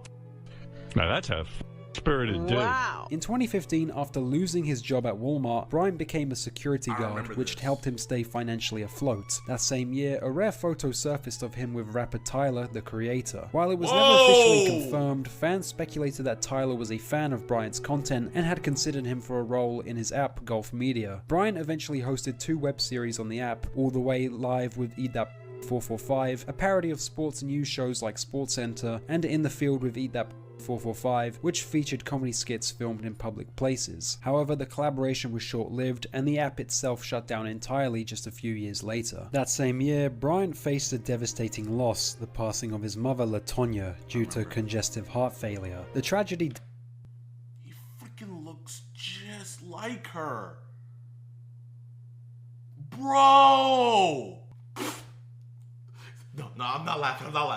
Now that's a spirited dude. Wow. In 2015, after losing his job at Walmart, Brian became a security guard, which helped him stay financially afloat. That same year, a rare photo surfaced of him with rapper Tyler, the Creator. While it was never officially confirmed, fans speculated that Tyler was a fan of Brian's content and had considered him for a role in his app, Gulf Media. Brian eventually hosted 2 web series on the app, All the Way Live with EDP 445, a parody of sports and news shows like SportsCenter, and In the Field with EDP 445, which featured comedy skits filmed in public places. However, the collaboration was short-lived, and the app itself shut down entirely just a few years later. That same year, Brian faced a devastating loss, the passing of his mother LaTonya due to congestive heart failure. The tragedy... He freaking looks just like her. Bro! No, I'm not laughing. I'm not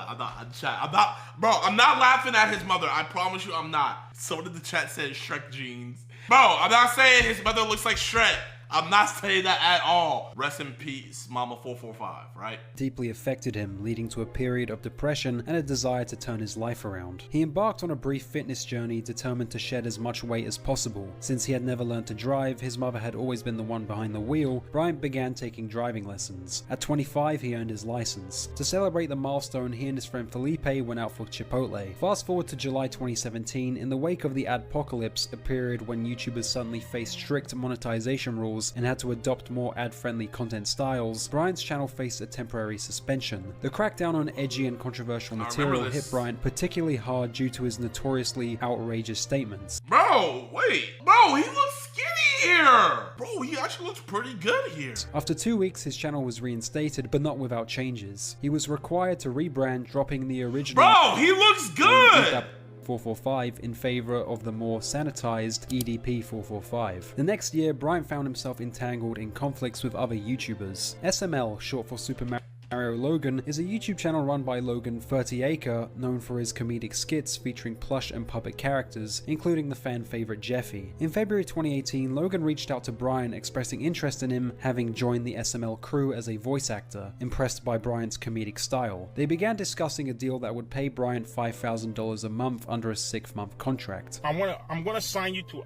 laughing at his mother. I promise you I'm not. So did the chat say Shrek jeans. Bro, I'm not saying his mother looks like Shrek. I'm not saying that at all. Rest in peace, Mama 445, right? Deeply affected him, leading to a period of depression and a desire to turn his life around. He embarked on a brief fitness journey, determined to shed as much weight as possible. Since he had never learned to drive, his mother had always been the one behind the wheel. Brian began taking driving lessons. At 25, he earned his license. To celebrate the milestone, he and his friend Felipe went out for Chipotle. Fast forward to July 2017, in the wake of the Adpocalypse, a period when YouTubers suddenly faced strict monetization rules and had to adopt more ad-friendly content styles, Brian's channel faced a temporary suspension. The crackdown on edgy and controversial material hit Brian particularly hard due to his notoriously outrageous statements. Bro, wait. Bro, he looks skinny here. Bro, he actually looks pretty good here. After 2 weeks, his channel was reinstated, but not without changes. He was required to rebrand, dropping the original... Bro, he looks good! 445 in favor of the more sanitized EDP 445. The next year, Brian found himself entangled in conflicts with other YouTubers. SML, short for Super Mario Logan, is a YouTube channel run by Logan 30acre, known for his comedic skits featuring plush and puppet characters, including the fan favorite Jeffy. In February 2018, Logan reached out to Brian, expressing interest in him having joined the SML crew as a voice actor, impressed by Brian's comedic style. They began discussing a deal that would pay Brian $5,000 a month under a 6-month contract. I want to sign you to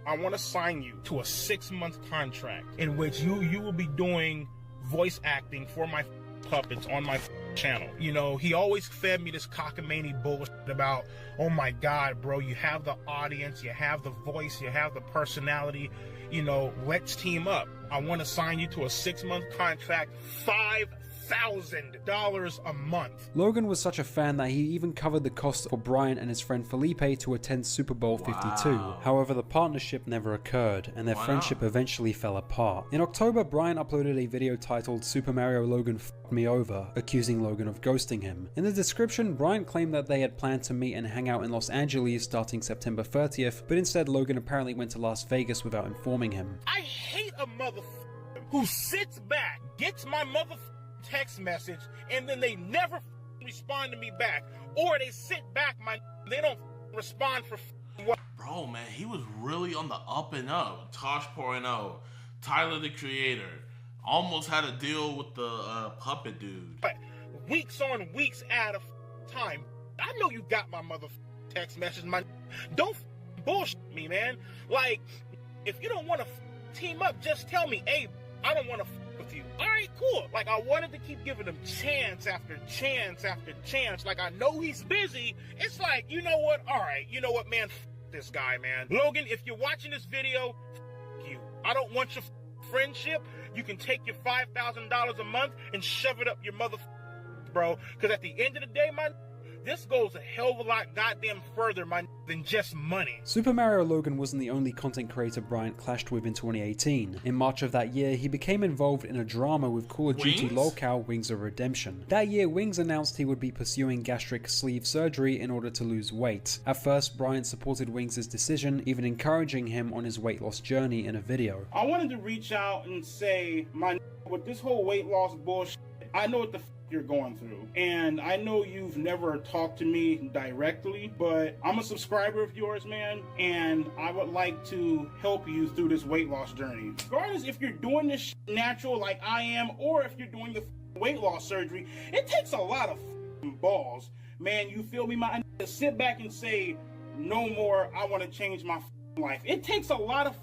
a 6-month contract in which you will be doing voice acting for my puppets on my channel. You know, he always fed me this cockamamie bullshit about, oh my god, bro, you have the audience, you have the voice, you have the personality, you know, let's team up. I want to sign you to a 6-month contract, $5,000 a month. Logan was such a fan that he even covered the cost for Brian and his friend Felipe to attend Super Bowl 52. However, the partnership never occurred, and their friendship eventually fell apart. In October, Brian uploaded a video titled Super Mario Logan F***ed Me Over, accusing Logan of ghosting him. In the description, Brian claimed that they had planned to meet and hang out in Los Angeles starting September 30th, but instead Logan apparently went to Las Vegas without informing him. I hate a motherfucker who sits back, gets my motherfucker text message, and then they never respond to me back, or they sit back, they don't respond for what? Bro, man, he was really on the up and up. Tosh.0, Tyler the Creator, almost had a deal with the puppet dude. But weeks on weeks at a time, I know you got my motherfucking text message, don't bullshit me, man. Like, if you don't want to team up, just tell me, hey, I don't want to with you. All right, cool. Like, I wanted to keep giving him chance after chance after chance. Like, I know he's busy. It's like, you know what? All right, you know what, man? This guy, man. Logan, if you're watching this video, you. I don't want your friendship. You can take your $5,000 a month and shove it up your bro. Because at the end of the day, this goes a hell of a lot goddamn further, than just money. Super Mario Logan wasn't the only content creator Bryant clashed with in 2018. In March of that year, he became involved in a drama with Call of Duty lolcow Wings of Redemption. That year, Wings announced he would be pursuing gastric sleeve surgery in order to lose weight. At first, Bryant supported Wings' decision, even encouraging him on his weight loss journey in a video. I wanted to reach out and say, with this whole weight loss bullshit, I know what the you're going through, and I know you've never talked to me directly, but I'm a subscriber of yours, man, and I would like to help you through this weight loss journey. Regardless if you're doing this natural like I am, or if you're doing the weight loss surgery, it takes a lot of balls, man. You feel me? To sit back and say, no more, I want to change my life. It takes a lot of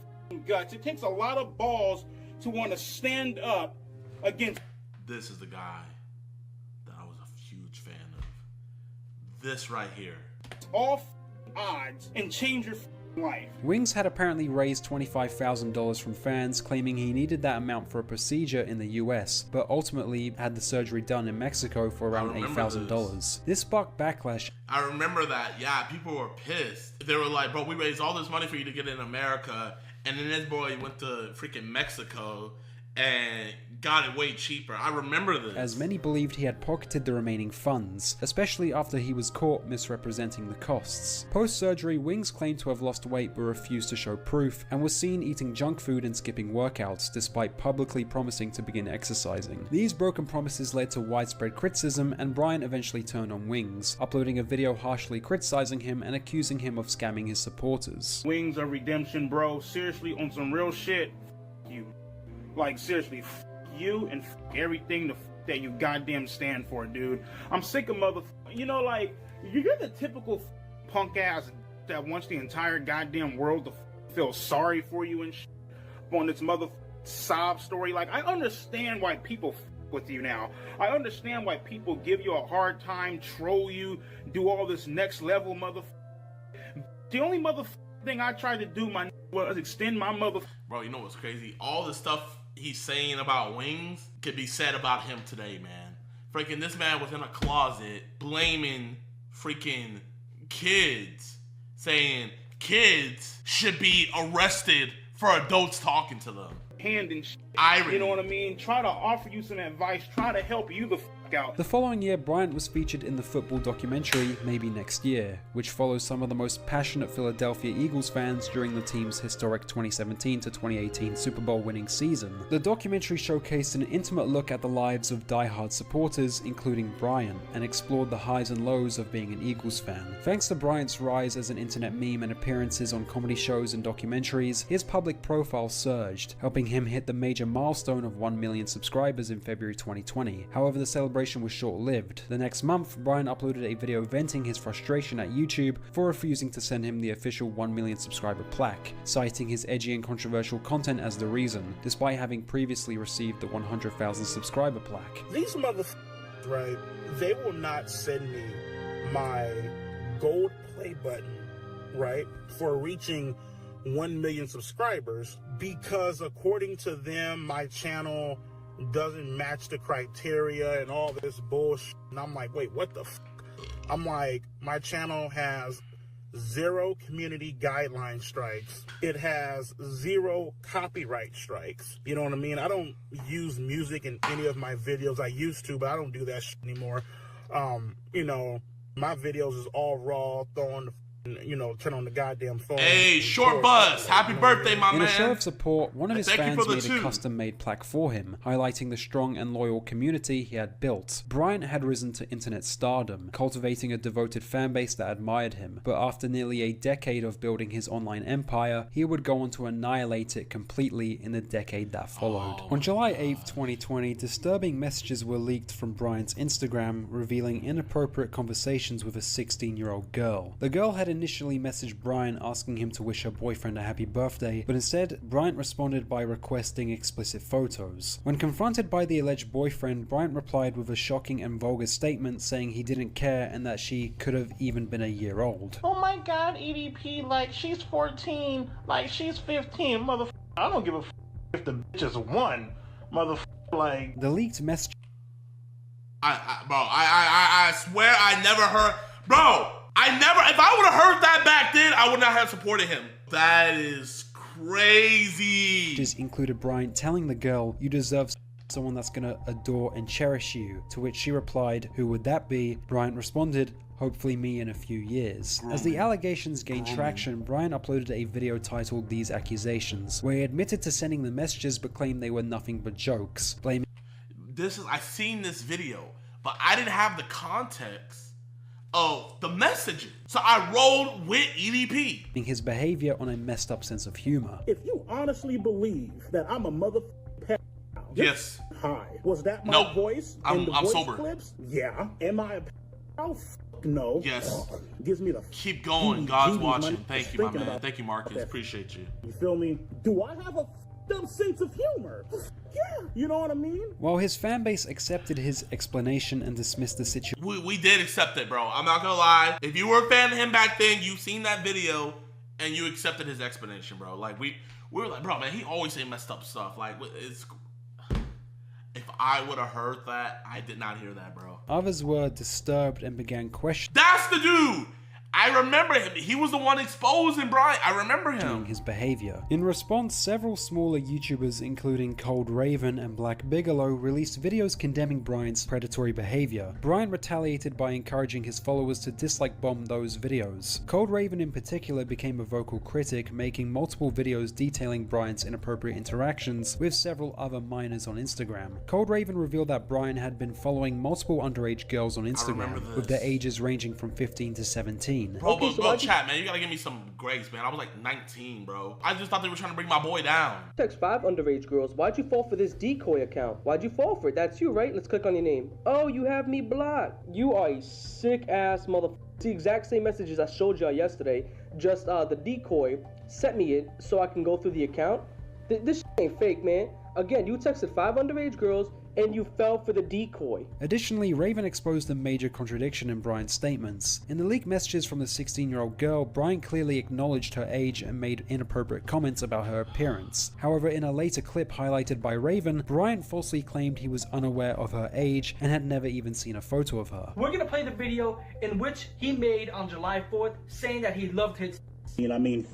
guts. It takes a lot of balls to want to stand up against. This is the guy that I was a huge fan of. This right here. All odds and change your life. Wings had apparently raised $25,000 from fans, claiming he needed that amount for a procedure in the US, but ultimately had the surgery done in Mexico for around $8,000. This sparked backlash. I remember that. Yeah, people were pissed. They were like, bro, we raised all this money for you to get in America, and then this boy went to freaking Mexico and got it way cheaper. I remember this. As many believed he had pocketed the remaining funds, especially after he was caught misrepresenting the costs. Post-surgery, Wings claimed to have lost weight but refused to show proof, and was seen eating junk food and skipping workouts, despite publicly promising to begin exercising. These broken promises led to widespread criticism, and Bryant eventually turned on Wings, uploading a video harshly criticizing him and accusing him of scamming his supporters. Wings of Redemption, bro. Seriously, on some real shit, you. Like, seriously, you and everything that you goddamn stand for, dude. I'm sick of you know, like, you're the typical punk ass that wants the entire goddamn world to feel sorry for you and on this sob story. Like, I understand why people with you now. I understand why people give you a hard time, troll you, do all this next level The only thing I tried to do, was extend my Bro, you know what's crazy? All the stuff he's saying about Wings could be said about him today, man. Freaking this man was in a closet blaming freaking kids, saying kids should be arrested for adults talking to them. Hand and irony. You know what I mean? Try to offer you some advice, try to help you the out. The following year, Bryant was featured in the football documentary Maybe Next Year, which follows some of the most passionate Philadelphia Eagles fans during the team's historic 2017 to 2018 Super Bowl winning season. The documentary showcased an intimate look at the lives of die-hard supporters, including Bryant, and explored the highs and lows of being an Eagles fan. Thanks to Bryant's rise as an internet meme and appearances on comedy shows and documentaries, his public profile surged, helping him hit the major milestone of 1 million subscribers in February 2020. However, the celebration was short-lived. The next month, Bryant uploaded a video venting his frustration at YouTube for refusing to send him the official 1 million subscriber plaque, citing his edgy and controversial content as the reason, despite having previously received the 100,000 subscriber plaque. These motherfuckers, right, they will not send me my gold play button, right, for reaching 1 million subscribers because according to them, my channel doesn't match the criteria and all this bullshit. And I'm like, wait, what the f? I'm like, my channel has 0 community guideline strikes. It has 0 copyright strikes. You know what I mean? I don't use music in any of my videos. I used to, but I don't do that shit anymore. You know, my videos is all raw, throwing the turn on the goddamn phone. Hey, Short Buzz, happy birthday, my man. In a show of support, one of his fans made a custom-made plaque for him, highlighting the strong and loyal community he had built. Bryant had risen to internet stardom, cultivating a devoted fan base that admired him, but after nearly a decade of building his online empire, he would go on to annihilate it completely in the decade that followed. On July 8th, 2020, disturbing messages were leaked from Bryant's Instagram, revealing inappropriate conversations with a 16-year-old girl. The girl had initially messaged Bryant asking him to wish her boyfriend a happy birthday, but instead, Bryant responded by requesting explicit photos. When confronted by the alleged boyfriend, Bryant replied with a shocking and vulgar statement saying he didn't care and that she could have even been a year old. Oh my god, EDP, like, she's 14, like, she's 15, motherfucker. I don't give a f if the bitch is 1, motherfucker, like. The leaked message. I swear I never Bro, if I would have heard that back then, I would not have supported him. That is crazy. Just included Bryant telling the girl, "You deserve someone that's gonna adore and cherish you," to which she replied, "Who would that be?" Bryant responded, "Hopefully me in a few years." As the allegations gained traction, Bryant uploaded a video titled "These Accusations," where he admitted to sending the messages but claimed they were nothing but jokes, blaming I've seen this video, but I didn't have the context of the messages. So I rolled with EDP. his behavior on a messed up sense of humor. If you honestly believe that I'm a motherfucking pedophile, yes. Hi. Was that my voice in the voice sober. clips? Yeah. Am I a pedophile? No. Yes. Gives me the keep going. God's watching. Thank you, my man. Thank you, Marcus. that. Appreciate you. You feel me? Do I have a up sense of humor? Yeah. You know what I mean? While his fanbase accepted his explanation and dismissed the situation, we did accept it, bro. I'm not gonna lie. If you were a fan of him back then, you've seen that video and you accepted his explanation, bro. Like we were like, bro, man, he always say messed up stuff. Like it's. If I would have heard that, I did not hear that, bro. Others were disturbed and began questioning. That's the dude! I remember him. He was the one exposing Brian. I remember him. His behavior. In response, several smaller YouTubers, including Cold Raven and Black Bigelow, released videos condemning Brian's predatory behavior. Brian retaliated by encouraging his followers to dislike bomb those videos. Cold Raven in particular became a vocal critic, making multiple videos detailing Brian's inappropriate interactions with several other minors on Instagram. Cold Raven revealed that Brian had been following multiple underage girls on Instagram, with their ages ranging from 15 to 17. Bro, chat, man, you gotta give me some grace, man. I was like 19, bro. I just thought they were trying to bring my boy down. Text 5 underage girls. Why'd you fall for this decoy account? Why'd you fall for it? That's you, right? Let's click on your name. Oh, you have me blocked. You are a sick ass motherfucker. The exact same messages I showed y'all yesterday. Just the decoy sent me it so I can go through the account. This shit ain't fake, man. Again, you texted 5 underage girls and you fell for the decoy. Additionally, Raven exposed a major contradiction in Brian's statements. In the leaked messages from the 16-year-old girl, Brian clearly acknowledged her age and made inappropriate comments about her appearance. However, in a later clip highlighted by Raven, Brian falsely claimed he was unaware of her age and had never even seen a photo of her. We're gonna play the video in which he made on July 4th saying that he loved his. You know what I mean?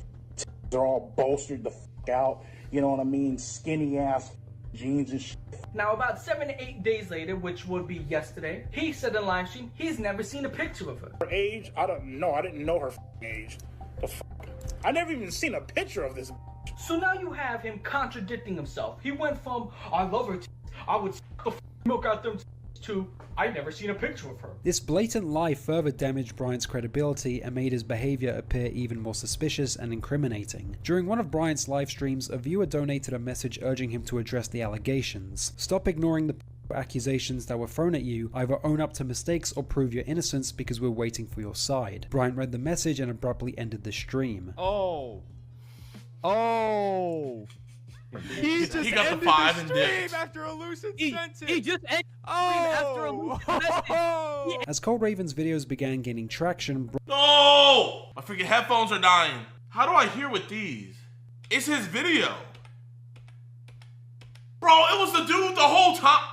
They're all bolstered the fuck out. You know what I mean? Skinny ass jeans and shit. Now, about 7 to 8 days later, which would be yesterday, he said in live stream he's never seen a picture of her. Her age? I don't know. I didn't know her age. The fuck? I never even seen a picture of this. So now you have him contradicting himself. He went from, I love her, I would suck the milk out them, to, I've never seen a picture of her. This blatant lie further damaged Brian's credibility and made his behavior appear even more suspicious and incriminating. During one of Brian's live streams, a viewer donated a message urging him to address the allegations. Stop ignoring the accusations that were thrown at you, either own up to mistakes or prove your innocence because we're waiting for your side. Brian read the message and abruptly ended the stream. Oh. He got the 5 and did. After a lucid sentence. He just ended after a lucid message. As Cold Raven's videos began gaining traction, No! My freaking headphones are dying. How do I hear with these? It's his video. Bro, it was the dude the whole time.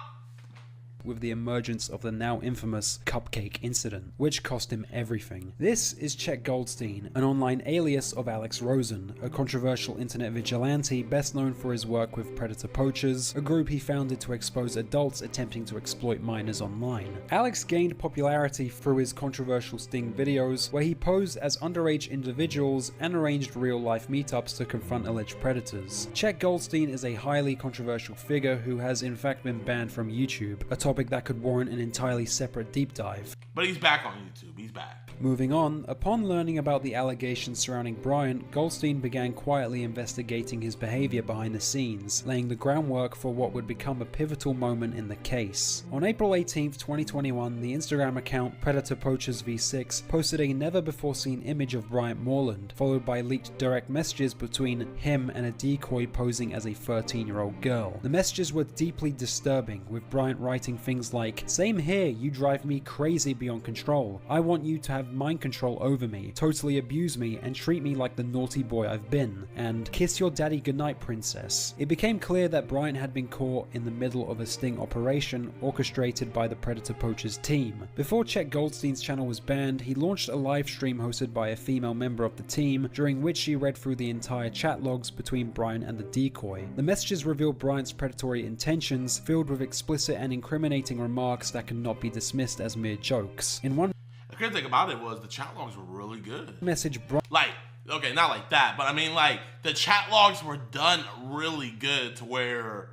with the emergence of the now infamous cupcake incident, which cost him everything. This is Chet Goldstein, an online alias of Alex Rosen, a controversial internet vigilante best known for his work with Predator Poachers, a group he founded to expose adults attempting to exploit minors online. Alex gained popularity through his controversial Sting videos, where he posed as underage individuals and arranged real-life meetups to confront alleged predators. Chet Goldstein is a highly controversial figure who has in fact been banned from YouTube, a topic that could warrant an entirely separate deep dive. But he's back on YouTube, he's back. Moving on, upon learning about the allegations surrounding Bryant, Goldstein began quietly investigating his behavior behind the scenes, laying the groundwork for what would become a pivotal moment in the case. On April 18th, 2021, the Instagram account Predator Poachers V6 posted a never-before-seen image of Bryant Moreland, followed by leaked direct messages between him and a decoy posing as a 13-year-old girl. The messages were deeply disturbing, with Bryant writing things like, "Same here, you drive me crazy beyond control. I want you to have mind control over me, totally abuse me, and treat me like the naughty boy I've been," and "Kiss your daddy goodnight, princess." It became clear that Bryant had been caught in the middle of a sting operation orchestrated by the Predator Poachers team. Before Chet Goldstein's channel was banned, he launched a live stream hosted by a female member of the team, during which she read through the entire chat logs between Bryant and the decoy. The messages revealed Bryant's predatory intentions, filled with explicit and incriminating remarks that cannot be dismissed as mere jokes. In one The crazy thing about it was the chat logs were really good. message, Like, okay, not like that, but I mean, like, the chat logs were done really good to where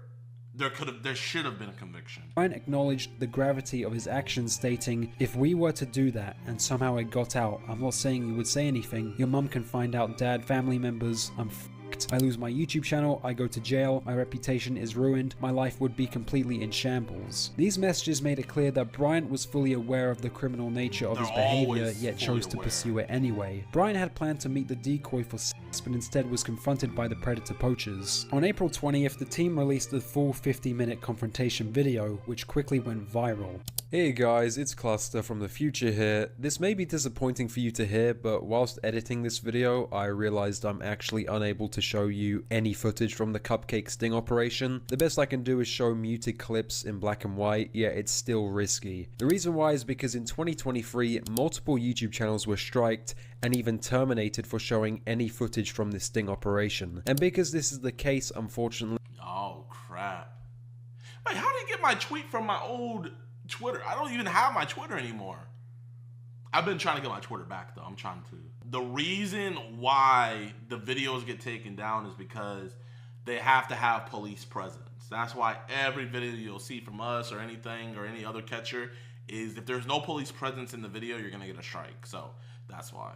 there should have been a conviction. Bryant acknowledged the gravity of his actions, stating, "If we were to do that and somehow it got out, I'm not saying you would say anything. Your mum can find out, dad, family members, I'm f***ed. I lose my YouTube channel, I go to jail, my reputation is ruined, my life would be completely in shambles." These messages made it clear that Bryant was fully aware of the criminal nature of his behavior, yet chose to pursue it anyway. Bryant had planned to meet the decoy for sex, but instead was confronted by the Predator Poachers. On April 20th, the team released the full 50-minute confrontation video, which quickly went viral. Hey guys, it's Cluster from the future here. This may be disappointing for you to hear, but whilst editing this video, I realized I'm actually unable to show you any footage from the cupcake sting operation. The best I can do is show muted clips in black and white, yet it's still risky. The reason why is because in 2023, multiple YouTube channels were striked and even terminated for showing any footage from this sting operation. And because this is the case, unfortunately... Oh, crap. Wait, how did you get my tweet from my old Twitter? I don't even have my Twitter anymore. I've been trying to get my Twitter back, though. I'm trying to. The reason why the videos get taken down is because they have to have police presence. That's why every video you'll see from us or anything or any other catcher is if there's no police presence in the video, you're going to get a strike. So that's why.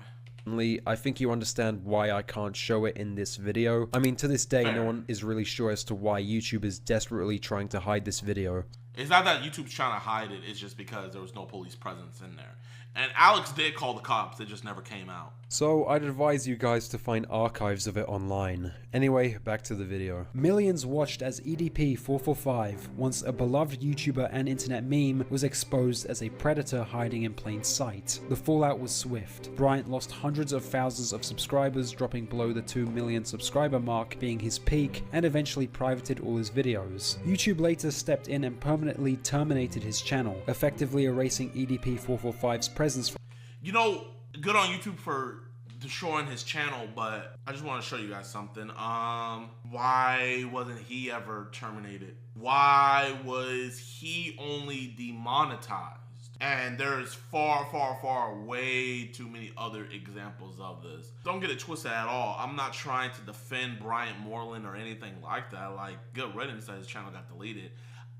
I think you understand why I can't show it in this video. I mean, to this day, no one is really sure as to why YouTube is desperately trying to hide this video. It's not that YouTube's trying to hide it, it's just because there was no police presence in there. And Alex did call the cops, it just never came out. So I'd advise you guys to find archives of it online. Anyway, back to the video. Millions watched as EDP445, once a beloved YouTuber and internet meme, was exposed as a predator hiding in plain sight. The fallout was swift. Bryant lost hundreds of thousands of subscribers, dropping below the 2 million subscriber mark being his peak, and eventually privated all his videos. YouTube later stepped in and permanently terminated his channel, effectively erasing EDP445's presence. You know, good on YouTube for destroying his channel, but I just want to show you guys something. Why wasn't he ever terminated? Why was he only demonetized? And there's far, far, far, way too many other examples of this. Don't get it twisted at all. I'm not trying to defend Bryant Moreland or anything like that. Like, good riddance that his channel got deleted.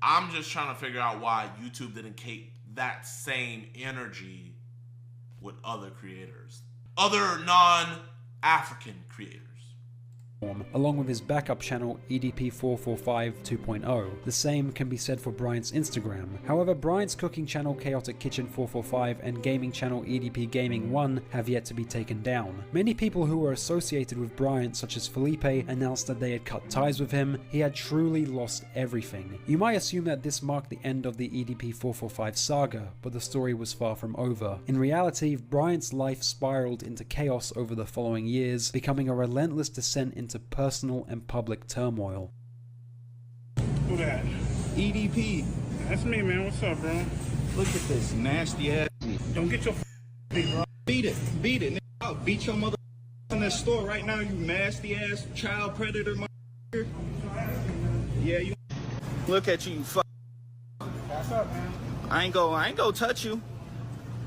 I'm just trying to figure out why YouTube didn't keep that same energy with other creators. Other non-African creators. Along with his backup channel EDP445 2.0. The same can be said for Bryant's Instagram. However, Bryant's cooking channel Chaotic Kitchen 445 and gaming channel EDP Gaming 1 have yet to be taken down. Many people who were associated with Bryant, such as Felipe, announced that they had cut ties with him. He had truly lost everything. You might assume that this marked the end of the EDP445 saga, but the story was far from over. In reality, Bryant's life spiraled into chaos over the following years, becoming a relentless descent into personal and public turmoil. Who that? EDP. That's me, man. What's up, bro? Look at this nasty ass. Don't get your beat, bro. Beat it. Beat it. I'll beat your mother in that store right now, you nasty ass child predator, mother. Yeah, you. Look at you, fuck. What's up, man? I ain't go touch you.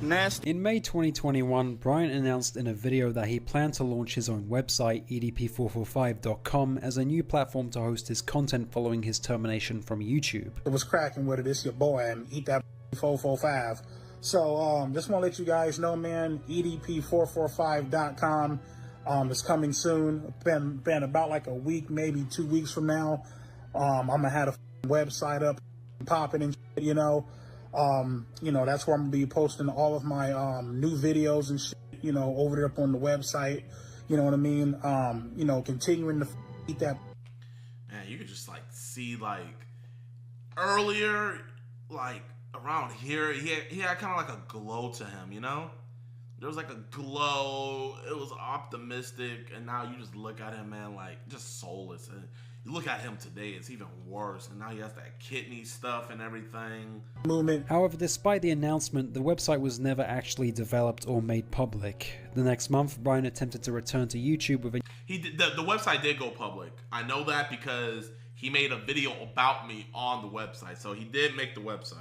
Nasty. In May 2021, Bryant announced in a video that he planned to launch his own website, EDP445.com, as a new platform to host his content following his termination from YouTube. It was cracking with it. It's your boy, and eat that 445. So, just want to let you guys know, man, EDP445.com is coming soon. Been about like a week, maybe 2 weeks from now. I'm going to have a website up, popping and shit, you know. That's where I'm gonna be posting all of my new videos and shit, over there up on the website. You know what I mean? Continuing to eat that. Man, you could just like see like earlier like around here, he had kind of like a glow to him, you know? There was like a glow. It was optimistic, and now you just look at him, man, like just soulless. And you look at him today, it's even worse. And now he has that kidney stuff and everything. However, despite the announcement, the website was never actually developed or made public. The next month, Brian attempted to return to YouTube with a... The website did go public. I know that because he made a video about me on the website. So he did make the website.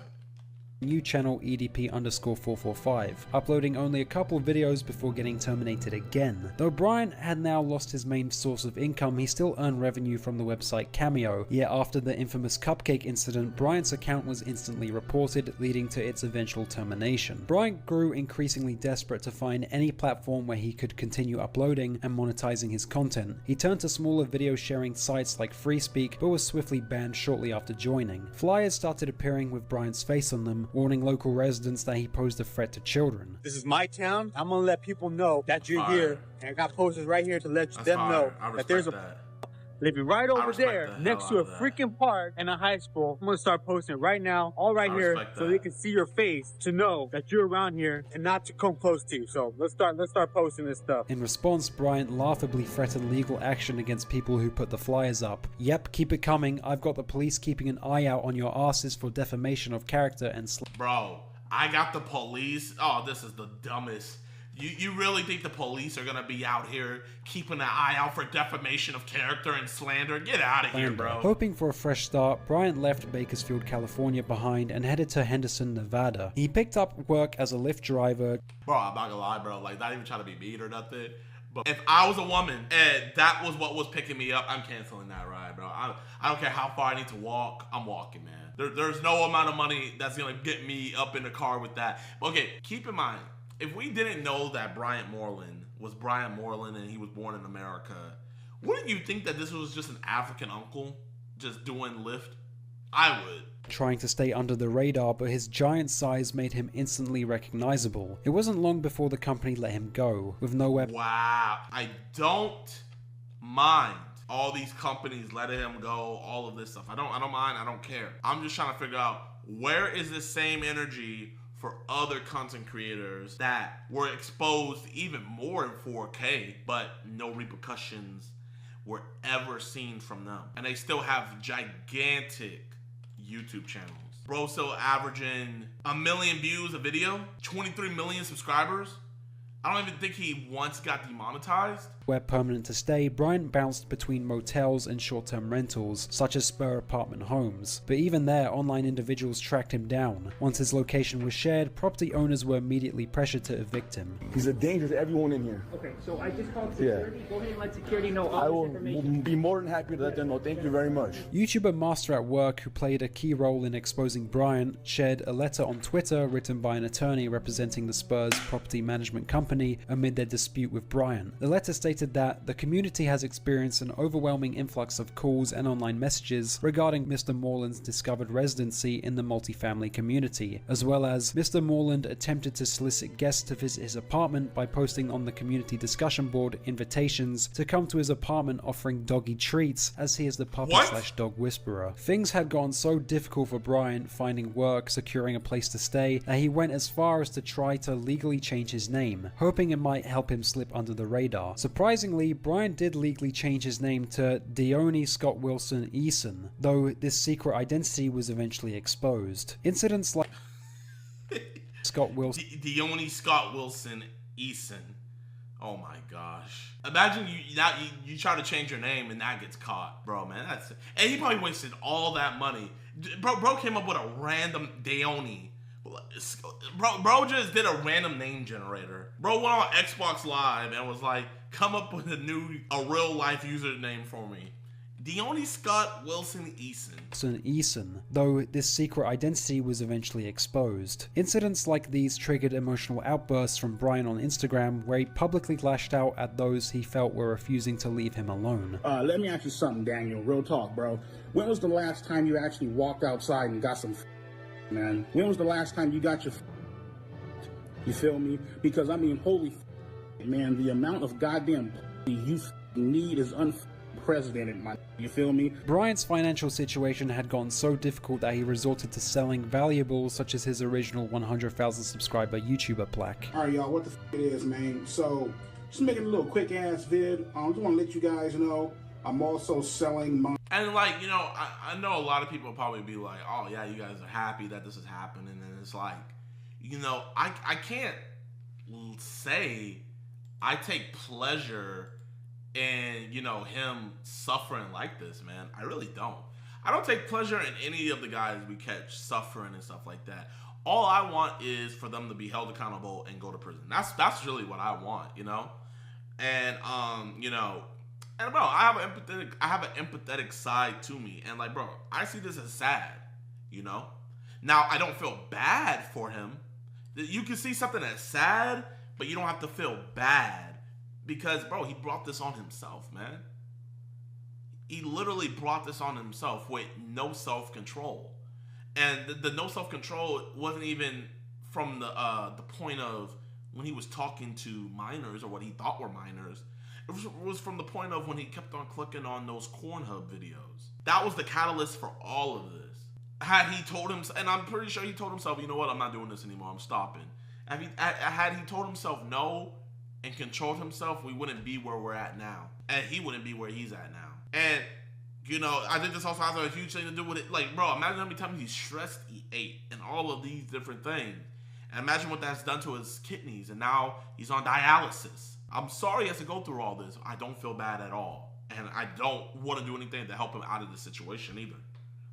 New channel EDP_445, uploading only a couple videos before getting terminated again. Though Brian had now lost his main source of income, he still earned revenue from the website Cameo. Yet after the infamous cupcake incident, Brian's account was instantly reported, leading to its eventual termination. Brian grew increasingly desperate to find any platform where he could continue uploading and monetizing his content. He turned to smaller video sharing sites like FreeSpeak, but was swiftly banned shortly after joining. Flyers started appearing with Brian's face on them, warning local residents that he posed a threat to children. This is my town. I'm gonna let people know that you're here, and I got posters right here to let them know that there's a living right over there next to a freaking park and a high school. I'm gonna start posting it right now, all right here, so they can see your face to know that you're around here and not to come close to you. So let's start posting this stuff. In response, Bryant laughably threatened legal action against people who put the flyers up. Yep, keep it coming. I've got the police keeping an eye out on your asses for defamation of character and Bro, I got the police. Oh, this is the dumbest. You really think the police are gonna be out here keeping an eye out for defamation of character and slander? Get out of here, bro. Hoping for a fresh start, Bryant left Bakersfield, California behind and headed to Henderson, Nevada. He picked up work as a Lyft driver. Bro, I'm not gonna lie, bro. Like, not even trying to be mean or nothing. But if I was a woman and that was what was picking me up, I'm canceling that ride, bro. I don't care how far I need to walk. I'm walking, man. There's no amount of money that's gonna get me up in the car with that. Okay, keep in mind, if we didn't know that Bryant Moreland was Bryant Moreland and he was born in America, wouldn't you think that this was just an African uncle just doing Lyft? I would. Trying to stay under the radar, but his giant size made him instantly recognizable. It wasn't long before the company let him go, with no web. Wow, I don't mind all these companies letting him go, all of this stuff. I don't mind, I don't care. I'm just trying to figure out, where is this same energy for other content creators that were exposed even more in 4K, but no repercussions were ever seen from them. And they still have gigantic YouTube channels. Bro still averaging 1 million views a video, 23 million subscribers. I don't even think he once got demonetized. Where permanent to stay, Bryant bounced between motels and short-term rentals, such as spur apartment homes. But even there, online individuals tracked him down. Once his location was shared, property owners were immediately pressured to evict him. He's a danger to everyone in here. Okay, so I just called security. Go ahead and let security know all I this will information. be more than happy to let them know. Thank you very much. YouTuber Master at Work, who played a key role in exposing Bryant, shared a letter on Twitter written by an attorney representing the Spurs property management company amid their dispute with Bryant. The letter stated that the community has experienced an overwhelming influx of calls and online messages regarding Mr. Moreland's discovered residency in the multifamily community, as well as Mr. Moreland attempted to solicit guests to visit his apartment by posting on the community discussion board invitations to come to his apartment offering doggy treats, as he is the puppy/dog whisperer. Things had gotten so difficult for Bryant finding work, securing a place to stay, that he went as far as to try to legally change his name, hoping it might help him slip under the radar. Surprisingly, Bryant did legally change his name to Dione Scott Wilson Eason, though this secret identity was eventually exposed. Incidents like Scott Wilson Dione Scott Wilson Eason. Oh my gosh. Imagine you try to change your name and that gets caught. Bro, man, that's... And he probably wasted all that money. Bro came up with a random Dione. Bro just did a random name generator. Bro went on Xbox Live and was like, come up with a real life username for me. Dione Scott Wilson Eason, though this secret identity was eventually exposed. Incidents like these triggered emotional outbursts from Brian on Instagram, where he publicly lashed out at those he felt were refusing to leave him alone. Let me ask you something, Daniel. Real talk, bro. When was the last time you actually walked outside and got some man? When was the last time you got your you feel me? Because I mean, holy man, the amount of goddamn you need is president, you feel me? Bryant's financial situation had gotten so difficult that he resorted to selling valuables such as his original 100,000 subscriber YouTuber plaque. Alright y'all, what the f it is, man. So, just making a little quick ass vid. I just want to let you guys know I'm also selling my... And like, you know, I know a lot of people probably be like, oh yeah, you guys are happy that this is happening. And it's like, you know, I can't say I take pleasure in, you know, him suffering like this, man. I really don't. I don't take pleasure in any of the guys we catch suffering and stuff like that. All I want is for them to be held accountable and go to prison. That's really what I want, you know? And you know, and bro, I have an empathetic side to me. And like, bro, I see this as sad, you know? Now, I don't feel bad for him. You can see something that's sad, but you don't have to feel bad. Because, bro, he brought this on himself, man. He literally brought this on himself with no self-control. And the no self-control wasn't even from the point of when he was talking to minors or what he thought were minors. It was from the point of when he kept on clicking on those Cornhub videos. That was the catalyst for all of this. Had he told him, and I'm pretty sure he told himself, you know what, I'm not doing this anymore, I'm stopping. Had he told himself no and controlled himself, we wouldn't be where we're at now. And he wouldn't be where he's at now. And, you know, I think this also has a huge thing to do with it. Like, bro, imagine how many times he's stressed, he ate, and all of these different things. And imagine what that's done to his kidneys, and now he's on dialysis. I'm sorry he has to go through all this. I don't feel bad at all. And I don't want to do anything to help him out of this situation either.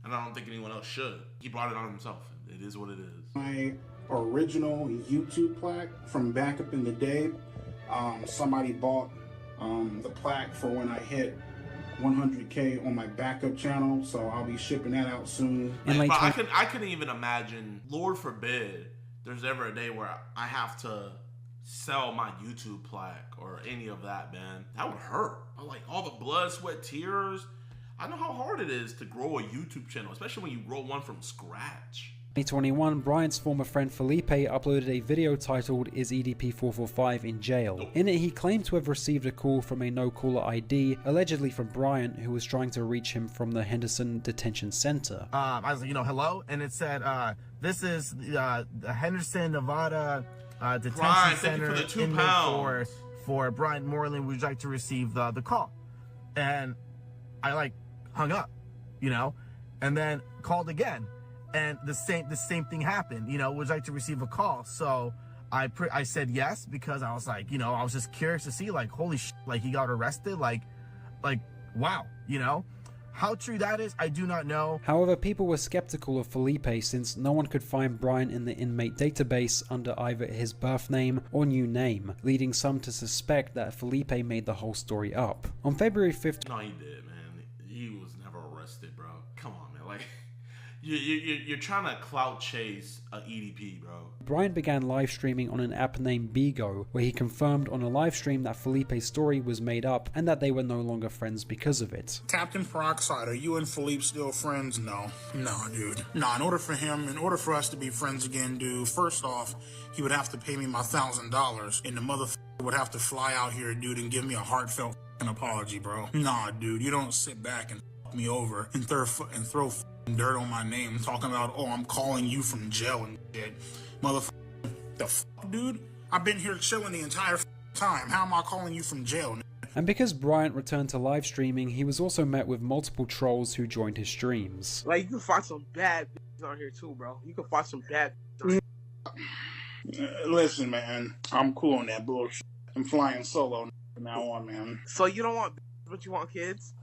And I don't think anyone else should. He brought it on himself. It is what it is. My original YouTube plaque from back up in the day. Somebody bought the plaque for when I hit 100K on my backup channel, so I'll be shipping that out soon. Like, I couldn't even imagine, Lord forbid, there's ever a day where I have to sell my YouTube plaque or any of that, man. That would hurt. Like, all the blood, sweat, tears. I know how hard it is to grow a YouTube channel, especially when you grow one from scratch. 2021, Bryant's former friend Felipe uploaded a video titled "Is EDP 445 in Jail?". In it, he claimed to have received a call from a no-caller ID, allegedly from Bryant, who was trying to reach him from the Henderson Detention Center. I was like, you know, hello? And it said, this is the Henderson, Nevada Detention Center for Bryant Moreland. Would you like to receive the call? And I, like, hung up, you know, and then called again. And the same thing happened, you know, would you like to receive a call? So I said yes, because I was like, you know, I was just curious to see, like, holy shit, like, he got arrested, like, wow, you know? How true that is, I do not know. However, people were skeptical of Felipe since no one could find Bryant in the inmate database under either his birth name or new name, leading some to suspect that Felipe made the whole story up. On February 5th... No, he did, man. He was never arrested, bro. Come on, man. Like... You're trying to clout chase a EDP, bro. Bryant began live streaming on an app named Bigo, where he confirmed on a live stream that Felipe's story was made up and that they were no longer friends because of it. Captain Peroxide, are you and Felipe still friends? No, dude. In order for us to be friends again, dude, first off, he would have to pay me my $1,000, and the motherfucker would have to fly out here, dude, and give me a heartfelt apology, bro. Nah, dude, you don't sit back and fuck me over and throw dirt on my name talking about, oh, I'm calling you from jail and shit. Motherfucker, the fuck, dude? I've been here chilling the entire time. How am I calling you from jail? And because Bryant returned to live streaming, he was also met with multiple trolls who joined his streams. Like, you can find some bad bitches on here too, bro. You can find some bad bitches on here. Listen, man, I'm cool on that bullshit. I'm flying solo from now on, man. So you don't want bitches, but you want kids?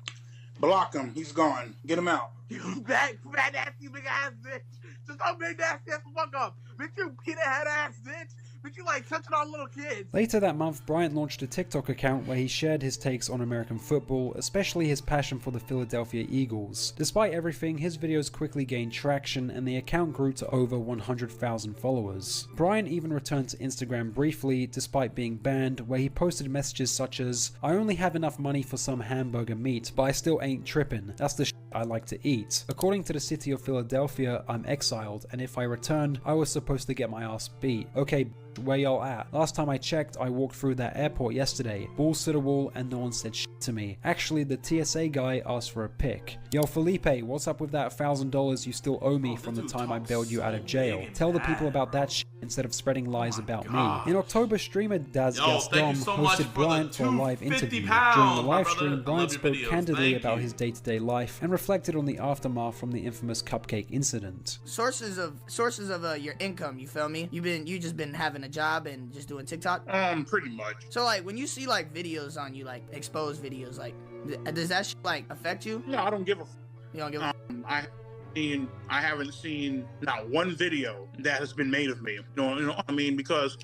Block him. He's gone. Get him out. You bad nasty big ass bitch. Just don't make nasty ass fuck up. Bitch, you peanut head ass bitch. Bitch, you like touching on little kids. Later that month, Bryant launched a TikTok account where he shared his takes on American football, especially his passion for the Philadelphia Eagles. Despite everything, his videos quickly gained traction and the account grew to over 100,000 followers. Bryant even returned to Instagram briefly, despite being banned, where he posted messages such as, "I only have enough money for some hamburger meat, but I still ain't trippin'. That's the shit I like to eat. According to the city of Philadelphia, I'm exiled, and if I returned, I was supposed to get my ass beat. Okay, where y'all at? Last time I checked, I walked through that airport yesterday, balls to the wall, and no one said shit to me. Actually, the TSA guy asked for a pic. Yo, Felipe, what's up with that $1,000 you still owe me from the time I bailed you out of jail? Tell the people about that shit instead of spreading lies about me. In October, streamer Daz Gaston hosted Bryant for a live interview. During the live stream, Bryant spoke candidly about his day-to-day life and reflected on the aftermath from the infamous cupcake incident. Sources of your income, you feel me? You just been having a job and just doing TikTok? Pretty much. So like when you see like videos on you, like exposed videos, like does that shit like affect you? No, I don't give a You don't give a I haven't seen not one video that has been made of me. You know what I mean? Because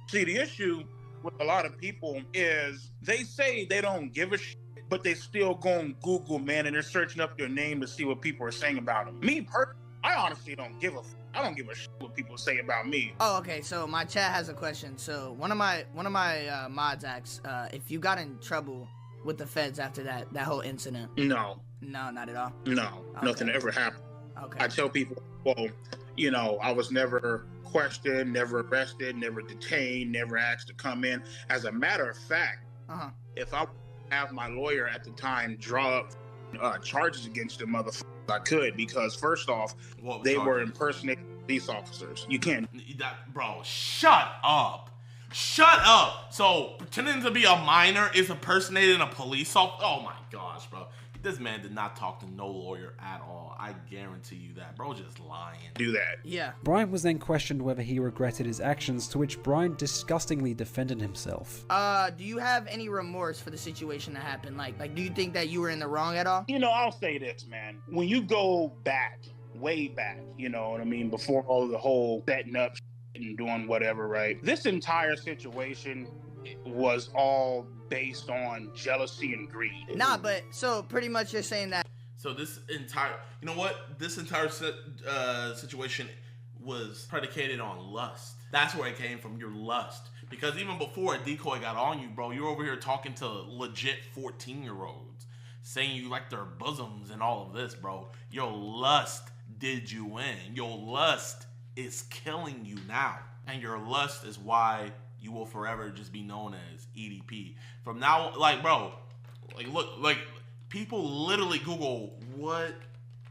see, the issue with a lot of people is they say they don't give a shit, but they still go on Google, man, and they're searching up your name to see what people are saying about them. Me personally, I honestly don't give a I don't give a shit what people say about me. Oh, okay. So my chat has a question. So one of my mods asks if you got in trouble with the feds after that whole incident. No, not at all. No, okay. Nothing ever happened. Okay. I tell people, well, you know, I was never questioned, never arrested, never detained, never asked to come in. As a matter of fact, if I have my lawyer at the time draw up charges against the motherfuckers, I could, because first off, they were impersonating police officers. You can't. Bro, shut up. Shut up. So pretending to be a minor is impersonating a police officer? Oh my gosh, bro. This man did not talk to no lawyer at all. I guarantee you that. Bro, just lying. Do that. Yeah. Bryant was then questioned whether he regretted his actions, to which Bryant disgustingly defended himself. Do you have any remorse for the situation that happened? Like, do you think that you were in the wrong at all? You know, I'll say this, man. When you go back, way back, you know what I mean, before all the whole setting up and doing whatever, right? This entire situation was all based on jealousy and greed. Nah, but so pretty much you're saying that. So this entire, you know what? This entire situation was predicated on lust. That's where it came from, your lust. Because even before a decoy got on you, bro, you're over here talking to legit 14-year-olds, saying you like their bosoms and all of this, bro. Your lust did you in. Your lust is killing you now. And your lust is why you will forever just be known as EDP. From now, like, bro, like, look, like, people literally Google, what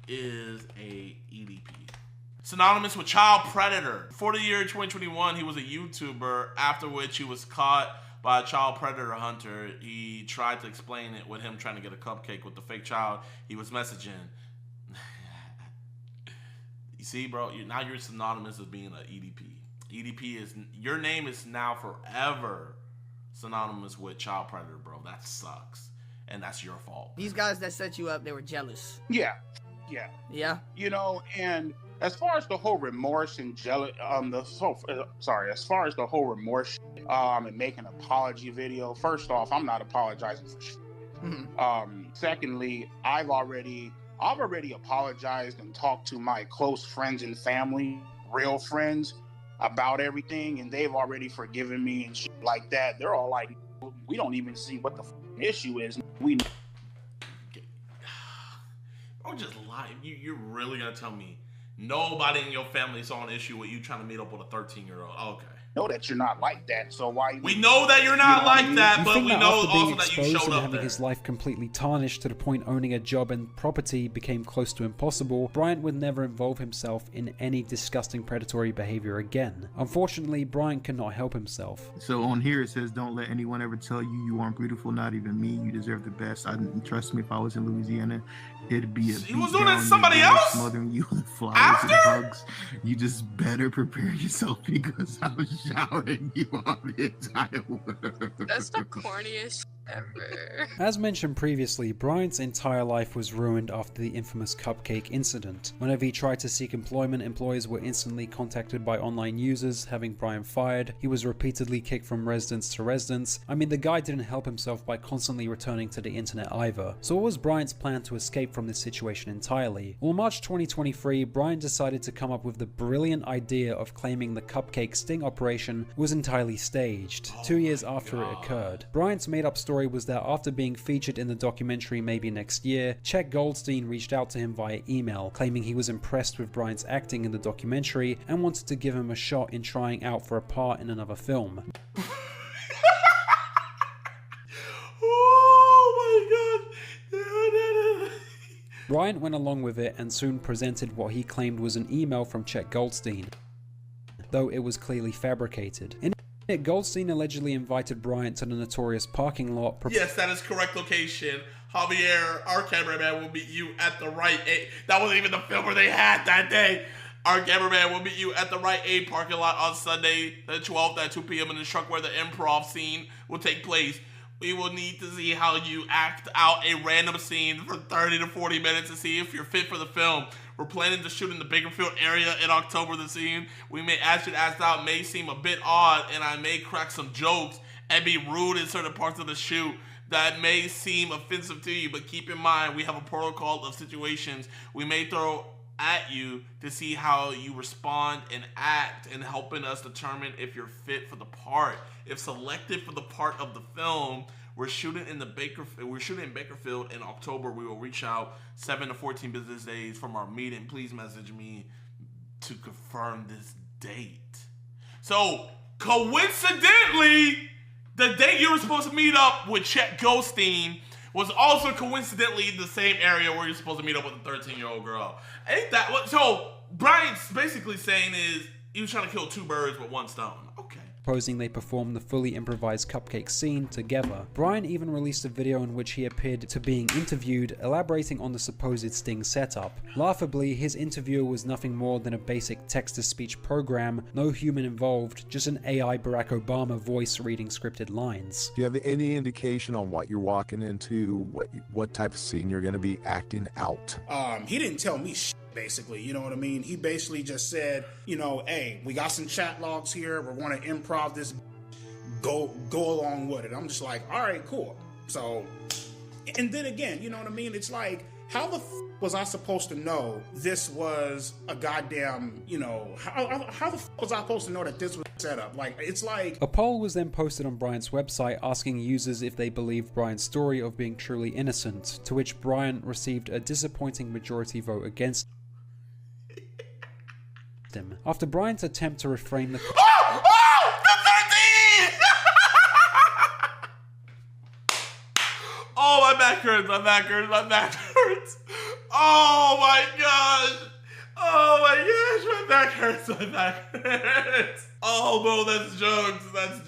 is a EDP? Synonymous with child predator. For the year 2021, he was a YouTuber, after which he was caught by a child predator hunter. He tried to explain it with him trying to get a cupcake with the fake child he was messaging. You see, bro, now you're synonymous with being an EDP. EDP is, your name is now forever synonymous with child predator, bro. That sucks. And that's your fault. These guys that set you up, they were jealous. Yeah. You know, and as far as the whole remorse and jealous, as far as the whole remorse, and making an apology video, first off, I'm not apologizing for shit. Secondly, I've already apologized and talked to my close friends and family, real friends, about everything, and they've already forgiven me and shit like that. They're all like, we don't even see what the issue is. We know. Bro, just lying. You're really gonna tell me nobody in your family saw an issue with you trying to meet up with a 13-year-old? Okay. Know that you're not like that, so why? We know that you're not like that, but we know after being also that you exposed showed and up having there. his life completely tarnished to the point owning a job and property became close to impossible, Bryant would never involve himself in any disgusting predatory behavior again. Unfortunately, Bryant cannot help himself. So on here it says, don't let anyone ever tell you you aren't beautiful, not even me. You deserve the best. Trust me, if I was in Louisiana, it'd be a He was doing it to somebody else? Smothering you with flowers and hugs. You just better prepare yourself because I was showering you on the entire world. That's the corniest ever. As mentioned previously, Bryant's entire life was ruined after the infamous cupcake incident. Whenever he tried to seek employment, employers were instantly contacted by online users, having Bryant fired. He was repeatedly kicked from residence to residence. I mean, the guy didn't help himself by constantly returning to the internet either. So what was Bryant's plan to escape from this situation entirely? Well, March 2023, Bryant decided to come up with the brilliant idea of claiming the cupcake sting operation was entirely staged, 2 years after it occurred. Bryant's made up story story was that after being featured in the documentary maybe next year, Chet Goldstein reached out to him via email, claiming he was impressed with Bryant's acting in the documentary and wanted to give him a shot in trying out for a part in another film. Bryant went along with it and soon presented what he claimed was an email from Chet Goldstein, though it was clearly fabricated. In it, Goldstein allegedly invited Bryant to the notorious parking lot. Yes, that is correct location. Javier, our cameraman, will meet you at the right A. That wasn't even the filmer they had that day. Our cameraman will meet you at the Rite Aid parking lot on Sunday, the 12th at 2 p.m. in the truck where the improv scene will take place. We will need to see how you act out a random scene for 30 to 40 minutes to see if you're fit for the film. We're planning to shoot in the Bakersfield area in October. The scene we may ask you to act out may seem a bit odd, and I may crack some jokes and be rude in certain parts of the shoot that may seem offensive to you, but keep in mind we have a protocol of situations we may throw at you to see how you respond and act, and helping us determine if you're fit for the part. If selected for the part of the film, we're shooting in Bakersfield in October. We will reach out 7 to 14 business days from our meeting. Please message me to confirm this date. So coincidentally, the date you were supposed to meet up with Chet Goldstein was also coincidentally the same area where you're supposed to meet up with a 13-year-old girl. Ain't that what? So Bryant's basically saying is he was trying to kill two birds with one stone. Okay. Proposing they perform the fully improvised cupcake scene together. Bryant even released a video in which he appeared to being interviewed, elaborating on the supposed sting setup. Laughably, his interviewer was nothing more than a basic text-to-speech program, no human involved, just an AI Barack Obama voice reading scripted lines. Do you have any indication on what you're walking into, what type of scene you're going to be acting out? He didn't tell me shit, basically, you know what I mean? He basically just said, you know, hey, we got some chat logs here, we're going to improv this, go along with it. I'm just like, all right, cool. So, and then again, you know what I mean? It's like, how the was I supposed to know this was a goddamn, you know, how the was I supposed to know that this was set up? Like, it's like... A poll was then posted on Bryant's website asking users if they believed Bryant's story of being truly innocent, to which Bryant received a disappointing majority vote against him. After Bryant's attempt to reframe the... Oh, my back hurts, my back hurts, my back hurts. Oh my gosh. Oh my gosh, my back hurts, my back hurts. Oh, bro, that's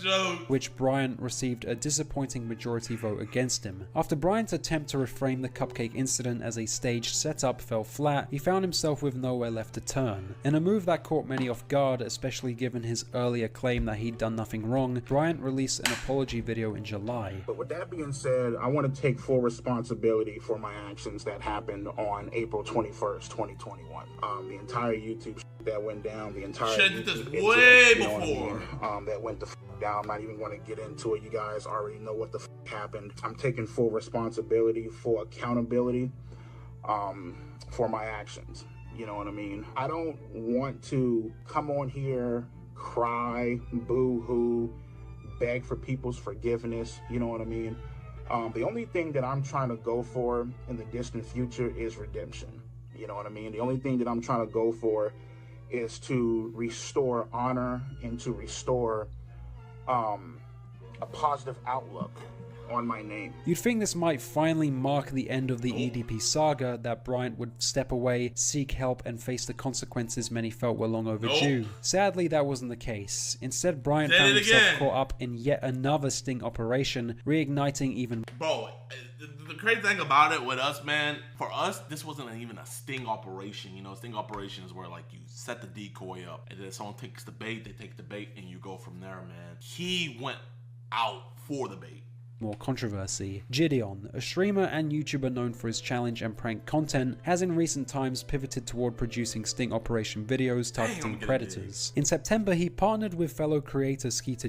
jokes. Which Bryant received a disappointing majority vote against him. After Bryant's attempt to reframe the cupcake incident as a staged setup fell flat, he found himself with nowhere left to turn. In a move that caught many off guard, especially given his earlier claim that he'd done nothing wrong, Bryant released an apology video in July. But with that being said, I want to take full responsibility for my actions that happened on April 21st, 2021. The entire YouTube that went down, the entire YouTube way before that went the down. I'm not even going to get into it. You guys already know what the happened. I'm taking full responsibility, full accountability for my actions. You know what I mean? I don't want to come on here, cry, boo-hoo, beg for people's forgiveness. You know what I mean? The only thing that I'm trying to go for in the distant future is redemption. You know what I mean? The only thing that I'm trying to go for is to restore honor and to restore a positive outlook on my name. You'd think this might finally mark the end of the EDP saga, that Bryant would step away, seek help, and face the consequences many felt were long overdue. Sadly, that wasn't the case. Instead, Bryant found himself caught up in yet another sting operation, reigniting even... Bro, the crazy thing about it with us, man, for us, this wasn't even a sting operation. You know, sting operations where like you set the decoy up and then someone takes the bait, they take the bait, and you go from there, man. He went out for the bait. More controversy. JiDion, a streamer and YouTuber known for his challenge and prank content, has in recent times pivoted toward producing sting operation videos targeting predators. In September, he partnered with fellow creator Skeeter,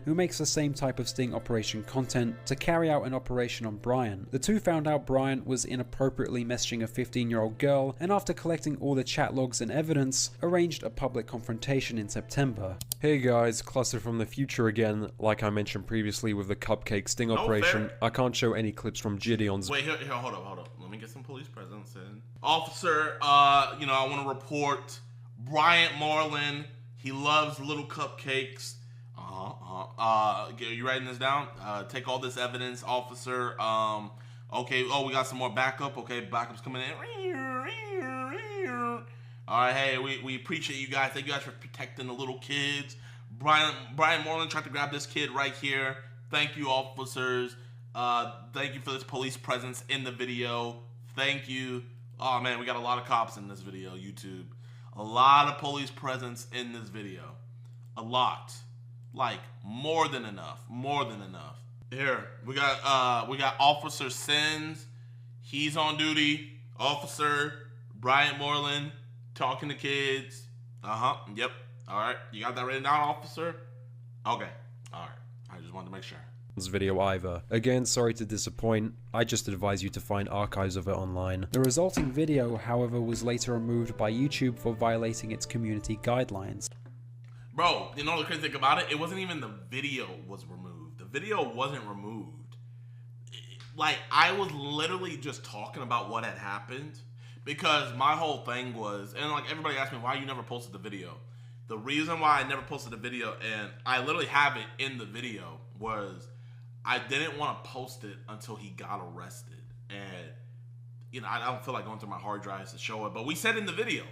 who makes the same type of sting operation content, to carry out an operation on Bryant. The two found out Bryant was inappropriately messaging a 15-year-old girl, and after collecting all the chat logs and evidence, arranged a public confrontation in September. Hey guys, Cluster from the future again. Like I mentioned previously with the cupcake sting operation, I can't show any clips from JiDion's. Wait, here, hold up. Let me get some police presence in. Officer, you know, I want to report Bryant Moreland. He loves little cupcakes. You writing this down? Take all this evidence, officer. Okay, oh, we got some more backup. Okay, backup's coming in. All right, hey, we appreciate you guys. Thank you guys for protecting the little kids. Brian Moreland tried to grab this kid right here. Thank you, officers. Thank you for this police presence in the video. Thank you. Oh, man, we got a lot of cops in this video, YouTube. A lot of police presence in this video. A lot. Like, more than enough. More than enough. Here, we got Officer Sins. He's on duty. Officer Bryant Moreland talking to kids. Yep. All right. You got that written down, officer? Okay. All right. I just wanted to make sure. Video either. Again, sorry to disappoint. I just advise you to find archives of it online. The resulting video, however, was later removed by YouTube for violating its community guidelines. Bro, you know the crazy thing about it? It wasn't even the video was removed. The video wasn't removed. Like, I was literally just talking about what had happened because my whole thing was, and like everybody asked me why you never posted the video. The reason why I never posted the video, and I literally have it in the video, was I didn't want to post it until he got arrested. And, you know, I don't feel like going through my hard drives to show it. But we said in the video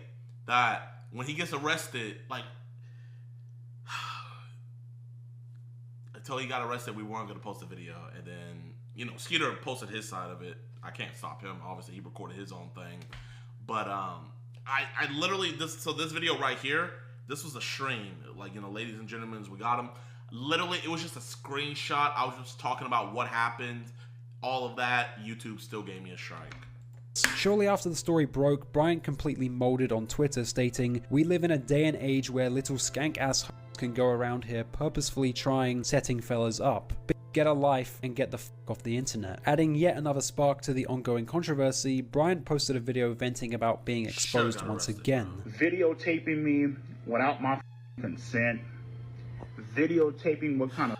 that when he gets arrested, like, until he got arrested, we weren't going to post the video. And then, you know, Skeeter posted his side of it. I can't stop him. Obviously, he recorded his own thing. But I literally, this video right here, this was a stream. Like, you know, ladies and gentlemen, we got him. Literally, it was just a screenshot. I was just talking about what happened, all of that. YouTube still gave me a strike. Shortly after the story broke, Bryant completely molded on Twitter, stating, "We live in a day and age where little skank-ass can go around here purposefully setting fellas up. Get a life and get the f*** off the internet." Adding yet another spark to the ongoing controversy, Bryant posted a video venting about being exposed once again. Videotaping me without my consent. Videotaping what kind of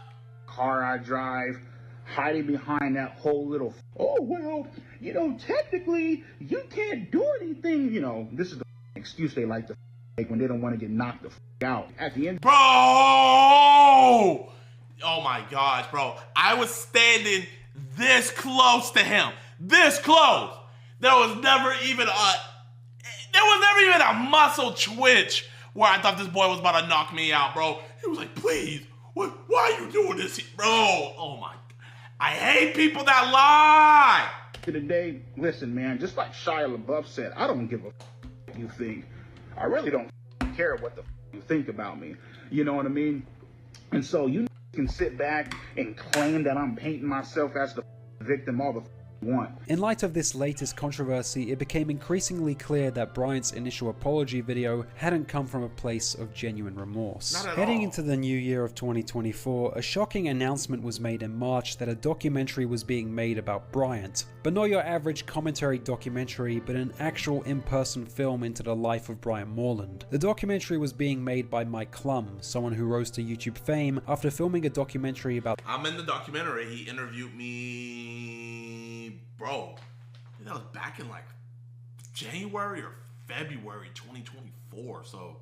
car I drive, hiding behind that whole little, oh, well, you know, technically, you can't do anything. You know, this is the excuse they like to make when they don't want to get knocked the out. At the end, bro! Oh my gosh, bro. I was standing this close to him. This close. There was never even a muscle twitch where I thought this boy was about to knock me out, bro. He was like, please, why are you doing this, bro? Oh my, I hate people that lie. Today, listen, man, just like Shia LaBeouf said, I don't give a what you think. I really don't care what the you think about me. You know what I mean? And so you can sit back and claim that I'm painting myself as the victim all the want. In light of this latest controversy, it became increasingly clear that Bryant's initial apology video hadn't come from a place of genuine remorse. Heading into the new year of 2024, a shocking announcement was made in March that a documentary was being made about Bryant. But not your average commentary documentary, but an actual in-person film into the life of Bryant Moreland. The documentary was being made by Mike Klum, someone who rose to YouTube fame after filming a documentary about— I'm in the documentary. He interviewed me, bro. I think that was back in like January or February 2024. So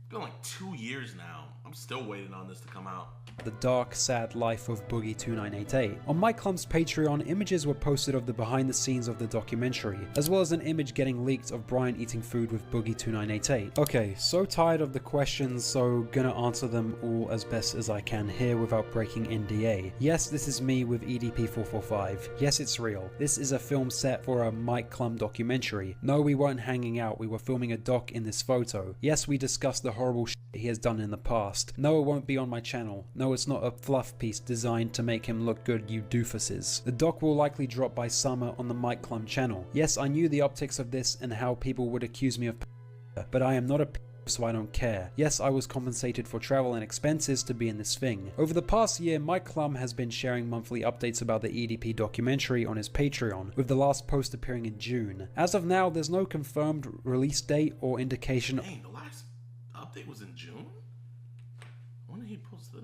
it's been like 2 years now. I'm still waiting on this to come out. The dark, sad life of Boogie 2988. On Mike Klum's Patreon, images were posted of the behind the scenes of the documentary, as well as an image getting leaked of Bryant eating food with Boogie 2988. Okay, so tired of the questions, so gonna answer them all as best as I can here without breaking NDA. Yes, this is me with EDP 445. Yes, it's real. This is a film set for a Mike Klum documentary. No, we weren't hanging out, we were filming a doc in this photo. Yes, we discussed the horrible shit he has done in the past. No, it won't be on my channel. No, it's not a fluff piece designed to make him look good, you doofuses. The doc will likely drop by summer on the Mike Klum channel. Yes, I knew the optics of this and how people would accuse me of but I am not a so I don't care. Yes, I was compensated for travel and expenses to be in this thing. Over the past year, Mike Klum has been sharing monthly updates about the EDP documentary on his Patreon, with the last post appearing in June. As of now, there's no confirmed release date or indication. Dang, the last update was in June? When did he post this?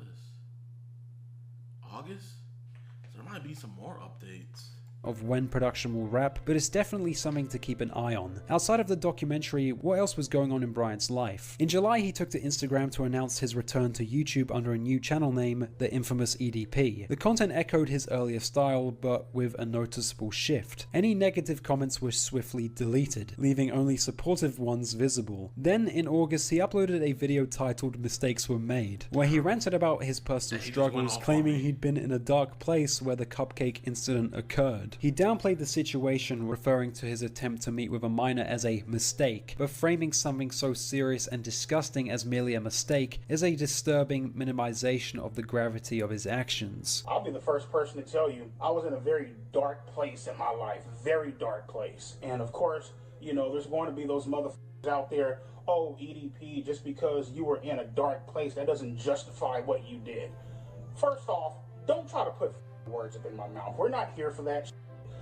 August? There might be some more updates of when production will wrap, but it's definitely something to keep an eye on. Outside of the documentary, what else was going on in Bryant's life? In July, he took to Instagram to announce his return to YouTube under a new channel name, the infamous EDP. The content echoed his earlier style, but with a noticeable shift. Any negative comments were swiftly deleted, leaving only supportive ones visible. Then, in August, he uploaded a video titled Mistakes Were Made, where he ranted about his personal struggles, claiming he'd been in a dark place where the cupcake incident occurred. He downplayed the situation, referring to his attempt to meet with a minor as a mistake, but framing something so serious and disgusting as merely a mistake is a disturbing minimization of the gravity of his actions. I'll be the first person to tell you, I was in a very dark place in my life, very dark place. And of course, you know, there's going to be those motherfuckers out there, oh, EDP, just because you were in a dark place, that doesn't justify what you did. First off, don't try to put words up in my mouth. We're not here for that.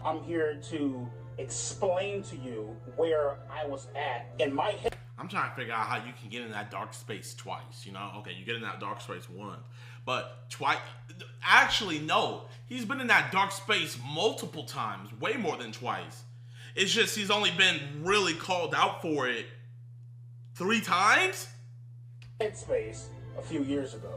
I'm here to explain to you where I was at in my head. I'm trying to figure out how you can get in that dark space twice, you know? Okay, you get in that dark space once, but twice, actually, no. He's been in that dark space multiple times, way more than twice. It's just he's only been really called out for it 3 times? Headspace a few years ago.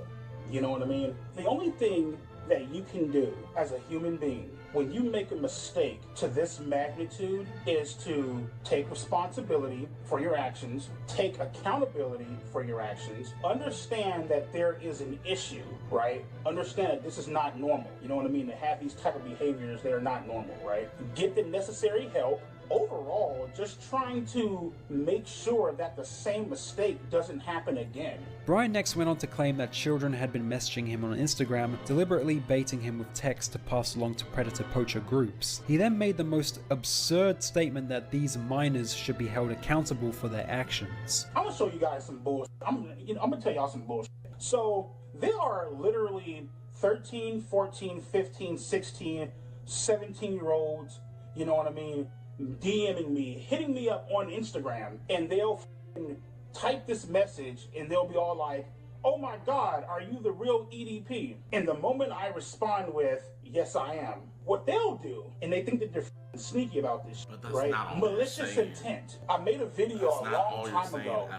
You know what I mean? The only thing that you can do as a human being when you make a mistake to this magnitude is to take responsibility for your actions, take accountability for your actions, understand that there is an issue, right? Understand that this is not normal. You know what I mean? To have these type of behaviors that are not normal, right? Get the necessary help. Overall, just trying to make sure that the same mistake doesn't happen again. Bryant next went on to claim that children had been messaging him on Instagram, deliberately baiting him with text to pass along to predator-poacher groups. He then made the most absurd statement that these minors should be held accountable for their actions. I'm gonna show you guys some bullshit. I'm gonna tell y'all some bullshit. So, there are literally 13, 14, 15, 16, 17-year-olds, you know what I mean, DMing me, hitting me up on Instagram, and they'll type this message and they'll be all like, oh my God, are you the real EDP? And the moment I respond with, yes, I am, what they'll do, and they think that they're sneaky about this, right? Malicious intent. I made a video a long time ago,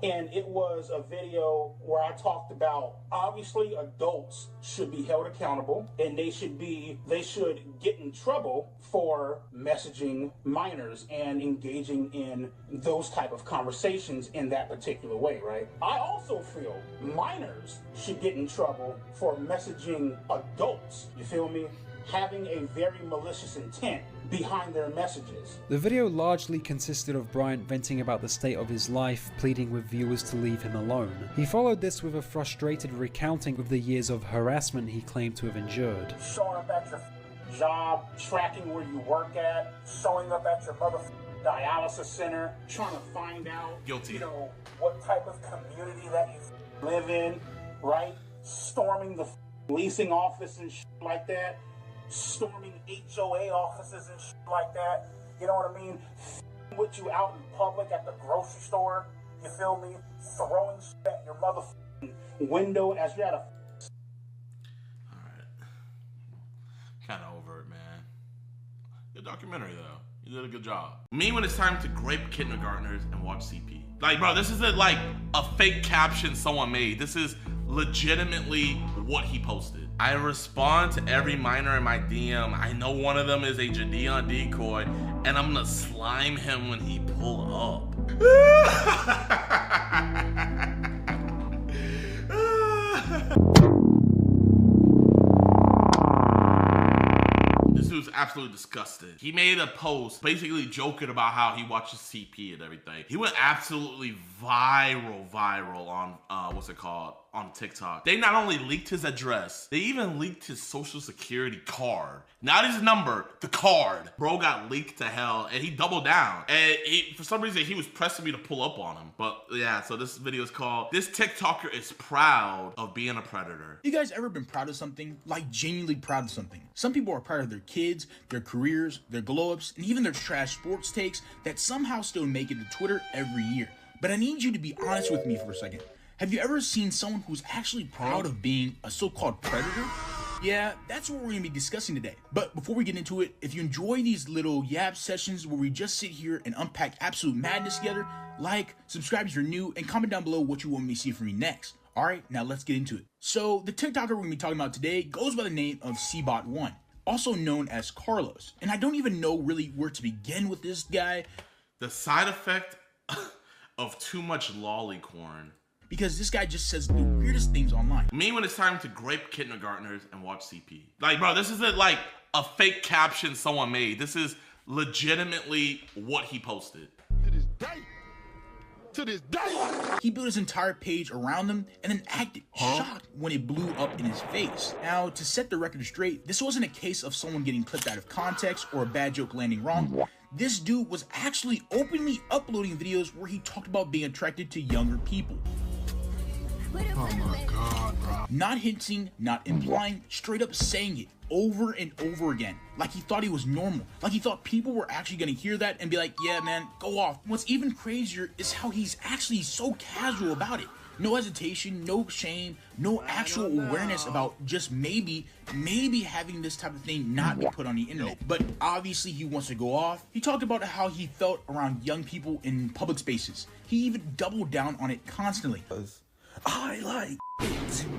and it was a video where I talked about, obviously adults should be held accountable, and they should get in trouble for messaging minors and engaging in those type of conversations in that particular way, right? I also feel minors should get in trouble for messaging adults, you feel me? Having a very malicious intent behind their messages. The video largely consisted of Bryant venting about the state of his life, pleading with viewers to leave him alone. He followed this with a frustrated recounting of the years of harassment he claimed to have endured. Showing up at your job, tracking where you work at, showing up at your dialysis center, trying to find out, you know, what type of community that you live in, right? Storming the leasing office and shit like that. Storming HOA offices and shit like that. You know what I mean? With you out in public at the grocery store. You feel me? Throwing shit at your motherfucking window as you're at a... Alright. Kind of over it, man. Good documentary, though. You did a good job. Me when it's time to grape kindergartners and watch CP. Like, bro, this isn't like a fake caption someone made. This is legitimately what he posted. I respond to every minor in my DM. I know one of them is a JiDion decoy, and I'm gonna slime him when he pull up. This dude's absolutely disgusted. He made a post basically joking about how he watches CP and everything. He went absolutely viral on, on TikTok. They not only leaked his address, they even leaked his social security card. Not his number, the card. Bro got leaked to hell, and he doubled down. And for some reason, he was pressing me to pull up on him. But yeah, so this video is called, "This TikToker is proud of being a predator." You guys ever been proud of something? Like genuinely proud of something? Some people are proud of their kids, their careers, their glow-ups, and even their trash sports takes that somehow still make it to Twitter every year. But I need you to be honest with me for a second. Have you ever seen someone who's actually proud of being a so-called predator? Yeah, that's what we're going to be discussing today. But before we get into it, if you enjoy these little yap sessions where we just sit here and unpack absolute madness together, like, subscribe if you're new, and comment down below what you want me to see from me next. Alright, now let's get into it. So, the TikToker we're going to be talking about today goes by the name of Cbot1, also known as Carlos. And I don't even know really where to begin with this guy. The side effect of too much lollycorn. Because this guy just says the weirdest things online. Me when it's time to grape kindergartners and watch CP. Like, bro, this isn't like a fake caption someone made. This is legitimately what he posted. To this day. He built his entire page around them and then acted shocked when it blew up in his face. Now, to set the record straight, this wasn't a case of someone getting clipped out of context or a bad joke landing wrong. This dude was actually openly uploading videos where he talked about being attracted to younger people. Oh my God, bro. Not hinting, not implying, straight up saying it over and over again. Like he thought he was normal. Like he thought people were actually gonna hear that and be like, yeah, man, go off. What's even crazier is how he's actually so casual about it. No hesitation, no shame, no actual awareness about just maybe having this type of thing not be put on the internet. But obviously he wants to go off. He talked about how he felt around young people in public spaces. He even doubled down on it constantly. I like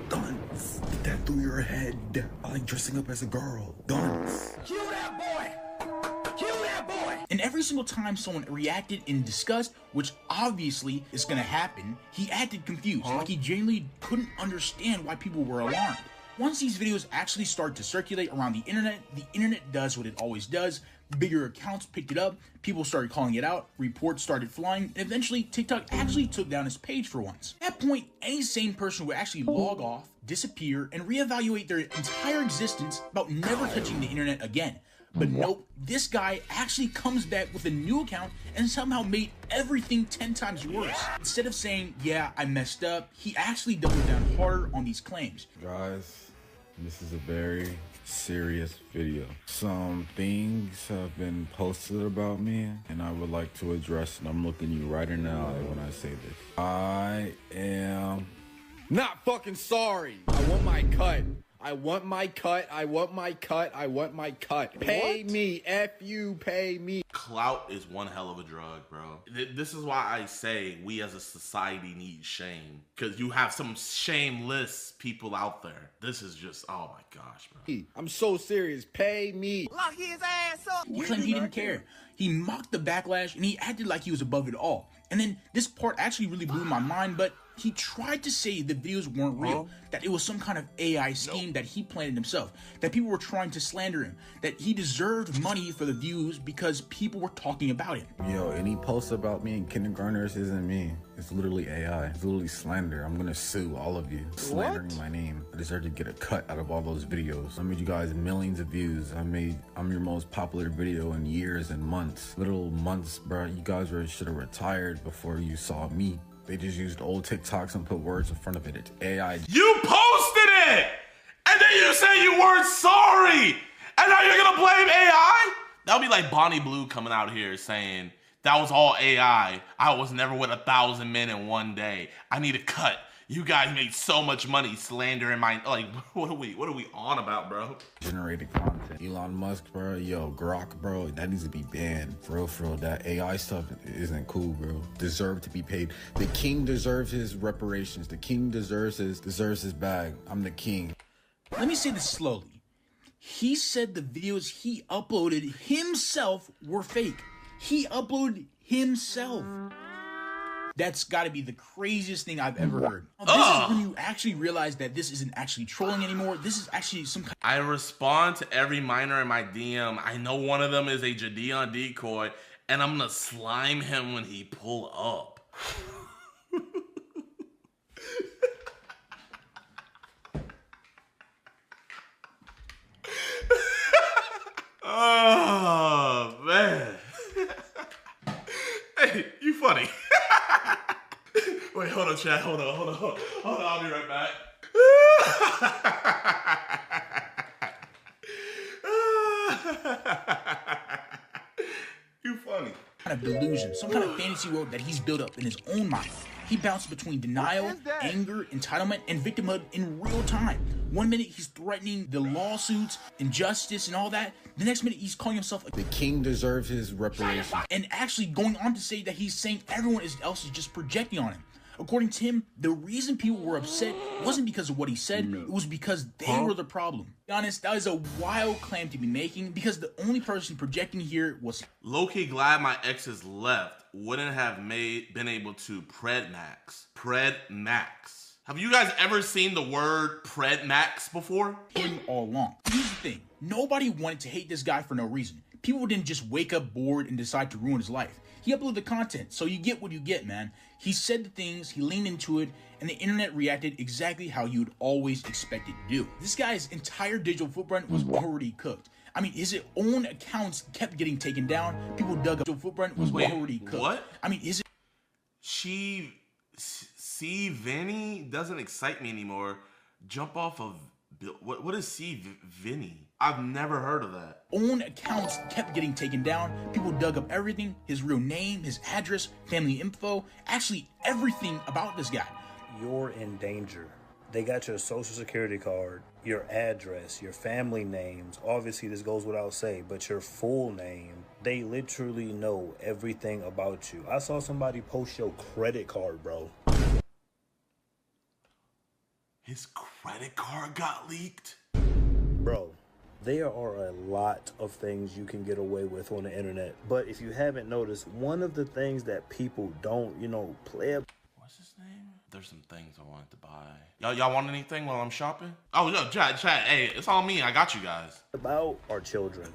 guns. Get that through your head. I like dressing up as a girl. Guns. Kill that boy! Kill that boy! And every single time someone reacted in disgust, which obviously is gonna happen, he acted confused, like he genuinely couldn't understand why people were alarmed. Once these videos actually start to circulate around the internet does what it always does. Bigger accounts picked it up, people started calling it out, reports started flying, and eventually TikTok actually took down his page for once. At that point, any sane person would actually log off, disappear, and reevaluate their entire existence about never touching the internet again. But nope, this guy actually comes back with a new account and somehow made everything 10 times worse. Instead of saying, yeah, I messed up, he actually doubled down harder on these claims. Guys, this is a very serious video. Some things have been posted about me and I would like to address, and I'm looking you right in the eye when I say this. I am not fucking sorry. I want my cut. I want my cut. I want my cut. I want my cut. Pay me. F you, pay me. Clout is one hell of a drug, bro. This is why I say we as a society need shame. Because you have some shameless people out there. This is just, oh my gosh, bro. I'm so serious. Pay me. Lock his ass up. He claimed he didn't care. He mocked the backlash and he acted like he was above it all. And then this part actually really blew my mind, but he tried to say the videos weren't real, that it was some kind of AI scheme that he planted himself, that people were trying to slander him, that he deserved money for the views because people were talking about him. Yo, any post about me in kindergartners isn't me. It's literally AI. It's literally slander. I'm gonna sue all of you. Slandering my name. I deserve to get a cut out of all those videos. I made you guys millions of views. I'm your most popular video in years and months. Literal months, bro. You guys should have retired before you saw me. They just used old TikToks and put words in front of it. It's AI. You posted it! And then you say you weren't sorry! And now you're gonna blame AI? That would be like Bonnie Blue coming out here saying, that was all AI. I was never with 1,000 men in one day. I need a cut. You guys made so much money slandering my, like, what are we on about, bro? Generated content. Elon Musk, bro. Yo, Grok, bro. That needs to be banned. For real. That AI stuff isn't cool, bro. Deserve to be paid. The king deserves his reparations. The king deserves his bag. I'm the king. Let me say this slowly. He said the videos he uploaded himself were fake. He uploaded himself. That's got to be the craziest thing I've ever heard. This is when you actually realize that this isn't actually trolling anymore. This is actually some kind of... I respond to every minor in my DM. I know one of them is a JiDion decoy, and I'm gonna slime him when he pull up. Oh, man. Hey, you funny. Wait, hold on, chat. Hold on. I'll be right back. You funny. Kind of delusion, some kind of fantasy world that he's built up in his own mind. He bounced between denial, anger, entitlement, and victimhood in real time. One minute he's threatening the lawsuits, injustice, and all that. The next minute he's calling himself the king deserves his reparations. And actually going on to say that he's saying everyone else is just projecting on him. According to him, the reason people were upset wasn't because of what he said, it was because they were the problem. To be honest, that is a wild claim to be making because the only person projecting here was... Low-key glad my exes left. Wouldn't have been able to pred max. Pred max. Have you guys ever seen the word pred max before? All along. Here's the thing. Nobody wanted to hate this guy for no reason. People didn't just wake up bored and decide to ruin his life. He uploaded the content, so you get what you get, man. He said the things, he leaned into it, and the internet reacted exactly how you'd always expect it to do. This guy's entire digital footprint was already cooked. I mean, his own accounts kept getting taken down. People dug up. Digital footprint was already cooked. What? I mean, his... C. Vinny doesn't excite me anymore. Jump off of... What is C. Vinny? I've never heard of that. Own accounts kept getting taken down. People dug up everything, his real name, his address, family info, actually everything about this guy. You're in danger. They got your social security card, your address, your family names. Obviously, this goes without saying, but your full name. They literally know everything about you. I saw somebody post your credit card, bro. His credit card got leaked? Bro, there are a lot of things you can get away with on the internet. But if you haven't noticed, one of the things that people don't, play... What's his name? There's some things I wanted to buy. Y'all want anything while I'm shopping? Oh, no, chat. Hey, it's all me. I got you guys. About our children.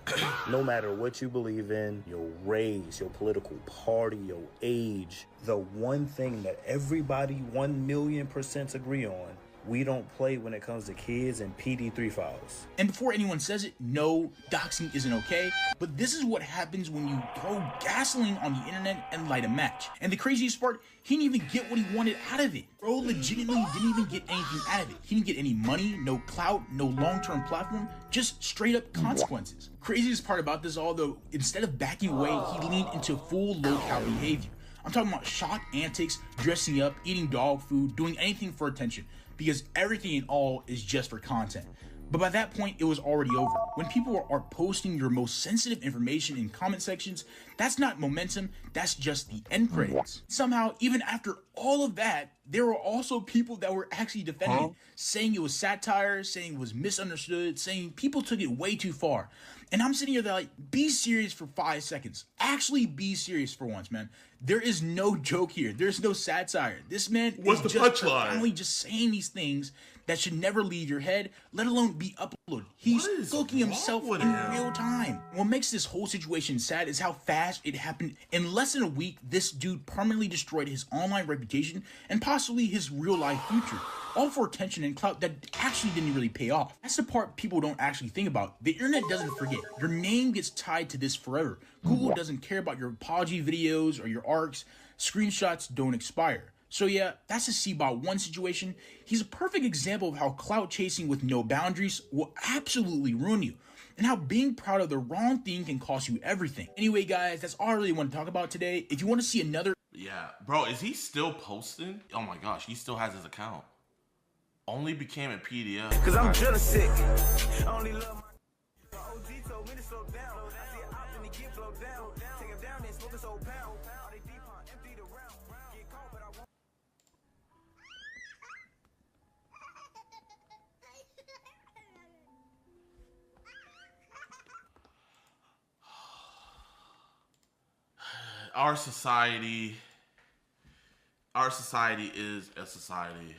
No matter what you believe in, your race, your political party, your age, the one thing that everybody 1,000,000% agree on, we don't play when it comes to kids and PD3 files. And before anyone says it, no, doxing isn't okay, but this is what happens when you throw gasoline on the internet and light a match. And the craziest part, he didn't even get what he wanted out of it. Bro legitimately didn't even get anything out of it. He didn't get any money, no clout, no long-term platform, just straight up consequences. Craziest part about this all though, instead of backing away, he leaned into full low-cal behavior. I'm talking about shock antics, dressing up, eating dog food, doing anything for attention. Because everything in all is just for content. But by that point, it was already over. When people are posting your most sensitive information in comment sections, that's not momentum, that's just the end credits. Somehow, even after all of that, there were also people that were actually defending it, saying it was satire, saying it was misunderstood, saying people took it way too far. And I'm sitting here like, be serious for 5 seconds. Actually be serious for once, man. There is no joke here. There's no satire. This man is just profoundly just saying these things that should never leave your head, let alone be uploaded. He's cooking himself in real time. What makes this whole situation sad is how fast it happened. In less than a week, this dude permanently destroyed his online reputation and possibly his real life future. All for attention and clout that actually didn't really pay off. That's the part people don't actually think about. The internet doesn't forget. Your name gets tied to this forever. Google doesn't care about your apology videos or your arcs. Screenshots don't expire. So yeah, that's a C-Bot1 situation. He's a perfect example of how clout chasing with no boundaries will absolutely ruin you, and how being proud of the wrong thing can cost you everything. Anyway, guys, that's all I really want to talk about today. If you want to see another... Yeah, bro, is he still posting? Oh my gosh, he still has his account. Only became a PDF. Cause I'm just sick. Only love my OG told me to slow down. I see an op and he get blow down. Take him down and smoke this old pound. They deep on empty the round. Get caught, but I won't. Our society is a society